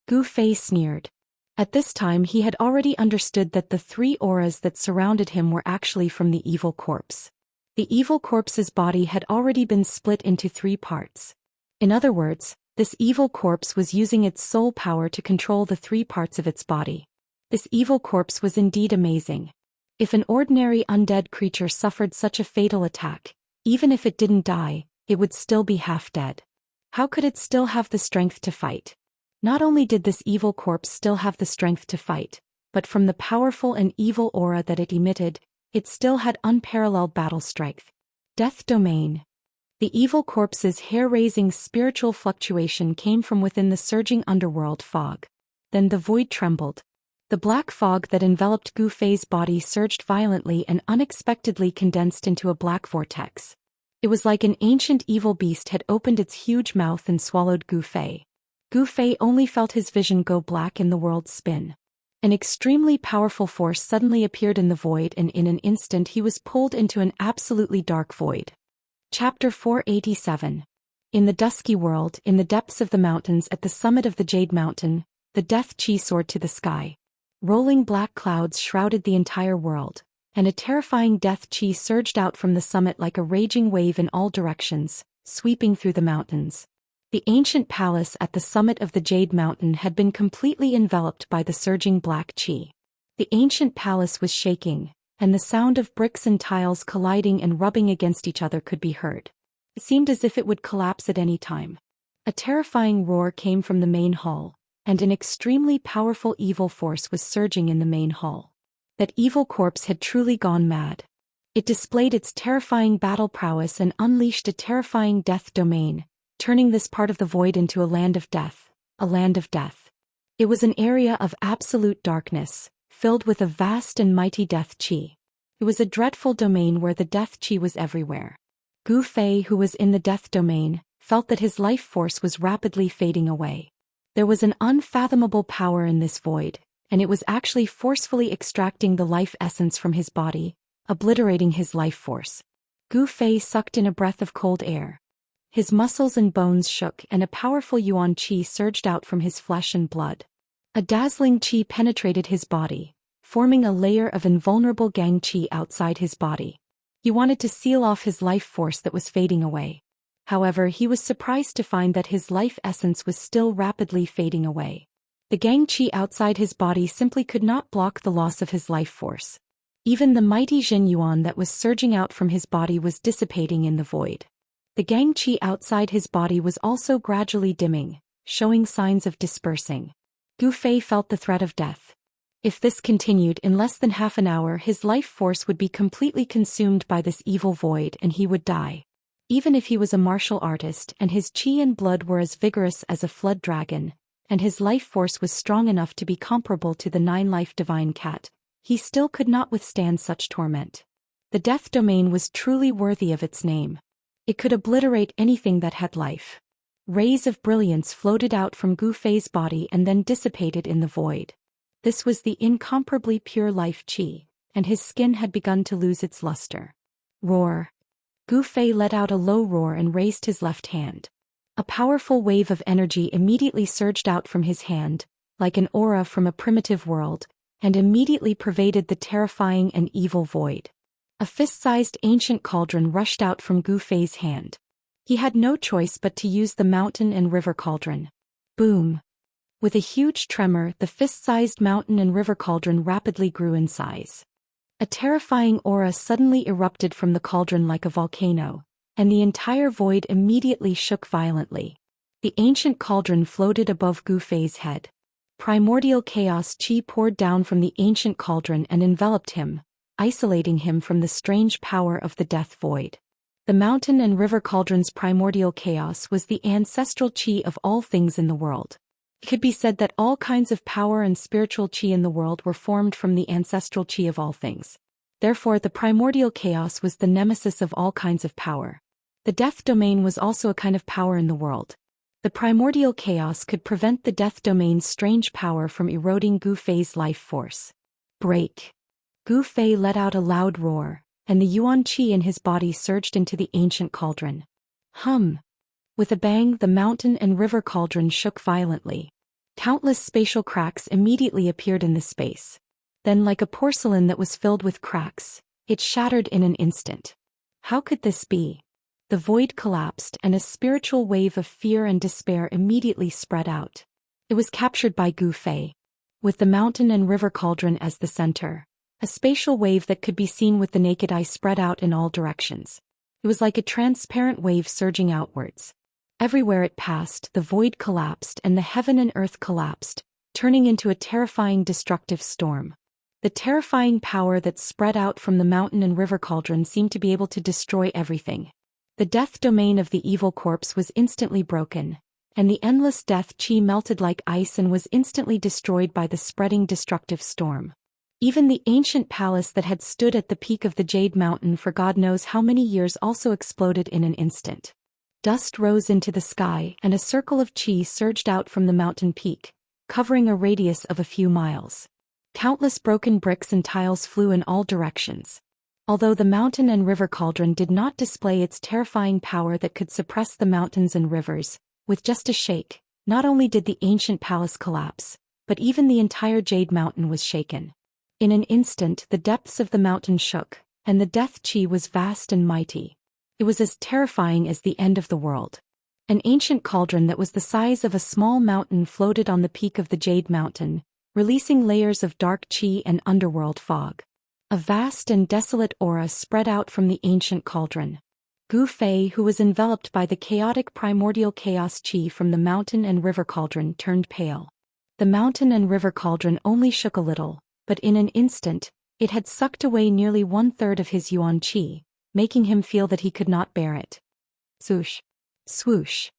Gu Fei sneered. At this time he had already understood that the three auras that surrounded him were actually from the evil corpse. The evil corpse's body had already been split into three parts. In other words, this evil corpse was using its soul power to control the three parts of its body. This evil corpse was indeed amazing. If an ordinary undead creature suffered such a fatal attack, even if it didn't die, it would still be half dead. How could it still have the strength to fight? Not only did this evil corpse still have the strength to fight, but from the powerful and evil aura that it emitted, it still had unparalleled battle strength. Death Domain. The evil corpse's hair-raising spiritual fluctuation came from within the surging underworld fog. Then the void trembled. The black fog that enveloped Gu Fei's body surged violently and unexpectedly condensed into a black vortex. It was like an ancient evil beast had opened its huge mouth and swallowed Gu Fei. Gu Fei only felt his vision go black and the world spin. An extremely powerful force suddenly appeared in the void and in an instant he was pulled into an absolutely dark void. Chapter 487. In the dusky world, in the depths of the mountains at the summit of the Jade Mountain, the death qi soared to the sky. Rolling black clouds shrouded the entire world, and a terrifying death qi surged out from the summit like a raging wave in all directions, sweeping through the mountains. The ancient palace at the summit of the Jade Mountain had been completely enveloped by the surging black qi. The ancient palace was shaking, and the sound of bricks and tiles colliding and rubbing against each other could be heard. It seemed as if it would collapse at any time. A terrifying roar came from the main hall, and an extremely powerful evil force was surging in the main hall. That evil corpse had truly gone mad. It displayed its terrifying battle prowess and unleashed a terrifying death domain, turning this part of the void into a land of death, a land of death. It was an area of absolute darkness, filled with a vast and mighty death qi. It was a dreadful domain where the death qi was everywhere. Gu Fei, who was in the death domain, felt that his life force was rapidly fading away. There was an unfathomable power in this void, and it was actually forcefully extracting the life essence from his body, obliterating his life force. Gu Fei sucked in a breath of cold air. His muscles and bones shook and a powerful yuan qi surged out from his flesh and blood. A dazzling qi penetrated his body, forming a layer of invulnerable gang qi outside his body. He wanted to seal off his life force that was fading away. However, he was surprised to find that his life essence was still rapidly fading away. The gang qi outside his body simply could not block the loss of his life force. Even the mighty Jin Yuan that was surging out from his body was dissipating in the void. The gang qi outside his body was also gradually dimming, showing signs of dispersing. Gu Fei felt the threat of death. If this continued, in less than half an hour his life force would be completely consumed by this evil void and he would die. Even if he was a martial artist and his qi and blood were as vigorous as a flood dragon, and his life force was strong enough to be comparable to the 9-life divine cat, he still could not withstand such torment. The death domain was truly worthy of its name. It could obliterate anything that had life. Rays of brilliance floated out from Gu Fei's body and then dissipated in the void. This was the incomparably pure life qi, and his skin had begun to lose its luster. Roar! Gu Fei let out a low roar and raised his left hand. A powerful wave of energy immediately surged out from his hand, like an aura from a primitive world, and immediately pervaded the terrifying and evil void. A fist-sized ancient cauldron rushed out from Gu Fei's hand. He had no choice but to use the mountain and river cauldron. Boom! With a huge tremor, the fist-sized mountain and river cauldron rapidly grew in size. A terrifying aura suddenly erupted from the cauldron like a volcano, and the entire void immediately shook violently. The ancient cauldron floated above Gu Fei's head. Primordial chaos qi poured down from the ancient cauldron and enveloped him, isolating him from the strange power of the death void. The mountain and river cauldron's primordial chaos was the ancestral qi of all things in the world. It could be said that all kinds of power and spiritual qi in the world were formed from the ancestral qi of all things. Therefore, the primordial chaos was the nemesis of all kinds of power. The death domain was also a kind of power in the world. The primordial chaos could prevent the death domain's strange power from eroding Gu Fei's life force. Break! Gu Fei let out a loud roar, and the yuan qi in his body surged into the ancient cauldron. Hum! With a bang, the mountain and river cauldron shook violently. Countless spatial cracks immediately appeared in the space. Then, like a porcelain that was filled with cracks, it shattered in an instant. How could this be? The void collapsed and a spiritual wave of fear and despair immediately spread out. It was captured by Gu Fei. With the mountain and river cauldron as the center, a spatial wave that could be seen with the naked eye spread out in all directions. It was like a transparent wave surging outwards. Everywhere it passed, the void collapsed and the heaven and earth collapsed, turning into a terrifying destructive storm. The terrifying power that spread out from the mountain and river cauldron seemed to be able to destroy everything. The death domain of the evil corpse was instantly broken, and the endless death qi melted like ice and was instantly destroyed by the spreading destructive storm. Even the ancient palace that had stood at the peak of the Jade Mountain for God knows how many years also exploded in an instant. Dust rose into the sky and a circle of qi surged out from the mountain peak, covering a radius of a few miles. Countless broken bricks and tiles flew in all directions. Although the mountain and river cauldron did not display its terrifying power that could suppress the mountains and rivers, with just a shake, not only did the ancient palace collapse, but even the entire Jade Mountain was shaken. In an instant the depths of the mountain shook, and the death qi was vast and mighty. It was as terrifying as the end of the world. An ancient cauldron that was the size of a small mountain floated on the peak of the Jade Mountain, releasing layers of dark qi and underworld fog. A vast and desolate aura spread out from the ancient cauldron. Gu Fei, who was enveloped by the chaotic primordial chaos qi from the mountain and river cauldron, turned pale. The mountain and river cauldron only shook a little, but in an instant, it had sucked away nearly 1/3 of his yuan qi, making him feel that he could not bear it. Swoosh! Swoosh!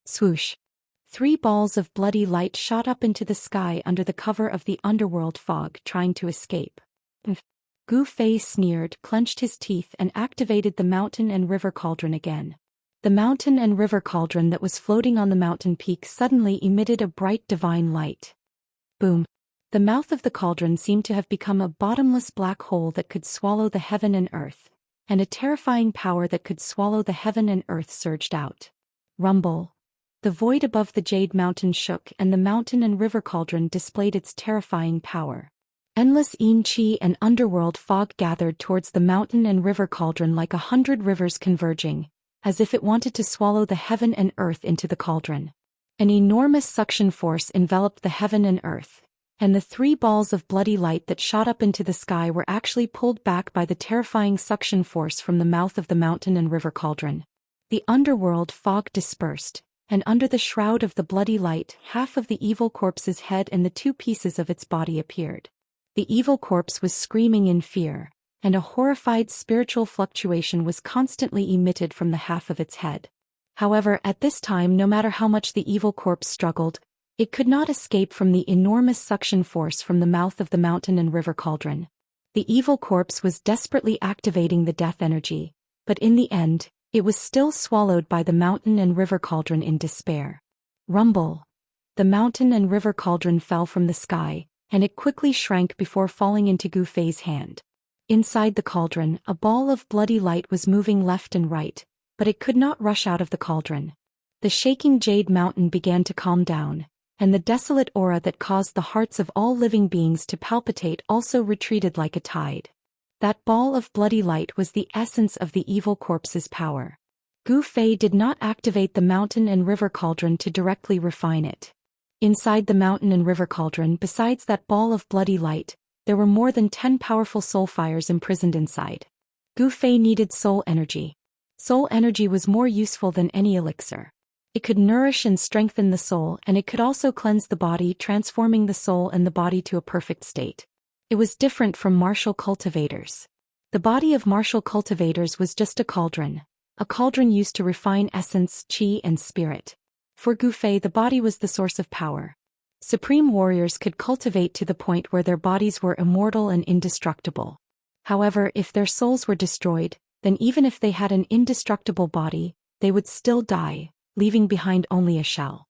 Swoosh! 3 balls of bloody light shot up into the sky under the cover of the underworld fog, trying to escape. Gu Fei sneered, clenched his teeth and activated the mountain and river cauldron again. The mountain and river cauldron that was floating on the mountain peak suddenly emitted a bright divine light. Boom! The mouth of the cauldron seemed to have become a bottomless black hole that could swallow the heaven and earth, and a terrifying power that could swallow the heaven and earth surged out. Rumble. The void above the Jade Mountain shook, and the mountain and river cauldron displayed its terrifying power. Endless qi and underworld fog gathered towards the mountain and river cauldron like 100 rivers converging, as if it wanted to swallow the heaven and earth into the cauldron. An enormous suction force enveloped the heaven and earth, and the 3 balls of bloody light that shot up into the sky were actually pulled back by the terrifying suction force from the mouth of the mountain and river cauldron. The underworld fog dispersed, and under the shroud of the bloody light, half of the evil corpse's head and the 2 pieces of its body appeared. The evil corpse was screaming in fear, and a horrified spiritual fluctuation was constantly emitted from the half of its head. However, at this time, no matter how much the evil corpse struggled, it could not escape from the enormous suction force from the mouth of the mountain and river cauldron. The evil corpse was desperately activating the death energy, but in the end, it was still swallowed by the mountain and river cauldron in despair. Rumble. The mountain and river cauldron fell from the sky, and it quickly shrank before falling into Gu Fei's hand. Inside the cauldron, a ball of bloody light was moving left and right, but it could not rush out of the cauldron. The shaking Jade Mountain began to calm down, and the desolate aura that caused the hearts of all living beings to palpitate also retreated like a tide. That ball of bloody light was the essence of the evil corpse's power. Gu Fei did not activate the mountain and river cauldron to directly refine it. Inside the mountain and river cauldron, besides that ball of bloody light, there were more than 10 powerful soul fires imprisoned inside. Gu Fei needed soul energy. Soul energy was more useful than any elixir. It could nourish and strengthen the soul, and it could also cleanse the body, transforming the soul and the body to a perfect state. It was different from martial cultivators. The body of martial cultivators was just a cauldron used to refine essence, qi, and spirit. For Gu Fei, the body was the source of power. Supreme warriors could cultivate to the point where their bodies were immortal and indestructible. However, if their souls were destroyed, then even if they had an indestructible body, they would still die, leaving behind only a shell.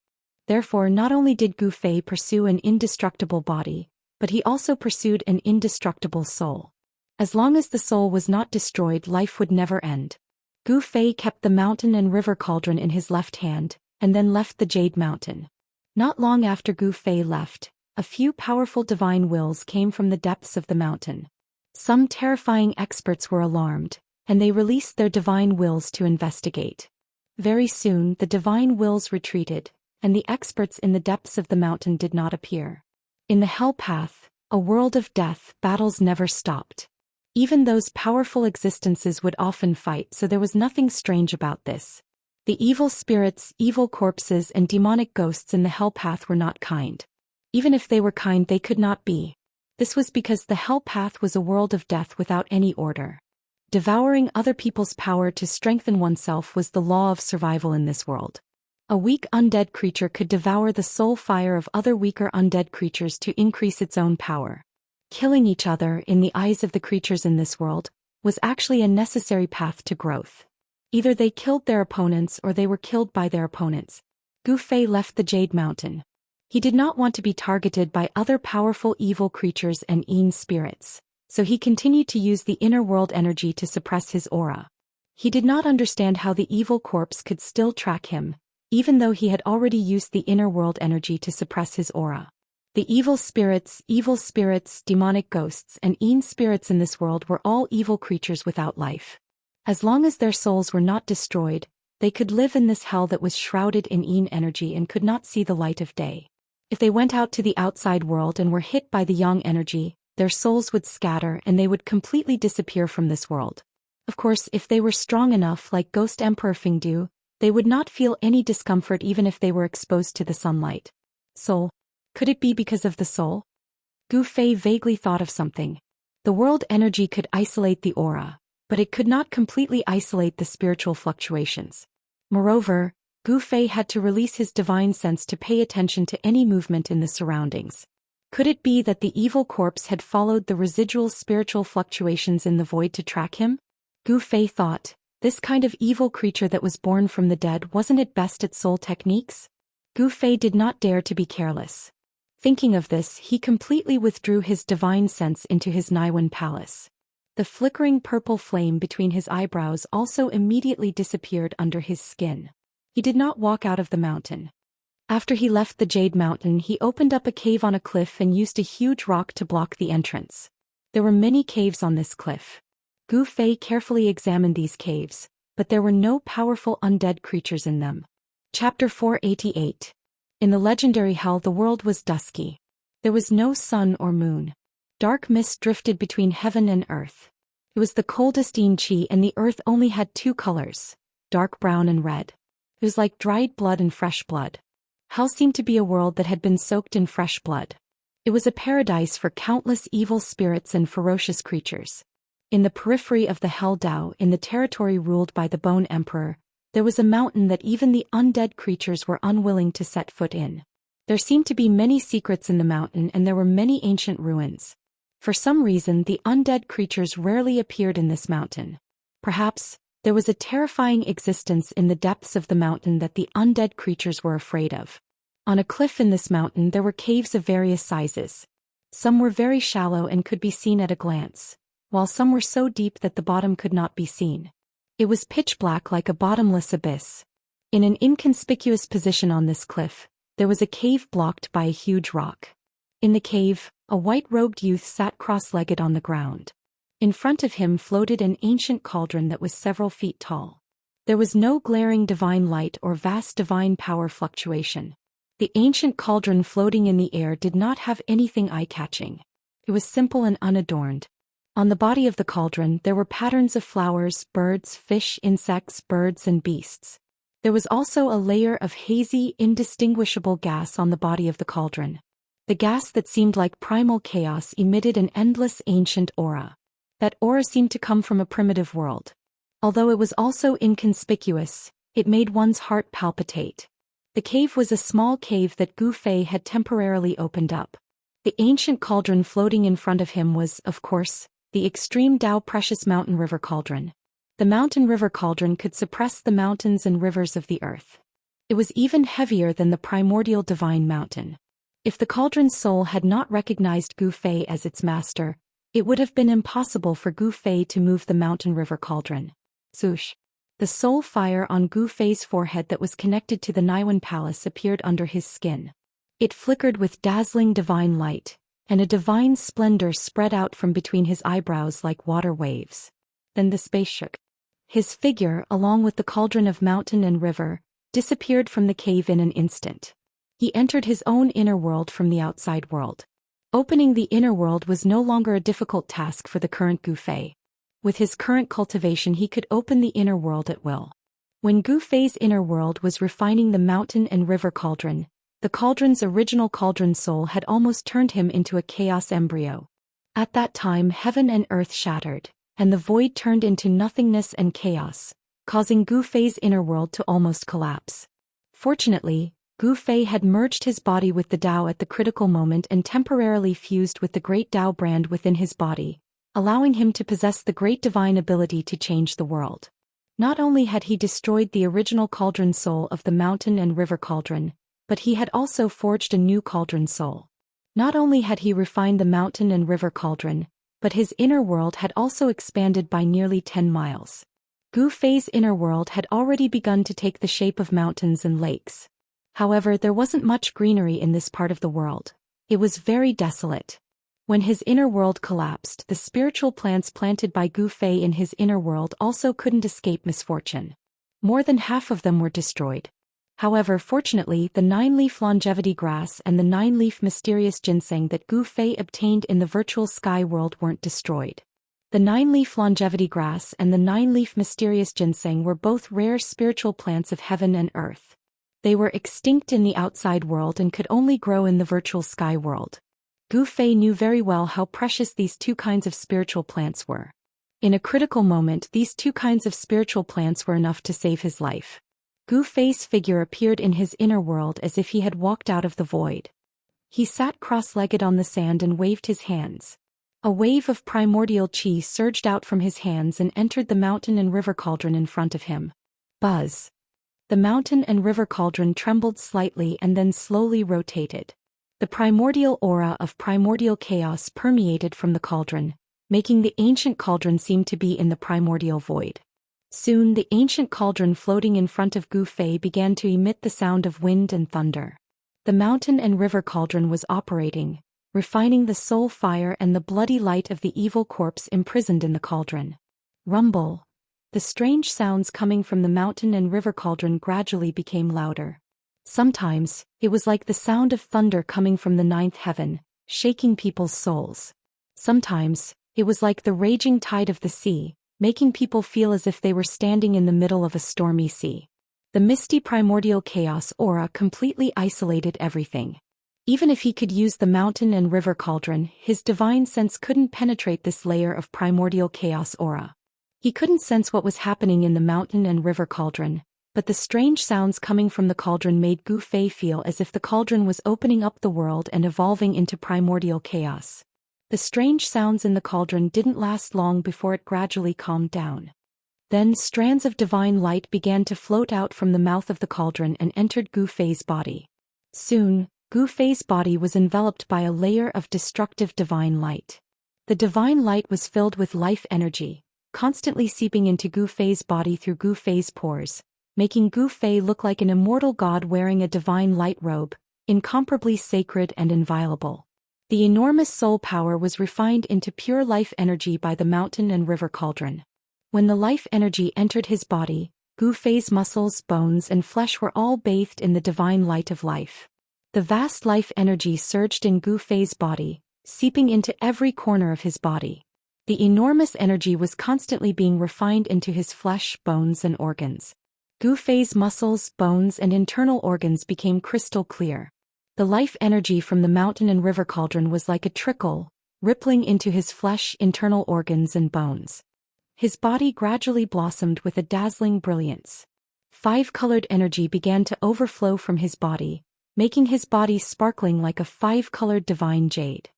Therefore, not only did Gu Fei pursue an indestructible body, but he also pursued an indestructible soul. As long as the soul was not destroyed, life would never end. Gu Fei kept the mountain and river cauldron in his left hand, and then left the Jade Mountain. Not long after Gu Fei left, a few powerful divine wills came from the depths of the mountain. Some terrifying experts were alarmed, and they released their divine wills to investigate. Very soon, the divine wills retreated, and the experts in the depths of the mountain did not appear. In the Hell Path, a world of death, battles never stopped. Even those powerful existences would often fight, so there was nothing strange about this. The evil spirits, evil corpses, and demonic ghosts in the Hell Path were not kind. Even if they were kind, they could not be. This was because the Hell Path was a world of death without any order. Devouring other people's power to strengthen oneself was the law of survival in this world. A weak undead creature could devour the soul fire of other weaker undead creatures to increase its own power. Killing each other, in the eyes of the creatures in this world, was actually a necessary path to growth. Either they killed their opponents or they were killed by their opponents. Gu Fei left the Jade Mountain. He did not want to be targeted by other powerful evil creatures and Yin spirits, so he continued to use the inner world energy to suppress his aura. He did not understand how the evil corpse could still track him, even though he had already used the inner world energy to suppress his aura. The evil spirits, demonic ghosts, and Yin spirits in this world were all evil creatures without life. As long as their souls were not destroyed, they could live in this hell that was shrouded in Yin energy and could not see the light of day. If they went out to the outside world and were hit by the Yang energy, their souls would scatter and they would completely disappear from this world. Of course, if they were strong enough, like Ghost Emperor Fingdu, they would not feel any discomfort even if they were exposed to the sunlight. Soul. Could it be because of the soul? Gu Fei vaguely thought of something. The world energy could isolate the aura, but it could not completely isolate the spiritual fluctuations. Moreover, Gu Fei had to release his divine sense to pay attention to any movement in the surroundings. Could it be that the evil corpse had followed the residual spiritual fluctuations in the void to track him? Gu Fei thought, this kind of evil creature that was born from the dead, wasn't it best at soul techniques? Gu Fei did not dare to be careless. Thinking of this, he completely withdrew his divine sense into his Naiwan palace. The flickering purple flame between his eyebrows also immediately disappeared under his skin. He did not walk out of the mountain. After he left the Jade Mountain, he opened up a cave on a cliff and used a huge rock to block the entrance. There were many caves on this cliff. Gu Fei carefully examined these caves, but there were no powerful undead creatures in them. Chapter 488. In the legendary hell, the world was dusky. There was no sun or moon. Dark mist drifted between heaven and earth. It was the coldest Yin Qi, and the earth only had two colors, dark brown and red. It was like dried blood and fresh blood. Hell seemed to be a world that had been soaked in fresh blood. It was a paradise for countless evil spirits and ferocious creatures. In the periphery of the Hell Dao, in the territory ruled by the Bone Emperor, there was a mountain that even the undead creatures were unwilling to set foot in. There seemed to be many secrets in the mountain, and there were many ancient ruins. For some reason, the undead creatures rarely appeared in this mountain. Perhaps there was a terrifying existence in the depths of the mountain that the undead creatures were afraid of. On a cliff in this mountain there were caves of various sizes. Some were very shallow and could be seen at a glance, while some were so deep that the bottom could not be seen. It was pitch black like a bottomless abyss. In an inconspicuous position on this cliff, there was a cave blocked by a huge rock. In the cave, a white-robed youth sat cross-legged on the ground. In front of him floated an ancient cauldron that was several feet tall. There was no glaring divine light or vast divine power fluctuation. The ancient cauldron floating in the air did not have anything eye-catching. It was simple and unadorned. On the body of the cauldron there were patterns of flowers, birds, fish, insects, birds, and beasts. There was also a layer of hazy, indistinguishable gas on the body of the cauldron. The gas that seemed like primal chaos emitted an endless ancient aura. That aura seemed to come from a primitive world. Although it was also inconspicuous, it made one's heart palpitate. The cave was a small cave that Gu Fei had temporarily opened up. The ancient cauldron floating in front of him was, of course, the extreme Dao precious mountain river cauldron. The mountain river cauldron could suppress the mountains and rivers of the earth. It was even heavier than the primordial divine mountain. If the cauldron's soul had not recognized Gu Fei as its master, it would have been impossible for Gu Fei to move the mountain river cauldron. Zhoush. The soul fire on Gu Fei's forehead that was connected to the Naiwan palace appeared under his skin. It flickered with dazzling divine light, and a divine splendor spread out from between his eyebrows like water waves. Then the space shook. His figure, along with the cauldron of mountain and river, disappeared from the cave in an instant. He entered his own inner world from the outside world. Opening the inner world was no longer a difficult task for the current Gu Fei. With his current cultivation he could open the inner world at will. When Gu Fei's inner world was refining the mountain and river cauldron, the cauldron's original cauldron soul had almost turned him into a chaos embryo. At that time heaven and earth shattered, and the void turned into nothingness and chaos, causing Gu Fei's inner world to almost collapse. Fortunately, Gu Fei had merged his body with the Dao at the critical moment and temporarily fused with the great Dao brand within his body, allowing him to possess the great divine ability to change the world. Not only had he destroyed the original cauldron soul of the mountain and river cauldron, but he had also forged a new cauldron soul. Not only had he refined the mountain and river cauldron, but his inner world had also expanded by nearly 10 miles. Gu Fei's inner world had already begun to take the shape of mountains and lakes. However, there wasn't much greenery in this part of the world. It was very desolate. When his inner world collapsed, the spiritual plants planted by Gu Fei in his inner world also couldn't escape misfortune. More than half of them were destroyed. However, fortunately, the 9-leaf longevity grass and the 9-leaf mysterious ginseng that Gu Fei obtained in the virtual sky world weren't destroyed. The 9-leaf longevity grass and the 9-leaf mysterious ginseng were both rare spiritual plants of heaven and earth. They were extinct in the outside world and could only grow in the virtual sky world. Gu Fei knew very well how precious these two kinds of spiritual plants were. In a critical moment, these two kinds of spiritual plants were enough to save his life. Gu Fei's figure appeared in his inner world as if he had walked out of the void. He sat cross-legged on the sand and waved his hands. A wave of primordial qi surged out from his hands and entered the mountain and river cauldron in front of him. Buzz! The mountain and river cauldron trembled slightly and then slowly rotated. The primordial aura of primordial chaos permeated from the cauldron, making the ancient cauldron seem to be in the primordial void. Soon the ancient cauldron floating in front of Gu Fei began to emit the sound of wind and thunder. The mountain and river cauldron was operating, refining the soul fire and the bloody light of the evil corpse imprisoned in the cauldron. Rumble. The strange sounds coming from the mountain and river cauldron gradually became louder. Sometimes, it was like the sound of thunder coming from the ninth heaven, shaking people's souls. Sometimes, it was like the raging tide of the sea, making people feel as if they were standing in the middle of a stormy sea. The misty primordial chaos aura completely isolated everything. Even if he could use the mountain and river cauldron, his divine sense couldn't penetrate this layer of primordial chaos aura. He couldn't sense what was happening in the mountain and river cauldron, but the strange sounds coming from the cauldron made Gu Fei feel as if the cauldron was opening up the world and evolving into primordial chaos. The strange sounds in the cauldron didn't last long before it gradually calmed down. Then strands of divine light began to float out from the mouth of the cauldron and entered Gu Fei's body. Soon, Gu Fei's body was enveloped by a layer of destructive divine light. The divine light was filled with life energy, constantly seeping into Gu Fei's body through Gu Fei's pores, making Gu Fei look like an immortal god wearing a divine light robe, incomparably sacred and inviolable. The enormous soul power was refined into pure life energy by the mountain and river cauldron. When the life energy entered his body, Gu Fei's muscles, bones and flesh were all bathed in the divine light of life. The vast life energy surged in Gu Fei's body, seeping into every corner of his body. The enormous energy was constantly being refined into his flesh, bones and organs. Gu Fei's muscles, bones and internal organs became crystal clear. The life energy from the mountain and river cauldron was like a trickle, rippling into his flesh, internal organs and bones. His body gradually blossomed with a dazzling brilliance. Five-colored energy began to overflow from his body, making his body sparkling like a five-colored divine jade.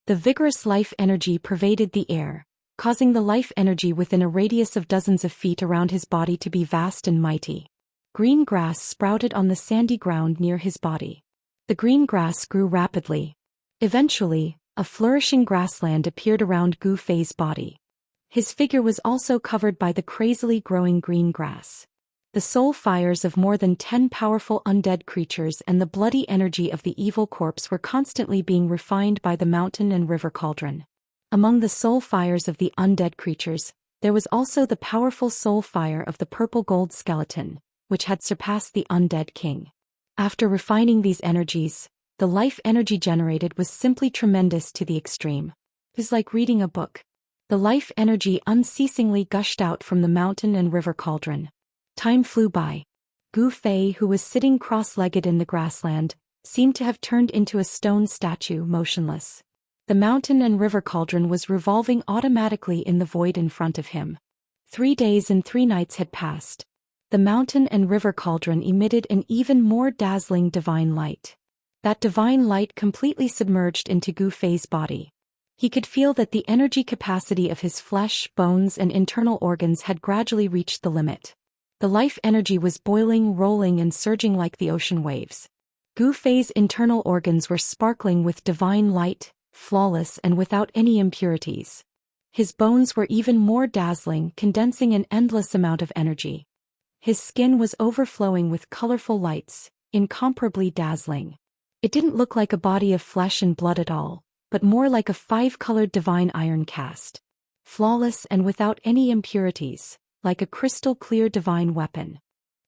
The vigorous life energy pervaded the air, causing the life energy within a radius of dozens of feet around his body to be vast and mighty. Green grass sprouted on the sandy ground near his body. The green grass grew rapidly. Eventually, a flourishing grassland appeared around Gu Fei's body. His figure was also covered by the crazily growing green grass. The soul fires of more than 10 powerful undead creatures and the bloody energy of the evil corpse were constantly being refined by the mountain and river cauldron. Among the soul fires of the undead creatures, there was also the powerful soul fire of the purple gold skeleton, which had surpassed the undead king. After refining these energies, the life energy generated was simply tremendous to the extreme. It was like reading a book. The life energy unceasingly gushed out from the mountain and river cauldron. Time flew by. Gu Fei, who was sitting cross-legged in the grassland, seemed to have turned into a stone statue, motionless. The mountain and river cauldron was revolving automatically in the void in front of him. 3 days and 3 nights had passed. The mountain and river cauldron emitted an even more dazzling divine light. That divine light completely submerged into Gu Fei's body. He could feel that the energy capacity of his flesh, bones and internal organs had gradually reached the limit. The life energy was boiling, rolling and surging like the ocean waves. Gu Fei's internal organs were sparkling with divine light, flawless and without any impurities. His bones were even more dazzling, condensing an endless amount of energy. His skin was overflowing with colorful lights, incomparably dazzling. It didn't look like a body of flesh and blood at all, but more like a 5-colored divine iron cast. Flawless and without any impurities, like a crystal-clear divine weapon.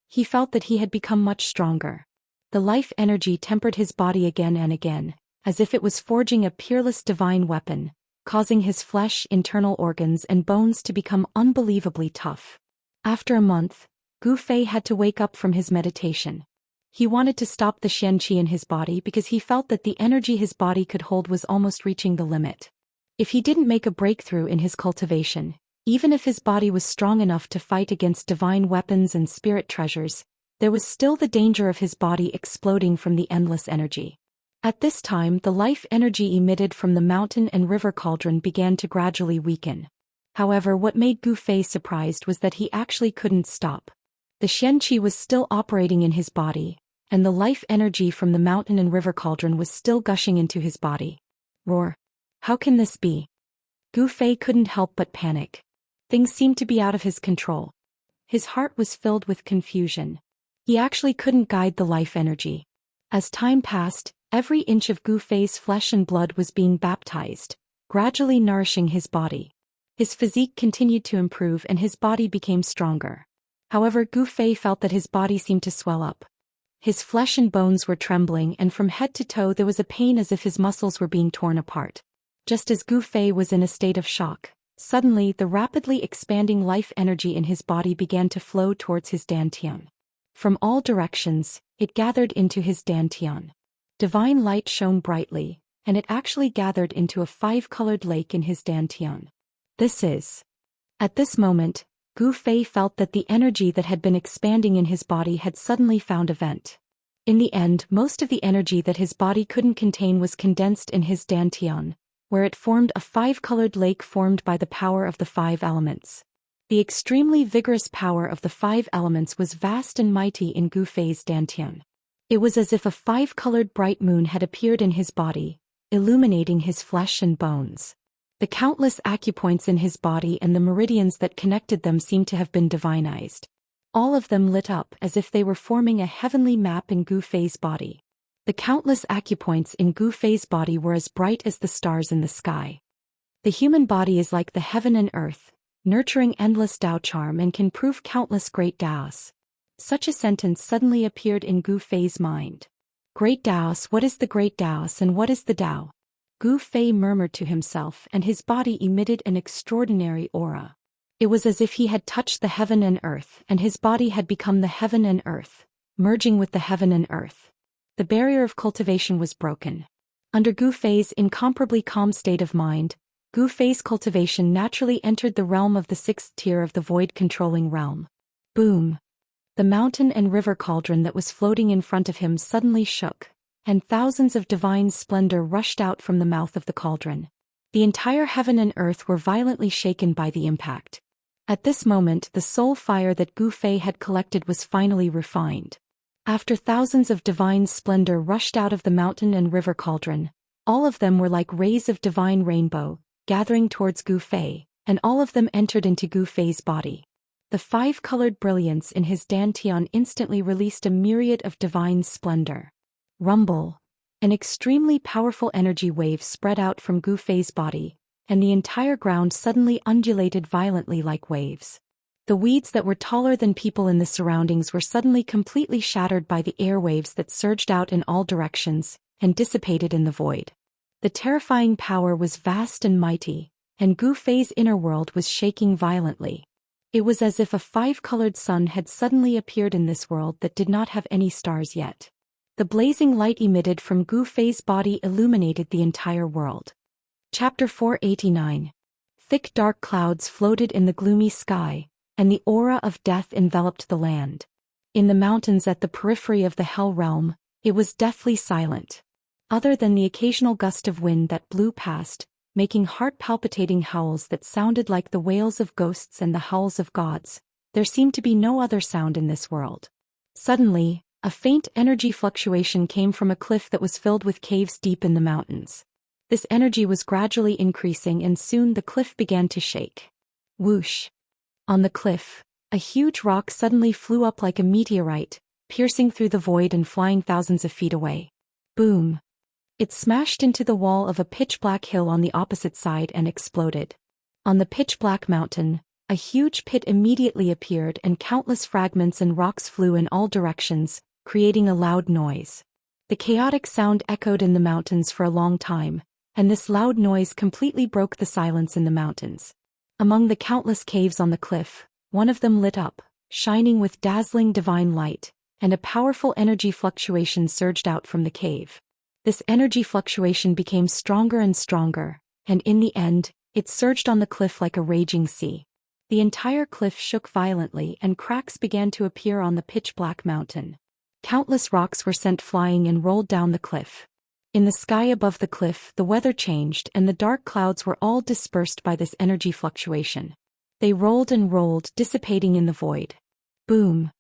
He felt that he had become much stronger. The life energy tempered his body again and again, as if it was forging a peerless divine weapon, causing his flesh, internal organs and bones to become unbelievably tough. After a month, Gu Fei had to wake up from his meditation. He wanted to stop the Xianxia in his body because he felt that the energy his body could hold was almost reaching the limit. If he didn't make a breakthrough in his cultivation, even if his body was strong enough to fight against divine weapons and spirit treasures, there was still the danger of his body exploding from the endless energy. At this time, the life energy emitted from the mountain and river cauldron began to gradually weaken. However, what made Gu Fei surprised was that he actually couldn't stop. The Xianxia was still operating in his body, and the life energy from the mountain and river cauldron was still gushing into his body. Roar. How can this be? Gu Fei couldn't help but panic. Things seemed to be out of his control. His heart was filled with confusion. He actually couldn't guide the life energy. As time passed, every inch of Gu Fei's flesh and blood was being baptized, gradually nourishing his body. His physique continued to improve and his body became stronger. However, Gu Fei felt that his body seemed to swell up. His flesh and bones were trembling, and from head to toe there was a pain as if his muscles were being torn apart. Just as Gu Fei was in a state of shock, suddenly the rapidly expanding life energy in his body began to flow towards his dantian. From all directions, it gathered into his dantian. Divine light shone brightly, and it actually gathered into a 5-colored lake in his dantian. This is. At this moment, Gu Fei felt that the energy that had been expanding in his body had suddenly found a vent. In the end, most of the energy that his body couldn't contain was condensed in his dantian, where it formed a 5-colored lake formed by the power of the 5 elements. The extremely vigorous power of the 5 elements was vast and mighty in Gu Fei's dantian. It was as if a 5-colored bright moon had appeared in his body, illuminating his flesh and bones. The countless acupoints in his body and the meridians that connected them seemed to have been divinized. All of them lit up as if they were forming a heavenly map in Gu Fei's body. The countless acupoints in Gu Fei's body were as bright as the stars in the sky. The human body is like the heaven and earth, nurturing endless Dao charm and can prove countless great Daos. Such a sentence suddenly appeared in Gu Fei's mind. Great Daos, what is the great Daos and what is the Dao? Gu Fei murmured to himself, and his body emitted an extraordinary aura. It was as if he had touched the heaven and earth, and his body had become the heaven and earth, merging with the heaven and earth. The barrier of cultivation was broken. Under Gu Fei's incomparably calm state of mind, Gu Fei's cultivation naturally entered the realm of the 6th tier of the void-controlling realm. Boom! The mountain and river cauldron that was floating in front of him suddenly shook, and thousands of divine splendor rushed out from the mouth of the cauldron. The entire heaven and earth were violently shaken by the impact. At this moment, the soul fire that Gu Fei had collected was finally refined. After thousands of divine splendor rushed out of the mountain and river cauldron, all of them were like rays of divine rainbow, gathering towards Gu Fei, and all of them entered into Gu Fei's body. The 5-colored brilliance in his dantian instantly released a myriad of divine splendor. Rumble. An extremely powerful energy wave spread out from Gu Fei's body, and the entire ground suddenly undulated violently like waves. The weeds that were taller than people in the surroundings were suddenly completely shattered by the airwaves that surged out in all directions, and dissipated in the void. The terrifying power was vast and mighty, and Gu Fei's inner world was shaking violently. It was as if a 5-colored sun had suddenly appeared in this world that did not have any stars yet. The blazing light emitted from Gu Fei's body illuminated the entire world. Chapter 489. Thick dark clouds floated in the gloomy sky, and the aura of death enveloped the land. In the mountains at the periphery of the Hell Realm, it was deathly silent. Other than the occasional gust of wind that blew past, making heart-palpitating howls that sounded like the wails of ghosts and the howls of gods, there seemed to be no other sound in this world. Suddenly, a faint energy fluctuation came from a cliff that was filled with caves deep in the mountains. This energy was gradually increasing and soon the cliff began to shake. Whoosh! On the cliff, a huge rock suddenly flew up like a meteorite, piercing through the void and flying thousands of feet away. Boom! It smashed into the wall of a pitch-black hill on the opposite side and exploded. On the pitch-black mountain, a huge pit immediately appeared and countless fragments and rocks flew in all directions, creating a loud noise. The chaotic sound echoed in the mountains for a long time, and this loud noise completely broke the silence in the mountains. Among the countless caves on the cliff, one of them lit up, shining with dazzling divine light, and a powerful energy fluctuation surged out from the cave. This energy fluctuation became stronger and stronger, and in the end, it surged on the cliff like a raging sea. The entire cliff shook violently and cracks began to appear on the pitch-black mountain. Countless rocks were sent flying and rolled down the cliff. In the sky above the cliff, the weather changed and the dark clouds were all dispersed by this energy fluctuation. They rolled and rolled, dissipating in the void. Boom!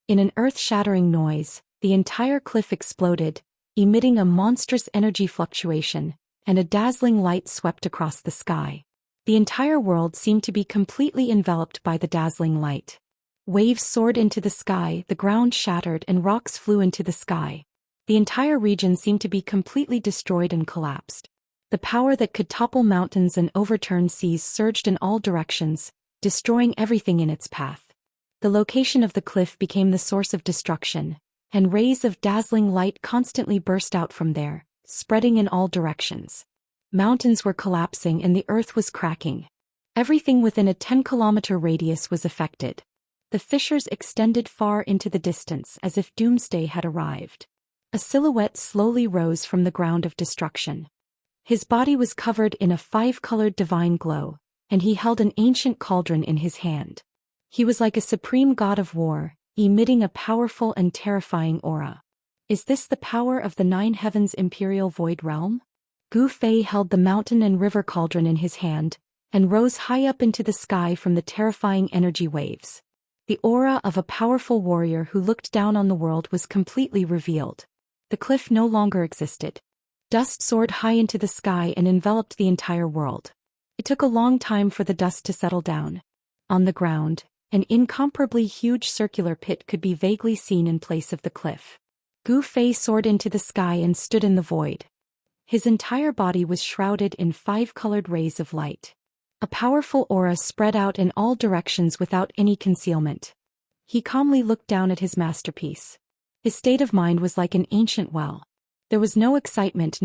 In an earth-shattering noise, the entire cliff exploded, emitting a monstrous energy fluctuation, and a dazzling light swept across the sky. The entire world seemed to be completely enveloped by the dazzling light. Waves soared into the sky, the ground shattered, and rocks flew into the sky. The entire region seemed to be completely destroyed and collapsed. The power that could topple mountains and overturn seas surged in all directions, destroying everything in its path. The location of the cliff became the source of destruction, and rays of dazzling light constantly burst out from there, spreading in all directions. Mountains were collapsing and the earth was cracking. Everything within a 10-kilometer radius was affected. The fissures extended far into the distance as if doomsday had arrived. A silhouette slowly rose from the ground of destruction. His body was covered in a 5-colored divine glow, and he held an ancient cauldron in his hand. He was like a supreme god of war, emitting a powerful and terrifying aura. Is this the power of the 9 heavens imperial void realm? Gu Fei held the mountain and river cauldron in his hand, and rose high up into the sky from the terrifying energy waves. The aura of a powerful warrior who looked down on the world was completely revealed. The cliff no longer existed. Dust soared high into the sky and enveloped the entire world. It took a long time for the dust to settle down. On the ground, an incomparably huge circular pit could be vaguely seen in place of the cliff. Gu Fei soared into the sky and stood in the void. His entire body was shrouded in 5-colored rays of light. A powerful aura spread out in all directions without any concealment. He calmly looked down at his masterpiece. His state of mind was like an ancient well. There was no excitement.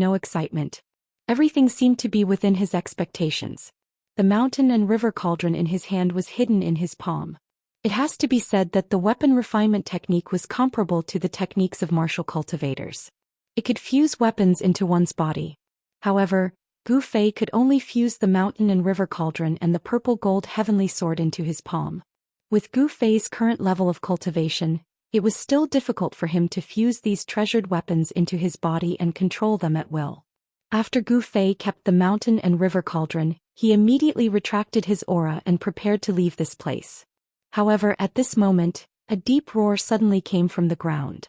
Everything seemed to be within his expectations. The mountain and river cauldron in his hand was hidden in his palm. It has to be said that the weapon refinement technique was comparable to the techniques of martial cultivators. It could fuse weapons into one's body. However, Gu Fei could only fuse the mountain and river cauldron and the purple gold heavenly sword into his palm. With Gu Fei's current level of cultivation, it was still difficult for him to fuse these treasured weapons into his body and control them at will. After Gu Fei kept the mountain and river cauldron, he immediately retracted his aura and prepared to leave this place. However, at this moment, a deep roar suddenly came from the ground.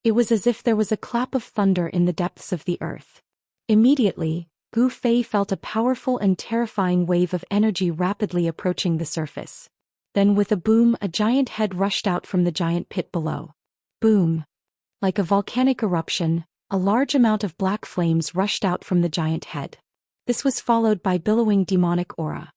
It was as if there was a clap of thunder in the depths of the earth. Immediately, Gu Fei felt a powerful and terrifying wave of energy rapidly approaching the surface. Then with a boom, a giant head rushed out from the giant pit below. Boom! Like a volcanic eruption, a large amount of black flames rushed out from the giant head. This was followed by billowing demonic aura.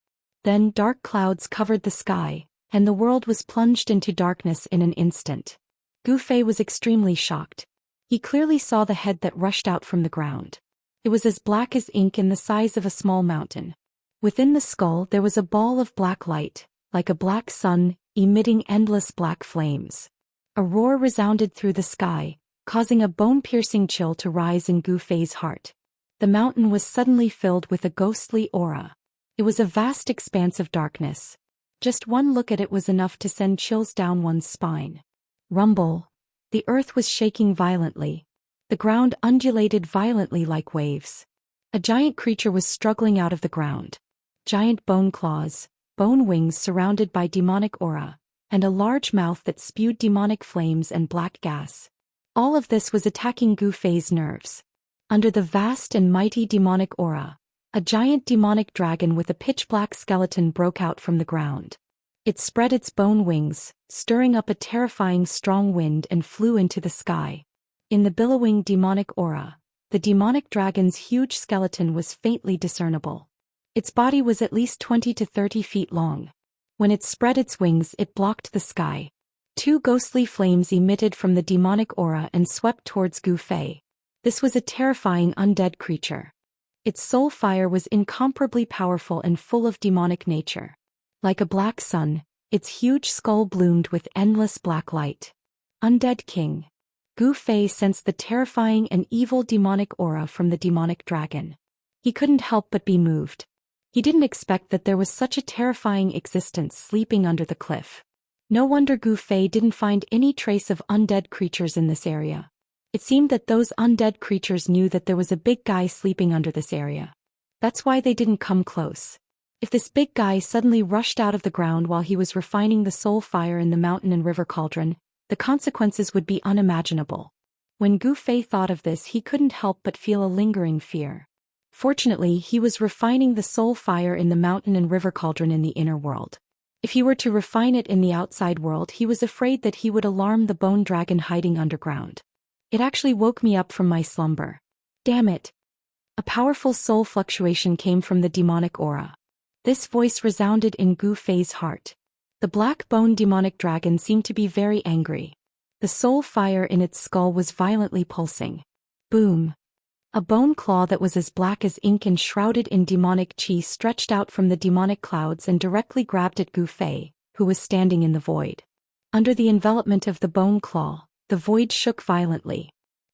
Then dark clouds covered the sky, and the world was plunged into darkness in an instant. Gu Fei was extremely shocked. He clearly saw the head that rushed out from the ground. It was as black as ink and the size of a small mountain. Within the skull there was a ball of black light, like a black sun, emitting endless black flames. A roar resounded through the sky, causing a bone-piercing chill to rise in Gu Fei's heart. The mountain was suddenly filled with a ghostly aura. It was a vast expanse of darkness. Just one look at it was enough to send chills down one's spine. Rumble. The earth was shaking violently. The ground undulated violently like waves. A giant creature was struggling out of the ground. Giant bone claws, bone wings surrounded by demonic aura, and a large mouth that spewed demonic flames and black gas. All of this was attacking Gu Fei's nerves. Under the vast and mighty demonic aura, a giant demonic dragon with a pitch-black skeleton broke out from the ground. It spread its bone wings, stirring up a terrifying strong wind and flew into the sky. In the billowing demonic aura, the demonic dragon's huge skeleton was faintly discernible. Its body was at least 20 to 30 feet long. When it spread its wings, it blocked the sky. 2 ghostly flames emitted from the demonic aura and swept towards Gu Fei. This was a terrifying undead creature. Its soul fire was incomparably powerful and full of demonic nature. Like a black sun, its huge skull bloomed with endless black light. Undead King. Gu Fei sensed the terrifying and evil demonic aura from the demonic dragon. He couldn't help but be moved. He didn't expect that there was such a terrifying existence sleeping under the cliff. No wonder Gu Fei didn't find any trace of undead creatures in this area. It seemed that those undead creatures knew that there was a big guy sleeping under this area. That's why they didn't come close. If this big guy suddenly rushed out of the ground while he was refining the soul fire in the mountain and river cauldron, the consequences would be unimaginable. When Gu Fei thought of this, he couldn't help but feel a lingering fear. Fortunately, he was refining the soul fire in the mountain and river cauldron in the inner world. If he were to refine it in the outside world, he was afraid that he would alarm the bone dragon hiding underground. It actually woke me up from my slumber. Damn it. A powerful soul fluctuation came from the demonic aura. This voice resounded in Gu Fei's heart. The black bone demonic dragon seemed to be very angry. The soul fire in its skull was violently pulsing. Boom. A bone claw that was as black as ink and shrouded in demonic chi stretched out from the demonic clouds and directly grabbed at Gu Fei, who was standing in the void. Under the envelopment of the bone claw, the void shook violently.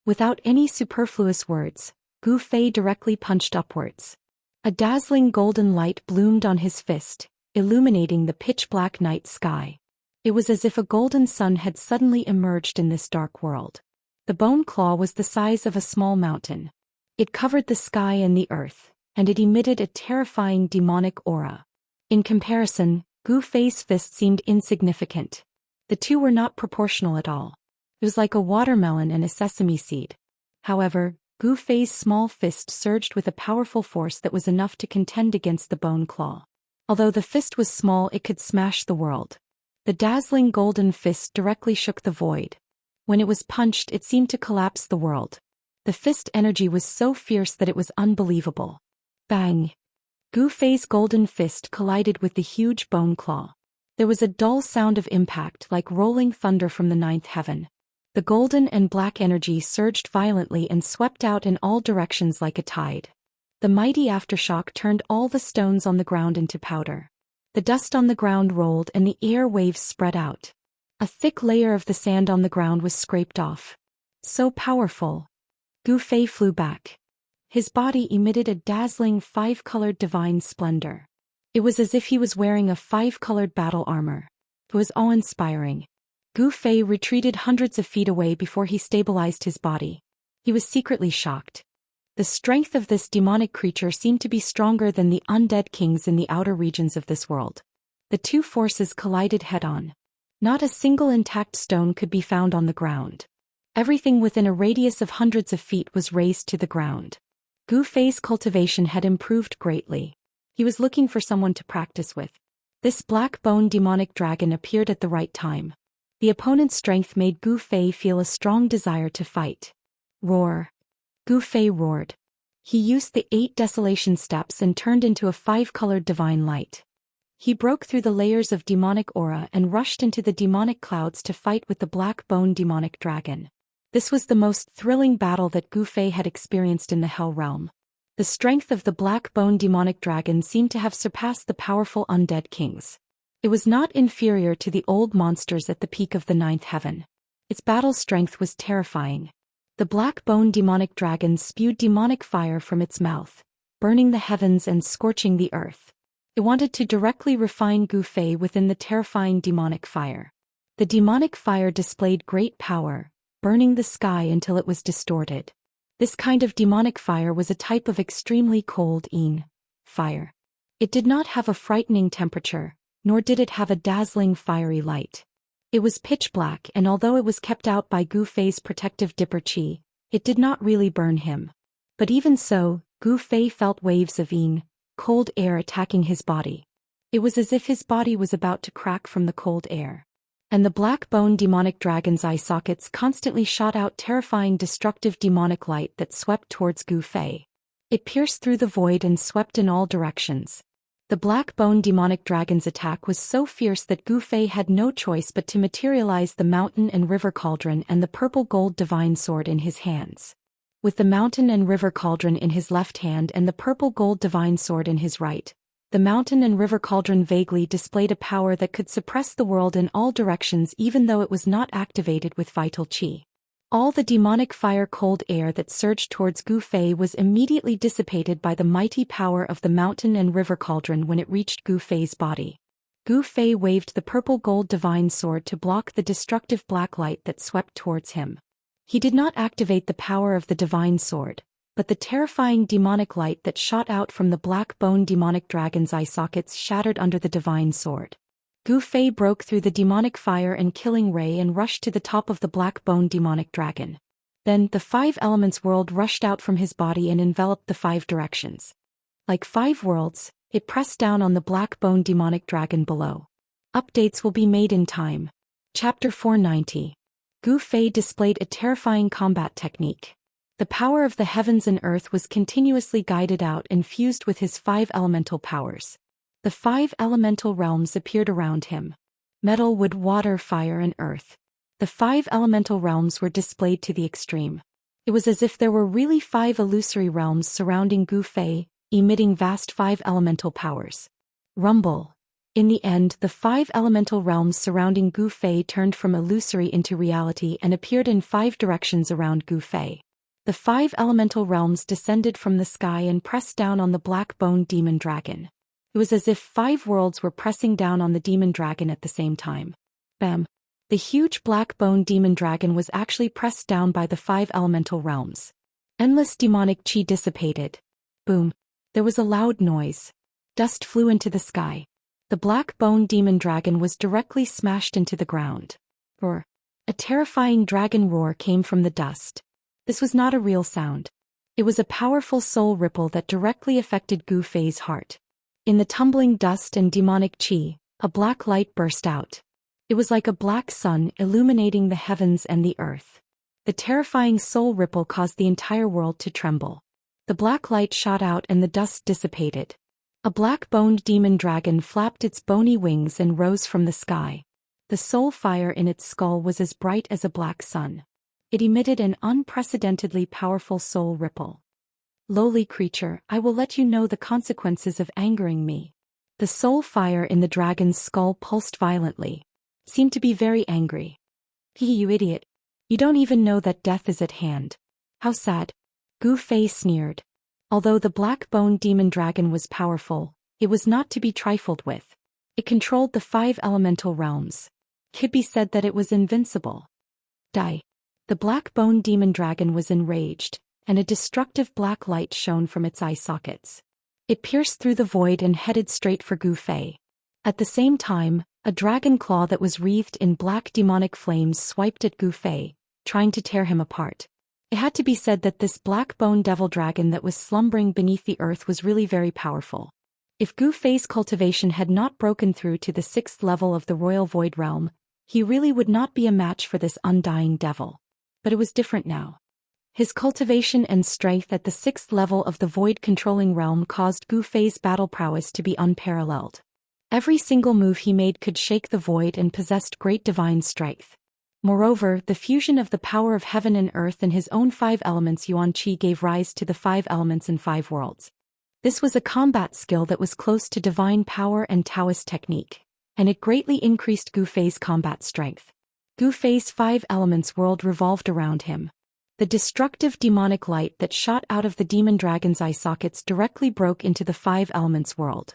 Without any superfluous words, Gu Fei directly punched upwards. A dazzling golden light bloomed on his fist, illuminating the pitch-black night sky. It was as if a golden sun had suddenly emerged in this dark world. The bone claw was the size of a small mountain. It covered the sky and the earth, and it emitted a terrifying demonic aura. In comparison, Gu Fei's fist seemed insignificant. The two were not proportional at all. It was like a watermelon and a sesame seed. However, Gu Fei's small fist surged with a powerful force that was enough to contend against the bone claw. Although the fist was small, it could smash the world. The dazzling golden fist directly shook the void. When it was punched, it seemed to collapse the world. The fist energy was so fierce that it was unbelievable. Bang! Gu Fei's golden fist collided with the huge bone claw. There was a dull sound of impact like rolling thunder from the ninth heaven. The golden and black energy surged violently and swept out in all directions like a tide. The mighty aftershock turned all the stones on the ground into powder. The dust on the ground rolled and the air waves spread out. A thick layer of the sand on the ground was scraped off. So powerful. Gu Fei flew back. His body emitted a dazzling five-colored divine splendor. It was as if he was wearing a five-colored battle armor. It was awe-inspiring. Gu Fei retreated hundreds of feet away before he stabilized his body. He was secretly shocked. The strength of this demonic creature seemed to be stronger than the undead kings in the outer regions of this world. The two forces collided head-on. Not a single intact stone could be found on the ground. Everything within a radius of hundreds of feet was razed to the ground. Gu Fei's cultivation had improved greatly. He was looking for someone to practice with. This black bone demonic dragon appeared at the right time. The opponent's strength made Gu Fei feel a strong desire to fight. Roar! Gu Fei roared. He used the 8 desolation steps and turned into a 5-colored divine light. He broke through the layers of demonic aura and rushed into the demonic clouds to fight with the black bone demonic dragon. This was the most thrilling battle that Gu Fei had experienced in the Hell Realm. The strength of the black bone demonic dragon seemed to have surpassed the powerful undead kings. It was not inferior to the old monsters at the peak of the ninth heaven. Its battle strength was terrifying. The black bone demonic dragon spewed demonic fire from its mouth, burning the heavens and scorching the earth. It wanted to directly refine Gu Fei within the terrifying demonic fire. The demonic fire displayed great power, burning the sky until it was distorted. This kind of demonic fire was a type of extremely cold fire. It did not have a frightening temperature, nor did it have a dazzling fiery light. It was pitch black, and although it was kept out by Gu Fei's protective dipper chi, it did not really burn him. But even so, Gu Fei felt waves of cold air attacking his body. It was as if his body was about to crack from the cold air. And the black bone demonic dragon's eye sockets constantly shot out terrifying destructive demonic light that swept towards Gu Fei. It pierced through the void and swept in all directions. The black bone demonic dragon's attack was so fierce that Gu Fei had no choice but to materialize the mountain and river cauldron and the purple gold divine sword in his hands. With the mountain and river cauldron in his left hand and the purple gold divine sword in his right, the mountain and river cauldron vaguely displayed a power that could suppress the world in all directions even though it was not activated with vital chi. All the demonic fire cold air that surged towards Gu Fei was immediately dissipated by the mighty power of the mountain and river cauldron when it reached Gu Fei's body. Gu Fei waved the purple gold divine sword to block the destructive black light that swept towards him. He did not activate the power of the divine sword, but the terrifying demonic light that shot out from the black bone demonic dragon's eye sockets shattered under the divine sword. Gu Fei broke through the demonic fire and killing ray and rushed to the top of the black bone demonic dragon. Then, the five elements world rushed out from his body and enveloped the five directions. Like five worlds, it pressed down on the black-boned demonic dragon below. Updates will be made in time. Chapter 490. Gu Fei displayed a terrifying combat technique. The power of the heavens and earth was continuously guided out and fused with his five elemental powers. The five elemental realms appeared around him. Metal, wood, water, fire, and earth. The five elemental realms were displayed to the extreme. It was as if there were really five illusory realms surrounding Gu Fei, emitting vast five elemental powers. Rumble. In the end, the five elemental realms surrounding Gu Fei turned from illusory into reality and appeared in five directions around Gu Fei. The five elemental realms descended from the sky and pressed down on the black-boned demon dragon. It was as if five worlds were pressing down on the demon dragon at the same time. Bam! The huge black-boned demon dragon was actually pressed down by the five elemental realms. Endless demonic chi dissipated. Boom! There was a loud noise. Dust flew into the sky. The black-boned demon dragon was directly smashed into the ground. Roar! A terrifying dragon roar came from the dust. This was not a real sound. It was a powerful soul ripple that directly affected Gu Fei's heart. In the tumbling dust and demonic chi, a black light burst out. It was like a black sun illuminating the heavens and the earth. The terrifying soul ripple caused the entire world to tremble. The black light shot out and the dust dissipated. A black-boned demon dragon flapped its bony wings and rose from the sky. The soul fire in its skull was as bright as a black sun. It emitted an unprecedentedly powerful soul ripple. Lowly creature, I will let you know the consequences of angering me. The soul fire in the dragon's skull pulsed violently. Seemed to be very angry. You idiot. You don't even know that death is at hand. How sad. Gu Fei sneered. Although the black-boned demon dragon was powerful, it was not to be trifled with. It controlled the five elemental realms. Could be said that it was invincible. Die. The black-boned demon dragon was enraged, and a destructive black light shone from its eye sockets. It pierced through the void and headed straight for Gu Fei. At the same time, a dragon claw that was wreathed in black demonic flames swiped at Gu Fei, trying to tear him apart. It had to be said that this black-boned devil dragon that was slumbering beneath the earth was really very powerful. If Gu Fei's cultivation had not broken through to the 6th level of the Royal Void Realm, he really would not be a match for this undying devil. But it was different now. His cultivation and strength at the 6th level of the void-controlling realm caused Gu Fei's battle prowess to be unparalleled. Every single move he made could shake the void and possessed great divine strength. Moreover, the fusion of the power of heaven and earth and his own five elements Yuan Qi gave rise to the five elements and five worlds. This was a combat skill that was close to divine power and Daoist technique, and it greatly increased Gu Fei's combat strength. Gu Fei's five elements world revolved around him. The destructive demonic light that shot out of the demon dragon's eye sockets directly broke into the five elements world.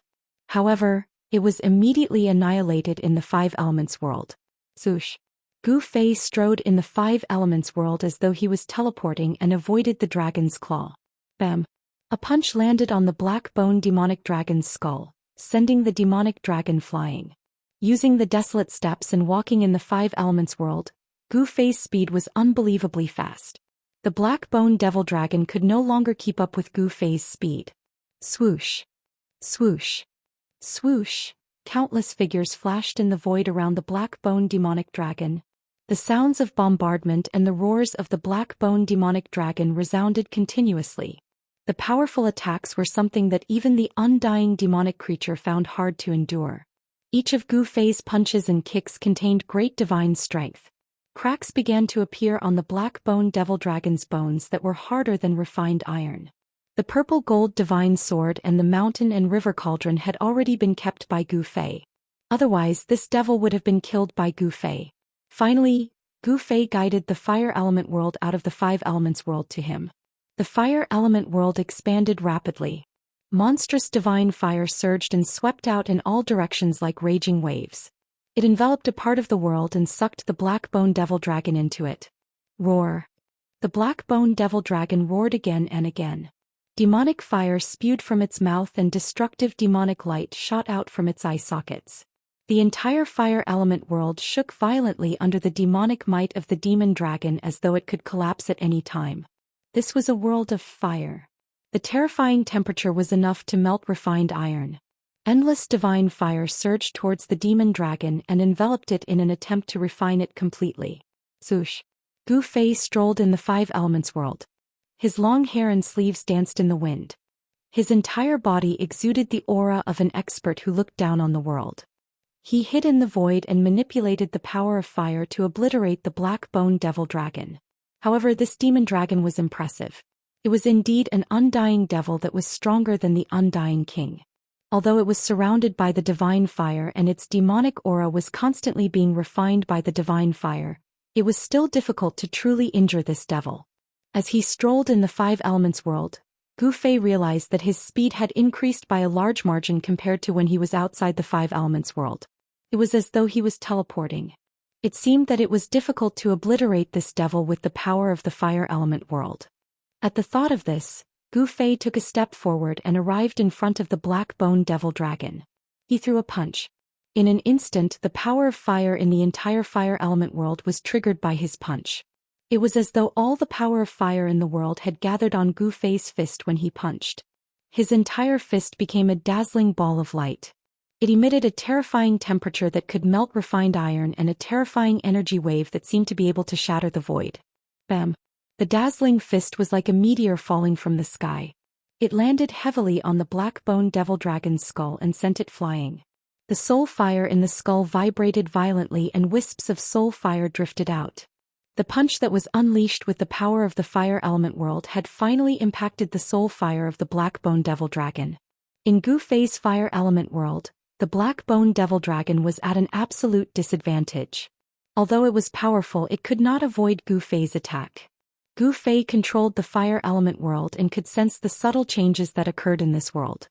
However, it was immediately annihilated in the five elements world. Swoosh. Gu Fei strode in the five elements world as though he was teleporting and avoided the dragon's claw. Bam! A punch landed on the black-boned demonic dragon's skull, sending the demonic dragon flying. Using the desolate steps and walking in the five elements world, Gu Fei's speed was unbelievably fast. The black-boned devil dragon could no longer keep up with Gu Fei's speed. Swoosh! Swoosh! Swoosh! Countless figures flashed in the void around the black-boned demonic dragon. The sounds of bombardment and the roars of the black-boned demonic dragon resounded continuously. The powerful attacks were something that even the undying demonic creature found hard to endure. Each of Gu Fei's punches and kicks contained great divine strength. Cracks began to appear on the black-boned devil dragon's bones that were harder than refined iron. The purple-gold divine sword and the mountain and river cauldron had already been kept by Gu Fei. Otherwise, this devil would have been killed by Gu Fei. Finally, Gu Fei guided the fire element world out of the five elements world to him. The fire element world expanded rapidly. Monstrous divine fire surged and swept out in all directions like raging waves. It enveloped a part of the world and sucked the black-boned devil dragon into it. Roar! The black-boned devil dragon roared again and again. Demonic fire spewed from its mouth and destructive demonic light shot out from its eye sockets. The entire fire element world shook violently under the demonic might of the demon dragon as though it could collapse at any time. This was a world of fire. The terrifying temperature was enough to melt refined iron. Endless divine fire surged towards the demon dragon and enveloped it in an attempt to refine it completely. Swoosh! Gu Fei strolled in the five elements world. His long hair and sleeves danced in the wind. His entire body exuded the aura of an expert who looked down on the world. He hid in the void and manipulated the power of fire to obliterate the black-bone devil dragon. However, this demon dragon was impressive. It was indeed an undying devil that was stronger than the undying king. Although it was surrounded by the divine fire and its demonic aura was constantly being refined by the divine fire, it was still difficult to truly injure this devil. As he strolled in the five elements world, Gu Fei realized that his speed had increased by a large margin compared to when he was outside the five elements world. It was as though he was teleporting. It seemed that it was difficult to obliterate this devil with the power of the fire element world. At the thought of this, Gu Fei took a step forward and arrived in front of the black-bone devil dragon. He threw a punch. In an instant, the power of fire in the entire fire element world was triggered by his punch. It was as though all the power of fire in the world had gathered on Gu Fei's fist when he punched. His entire fist became a dazzling ball of light. It emitted a terrifying temperature that could melt refined iron and a terrifying energy wave that seemed to be able to shatter the void. Bam! The dazzling fist was like a meteor falling from the sky. It landed heavily on the black-bone devil dragon's skull and sent it flying. The soul fire in the skull vibrated violently and wisps of soul fire drifted out. The punch that was unleashed with the power of the fire element world had finally impacted the soul fire of the black-bone devil dragon. In Gu Fei's fire element world, the black-bone devil dragon was at an absolute disadvantage. Although it was powerful, it could not avoid Gu Fei's attack. Gu Fei controlled the fire element world and could sense the subtle changes that occurred in this world.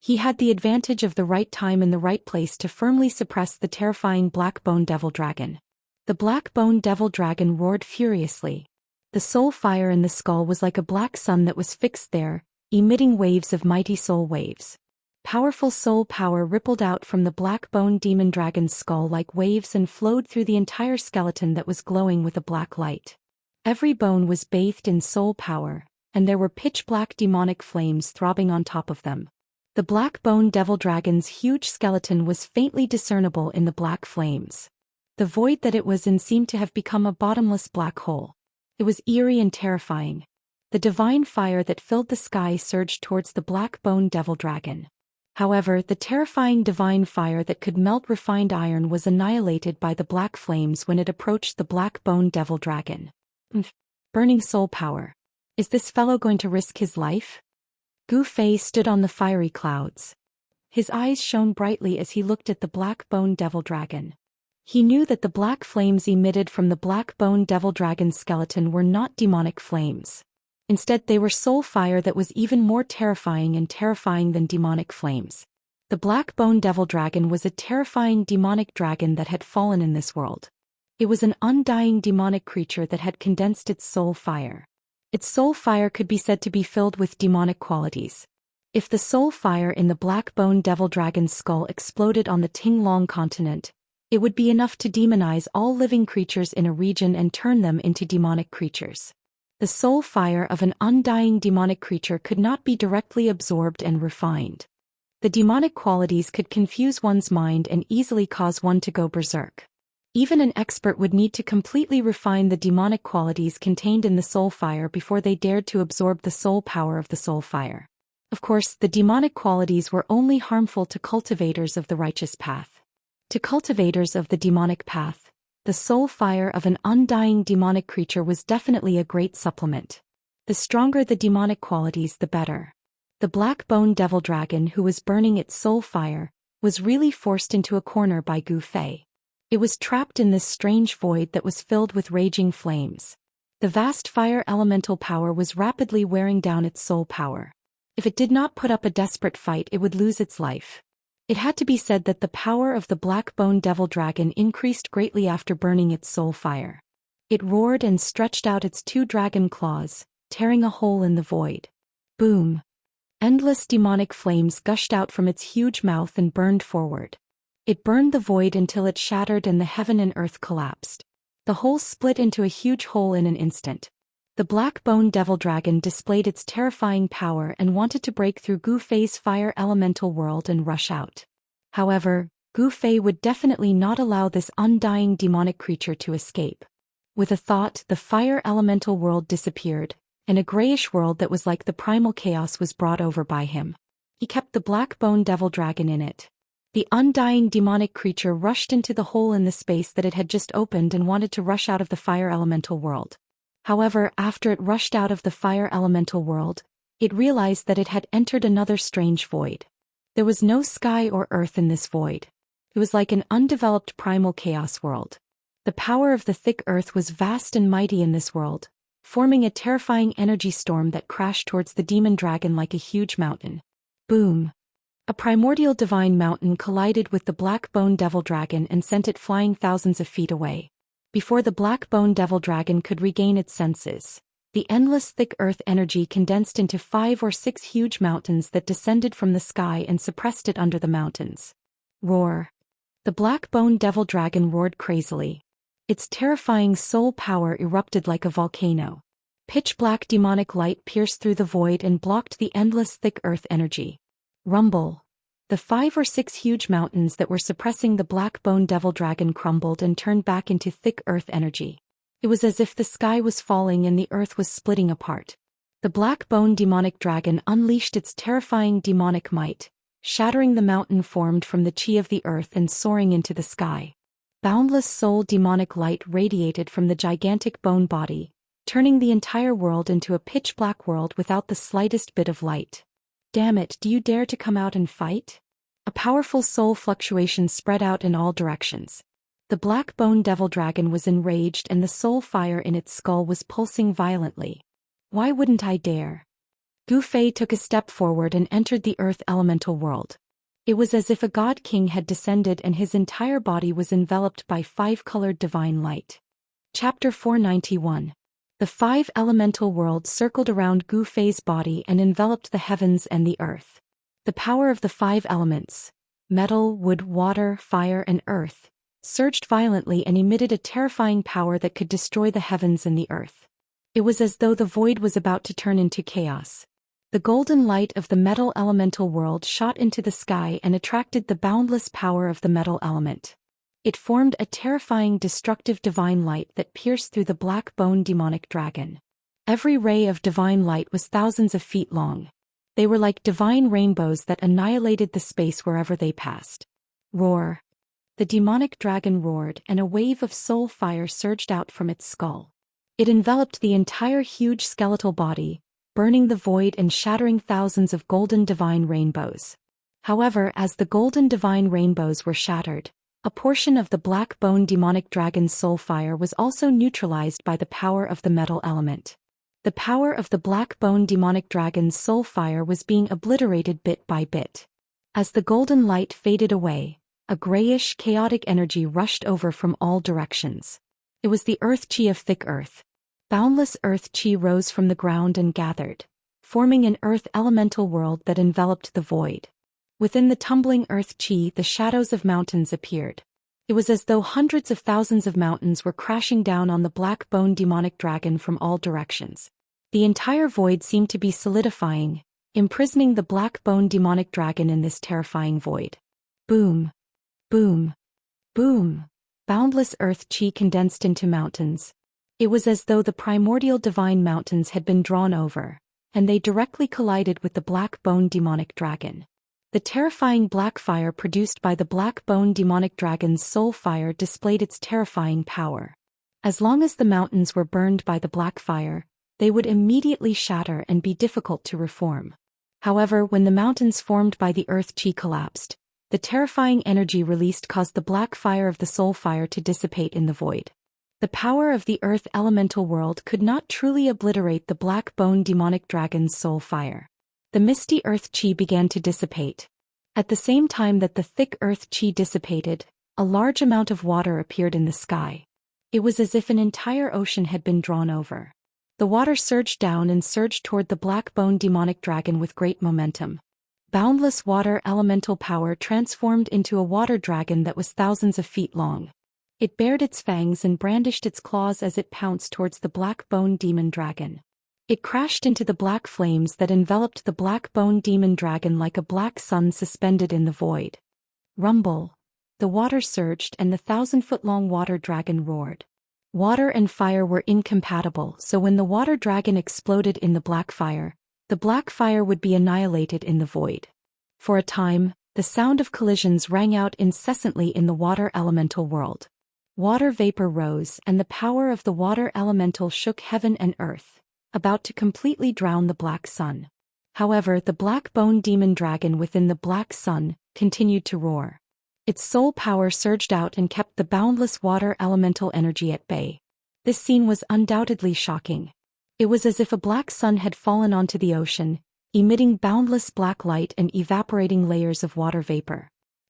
He had the advantage of the right time in the right place to firmly suppress the terrifying black-bone devil dragon. The black-bone devil dragon roared furiously. The soul fire in the skull was like a black sun that was fixed there, emitting waves of mighty soul waves. Powerful soul power rippled out from the black-bone demon dragon's skull like waves and flowed through the entire skeleton that was glowing with a black light. Every bone was bathed in soul power, and there were pitch-black demonic flames throbbing on top of them. The black-bone devil dragon's huge skeleton was faintly discernible in the black flames. The void that it was in seemed to have become a bottomless black hole. It was eerie and terrifying. The divine fire that filled the sky surged towards the black-bone devil dragon. However, the terrifying divine fire that could melt refined iron was annihilated by the black flames when it approached the black-bone devil dragon. Burning soul power. Is this fellow going to risk his life? Gu Fei stood on the fiery clouds. His eyes shone brightly as he looked at the black-bone devil dragon. He knew that the black flames emitted from the black-bone devil dragon's skeleton were not demonic flames. Instead, they were soul fire that was even more terrifying than demonic flames. The black-bone devil dragon was a terrifying demonic dragon that had fallen in this world. It was an undying demonic creature that had condensed its soul fire. Its soul fire could be said to be filled with demonic qualities. If the soul fire in the black-bone devil dragon's skull exploded on the Tinglong continent, it would be enough to demonize all living creatures in a region and turn them into demonic creatures. The soul fire of an undying demonic creature could not be directly absorbed and refined. The demonic qualities could confuse one's mind and easily cause one to go berserk. Even an expert would need to completely refine the demonic qualities contained in the soul fire before they dared to absorb the soul power of the soul fire. Of course, the demonic qualities were only harmful to cultivators of the righteous path. To cultivators of the demonic path, the soul fire of an undying demonic creature was definitely a great supplement. The stronger the demonic qualities, the better. The black-bone devil dragon, who was burning its soul fire, was really forced into a corner by Gu Fei. It was trapped in this strange void that was filled with raging flames. The vast fire elemental power was rapidly wearing down its soul power. If it did not put up a desperate fight, it would lose its life. It had to be said that the power of the black-bone devil dragon increased greatly after burning its soul fire. It roared and stretched out its two dragon claws, tearing a hole in the void. Boom! Endless demonic flames gushed out from its huge mouth and burned forward. It burned the void until it shattered and the heaven and earth collapsed. The hole split into a huge hole in an instant. The black bone devil dragon displayed its terrifying power and wanted to break through Gu Fei's fire elemental world and rush out. However, Gu Fei would definitely not allow this undying demonic creature to escape. With a thought, the fire elemental world disappeared, and a grayish world that was like the primal chaos was brought over by him. He kept the black bone devil dragon in it. The undying demonic creature rushed into the hole in the space that it had just opened and wanted to rush out of the fire elemental world. However, after it rushed out of the fire elemental world, it realized that it had entered another strange void. There was no sky or earth in this void. It was like an undeveloped primal chaos world. The power of the thick earth was vast and mighty in this world, forming a terrifying energy storm that crashed towards the demon dragon like a huge mountain. Boom! A primordial divine mountain collided with the black bone devil dragon and sent it flying thousands of feet away. Before the black bone devil dragon could regain its senses, the endless thick earth energy condensed into 5 or 6 huge mountains that descended from the sky and suppressed it under the mountains. Roar! The black bone devil dragon roared crazily. Its terrifying soul power erupted like a volcano. Pitch-black demonic light pierced through the void and blocked the endless thick earth energy. Rumble! The 5 or 6 huge mountains that were suppressing the black bone devil dragon crumbled and turned back into thick earth energy. It was as if the sky was falling and the earth was splitting apart. The black bone demonic dragon unleashed its terrifying demonic might, shattering the mountain formed from the chi of the earth and soaring into the sky. Boundless soul demonic light radiated from the gigantic bone body, turning the entire world into a pitch-black world without the slightest bit of light. Damn it, do you dare to come out and fight? A powerful soul fluctuation spread out in all directions. The black bone devil dragon was enraged and the soul fire in its skull was pulsing violently. Why wouldn't I dare? Gu Fei took a step forward and entered the earth elemental world. It was as if a god king had descended and his entire body was enveloped by 5-colored divine light. Chapter 491. The 5 elemental worlds circled around Gu Fei's body and enveloped the heavens and the earth. The power of the 5 elements, metal, wood, water, fire, and earth, surged violently and emitted a terrifying power that could destroy the heavens and the earth. It was as though the void was about to turn into chaos. The golden light of the metal elemental world shot into the sky and attracted the boundless power of the metal element. It formed a terrifying destructive divine light that pierced through the black bone demonic dragon. Every ray of divine light was thousands of feet long. They were like divine rainbows that annihilated the space wherever they passed. Roar! The demonic dragon roared and a wave of soul fire surged out from its skull. It enveloped the entire huge skeletal body, burning the void and shattering thousands of golden divine rainbows. However, as the golden divine rainbows were shattered, a portion of the black bone demonic dragon's soul fire was also neutralized by the power of the metal element. The power of the black bone demonic dragon's soul fire was being obliterated bit by bit. As the golden light faded away, a grayish, chaotic energy rushed over from all directions. It was the earth chi of thick earth. Boundless earth chi rose from the ground and gathered, forming an earth elemental world that enveloped the void. Within the tumbling earth chi, the shadows of mountains appeared. It was as though hundreds of thousands of mountains were crashing down on the black bone demonic dragon from all directions. The entire void seemed to be solidifying, imprisoning the black bone demonic dragon in this terrifying void. Boom! Boom! Boom! Boundless earth chi condensed into mountains. It was as though the primordial divine mountains had been drawn over, and they directly collided with the black bone demonic dragon. The terrifying black fire produced by the black bone demonic dragon's soul fire displayed its terrifying power. As long as the mountains were burned by the black fire, they would immediately shatter and be difficult to reform. However, when the mountains formed by the earth chi collapsed, the terrifying energy released caused the black fire of the soul fire to dissipate in the void. The power of the earth elemental world could not truly obliterate the black bone demonic dragon's soul fire. The misty earth chi began to dissipate. At the same time that the thick earth chi dissipated, a large amount of water appeared in the sky. It was as if an entire ocean had been drawn over. The water surged down and surged toward the black bone demonic dragon with great momentum. Boundless water elemental power transformed into a water dragon that was thousands of feet long. It bared its fangs and brandished its claws as it pounced towards the black bone demon dragon. It crashed into the black flames that enveloped the black bone demon dragon like a black sun suspended in the void. Rumble. The water surged and the 1,000-foot-long water dragon roared. Water and fire were incompatible, so when the water dragon exploded in the black fire would be annihilated in the void. For a time, the sound of collisions rang out incessantly in the water elemental world. Water vapor rose and the power of the water elemental shook heaven and earth, about to completely drown the black sun. However, the black bone demon dragon within the black sun continued to roar. Its soul power surged out and kept the boundless water elemental energy at bay. This scene was undoubtedly shocking. It was as if a black sun had fallen onto the ocean, emitting boundless black light and evaporating layers of water vapor.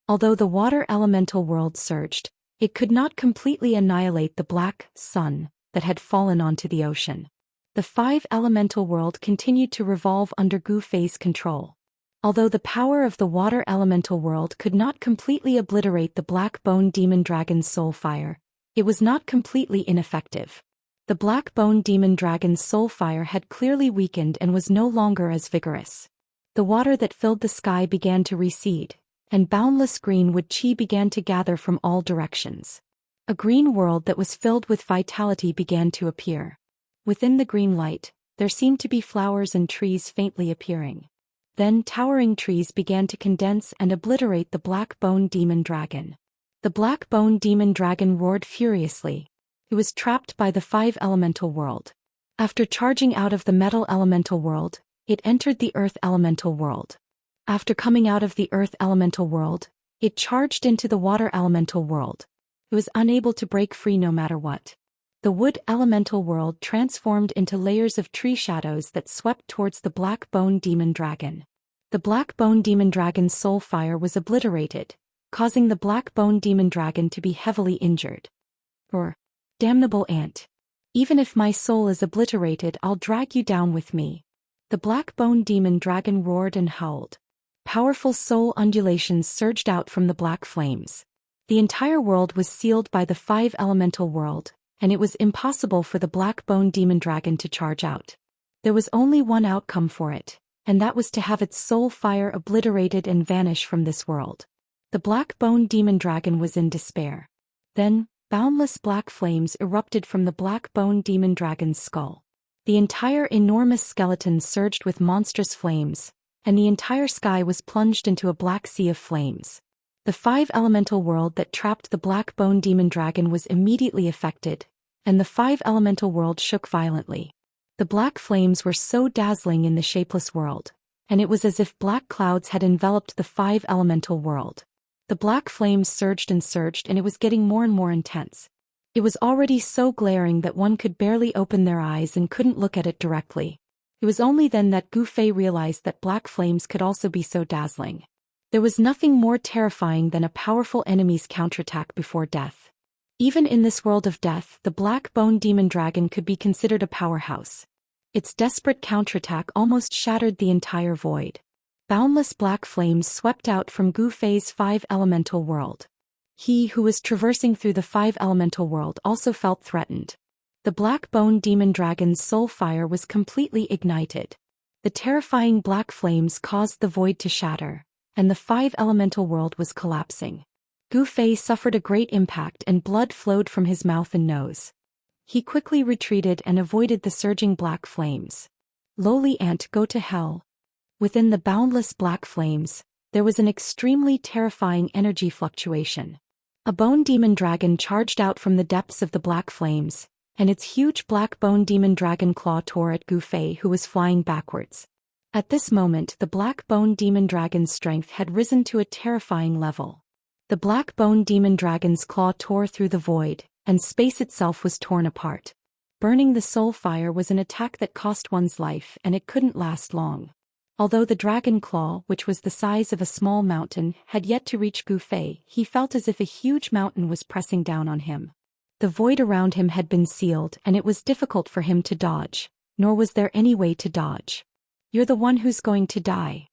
Although the water elemental world surged, it could not completely annihilate the black sun that had fallen onto the ocean. The 5 elemental world continued to revolve under Gu Fei's control. Although the power of the water elemental world could not completely obliterate the black bone demon dragon's soul fire, it was not completely ineffective. The black bone demon dragon's soul fire had clearly weakened and was no longer as vigorous. The water that filled the sky began to recede, and boundless green wood chi began to gather from all directions. A green world that was filled with vitality began to appear. Within the green light, there seemed to be flowers and trees faintly appearing. Then towering trees began to condense and obliterate the black bone demon dragon. The black bone demon dragon roared furiously. It was trapped by the 5 elemental world. After charging out of the metal elemental world, it entered the earth elemental world. After coming out of the earth elemental world, it charged into the water elemental world. It was unable to break free no matter what. The wood elemental world transformed into layers of tree shadows that swept towards the black bone demon dragon. The black bone demon dragon's soul fire was obliterated, causing the black bone demon dragon to be heavily injured. Or, damnable ant. Even if my soul is obliterated, I'll drag you down with me. The black bone demon dragon roared and howled. Powerful soul undulations surged out from the black flames. The entire world was sealed by the 5 elemental world, and it was impossible for the black bone demon dragon to charge out. There was only one outcome for it, and that was to have its soul fire obliterated and vanish from this world. The black bone demon dragon was in despair. Then, boundless black flames erupted from the black bone demon dragon's skull. The entire enormous skeleton surged with monstrous flames, and the entire sky was plunged into a black sea of flames. The 5 elemental world that trapped the black bone demon dragon was immediately affected, and the 5 elemental world shook violently. The black flames were so dazzling in the shapeless world, and it was as if black clouds had enveloped the 5 elemental world. The black flames surged, and it was getting more and more intense. It was already so glaring that one could barely open their eyes and couldn't look at it directly. It was only then that Gu Fei realized that black flames could also be so dazzling. There was nothing more terrifying than a powerful enemy's counterattack before death. Even in this world of death, the black bone demon dragon could be considered a powerhouse. Its desperate counterattack almost shattered the entire void. Boundless black flames swept out from Gu Fei's 5 elemental world. He who was traversing through the 5 elemental world also felt threatened. The black bone demon dragon's soul fire was completely ignited. The terrifying black flames caused the void to shatter, and the 5 elemental world was collapsing. Gu Fei suffered a great impact and blood flowed from his mouth and nose. He quickly retreated and avoided the surging black flames. Lowly ant, go to hell. Within the boundless black flames, there was an extremely terrifying energy fluctuation. A bone demon dragon charged out from the depths of the black flames, and its huge black bone demon dragon claw tore at Gu Fei, who was flying backwards. At this moment, the black bone demon dragon's strength had risen to a terrifying level. The black bone demon dragon's claw tore through the void, and space itself was torn apart. Burning the soul fire was an attack that cost one's life, and it couldn't last long. Although the dragon claw, which was the size of a small mountain, had yet to reach Gu Fei, he felt as if a huge mountain was pressing down on him. The void around him had been sealed, and it was difficult for him to dodge, nor was there any way to dodge. You're the one who's going to die.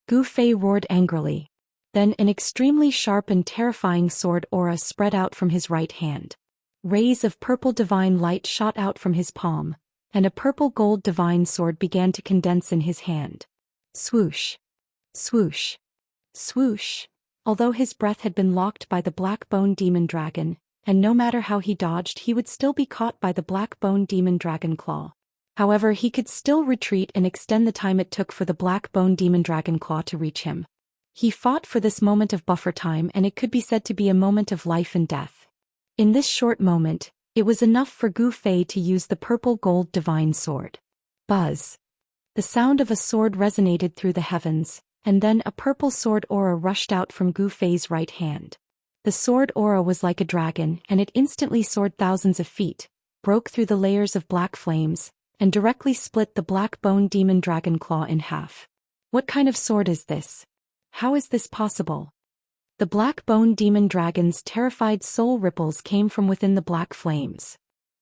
Gu Fei roared angrily. Then an extremely sharp and terrifying sword aura spread out from his right hand. Rays of purple divine light shot out from his palm, and a purple-gold divine sword began to condense in his hand. Swoosh! Swoosh! Swoosh! Although his breath had been locked by the black-bone demon dragon, and no matter how he dodged he would still be caught by the black-bone demon dragon claw. However, he could still retreat and extend the time it took for the black-bone demon dragon claw to reach him. He fought for this moment of buffer time, and it could be said to be a moment of life and death. In this short moment, it was enough for Gu Fei to use the purple-gold divine sword. Buzz! The sound of a sword resonated through the heavens, and then a purple sword aura rushed out from Gu Fei's right hand. The sword aura was like a dragon, and it instantly soared thousands of feet, broke through the layers of black flames, and directly split the black-bone demon dragon claw in half. What kind of sword is this? How is this possible? The black-bone demon dragon's terrified soul ripples came from within the black flames.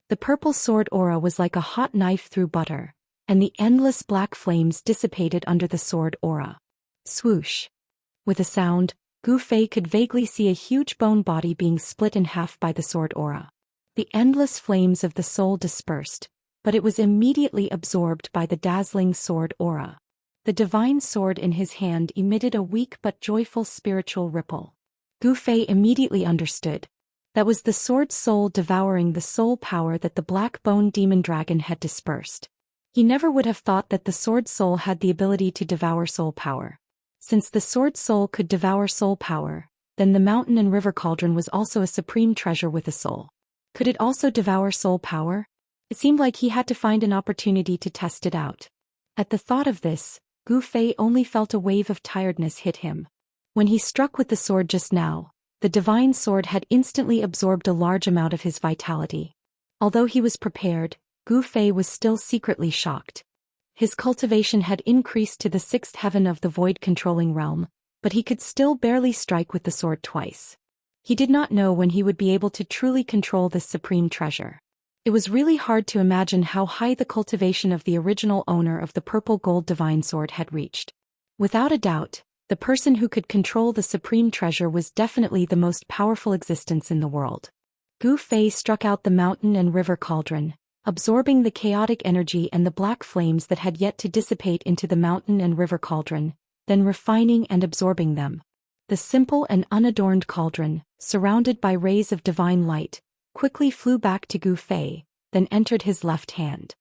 The purple sword aura was like a hot knife through butter, and the endless black flames dissipated under the sword aura. Swoosh! With a sound, Gu Fei could vaguely see a huge bone body being split in half by the sword aura. The endless flames of the soul dispersed, but it was immediately absorbed by the dazzling sword aura. The divine sword in his hand emitted a weak but joyful spiritual ripple. Gu Fei immediately understood. That was the sword soul devouring the soul power that the black-bone demon dragon had dispersed. He never would have thought that the sword soul had the ability to devour soul power. Since the sword soul could devour soul power, then the mountain and river cauldron was also a supreme treasure with a soul. Could it also devour soul power? It seemed like he had to find an opportunity to test it out. At the thought of this, Gu Fei only felt a wave of tiredness hit him. When he struck with the sword just now, the divine sword had instantly absorbed a large amount of his vitality. Although he was prepared, Gu Fei was still secretly shocked. His cultivation had increased to the 6th heaven of the void-controlling realm, but he could still barely strike with the sword twice. He did not know when he would be able to truly control this supreme treasure. It was really hard to imagine how high the cultivation of the original owner of the purple gold divine sword had reached. Without a doubt, the person who could control the supreme treasure was definitely the most powerful existence in the world. Gu Fei struck out the mountain and river cauldron, absorbing the chaotic energy and the black flames that had yet to dissipate into the mountain and river cauldron, then refining and absorbing them. The simple and unadorned cauldron, surrounded by rays of divine light, quickly flew back to Gu Fei, then entered his left hand.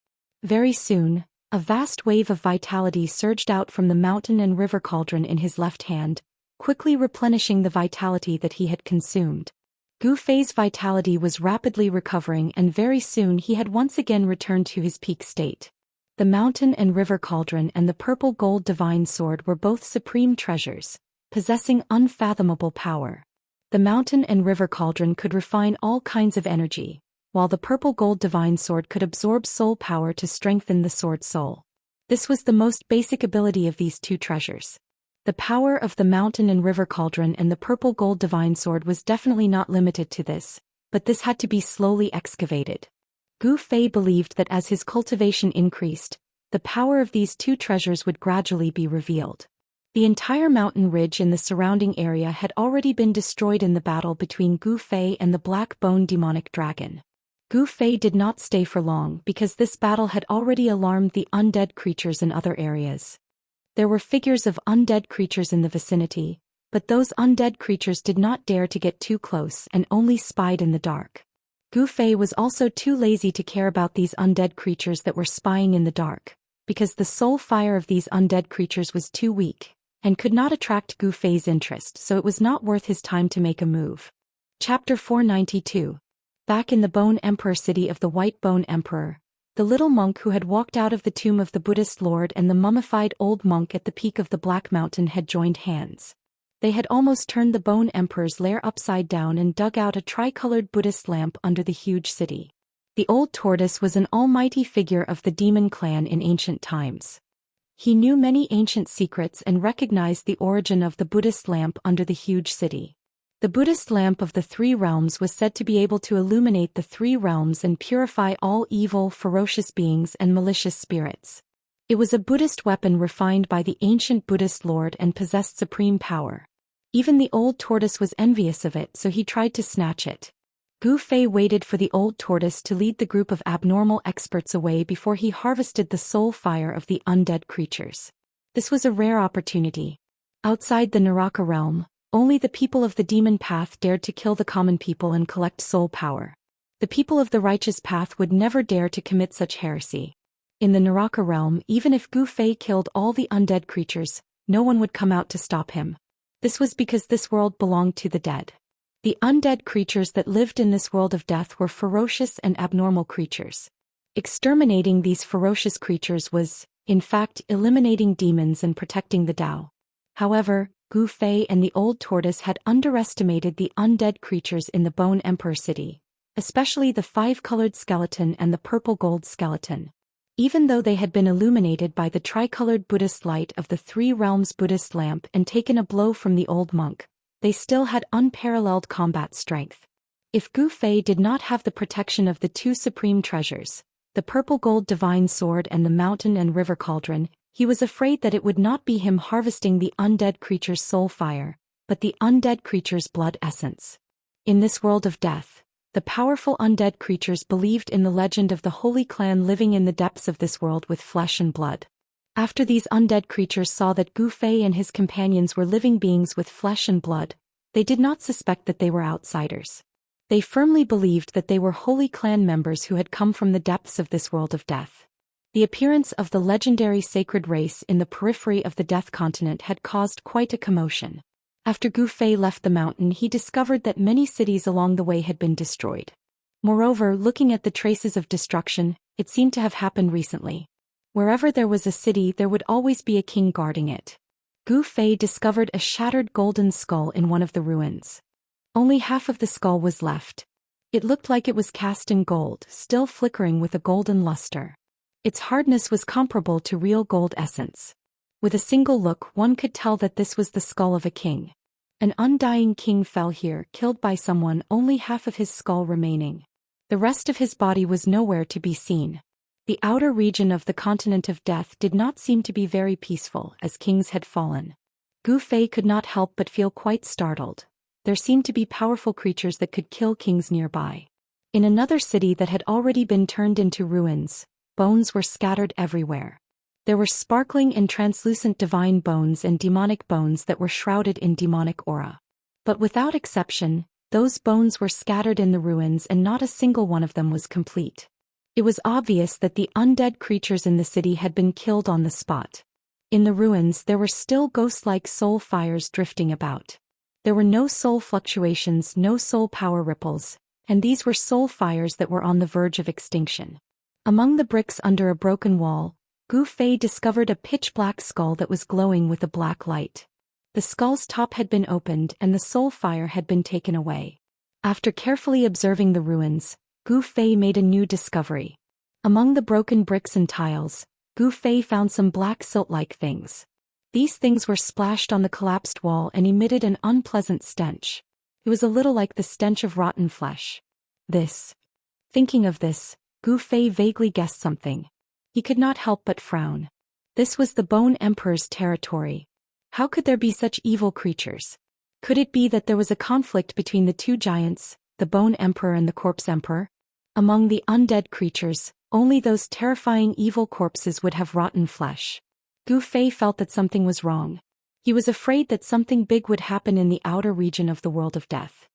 Very soon, a vast wave of vitality surged out from the mountain and river cauldron in his left hand, quickly replenishing the vitality that he had consumed. Gu Fei's vitality was rapidly recovering, and very soon he had once again returned to his peak state. The mountain and river cauldron and the purple gold divine sword were both supreme treasures, possessing unfathomable power. The mountain and river cauldron could refine all kinds of energy, while the purple gold divine sword could absorb soul power to strengthen the sword soul. This was the most basic ability of these two treasures. The power of the mountain and river cauldron and the purple gold divine sword was definitely not limited to this, but this had to be slowly excavated. Gu Fei believed that as his cultivation increased, the power of these two treasures would gradually be revealed. The entire mountain ridge in the surrounding area had already been destroyed in the battle between Gu Fei and the black-bone demonic dragon. Gu Fei did not stay for long because this battle had already alarmed the undead creatures in other areas. There were figures of undead creatures in the vicinity, but those undead creatures did not dare to get too close and only spied in the dark. Gu Fei was also too lazy to care about these undead creatures that were spying in the dark, because the soul fire of these undead creatures was too weak and could not attract Gu Fei's interest, so it was not worth his time to make a move. Chapter 492. Back in the Bone Emperor city of the White Bone Emperor, the little monk who had walked out of the tomb of the Buddhist lord and the mummified old monk at the peak of the Black Mountain had joined hands. They had almost turned the Bone Emperor's lair upside down and dug out a tricolored Buddhist lamp under the huge city. The old tortoise was an almighty figure of the demon clan in ancient times. He knew many ancient secrets and recognized the origin of the Buddhist lamp under the huge city. The Buddhist lamp of the three realms was said to be able to illuminate the three realms and purify all evil, ferocious beings and malicious spirits. It was a Buddhist weapon refined by the ancient Buddhist lord and possessed supreme power. Even the old tortoise was envious of it, so he tried to snatch it. Gu Fei waited for the old tortoise to lead the group of abnormal experts away before he harvested the soul fire of the undead creatures. This was a rare opportunity. Outside the Naraka realm, only the people of the demon path dared to kill the common people and collect soul power. The people of the righteous path would never dare to commit such heresy. In the Naraka realm, even if Gu Fei killed all the undead creatures, no one would come out to stop him. This was because this world belonged to the dead. The undead creatures that lived in this world of death were ferocious and abnormal creatures. Exterminating these ferocious creatures was, in fact, eliminating demons and protecting the Tao. However, Gu Fei and the old tortoise had underestimated the undead creatures in the Bone Emperor city, especially the five-colored skeleton and the purple-gold skeleton. Even though they had been illuminated by the tricolored Buddhist light of the Three Realms Buddhist lamp and taken a blow from the old monk, they still had unparalleled combat strength. If Gu Fei did not have the protection of the two supreme treasures, the purple-gold divine sword and the mountain and river cauldron, he was afraid that it would not be him harvesting the undead creature's soul fire, but the undead creature's blood essence. In this world of death, the powerful undead creatures believed in the legend of the holy clan living in the depths of this world with flesh and blood. After these undead creatures saw that Gu Fei and his companions were living beings with flesh and blood, they did not suspect that they were outsiders. They firmly believed that they were holy clan members who had come from the depths of this world of death. The appearance of the legendary sacred race in the periphery of the Death Continent had caused quite a commotion. After Gu Fei left the mountain, he discovered that many cities along the way had been destroyed. Moreover, looking at the traces of destruction, it seemed to have happened recently. Wherever there was a city, there would always be a king guarding it. Gu Fei discovered a shattered golden skull in one of the ruins. Only half of the skull was left. It looked like it was cast in gold, still flickering with a golden luster. Its hardness was comparable to real gold essence. With a single look, one could tell that this was the skull of a king. An undying king fell here, killed by someone, only half of his skull remaining. The rest of his body was nowhere to be seen. The outer region of the continent of death did not seem to be very peaceful, as kings had fallen. Gu Fei could not help but feel quite startled. There seemed to be powerful creatures that could kill kings nearby. In another city that had already been turned into ruins, bones were scattered everywhere. There were sparkling and translucent divine bones and demonic bones that were shrouded in demonic aura. But without exception, those bones were scattered in the ruins and not a single one of them was complete. It was obvious that the undead creatures in the city had been killed on the spot. In the ruins there were still ghost-like soul fires drifting about. There were no soul fluctuations, no soul power ripples, and these were soul fires that were on the verge of extinction. Among the bricks under a broken wall, Gu Fei discovered a pitch-black skull that was glowing with a black light. The skull's top had been opened and the soul fire had been taken away. After carefully observing the ruins, Gu Fei made a new discovery. Among the broken bricks and tiles, Gu Fei found some black silt-like things. These things were splashed on the collapsed wall and emitted an unpleasant stench. It was a little like the stench of rotten flesh. Thinking of this, Gu Fei vaguely guessed something. He could not help but frown. This was the Bone Emperor's territory. How could there be such evil creatures? Could it be that there was a conflict between the two giants, the Bone Emperor and the Corpse Emperor? Among the undead creatures, only those terrifying evil corpses would have rotten flesh. Gu Fei felt that something was wrong. He was afraid that something big would happen in the outer region of the world of death.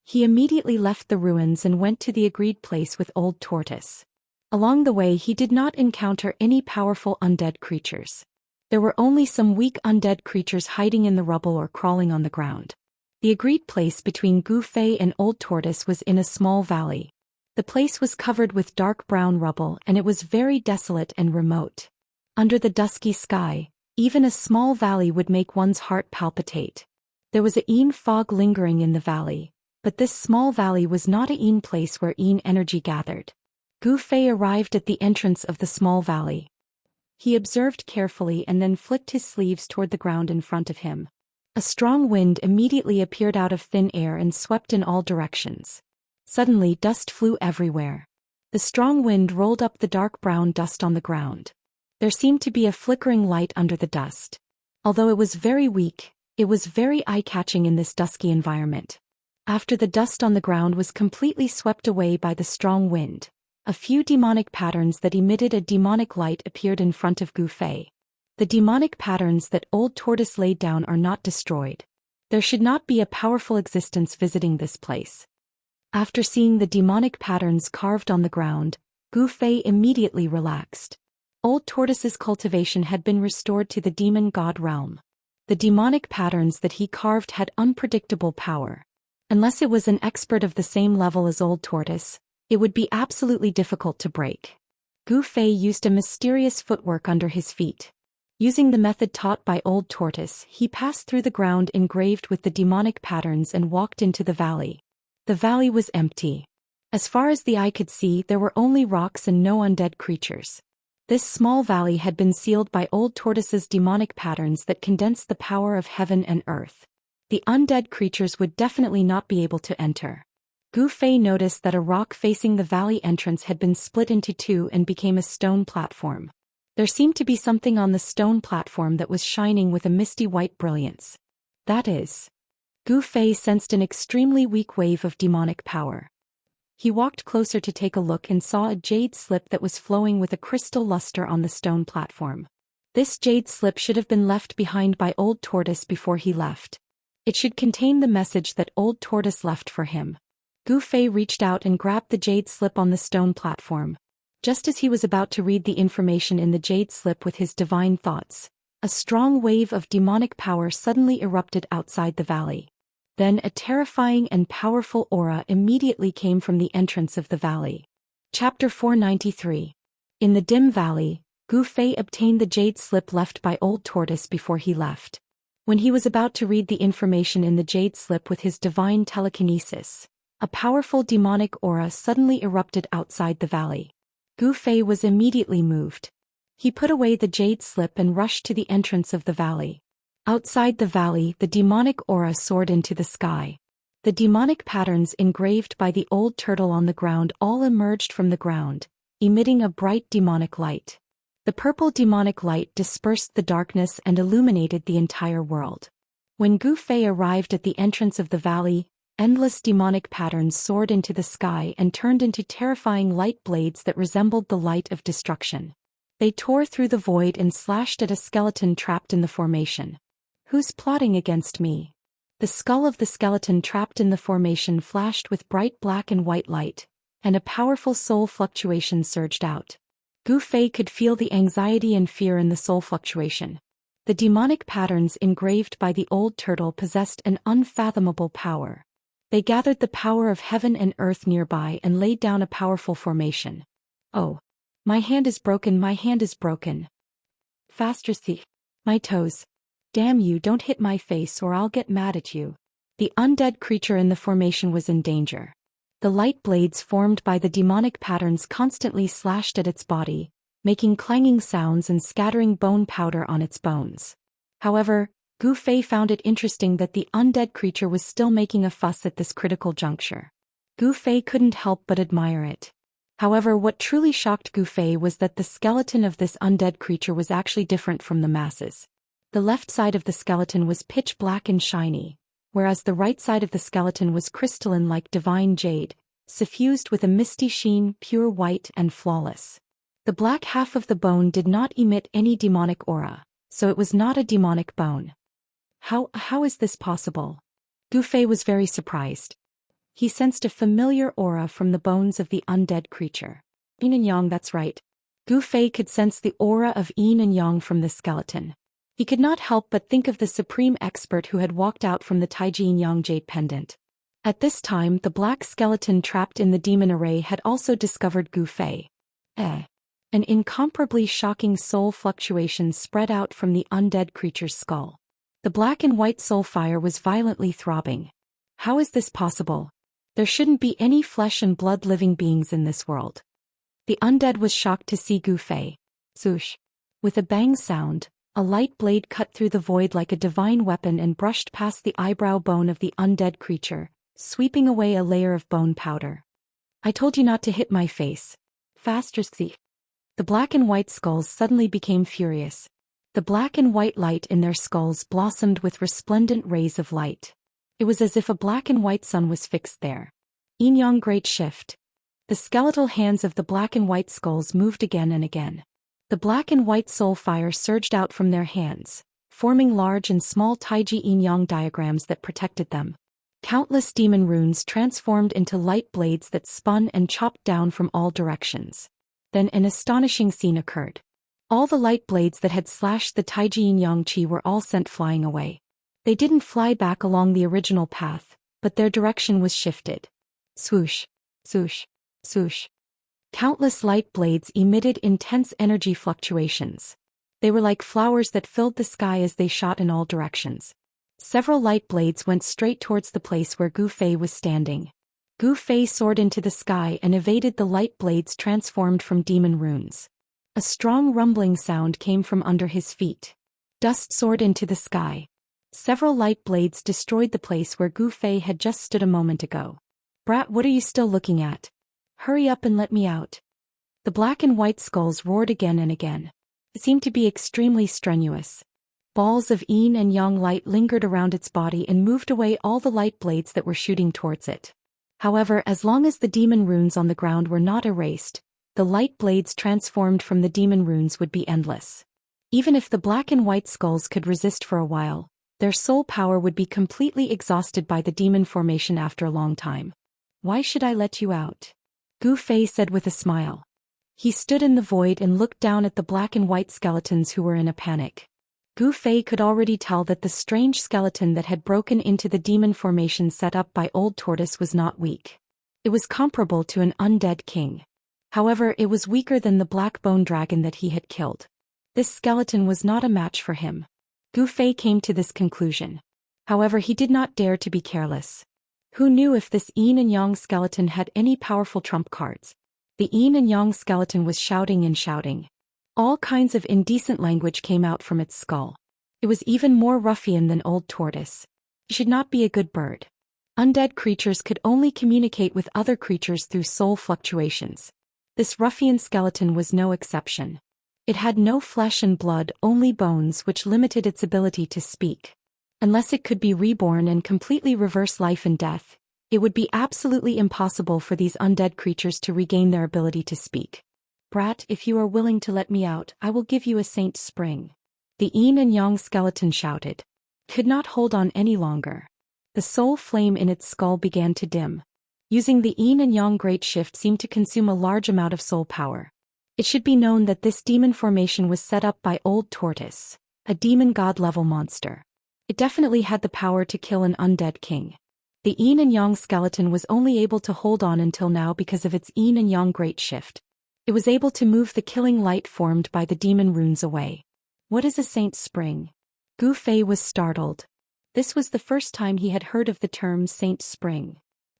He immediately left the ruins and went to the agreed place with Old Tortoise. Along the way he did not encounter any powerful undead creatures. There were only some weak undead creatures hiding in the rubble or crawling on the ground. The agreed place between Gu Fei and Old Tortoise was in a small valley. The place was covered with dark brown rubble and it was very desolate and remote. Under the dusky sky, even a small valley would make one's heart palpitate. There was a Yin fog lingering in the valley, but this small valley was not a Yin place where Yin energy gathered. Gu Fei arrived at the entrance of the small valley. He observed carefully and then flicked his sleeves toward the ground in front of him. A strong wind immediately appeared out of thin air and swept in all directions. Suddenly dust flew everywhere. The strong wind rolled up the dark brown dust on the ground. There seemed to be a flickering light under the dust. Although it was very weak, it was very eye-catching in this dusky environment. After the dust on the ground was completely swept away by the strong wind, a few demonic patterns that emitted a demonic light appeared in front of Gu Fei. The demonic patterns that Old Tortoise laid down are not destroyed. There should not be a powerful existence visiting this place. After seeing the demonic patterns carved on the ground, Gu Fei immediately relaxed. Old Tortoise's cultivation had been restored to the demon god realm. The demonic patterns that he carved had unpredictable power. Unless it was an expert of the same level as Old Tortoise, it would be absolutely difficult to break. Gu Fei used a mysterious footwork under his feet. Using the method taught by Old Tortoise, he passed through the ground engraved with the demonic patterns and walked into the valley. The valley was empty. As far as the eye could see, there were only rocks and no undead creatures. This small valley had been sealed by Old Tortoise's demonic patterns that condensed the power of heaven and earth. The undead creatures would definitely not be able to enter. Gu Fei noticed that a rock facing the valley entrance had been split into two and became a stone platform. There seemed to be something on the stone platform that was shining with a misty white brilliance. That is. Gu Fei sensed an extremely weak wave of demonic power. He walked closer to take a look and saw a jade slip that was flowing with a crystal luster on the stone platform. This jade slip should have been left behind by Old Tortoise before he left. It should contain the message that Old Tortoise left for him. Gu Fei reached out and grabbed the jade slip on the stone platform. Just as he was about to read the information in the jade slip with his divine thoughts, a strong wave of demonic power suddenly erupted outside the valley. Then a terrifying and powerful aura immediately came from the entrance of the valley. Chapter 493. In the dim valley, Gu Fei obtained the jade slip left by Old Tortoise before he left. When he was about to read the information in the jade slip with his divine telekinesis, a powerful demonic aura suddenly erupted outside the valley. Gu Fei was immediately moved. He put away the jade slip and rushed to the entrance of the valley. Outside the valley, the demonic aura soared into the sky. The demonic patterns engraved by the old turtle on the ground all emerged from the ground, emitting a bright demonic light. The purple demonic light dispersed the darkness and illuminated the entire world. When Gu Fei arrived at the entrance of the valley, endless demonic patterns soared into the sky and turned into terrifying light blades that resembled the light of destruction. They tore through the void and slashed at a skeleton trapped in the formation. Who's plotting against me? The skull of the skeleton trapped in the formation flashed with bright black and white light, and a powerful soul fluctuation surged out. Gu Fei could feel the anxiety and fear in the soul fluctuation. The demonic patterns engraved by the old turtle possessed an unfathomable power. They gathered the power of heaven and earth nearby and laid down a powerful formation. Oh. My hand is broken, my hand is broken. Faster, thief. My toes. Damn you, don't hit my face or I'll get mad at you. The undead creature in the formation was in danger. The light blades formed by the demonic patterns constantly slashed at its body, making clanging sounds and scattering bone powder on its bones. However, Gu Fei found it interesting that the undead creature was still making a fuss at this critical juncture. Gu Fei couldn't help but admire it. However, what truly shocked Gu Fei was that the skeleton of this undead creature was actually different from the masses. The left side of the skeleton was pitch black and shiny, whereas the right side of the skeleton was crystalline like divine jade, suffused with a misty sheen, pure white and flawless. The black half of the bone did not emit any demonic aura, so it was not a demonic bone. How is this possible? Gu Fei was very surprised. He sensed a familiar aura from the bones of the undead creature. Yin and Yang, that's right. Gu Fei could sense the aura of Yin and Yang from the skeleton. He could not help but think of the supreme expert who had walked out from the Taiji Yin Yang jade pendant. At this time, the black skeleton trapped in the demon array had also discovered Gu Fei. An incomparably shocking soul fluctuation spread out from the undead creature's skull. The black and white soul fire was violently throbbing. How is this possible? There shouldn't be any flesh and blood living beings in this world. The undead was shocked to see Gu Fei. Swoosh. With a bang sound, a light blade cut through the void like a divine weapon and brushed past the eyebrow bone of the undead creature, sweeping away a layer of bone powder. I told you not to hit my face. Faster, thief. The black and white skulls suddenly became furious. The black and white light in their skulls blossomed with resplendent rays of light. It was as if a black and white sun was fixed there. Yin-yang great shift. The skeletal hands of the black and white skulls moved again and again. The black and white soul fire surged out from their hands, forming large and small taiji yin-yang diagrams that protected them. Countless demon runes transformed into light blades that spun and chopped down from all directions. Then an astonishing scene occurred. All the light blades that had slashed the taiji yin-yang chi were all sent flying away. They didn't fly back along the original path, but their direction was shifted. Swoosh, swoosh, swoosh. Countless light blades emitted intense energy fluctuations. They were like flowers that filled the sky as they shot in all directions. Several light blades went straight towards the place where Gu Fei was standing. Gu Fei soared into the sky and evaded the light blades transformed from demon runes. A strong rumbling sound came from under his feet. Dust soared into the sky. Several light blades destroyed the place where Gu Fei had just stood a moment ago. Brat, what are you still looking at? Hurry up and let me out. The black and white skulls roared again and again. It seemed to be extremely strenuous. Balls of yin and yang light lingered around its body and moved away all the light blades that were shooting towards it. However, as long as the demon runes on the ground were not erased, the light blades transformed from the demon runes would be endless. Even if the black and white skulls could resist for a while, their soul power would be completely exhausted by the demon formation after a long time. Why should I let you out? Gu Fei said with a smile. He stood in the void and looked down at the black and white skeletons who were in a panic. Gu Fei could already tell that the strange skeleton that had broken into the demon formation set up by Old Tortoise was not weak. It was comparable to an undead king. However, it was weaker than the black bone dragon that he had killed. This skeleton was not a match for him. Gu Fei came to this conclusion. However, he did not dare to be careless. Who knew if this yin and yang skeleton had any powerful trump cards? The yin and yang skeleton was shouting and shouting. All kinds of indecent language came out from its skull. It was even more ruffian than Old Tortoise. It should not be a good bird. Undead creatures could only communicate with other creatures through soul fluctuations. This ruffian skeleton was no exception. It had no flesh and blood, only bones, which limited its ability to speak. Unless it could be reborn and completely reverse life and death, it would be absolutely impossible for these undead creatures to regain their ability to speak. Brat, if you are willing to let me out, I will give you a saint spring. The yin and yang skeleton shouted. Could not hold on any longer. The soul flame in its skull began to dim. Using the yin and yang great shift seemed to consume a large amount of soul power. It should be known that this demon formation was set up by Old Tortoise, a demon god-level monster. It definitely had the power to kill an undead king. The yin and yang skeleton was only able to hold on until now because of its yin and yang great shift. It was able to move the killing light formed by the demon runes away. What is a saint spring? Gu Fei was startled. This was the first time he had heard of the term saint spring.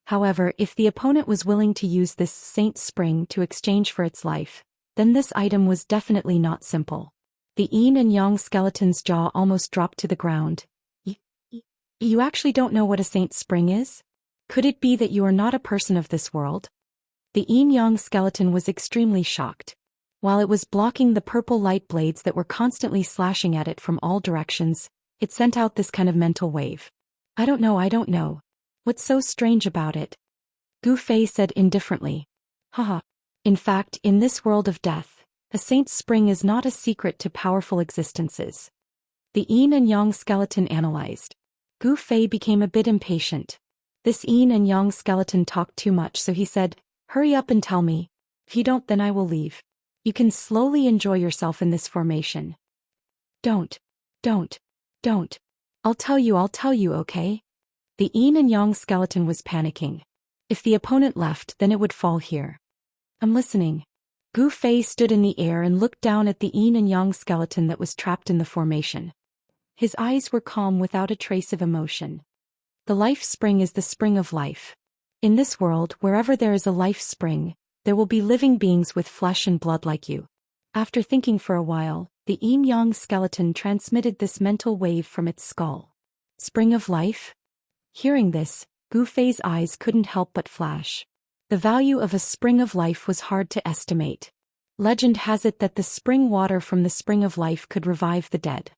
However, if the opponent was willing to use this saint spring to exchange for its life, then this item was definitely not simple. The yin and yang skeleton's jaw almost dropped to the ground. You actually don't know what a saint spring is? Could it be that you are not a person of this world? The yin-yang skeleton was extremely shocked. While it was blocking the purple light blades that were constantly slashing at it from all directions, it sent out this kind of mental wave. I don't know. What's so strange about it? Gu Fei said indifferently. Haha. In fact, in this world of death, a saint's spring is not a secret to powerful existences. The yin and yang skeleton analyzed. Gu Fei became a bit impatient. This yin and yang skeleton talked too much, so he said, hurry up and tell me. If you don't, then I will leave. You can slowly enjoy yourself in this formation. Don't. I'll tell you, okay? The yin and yang skeleton was panicking. If the opponent left, then it would fall here. I'm listening. Gu Fei stood in the air and looked down at the yin and yang skeleton that was trapped in the formation. His eyes were calm without a trace of emotion. The life spring is the spring of life. In this world, wherever there is a life spring, there will be living beings with flesh and blood like you. After thinking for a while, the yin-yang skeleton transmitted this mental wave from its skull. Spring of life? Hearing this, Gu Fei's eyes couldn't help but flash. The value of a spring of life was hard to estimate. Legend has it that the spring water from the spring of life could revive the dead.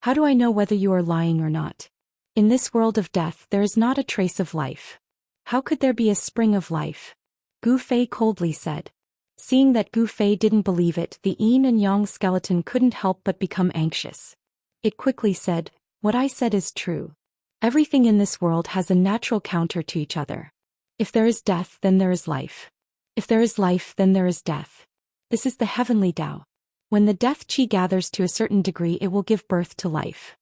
How do I know whether you are lying or not? In this world of death there is not a trace of life. How could there be a spring of life? Gu Fei coldly said. Seeing that Gu Fei didn't believe it, the yin and yang skeleton couldn't help but become anxious. It quickly said, "What I said is true. Everything in this world has a natural counter to each other. If there is death, then there is life. If there is life, then there is death. This is the heavenly Tao. When the death qi gathers to a certain degree, it will give birth to life."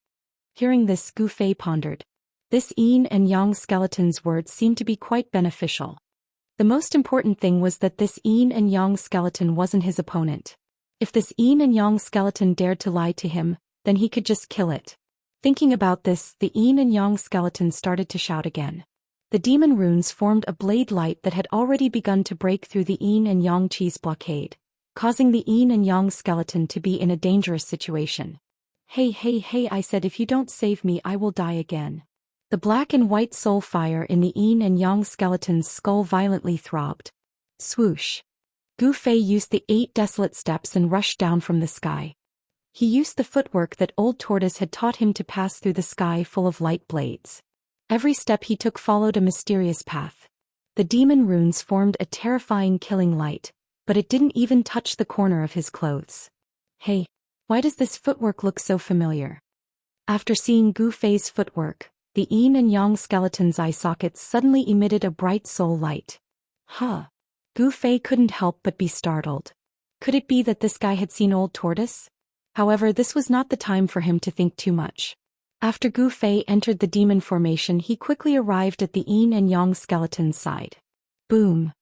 Hearing this, Gu Fei pondered. This yin and yang skeleton's words seemed to be quite beneficial. The most important thing was that this yin and yang skeleton wasn't his opponent. If this yin and yang skeleton dared to lie to him, then he could just kill it. Thinking about this, the yin and yang skeleton started to shout again. The demon runes formed a blade light that had already begun to break through the yin and yang qi's blockade, causing the yin and yang skeleton to be in a dangerous situation. Hey, hey, hey, I said, if you don't save me, I will die again. The black and white soul fire in the yin and yang skeleton's skull violently throbbed. Swoosh. Gu Fei used the 8 desolate steps and rushed down from the sky. He used the footwork that Old Tortoise had taught him to pass through the sky full of light blades. Every step he took followed a mysterious path. The demon runes formed a terrifying killing light, but it didn't even touch the corner of his clothes. Hey, why does this footwork look so familiar? After seeing Gu Fei's footwork, the yin and yang skeleton's eye sockets suddenly emitted a bright soul light. Huh. Gu Fei couldn't help but be startled. Could it be that this guy had seen Old Tortoise? However, this was not the time for him to think too much. After Gu Fei entered the demon formation, he quickly arrived at the yin and yang skeleton's side. Boom.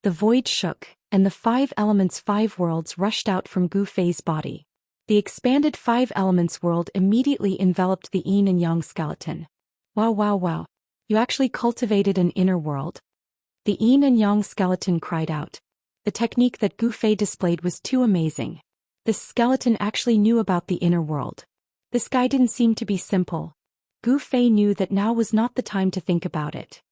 The void shook, and the 5 elements 5 worlds rushed out from Gu Fei's body. The expanded 5 elements world immediately enveloped the yin and yang skeleton. Wow, wow, wow. You actually cultivated an inner world? The yin and yang skeleton cried out. The technique that Gu Fei displayed was too amazing. This skeleton actually knew about the inner world. This guy didn't seem to be simple. Gu Fei knew that now was not the time to think about it.